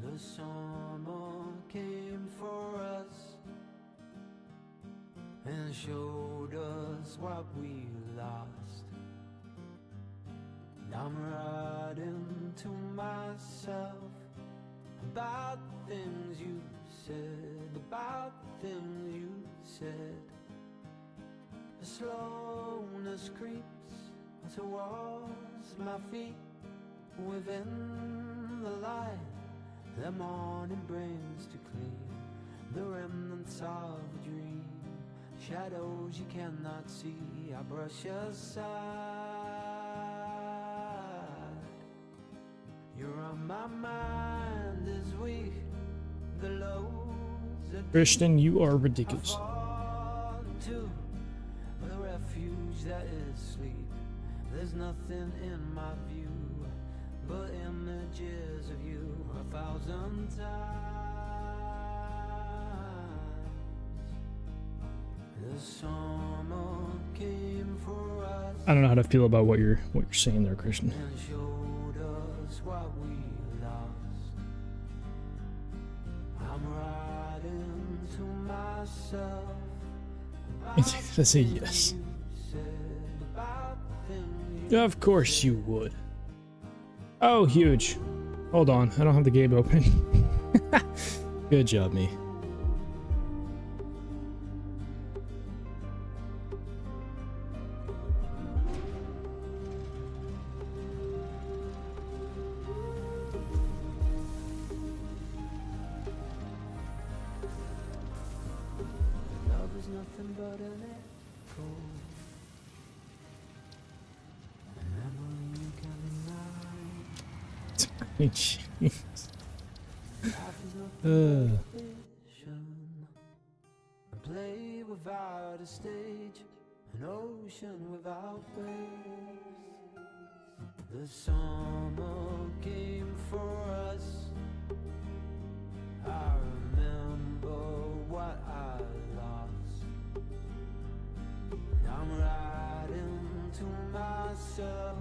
The summer came for us and showed us what we lost. And I'm writing to myself about the things you said, about the things you said. The slowness creeps towards my feet within the light the morning brings to clean the remnants of a dream. Shadows you cannot see, I brush aside. You're on my mind this week. The lows that Christian, you are ridiculous. to the refuge that is sleep. There's nothing in my view but images of you 1,000 times. The summer came for us. I don't know how to feel about what you're saying there, Christian. And showed us what we lost. I'm writing to myself. I say yes. Of course you would. Oh, huge. Hold on, I don't have the game open. Good job, me. Love is nothing but an echo. A memory you can deny. Jeez. Life is nothing but fiction. A play without a stage, an ocean without waves. The summer came for us. I remember what I lost. I'm writing to myself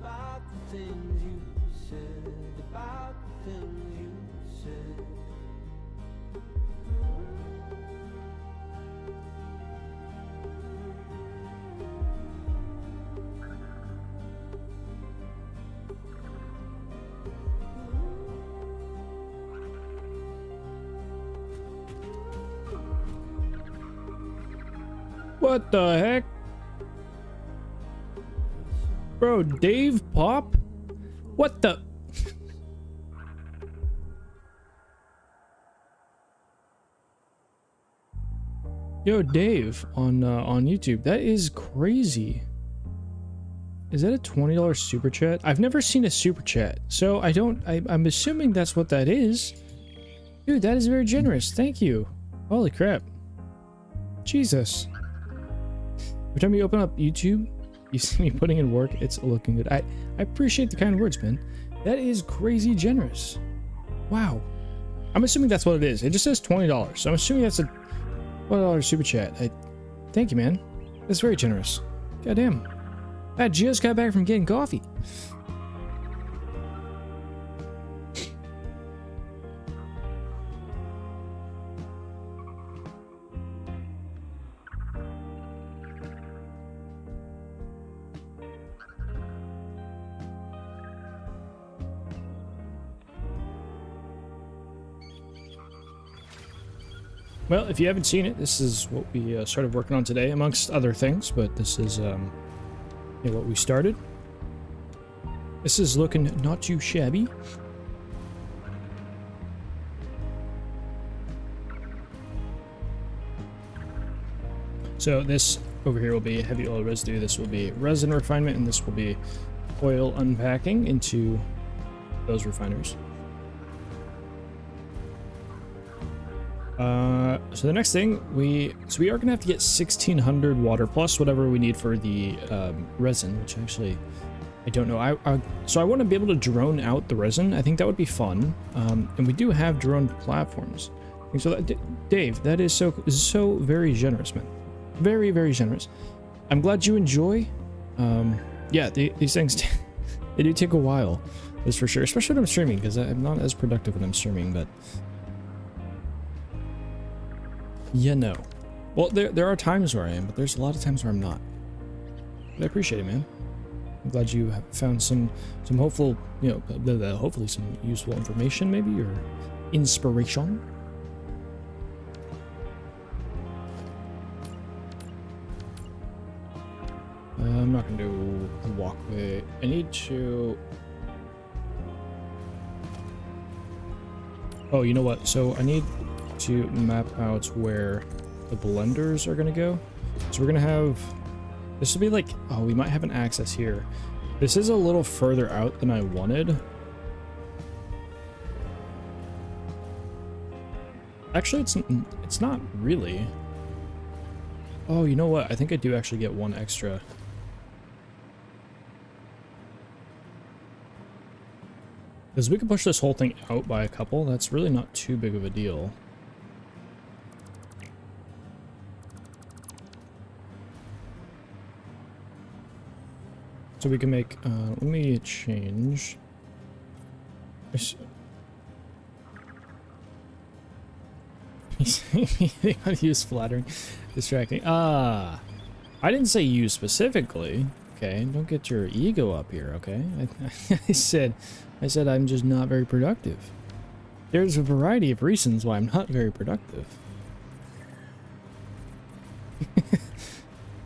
about the things you said, about the things you said. What the heck? Bro, Dave Pop? What the? Yo, Dave on YouTube. That is crazy. Is that a $20 super chat? I've never seen a super chat, so I'm assuming that's what that is. Dude, that is very generous. Thank you. Holy crap. Jesus. Every time you open up YouTube, you see me putting in work, it's looking good. I appreciate the kind words, man. That is crazy generous. Wow. I'm assuming that's what it is. It just says $20, so I'm assuming that's a $20 super chat. Thank you, man. That's very generous. Goddamn. I just got back from getting coffee. Well, if you haven't seen it, this is what we started working on today, amongst other things, but this is what we started. This is looking not too shabby. So this over here will be heavy oil residue, this will be resin refinement, and this will be oil unpacking into those refiners. So the next thing, we are gonna have to get 1600 water plus whatever we need for the resin, which actually I don't know. So I want to be able to drone out the resin. I think that would be fun. And we do have drone platforms. And so Dave, that is so very generous, man. Very, very generous. I'm glad you enjoy. Yeah, these things they do take a while, that's for sure. Especially when I'm streaming, because I'm not as productive when I'm streaming, but. Yeah, no. Well, there are times where I am, but there's a lot of times where I'm not. But I appreciate it, man. I'm glad you have found some hopeful, hopefully some useful information, maybe, or inspiration. I'm not gonna do a walkway. I need to. Oh, you know what? So I need to map out where the blenders are gonna go. So we're gonna have, this will be like, oh, we might have an access here. This is a little further out than I wanted. Actually, it's not really. Oh, you know what? I think I do actually get one extra. Because we can push this whole thing out by a couple. That's really not too big of a deal. So we can make, let me change. They want to use flattering, distracting. I didn't say you specifically. Okay, don't get your ego up here, okay? I said I'm just not very productive. There's a variety of reasons why I'm not very productive.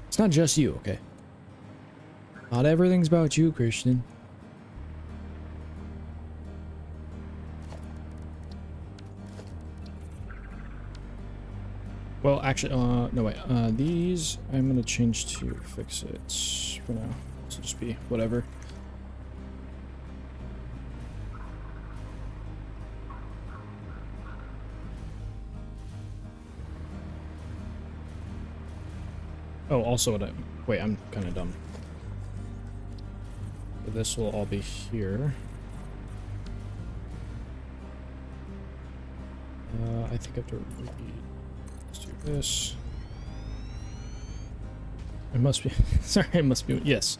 It's not just you, okay? Not everything's about you, Christian. Well, actually, no wait. These I'm gonna change to fix it for now. So just be whatever. Oh, also what wait, I'm kind of dumb. So this will all be here. I think I have to repeat. Let's do this. It must be, sorry, it must be, yes.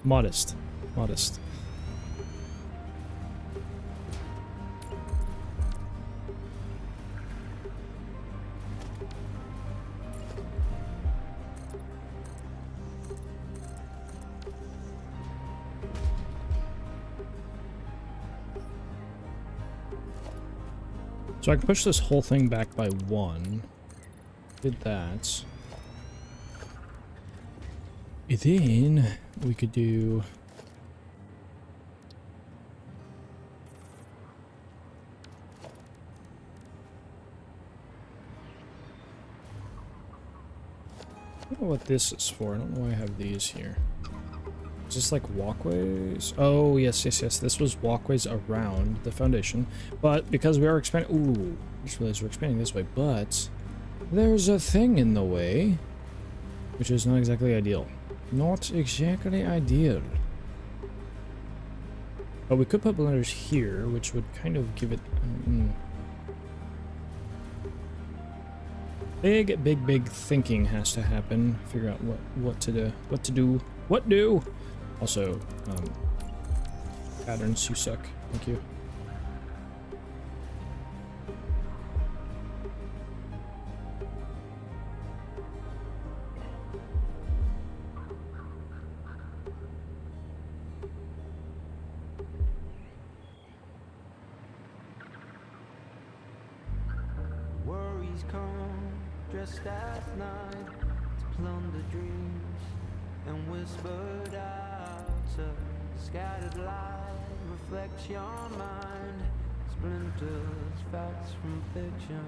Modest. Modest. So I can push this whole thing back by 1. Did that. And then we could do... I don't know what this is for. I don't know why I have these here. Is this like walkways? Oh, yes, yes, yes. This was walkways around the foundation. But because we are expanding... Ooh, I just realized we're expanding this way. But there's a thing in the way, which is not exactly ideal. Not exactly ideal. But we could put blenders here, which would kind of give it... Big thinking has to happen. Figure out what to do. Also, patterns, you suck. Thank you. Worries come dressed as night to plunder dreams and whispered out. Scattered light reflects your mind, splinters facts from fiction.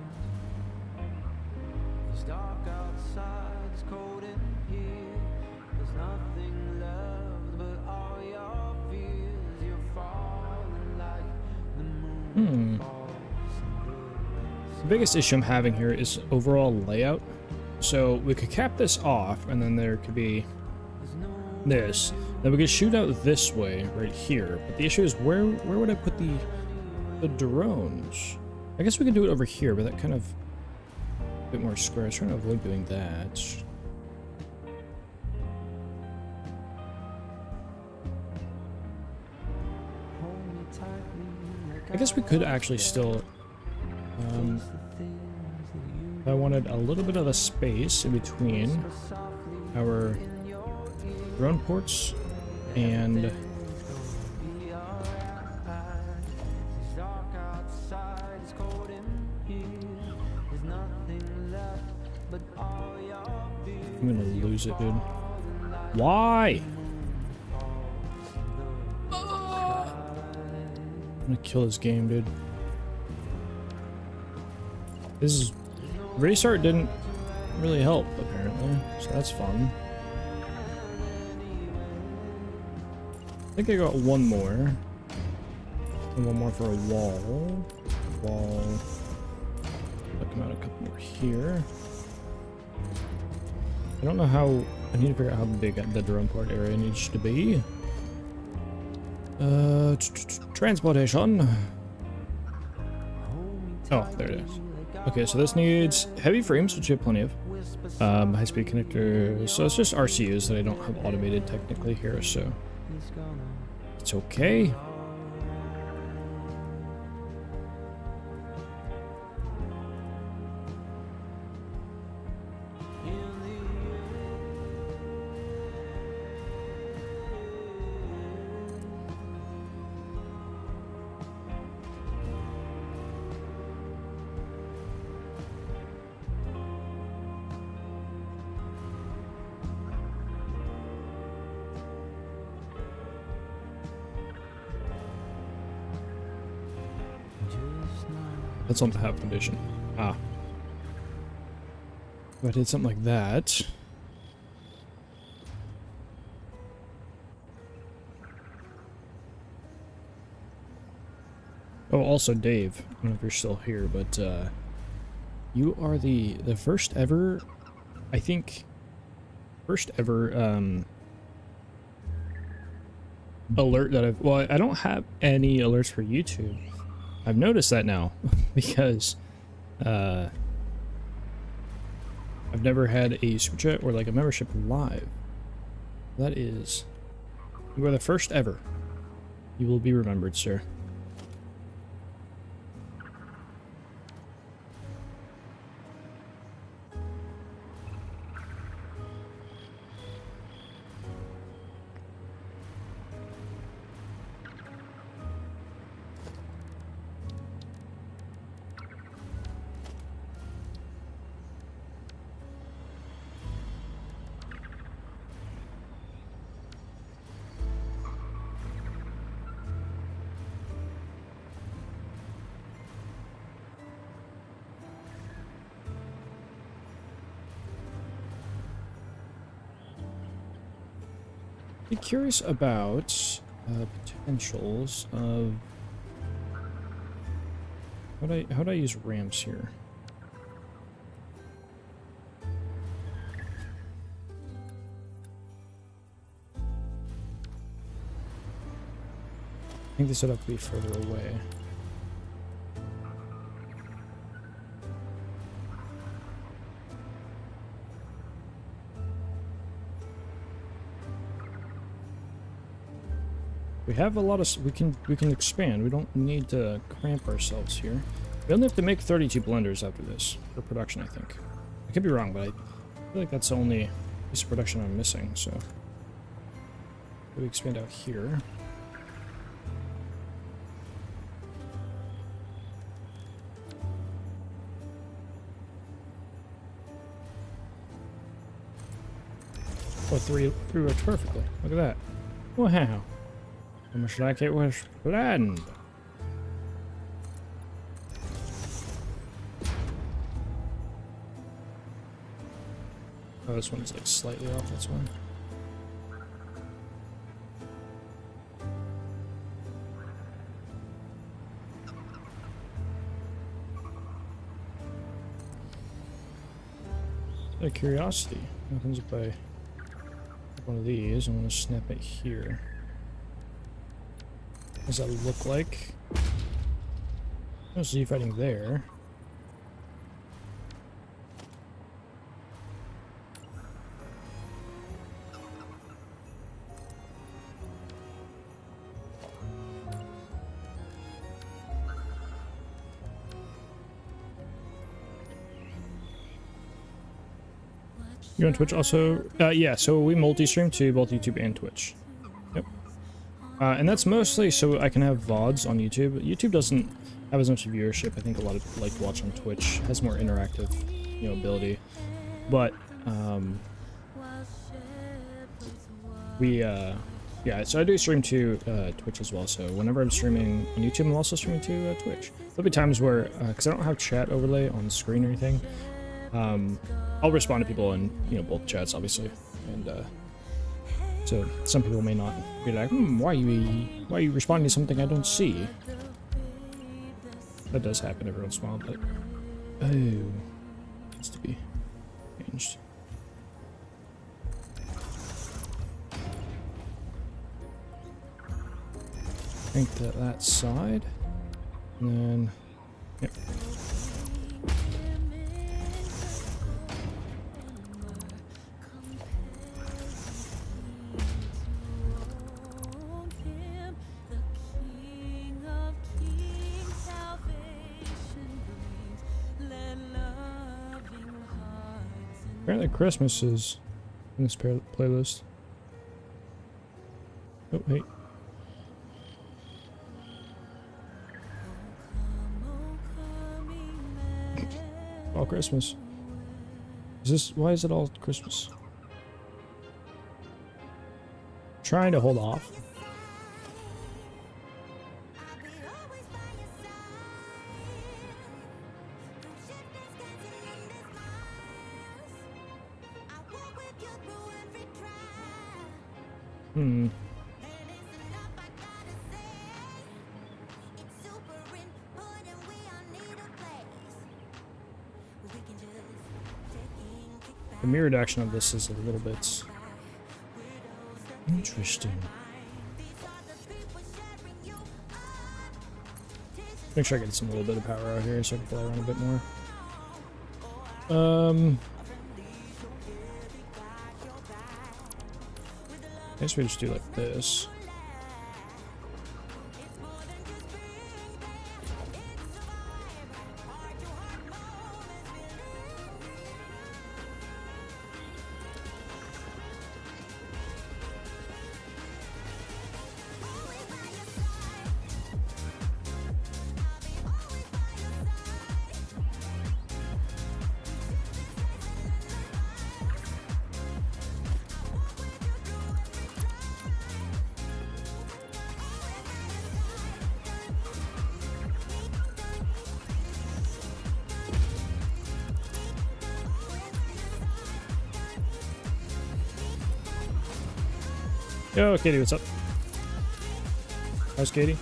It's dark outside, it's cold in here. There's nothing left but all your fears. You're falling like the moon falls. The biggest issue I'm having here is overall layout. So we could cap this off, and then there could be this. Then we could shoot out this way, right here. But the issue is, where would I put the drones? I guess we could do it over here, but that kind of a bit more square. I was trying to avoid doing that. I guess we could actually still, if I wanted a little bit of the space in between our drone ports and I'm gonna lose it, dude. Why? I'm gonna kill this game, dude. This is... Restart didn't really help, apparently, so that's fun. I think I got one more. And one more for a wall. I'll come out a couple more here. I don't know how... I need to figure out how big the drone port area needs to be. Transportation. Oh, there it is. Okay, so this needs heavy frames, which we have plenty of. High-speed connectors. So it's just RCUs that I don't have automated technically here, so it's okay. That's on the half condition. Ah. If I did something like that. Oh, also Dave, I don't know if you're still here, but you are the first ever, I think, alert that I've, well, I don't have any alerts for YouTube. I've noticed that now because I've never had a super chat or like a membership live. That is, you are the first ever. You will be remembered, sir. Be curious about potentials of how do I use ramps here? I think this would have to be further away. We have a lot of, we can expand. We don't need to cramp ourselves here. We only have to make 32 blenders after this for production, I think. I could be wrong, but I feel like that's the only piece of production I'm missing, so. We expand out here. Oh, three works perfectly. Look at that. Wow. Almost like it was planned. Oh, this one's like slightly off, that's one. Out of curiosity, what happens if I pick one of these? I'm going to snap it here. What does that look like? No Z fighting there. You on Twitch also? Yeah, so we multi-stream to both YouTube and Twitch. Yep. And that's mostly so I can have VODs on YouTube. YouTube doesn't have as much viewership. I think a lot of people like to watch on Twitch. It has more interactive, you know, ability. But yeah, so I do stream to Twitch as well. So whenever I'm streaming on YouTube, I'm also streaming to Twitch. There'll be times where, because I don't have chat overlay on the screen or anything, I'll respond to people in, you know, both chats, obviously, and so some people may not be like, why are you responding to something I don't see? That does happen every once in a while, but oh, needs to be changed. Paint that side, and then yep. Apparently Christmas is in this playlist. Oh, hey. All Christmas. Why is it all Christmas? Trying to hold off. Hmm. The mirrored action of this is a little bit interesting. Make sure I get some little bit of power out here so I can play around a bit more. I guess we just do like this. Yo, Katie, what's up? How's Katie?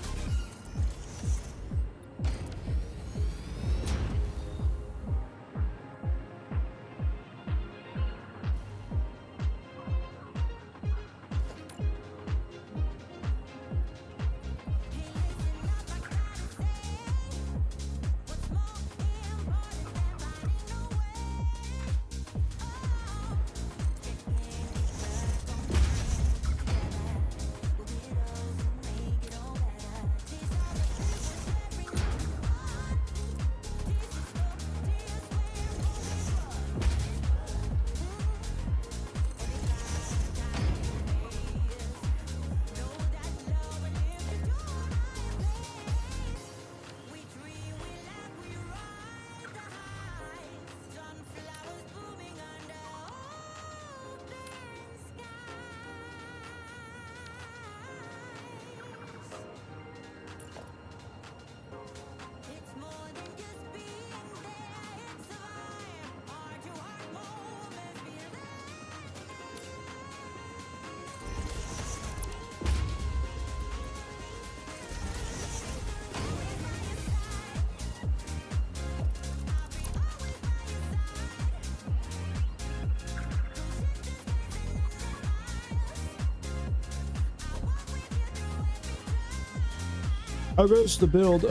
How goes the build?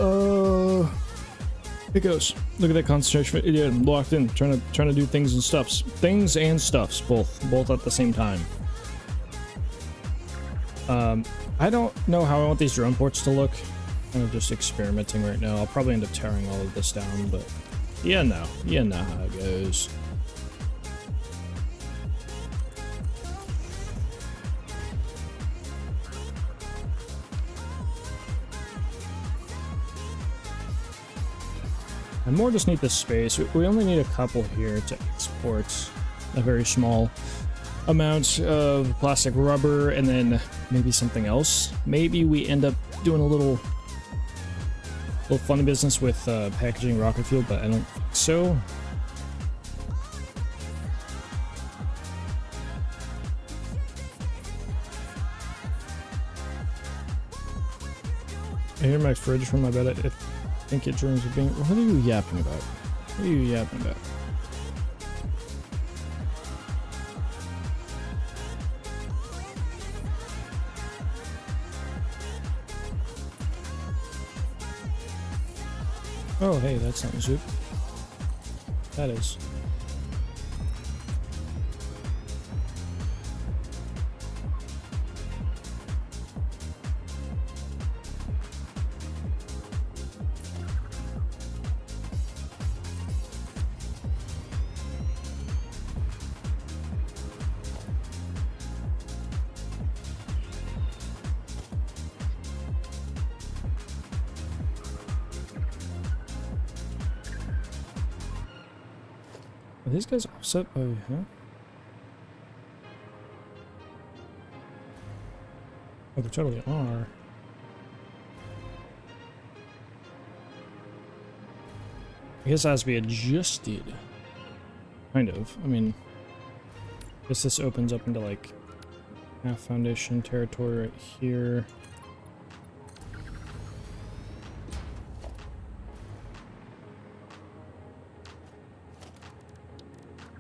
It goes. Look at that concentration. Yeah, I'm locked in, trying to do things and stuffs, both at the same time. I don't know how I want these drone ports to look. I'm just experimenting right now. I'll probably end up tearing all of this down, but you know how it goes. I more just need the space. We only need a couple here to export a very small amount of plastic rubber and then maybe something else. Maybe we end up doing a little funny business with packaging rocket fuel, but I don't think so. I hear my fridge from my bed. I think it dreams of being. What are you yapping about? What are you yapping about? Oh, hey, that's not soup. That is. Are these guys offset by, huh? Oh, they totally are. I guess it has to be adjusted. Kind of. I mean, I guess this opens up into like half foundation territory right here.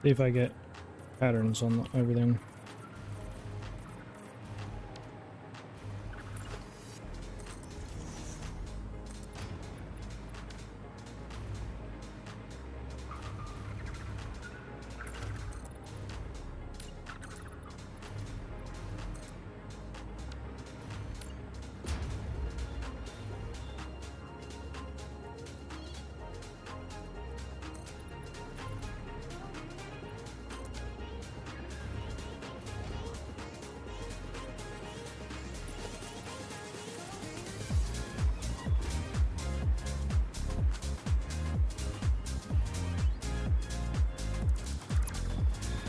See if I get patterns on everything.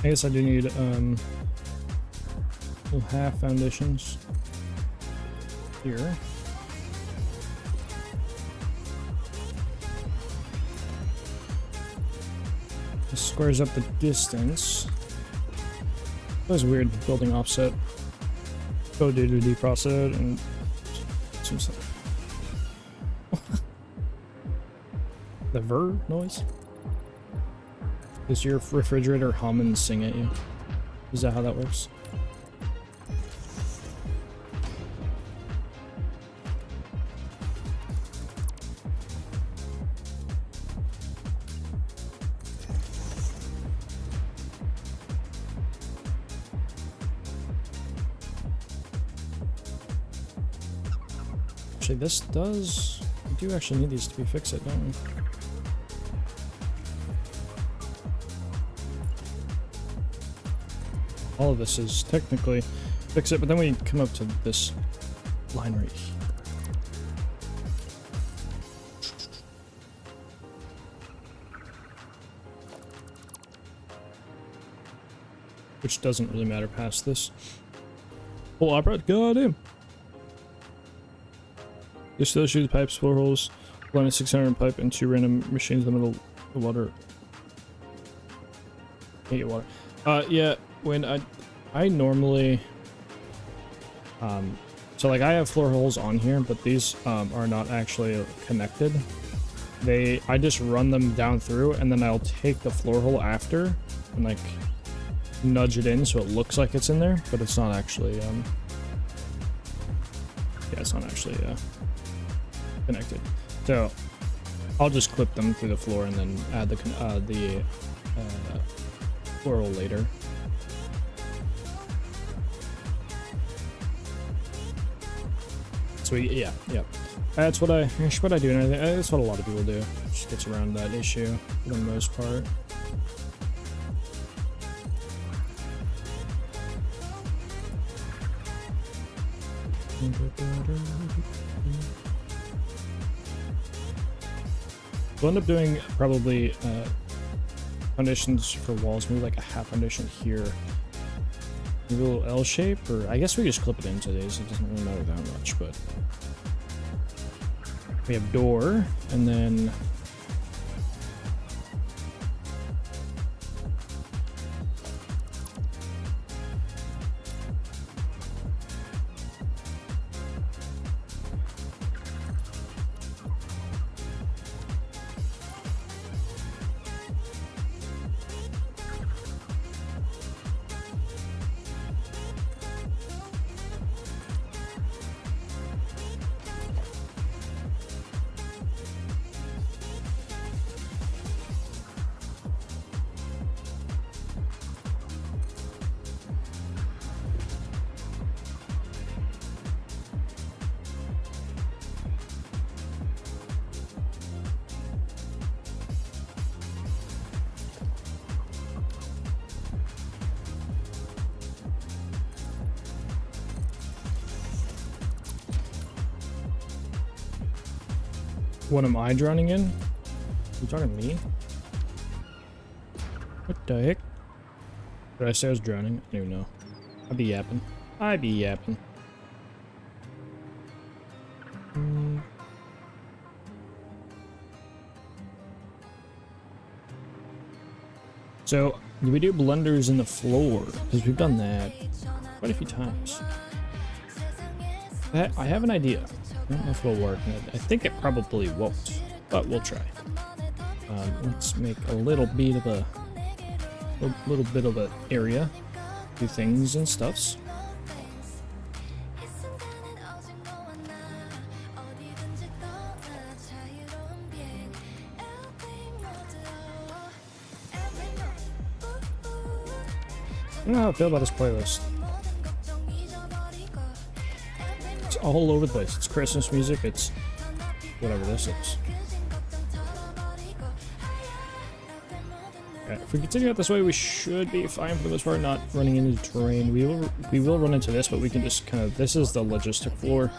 I guess I do need little half foundations here. This squares up the distance. That was weird building offset. Go do to deprocess and some stuff. The ver noise? Does your refrigerator hum and sing at you? Is that how that works? Actually, this does... We do actually need these to be fixed, don't we? All of this is technically fix it, but then we come up to this line right here. Which doesn't really matter past this. Oh, I brought goddamn. This still shoots pipes, floor holes, line of 600 pipe, and 2 random machines in the middle of the water. Hate water. Yeah. When I normally so like I have floor holes on here, but these are not actually connected. I just run them down through, and then I'll take the floor hole after and like nudge it in so it looks like it's in there, but it's not actually yeah, it's not actually connected. So I'll just clip them through the floor and then add the floor hole later. So yeah. That's what I do, and that's what a lot of people do. Just gets around that issue for the most part. We'll end up doing probably foundations for walls, maybe like a half foundation here. Maybe a little L shape, or I guess we just clip it into these. It doesn't really matter that much, but we have door, and then what am I drowning in? You talking to me? What the heck? Did I say I was drowning? I don't even know. I be yapping. So Do we do blenders in the floor? Because we've done that quite a few times. I have an idea. I don't know if it'll work. I think it probably won't, but we'll try. Let's make a little bit of a area, do things and stuffs. I don't know how I feel about this playlist. It's all over the place. It's Christmas music, it's whatever this is. Okay, if we continue out this way, we should be fine for the most part, not running into terrain. We will run into this, but we can just kind of, this is the logistic floor.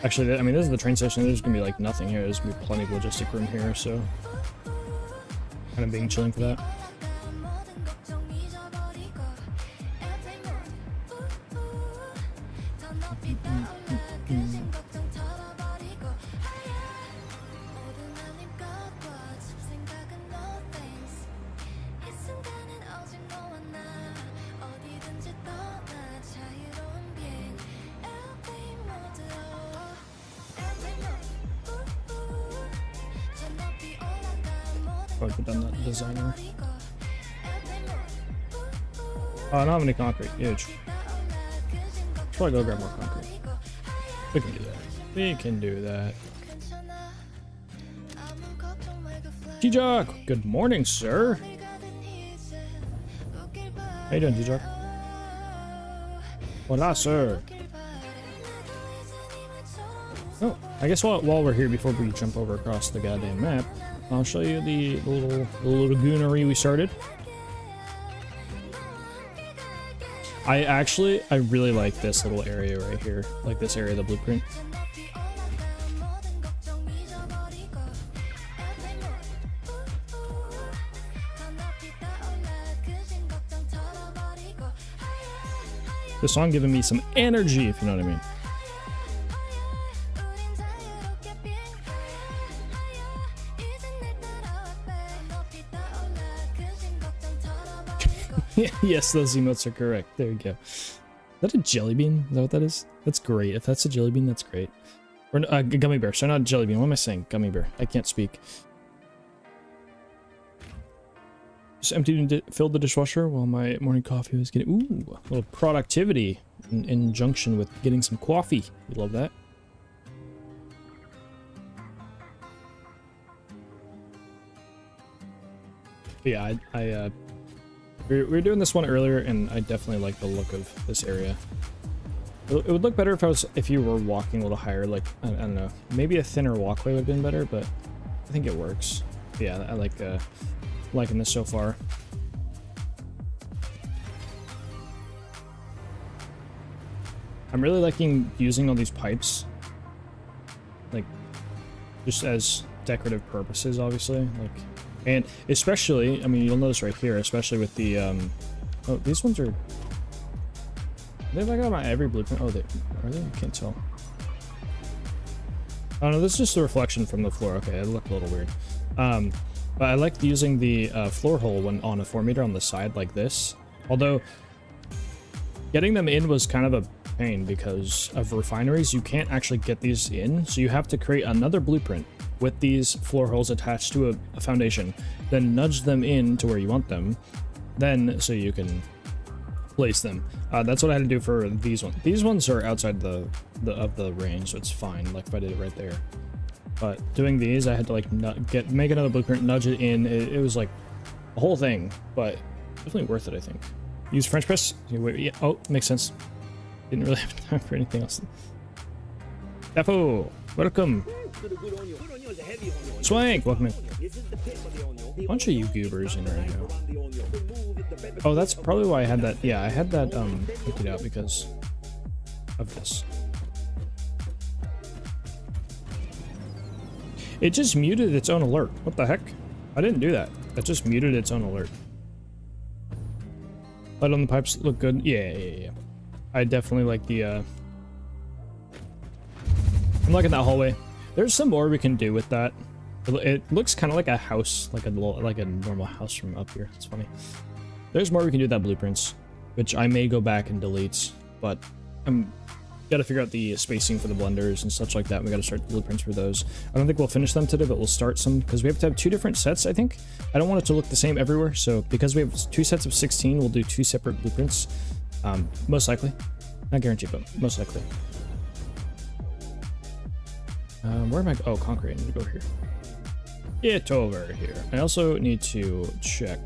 Actually, I mean, this is the train station. There's gonna be like nothing here. There's gonna be plenty of logistic room here, so kind of being chilling for that. Probably done that designer. Oh, I don't have any concrete. Huge. Should probably go grab more concrete. We can do that. We can do that. T-Jock! Good morning, sir. How you doing, T-Jock? Hola, sir. Oh, I guess while we're here, before we jump over across the goddamn map, I'll show you the little goonery we started. I really like this little area right here, like this area of the blueprint. This song giving me some energy, if you know what I mean. Yes, those emotes are correct. There you go. Is that a jelly bean? Is that what that is? That's great. If that's a jelly bean, that's great. Or gummy bear. So not jelly bean. What am I saying? Gummy bear. I can't speak. Just emptied and filled the dishwasher while my morning coffee was getting... Ooh, a little productivity in conjunction with getting some coffee. We love that. But yeah, we were doing this one earlier, and I definitely like the look of this area. It would look better if you were walking a little higher, like, I don't know, maybe a thinner walkway would have been better, but I think it works. But yeah, I like liking this so far. I'm really liking using all these pipes, like, just as decorative purposes, obviously, like. And especially, I mean, you'll notice right here, especially with the, oh, these ones are like on every blueprint. Oh, are they? I can't tell. Oh no, this is just a reflection from the floor. Okay, it looked a little weird. But I like using the floor hole when on a 4-meter on the side like this. Although, getting them in was kind of a pain because of refineries. You can't actually get these in, so you have to create another blueprint with these floor holes attached to a foundation, then nudge them in to where you want them, then so you can place them. That's what I had to do for these ones. These ones are outside of the range, so it's fine, like if I did it right there. But doing these, I had to like make another blueprint, nudge it in. It was like a whole thing, but definitely worth it, I think. Use French press. Yeah, oh, makes sense. Didn't really have time for anything else. Defo, welcome. Swank, welcome in. Bunch of you goobers in right now. Oh, that's probably why I had that. Yeah, I had that emptied out because of this. It just muted its own alert. What the heck? I didn't do that. That just muted its own alert. Light on the pipes look good. Yeah. I definitely like the I'm liking that hallway. There's some more we can do with that. It looks kind of like a house, like a normal house from up here. It's funny. There's more we can do with that blueprints, which I may go back and delete, but I'm gotta figure out the spacing for the blenders and such like that. We gotta start the blueprints for those. I don't think we'll finish them today, but we'll start some because we have to have 2 different sets, I think. I don't want it to look the same everywhere, so because we have 2 sets of 16, we'll do 2 separate blueprints. Most likely. Not guaranteed, but most likely. Where am I? Oh, concrete. I need to go over here. Get over here. I also need to check.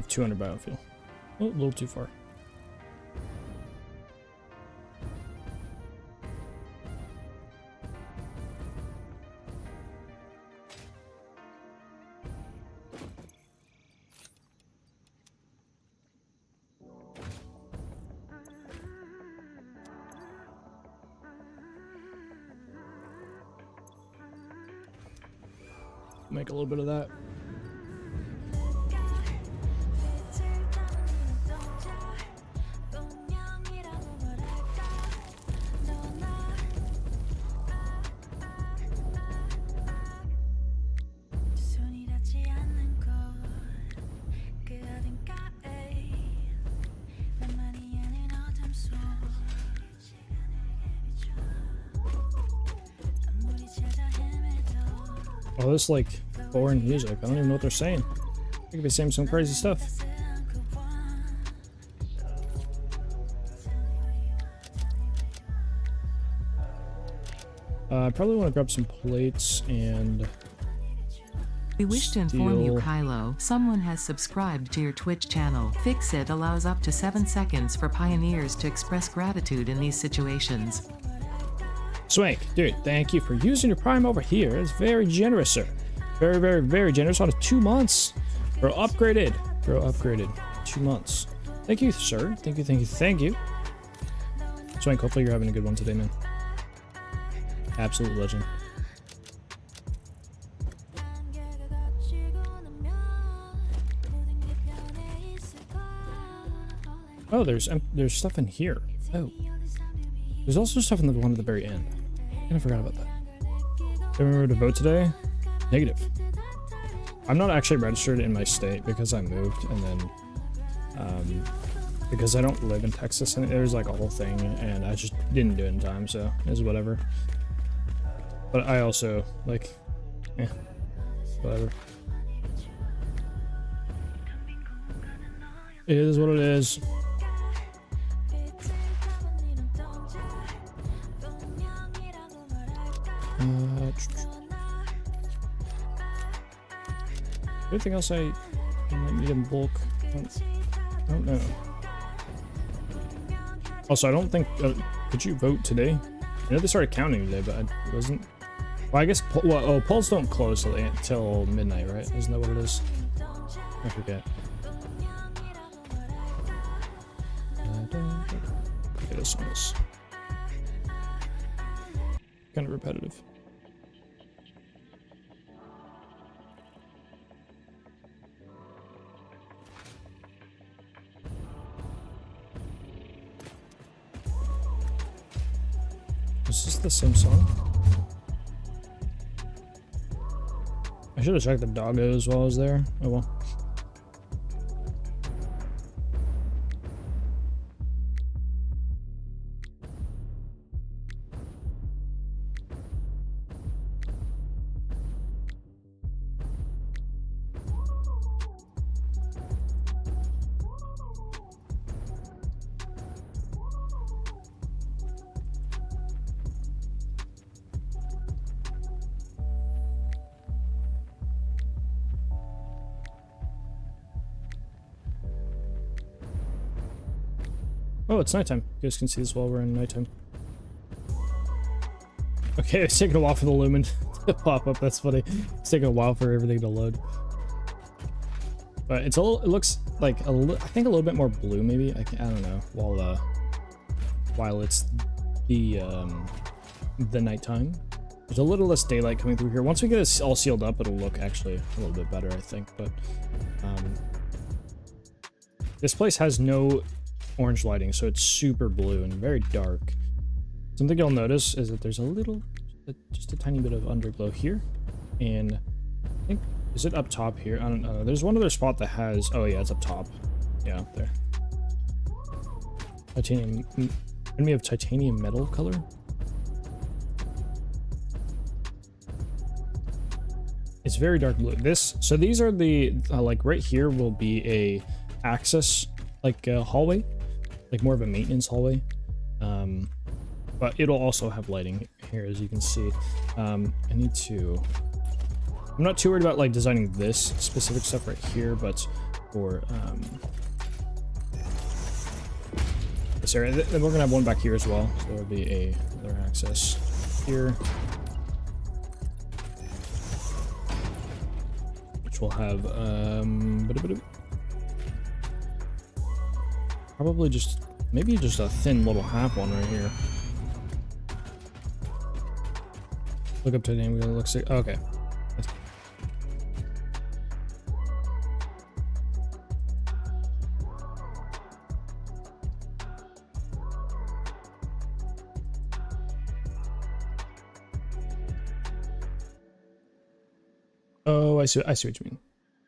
200 biofuel. Oh, a little too far. Make a little bit of that. Oh, this like foreign music. I don't even know what they're saying. They could be saying some crazy stuff. I probably want to grab some plates and... We wish to inform you, Kylo, someone has subscribed to your Twitch channel. Fixit allows up to 7 seconds for pioneers to express gratitude in these situations. Swank, dude, thank you for using your Prime over here. It's very generous, sir. Very, very, very generous on 2 months. Bro, upgraded. Bro, upgraded. 2 months. Thank you, sir. Thank you, thank you, thank you. Swank, hopefully you're having a good one today, man. Absolute legend. Oh, there's stuff in here. Oh. There's also stuff in the one at the very end. I kind of forgot about that. Did I remember to vote today? Negative. I'm not actually registered in my state because I moved, and then because I don't live in Texas, and there's like a whole thing, and I just didn't do it in time, so it's whatever. But I also like, whatever. It is what it is. Anything else I might need in bulk? I don't know. Also, I don't think... could you vote today? I know they started counting today, but I wasn't... Well, I guess... Well, polls don't close till midnight, right? Isn't that what it is? I forget. Okay, this one is... kind of repetitive. Is this the same song? I should have checked the doggos while I was there. Oh well. Oh, it's nighttime. You guys can see this while we're in nighttime. Okay, it's taking a while for the lumen to pop up. That's funny. It's taking a while for everything to load. But it's a little, it looks like I think a little bit more blue maybe. I don't know. While it's the nighttime. There's a little less daylight coming through here. Once we get this all sealed up, it'll look actually a little bit better, I think. But this place has no orange lighting, so it's super blue and very dark. Something you'll notice is that there's just a tiny bit of underglow here, and I think, is it up top here? I don't know. There's one other spot that has, oh yeah, it's up top. Yeah, up there. Titanium, enemy of titanium metal color. It's very dark blue. So these are the, like right here will be a access, like hallway, like more of a maintenance hallway. But it'll also have lighting here, as you can see. I'm not too worried about like designing this specific stuff right here, but for this area, then we're gonna have one back here as well. So there'll be another access here, which will have probably maybe just a thin little half one right here. Look up to the name. Looks like, okay. Oh, I see what you mean.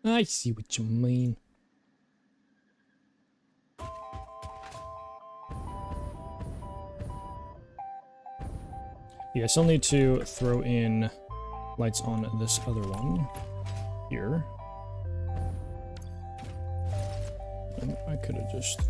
I see what you mean. Yeah, I still need to throw in lights on this other one here. And I could have just...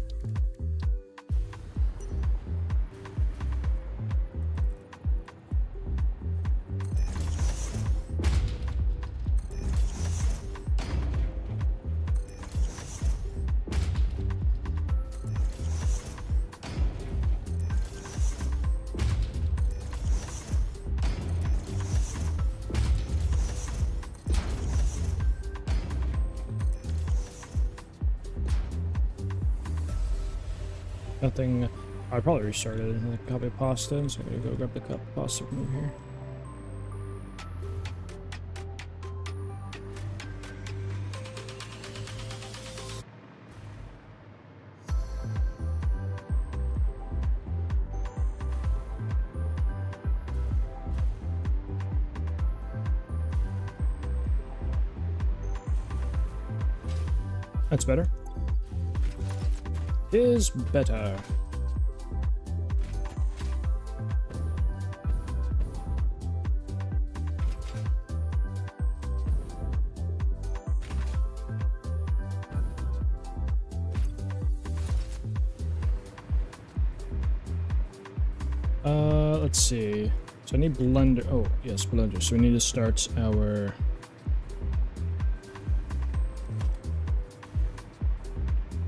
Nothing. I probably restarted a cup of pasta, so I'm gonna go grab the cup of pasta from over here. That's better. Is better. Let's see. So I need blender. Oh, yes, blender. So we need to start our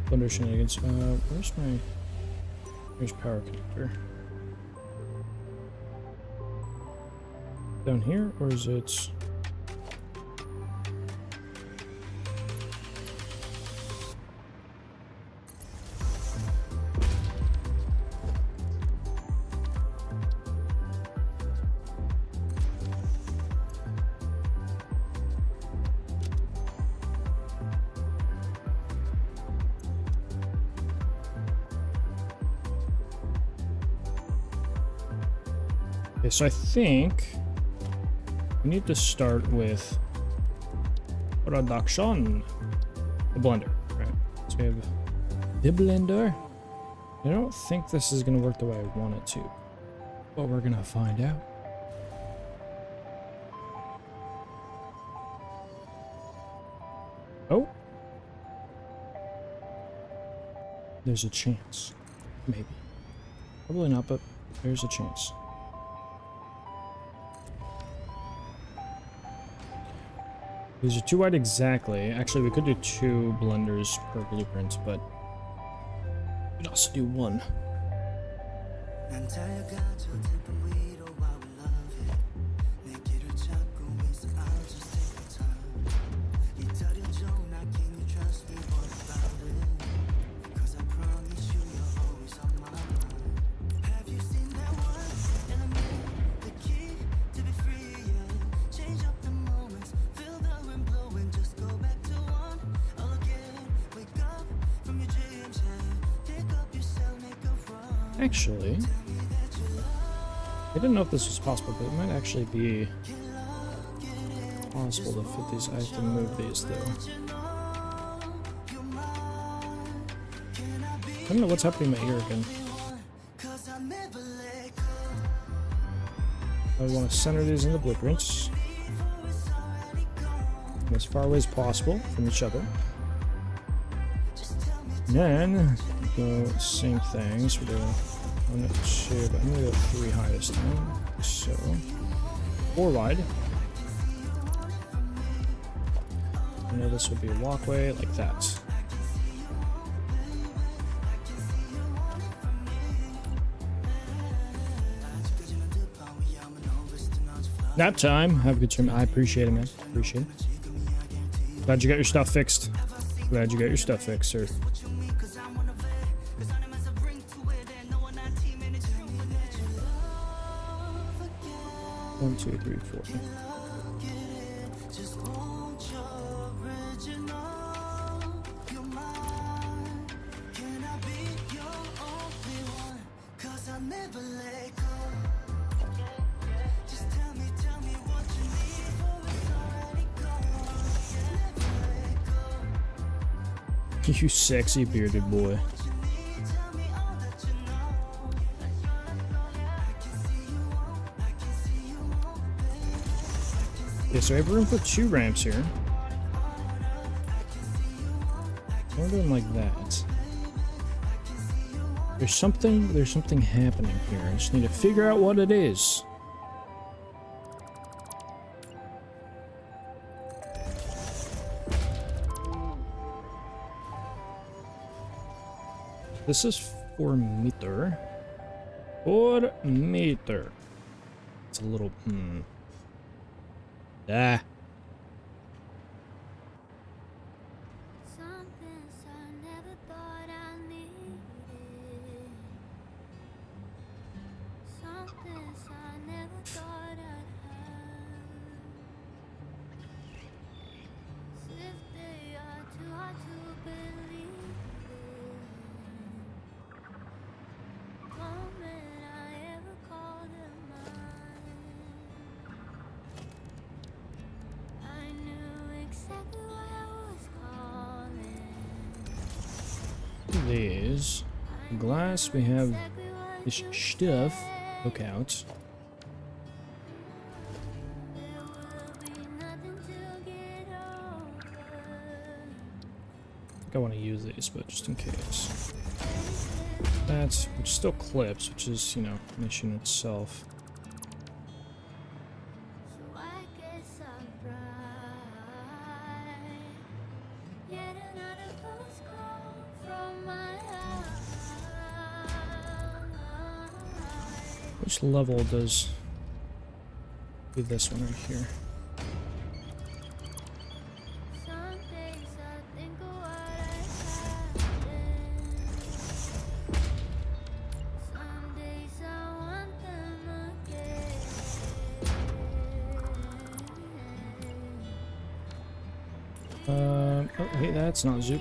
blender shenanigans. Where's power connector? Down here, or is it? Okay, so I think we need to start with production. The blender, right? So we have the blender. I don't think this is gonna work the way I want it to, but we're gonna find out. Oh, there's a chance, maybe. Probably not, but there's a chance. These are too wide exactly. Actually, we could do 2 blenders per blueprint, but we could also do 1. Actually, I didn't know if this was possible, but it might actually be possible to fit these. I have to move these though. I don't know what's happening in my ear again. I want to center these in the blueprints as far away as possible from each other. And then go same things. We're doing 1, 2, but I'm gonna go 3 high this time. So 4 wide. I know this would be a walkway like that. Nap time. Have a good time. I appreciate it, man. Appreciate it. Glad you got your stuff fixed. Glad you got your stuff fixed, sir. 1, 2, 3, 4. You sexy bearded boy. Okay, so I have room for 2 ramps here. We're doing like that. There's something happening here. I just need to figure out what it is. This is 4 meter. 4 meter. It's a little Ah. These glass, we have this stuff. Look out. I think I want to use these, but just in case. That's, which still clips, which is, you know, an issue in itself. Which level does be this one right here? Oh, hey, that's not Zoop.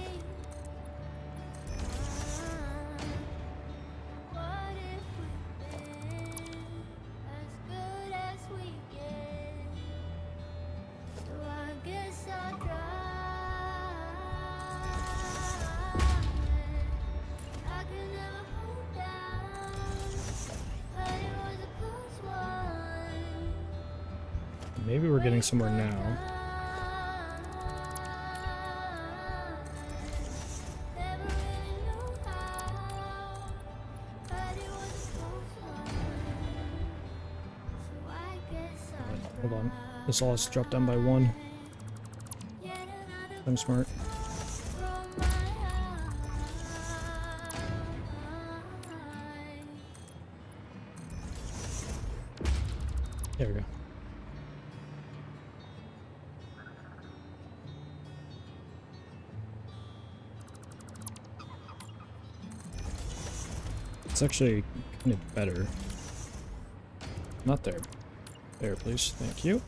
Maybe we're getting somewhere now. Hold on. This all has to drop down by 1. I'm smart. There we go. It's actually kind of better. Not there. There, please. Thank you.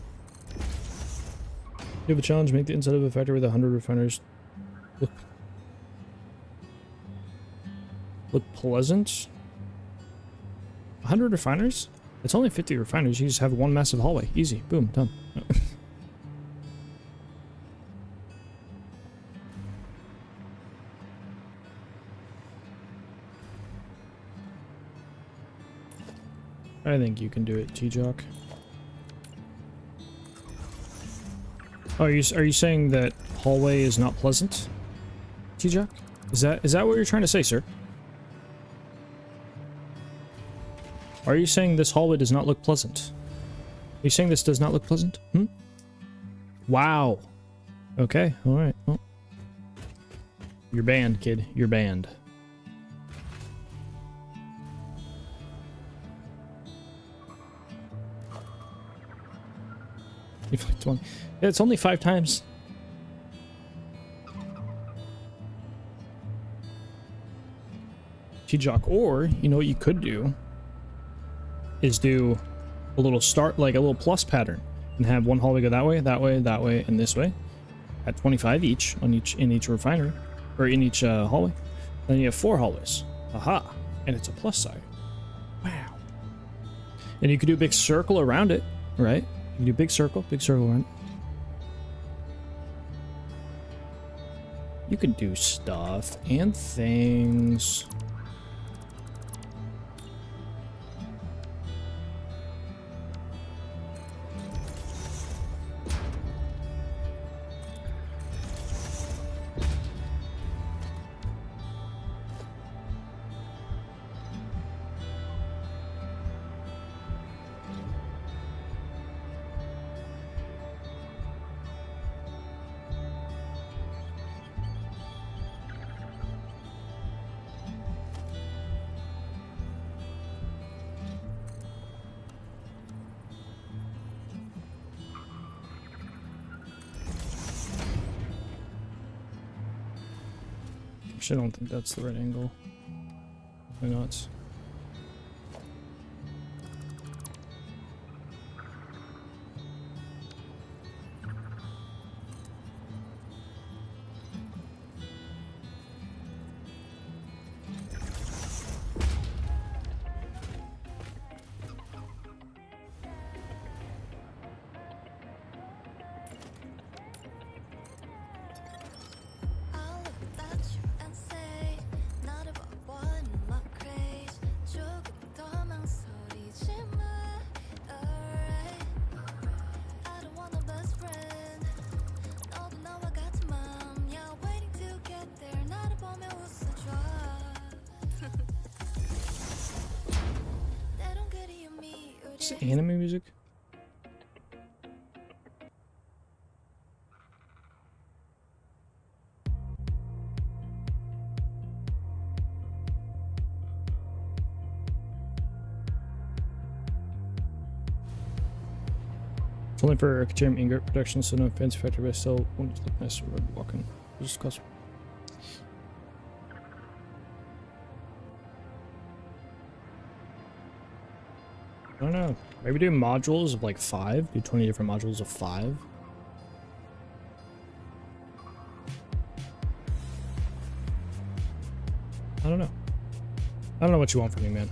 You have a challenge. Make the inside of a factory with 100 refiners look pleasant. 100 refiners? It's only 50 refineries. You just have one massive hallway. Easy. Boom. Done. I think you can do it, T-Jock. Oh, are you saying that hallway is not pleasant, T-Jock? Is that what you're trying to say, sir? Are you saying this hallway does not look pleasant? Are you saying this does not look pleasant? Hmm? Wow. Okay, alright. Well, you're banned, kid. You're banned. You've like 20. Yeah, it's only 5 times. T-Jock, or, you know what you could do is do a little start, like a little plus pattern, and have one hallway go that way, that way, that way, and this way, at 25 each on in each refinery, or in each hallway. Then you have 4 hallways. Aha! And it's a plus sign. Wow. And you could do a big circle around it, right? You can do big circle around it. You can do stuff and things. I don't think that's the right angle. Why not? Is it anime music? It's only for Arcadium ingot production, so no fancy factory, but I still want to look nice road walking. Just cause. I don't know. Maybe do modules of like 5. Do 20 different modules of 5. I don't know. I don't know what you want from me, man.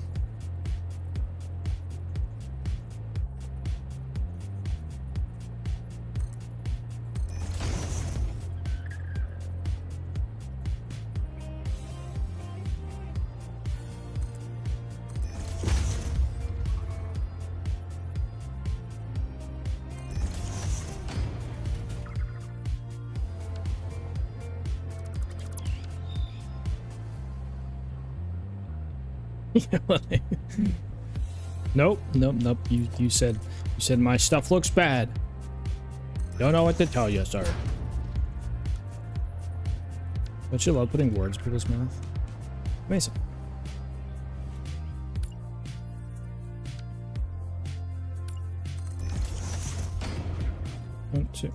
Nope. You said my stuff looks bad. Don't know what to tell you, sir. Don't you love putting words in people's mouth? Amazing. One, two.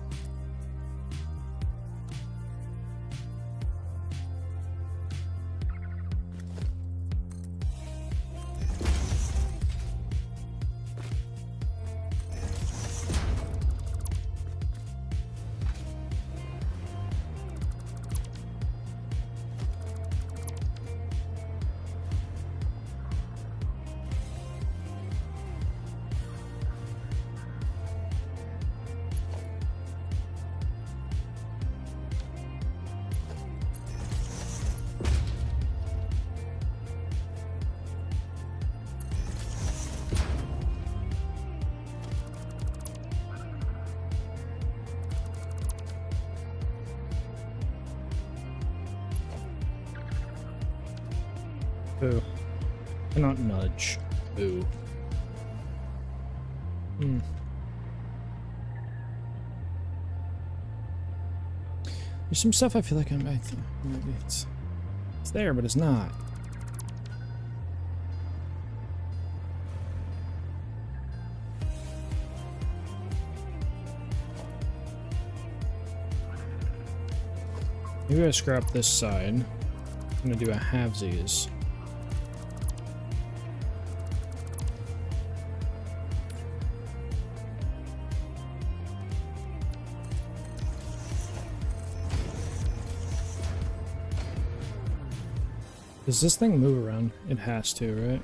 Boo. Cannot nudge. Boo. Hmm. There's some stuff I feel like maybe it's there, but it's not. Maybe I scrap this side. I'm gonna do a halvesies. Does this thing move around? It has to, right?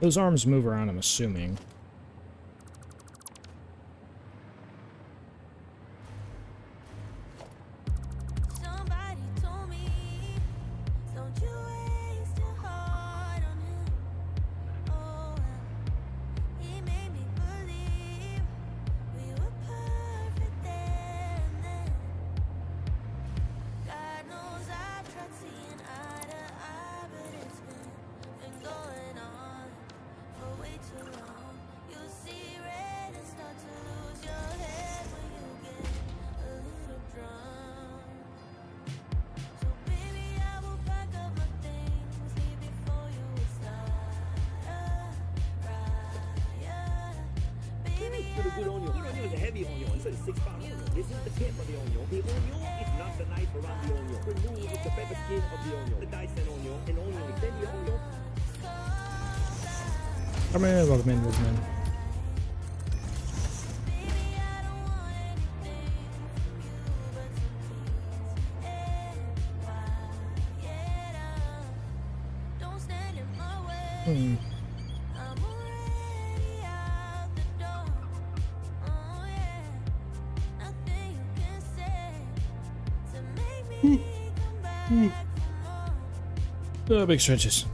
Those arms move around, I'm assuming. To the good onion. Good onion is a heavy onion. It's a 6-pound onion. This is the tip of the onion. The onion is not the knife around the onion. Remove the pepper skin of the onion. The Dyson onion and onion is then the onion. Come in, welcome in, welcome in. Oh, big stretches.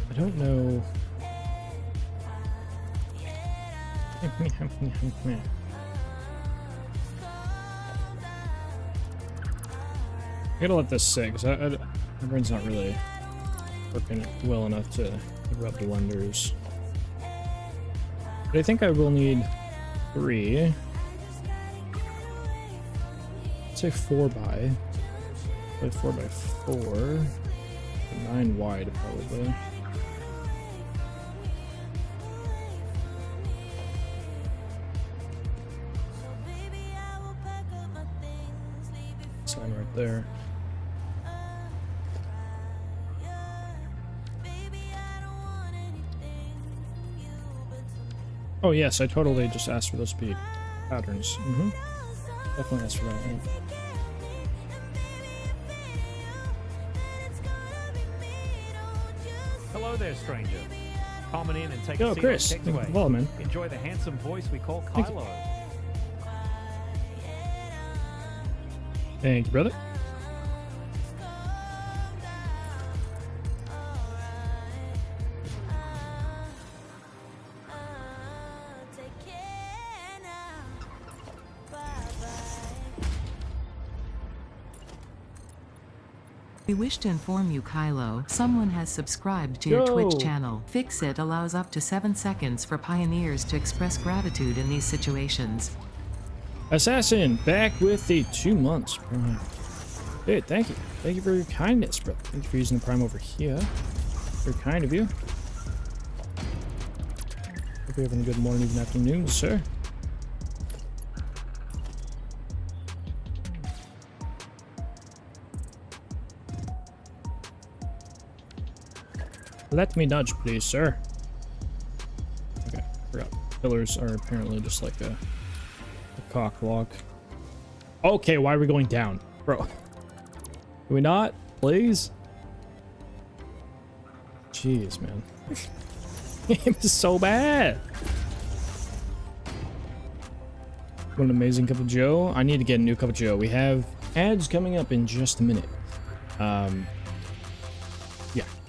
I don't know. I gotta let this sit, because my brain's not really working well enough to rub blenders. But I think I will need 3. Let's say 4 by. Like 4 by 4. 9 wide, probably. Sign right there. Oh yes, I totally just asked for those to be patterns. Definitely asked for that one. Hello there, stranger. Come in and take a Yo, seat Chris, on thank you for Kingsway. the follow, man. Enjoy the handsome voice we call Thank you. Kylo. Thank you, brother. We wish to inform you, Kylo, someone has subscribed to your Twitch channel. Fix It allows up to 7 seconds for pioneers to express gratitude in these situations. Assassin, back with the 2 months Prime. Dude, thank you. Thank you for your kindness, bro. Thank you for using the Prime over here. Very kind of you. Hope you're having a good morning, even afternoon, sir. Let me nudge, please, sir. Okay, forgot. Pillars are apparently just like a cock block. Okay, why are we going down? Bro. Can we not? Please? Jeez, man. Game is so bad. What an amazing cup of joe. I need to get a new cup of joe. We have ads coming up in just a minute. Yeah,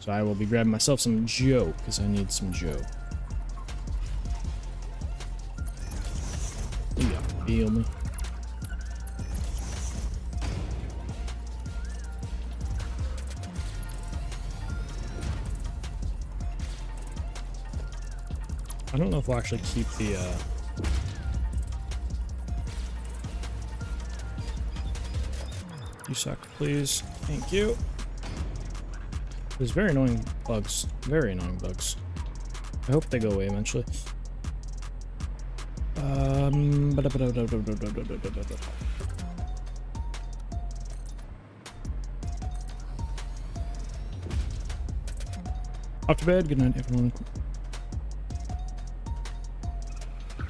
so I will be grabbing myself some joe because I need some joe. Yeah, feel me. I don't know if we'll actually keep the you suck, please. Thank you. There's very annoying bugs. Very annoying bugs. I hope they go away eventually. Off to bed. Good night, everyone.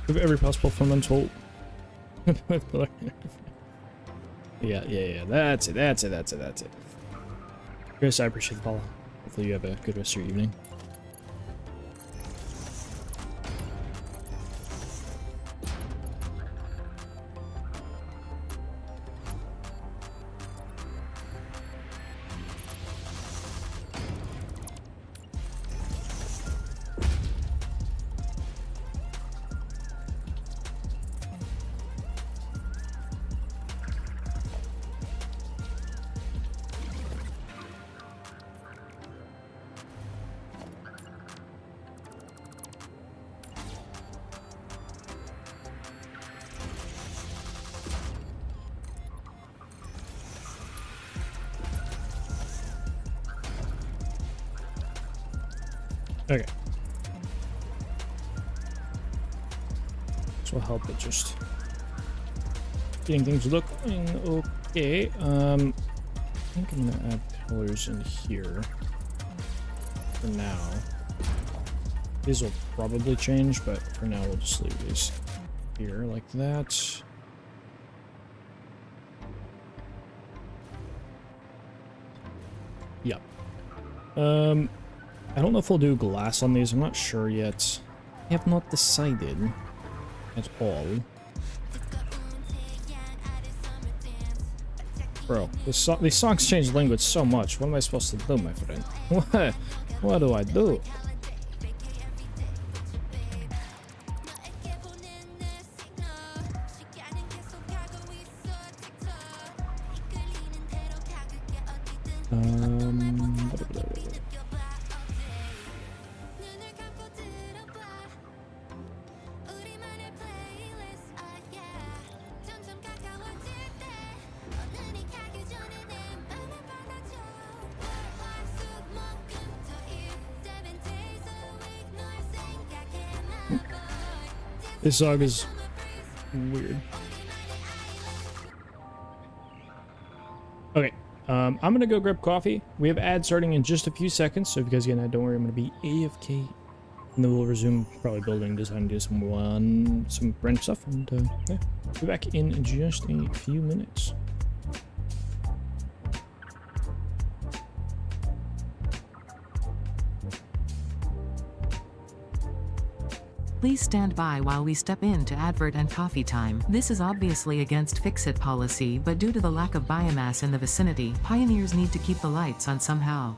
With every possible fundamental. Yeah. That's it. Chris, I appreciate the follow. Hopefully you have a good rest of your evening. Okay. This will help it just getting things looking okay. I think I'm gonna add pillars in here for now. These will probably change, but for now we'll just leave these here like that. Yep. I don't know if we'll do glass on these. I'm not sure yet. I have not decided at all. Bro, these songs change language so much. What am I supposed to do, my friend? What do I do? This song is weird. Okay, I'm gonna go grab coffee. We have ads starting in just a few seconds, so if you guys get that, don't worry, I'm gonna be AFK. And then we'll resume probably building design, do some French stuff, and yeah, be back in just a few minutes. Please stand by while we step into advert and coffee time. This is obviously against fix-it policy, but due to the lack of biomass in the vicinity, pioneers need to keep the lights on somehow.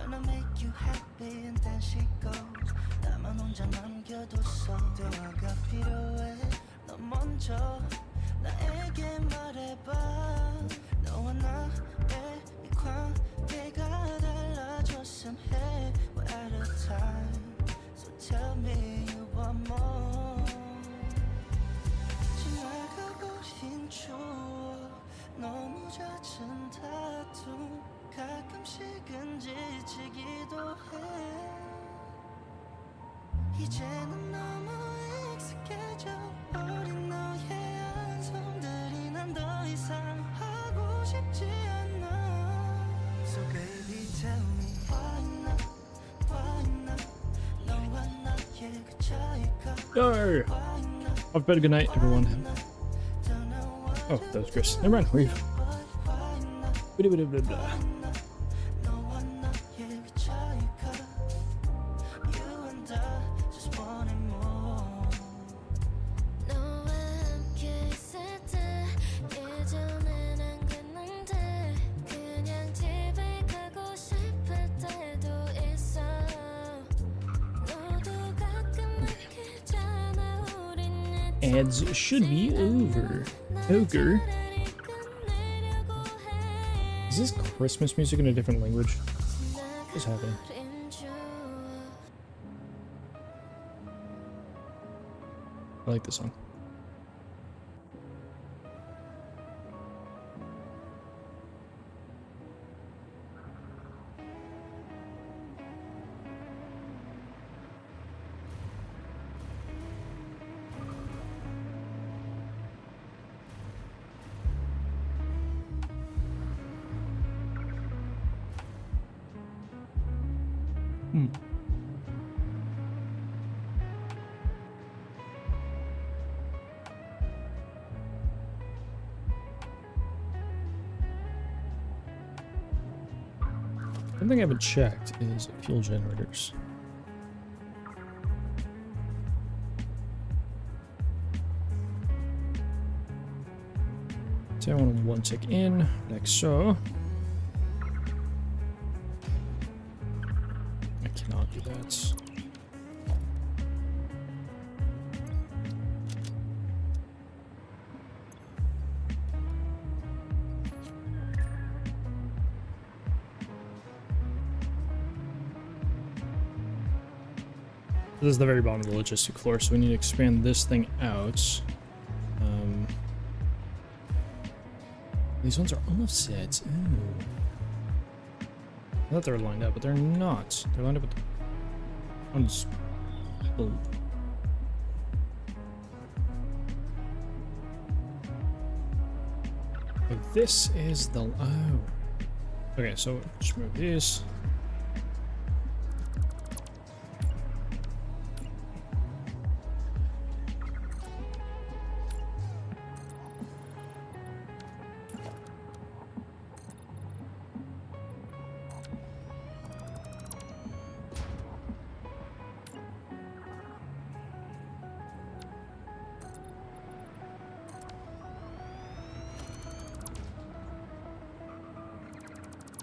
Gonna make you happy and then she goes. 나만 혼자 남겨뒀어. 대화가 필요해. 너 먼저 나에게 말해봐. 너와 나의 이 관계가 달라졌음 해. We're out of time. So tell me you want more. 지나가버린 추억 너무 잦은 다툼 가끔씩은 지치기도 해. 이제는 너무 익숙해져 버린 너의 안성들이 난 더 이상 하고 싶지 않아. So baby tell me why not 너와 나의 그 차이가 Yo! Have a better good night, everyone. Oh, that was Chris. Never mind. We've. Ads should be over. Ogre. Is this Christmas music in a different language? What's happening? I like this song. One thing I haven't checked is fuel generators. So I want one tick in, like so. I cannot do that. This is the very bottom of the logistic floor, so we need to expand this thing out. These ones are almost set. Ooh. I thought they were lined up, but they're not. They're lined up with the ones. Oh. But this is the. Oh. Okay, so just move these.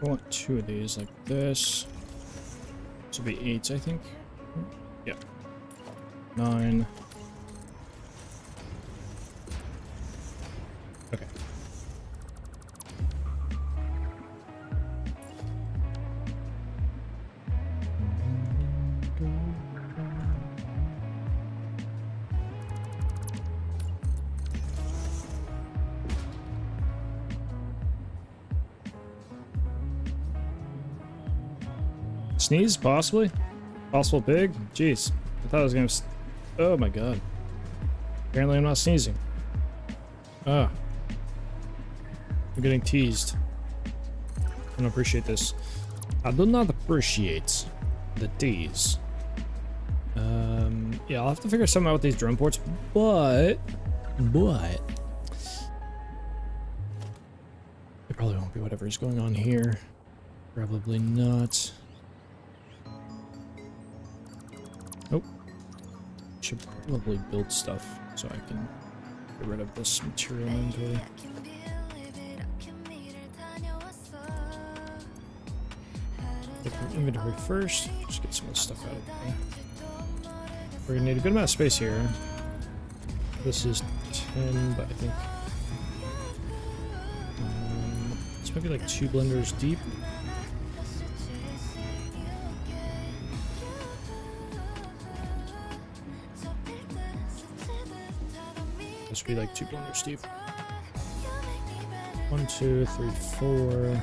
I want two of these like this. This will be 8, I think. Yeah. 9. Okay. Sneeze, possibly? Possible pig? Jeez. I thought I was gonna... Oh my god. Apparently I'm not sneezing. Ah. I'm getting teased. I don't appreciate this. I do not appreciate the tease. Yeah, I'll have to figure something out with these drone ports, but... It probably won't be whatever's going on here. Probably not. Nope. Should probably build stuff so I can get rid of this material inventory. inventory first. Just get some of this stuff out of there. We're gonna need a good amount of space here. This is 10, but I think this might be like 2 blenders deep. This would be like 2 blenders deep. 1, 2, 3, 4.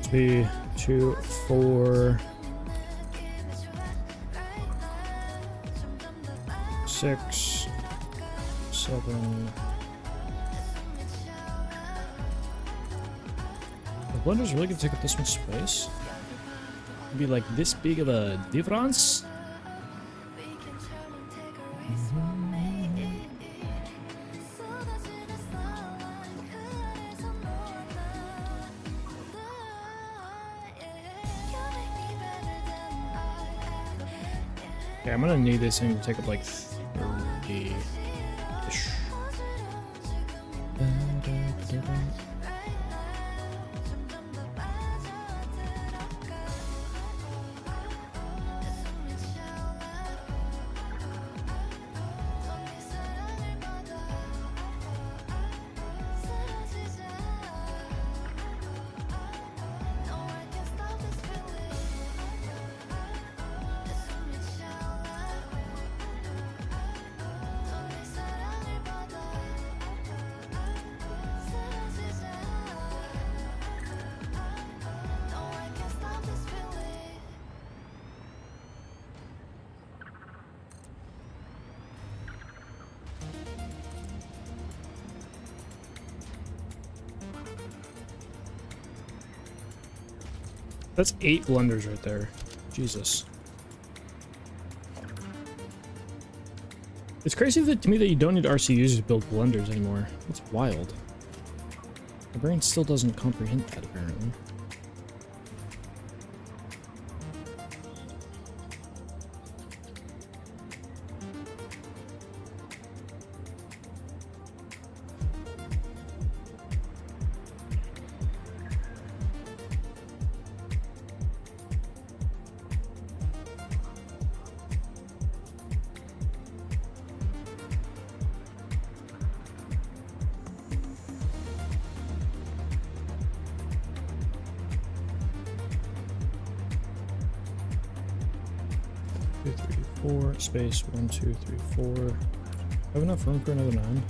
Be 2, 4, 6, 7. The blender's really gonna take up this much space. It'd be like this big of a difference. Yeah, I'm gonna need this thing to take up like 30-ish. That's 8 blenders right there. Jesus. It's crazy to me that you don't need RCUs to build blenders anymore. That's wild. My brain still doesn't comprehend that, apparently. Space 1, 2, 3, 4. Have enough room for another 9?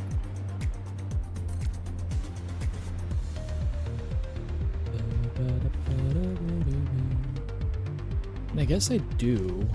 I guess I do.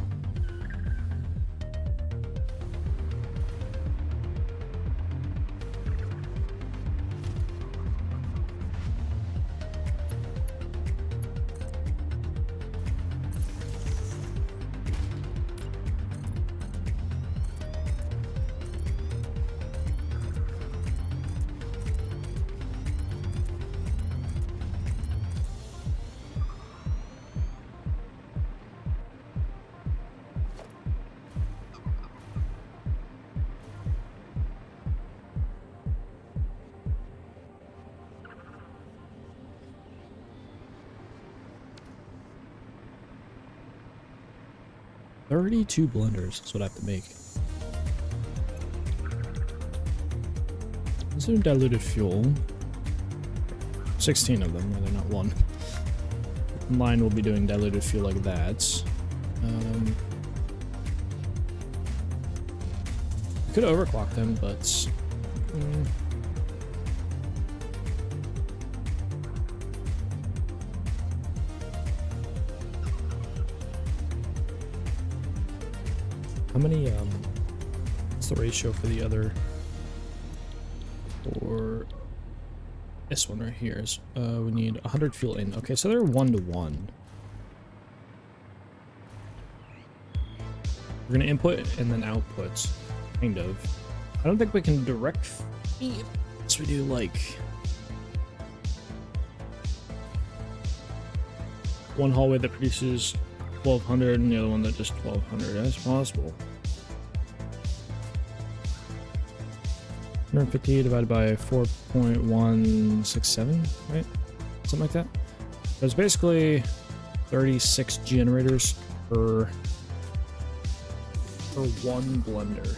$32 blenders is what I have to make. This is diluted fuel. 16 of them, rather not one. Mine will be doing diluted fuel like that. Could overclock them, but how many what's the ratio for the other, for this one right here is we need 100 fuel in. Okay, so they're 1-to-1. We're gonna input and then output, kind of. I don't think we can direct feed. So we do like one hallway that produces 1200 and the other one that just 1200. That's possible. 150 divided by 4.167, right? Something like that. There's basically 36 generators per one blender.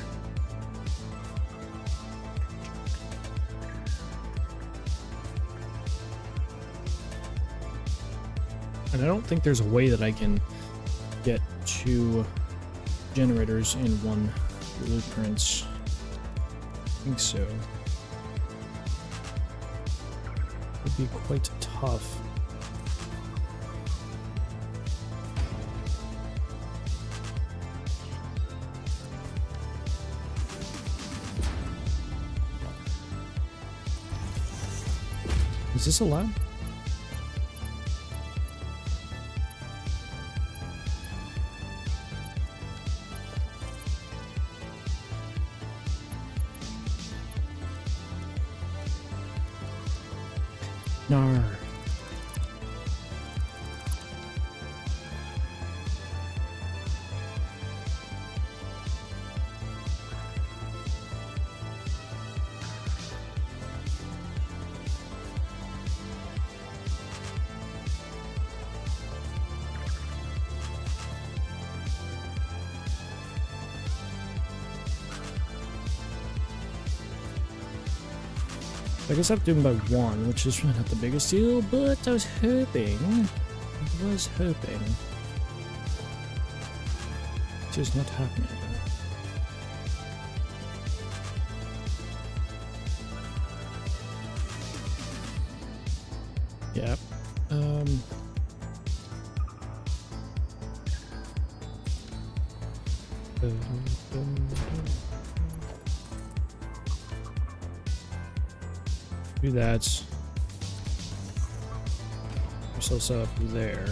And I don't think there's a way that I can get 2 generators in one blueprint. I think so. Would be quite tough. Is this allowed? No. I guess I have to do them by 1, which is really not the biggest deal, but I was hoping. It's just not happening. Yep. Do that. Ourselves up there.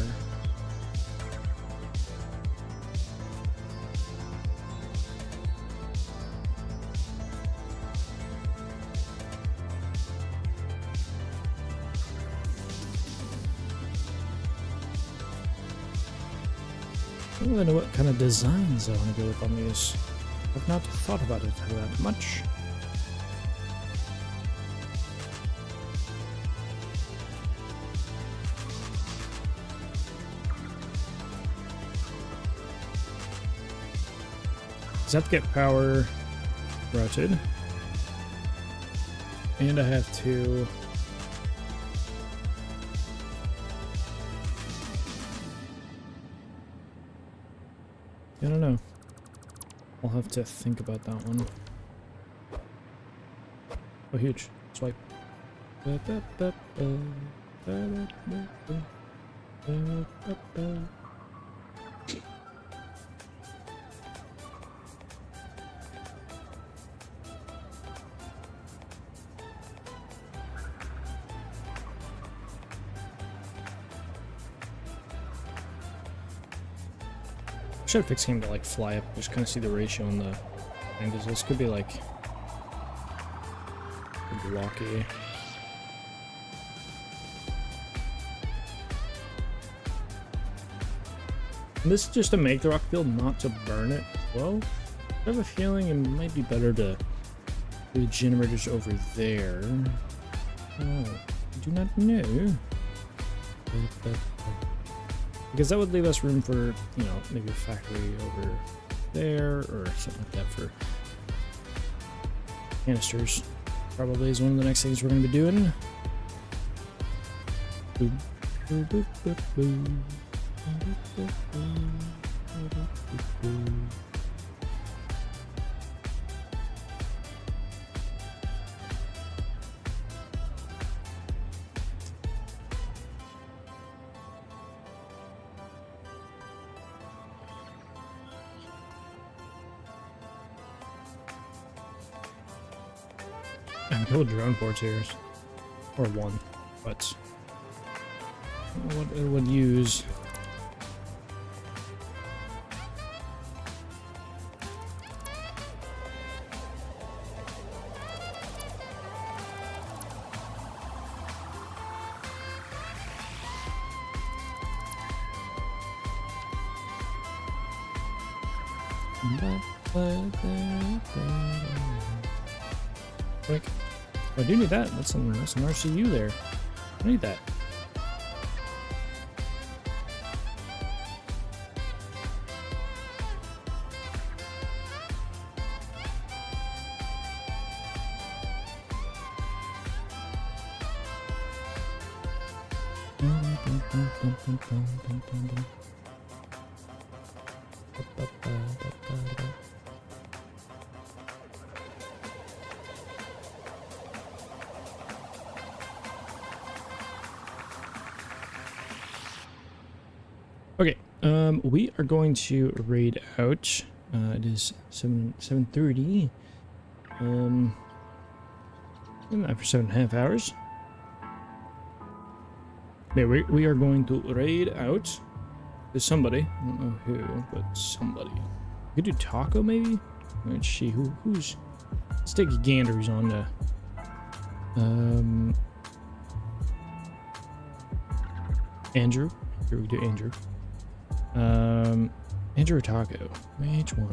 I don't really know what kind of designs I want to go with on these. I've not thought about it that much. I have to get power routed, and I have to I don't know. I'll have to think about that one. Oh, huge. Swipe. Should have fixed him to like fly up, just kind of see the ratio on the angles. This could be like blocky. And this is just to make the rock field, not to burn it. Well, I have a feeling it might be better to do generators over there. Oh, I do not know. Because that would leave us room for, you know, maybe a factory over there or something like that for canisters. Probably is one of the next things we're going to be doing. A couple drone ports here, or one, but I don't know what it would use. Quick. I do need that. That's an RCU there. I need that. Okay, we are going to raid out. It is 7:30. After 7.5 hours. Yeah, we are going to raid out. There's somebody. I don't know who, but somebody. We could do Taco maybe. Let's see who's. Let's take a gander. Who's on the. Andrew. Here we do Andrew. Andrew or Taco? Which one?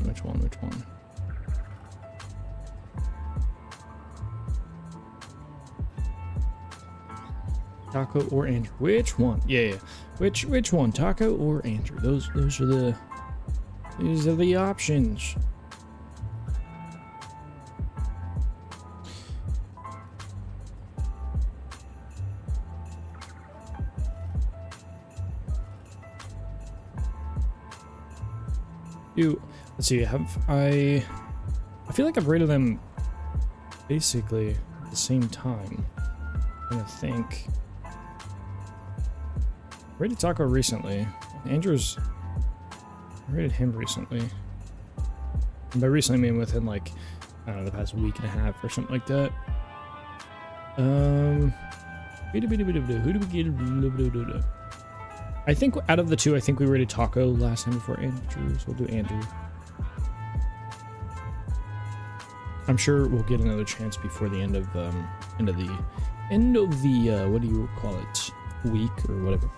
Taco or Andrew? Which one? Yeah. Which one? Taco or Andrew? Those are the options. Let's see, I feel like I've rated them basically at the same time. I'm trying to think. I rated Taco recently. I rated him recently. And by recently I mean within like, I don't know, the past week and a half or something like that. Who do we get? I think out of the two, I think we rated Taco last time before Andrew, so we'll do Andrew. I'm sure we'll get another chance before the end of the what do you call it, week or whatever,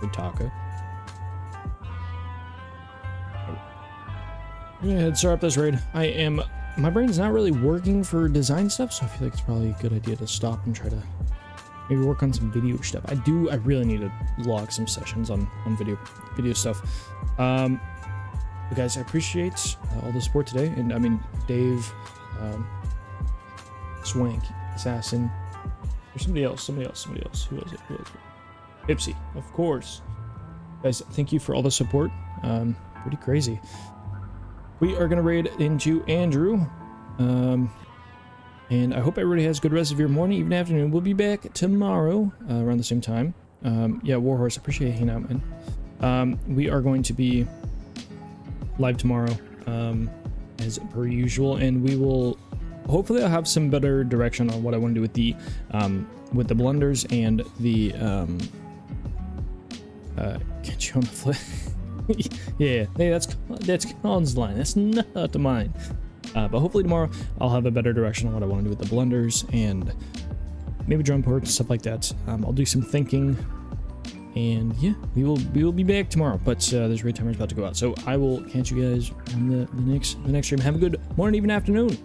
with Taco. Go ahead, start up this raid. My brain's not really working for design stuff, so I feel like it's probably a good idea to stop and try to maybe work on some video stuff. I really need to log some sessions on video stuff. But guys, I appreciate all the support today, and I mean Dave, Swank, Assassin, or somebody else. Who was it? Ipsy, of course. Guys, thank you for all the support. Pretty crazy. We are gonna raid into Andrew. And I hope everybody has a good rest of your morning, even afternoon. We'll be back tomorrow around the same time. Yeah, Warhorse, I appreciate you hanging out, man. We are going to be live tomorrow, as per usual, and we will hopefully I'll have some better direction on what I want to do with the blunders and the get you on the flip. Yeah, hey, that's Colin's line. That's not mine. But hopefully tomorrow I'll have a better direction on what I want to do with the blunders and maybe drum ports and stuff like that. I'll do some thinking, and yeah, we will be back tomorrow. But this raid timer is about to go out, so I will catch you guys on the next stream. Have a good morning, even afternoon.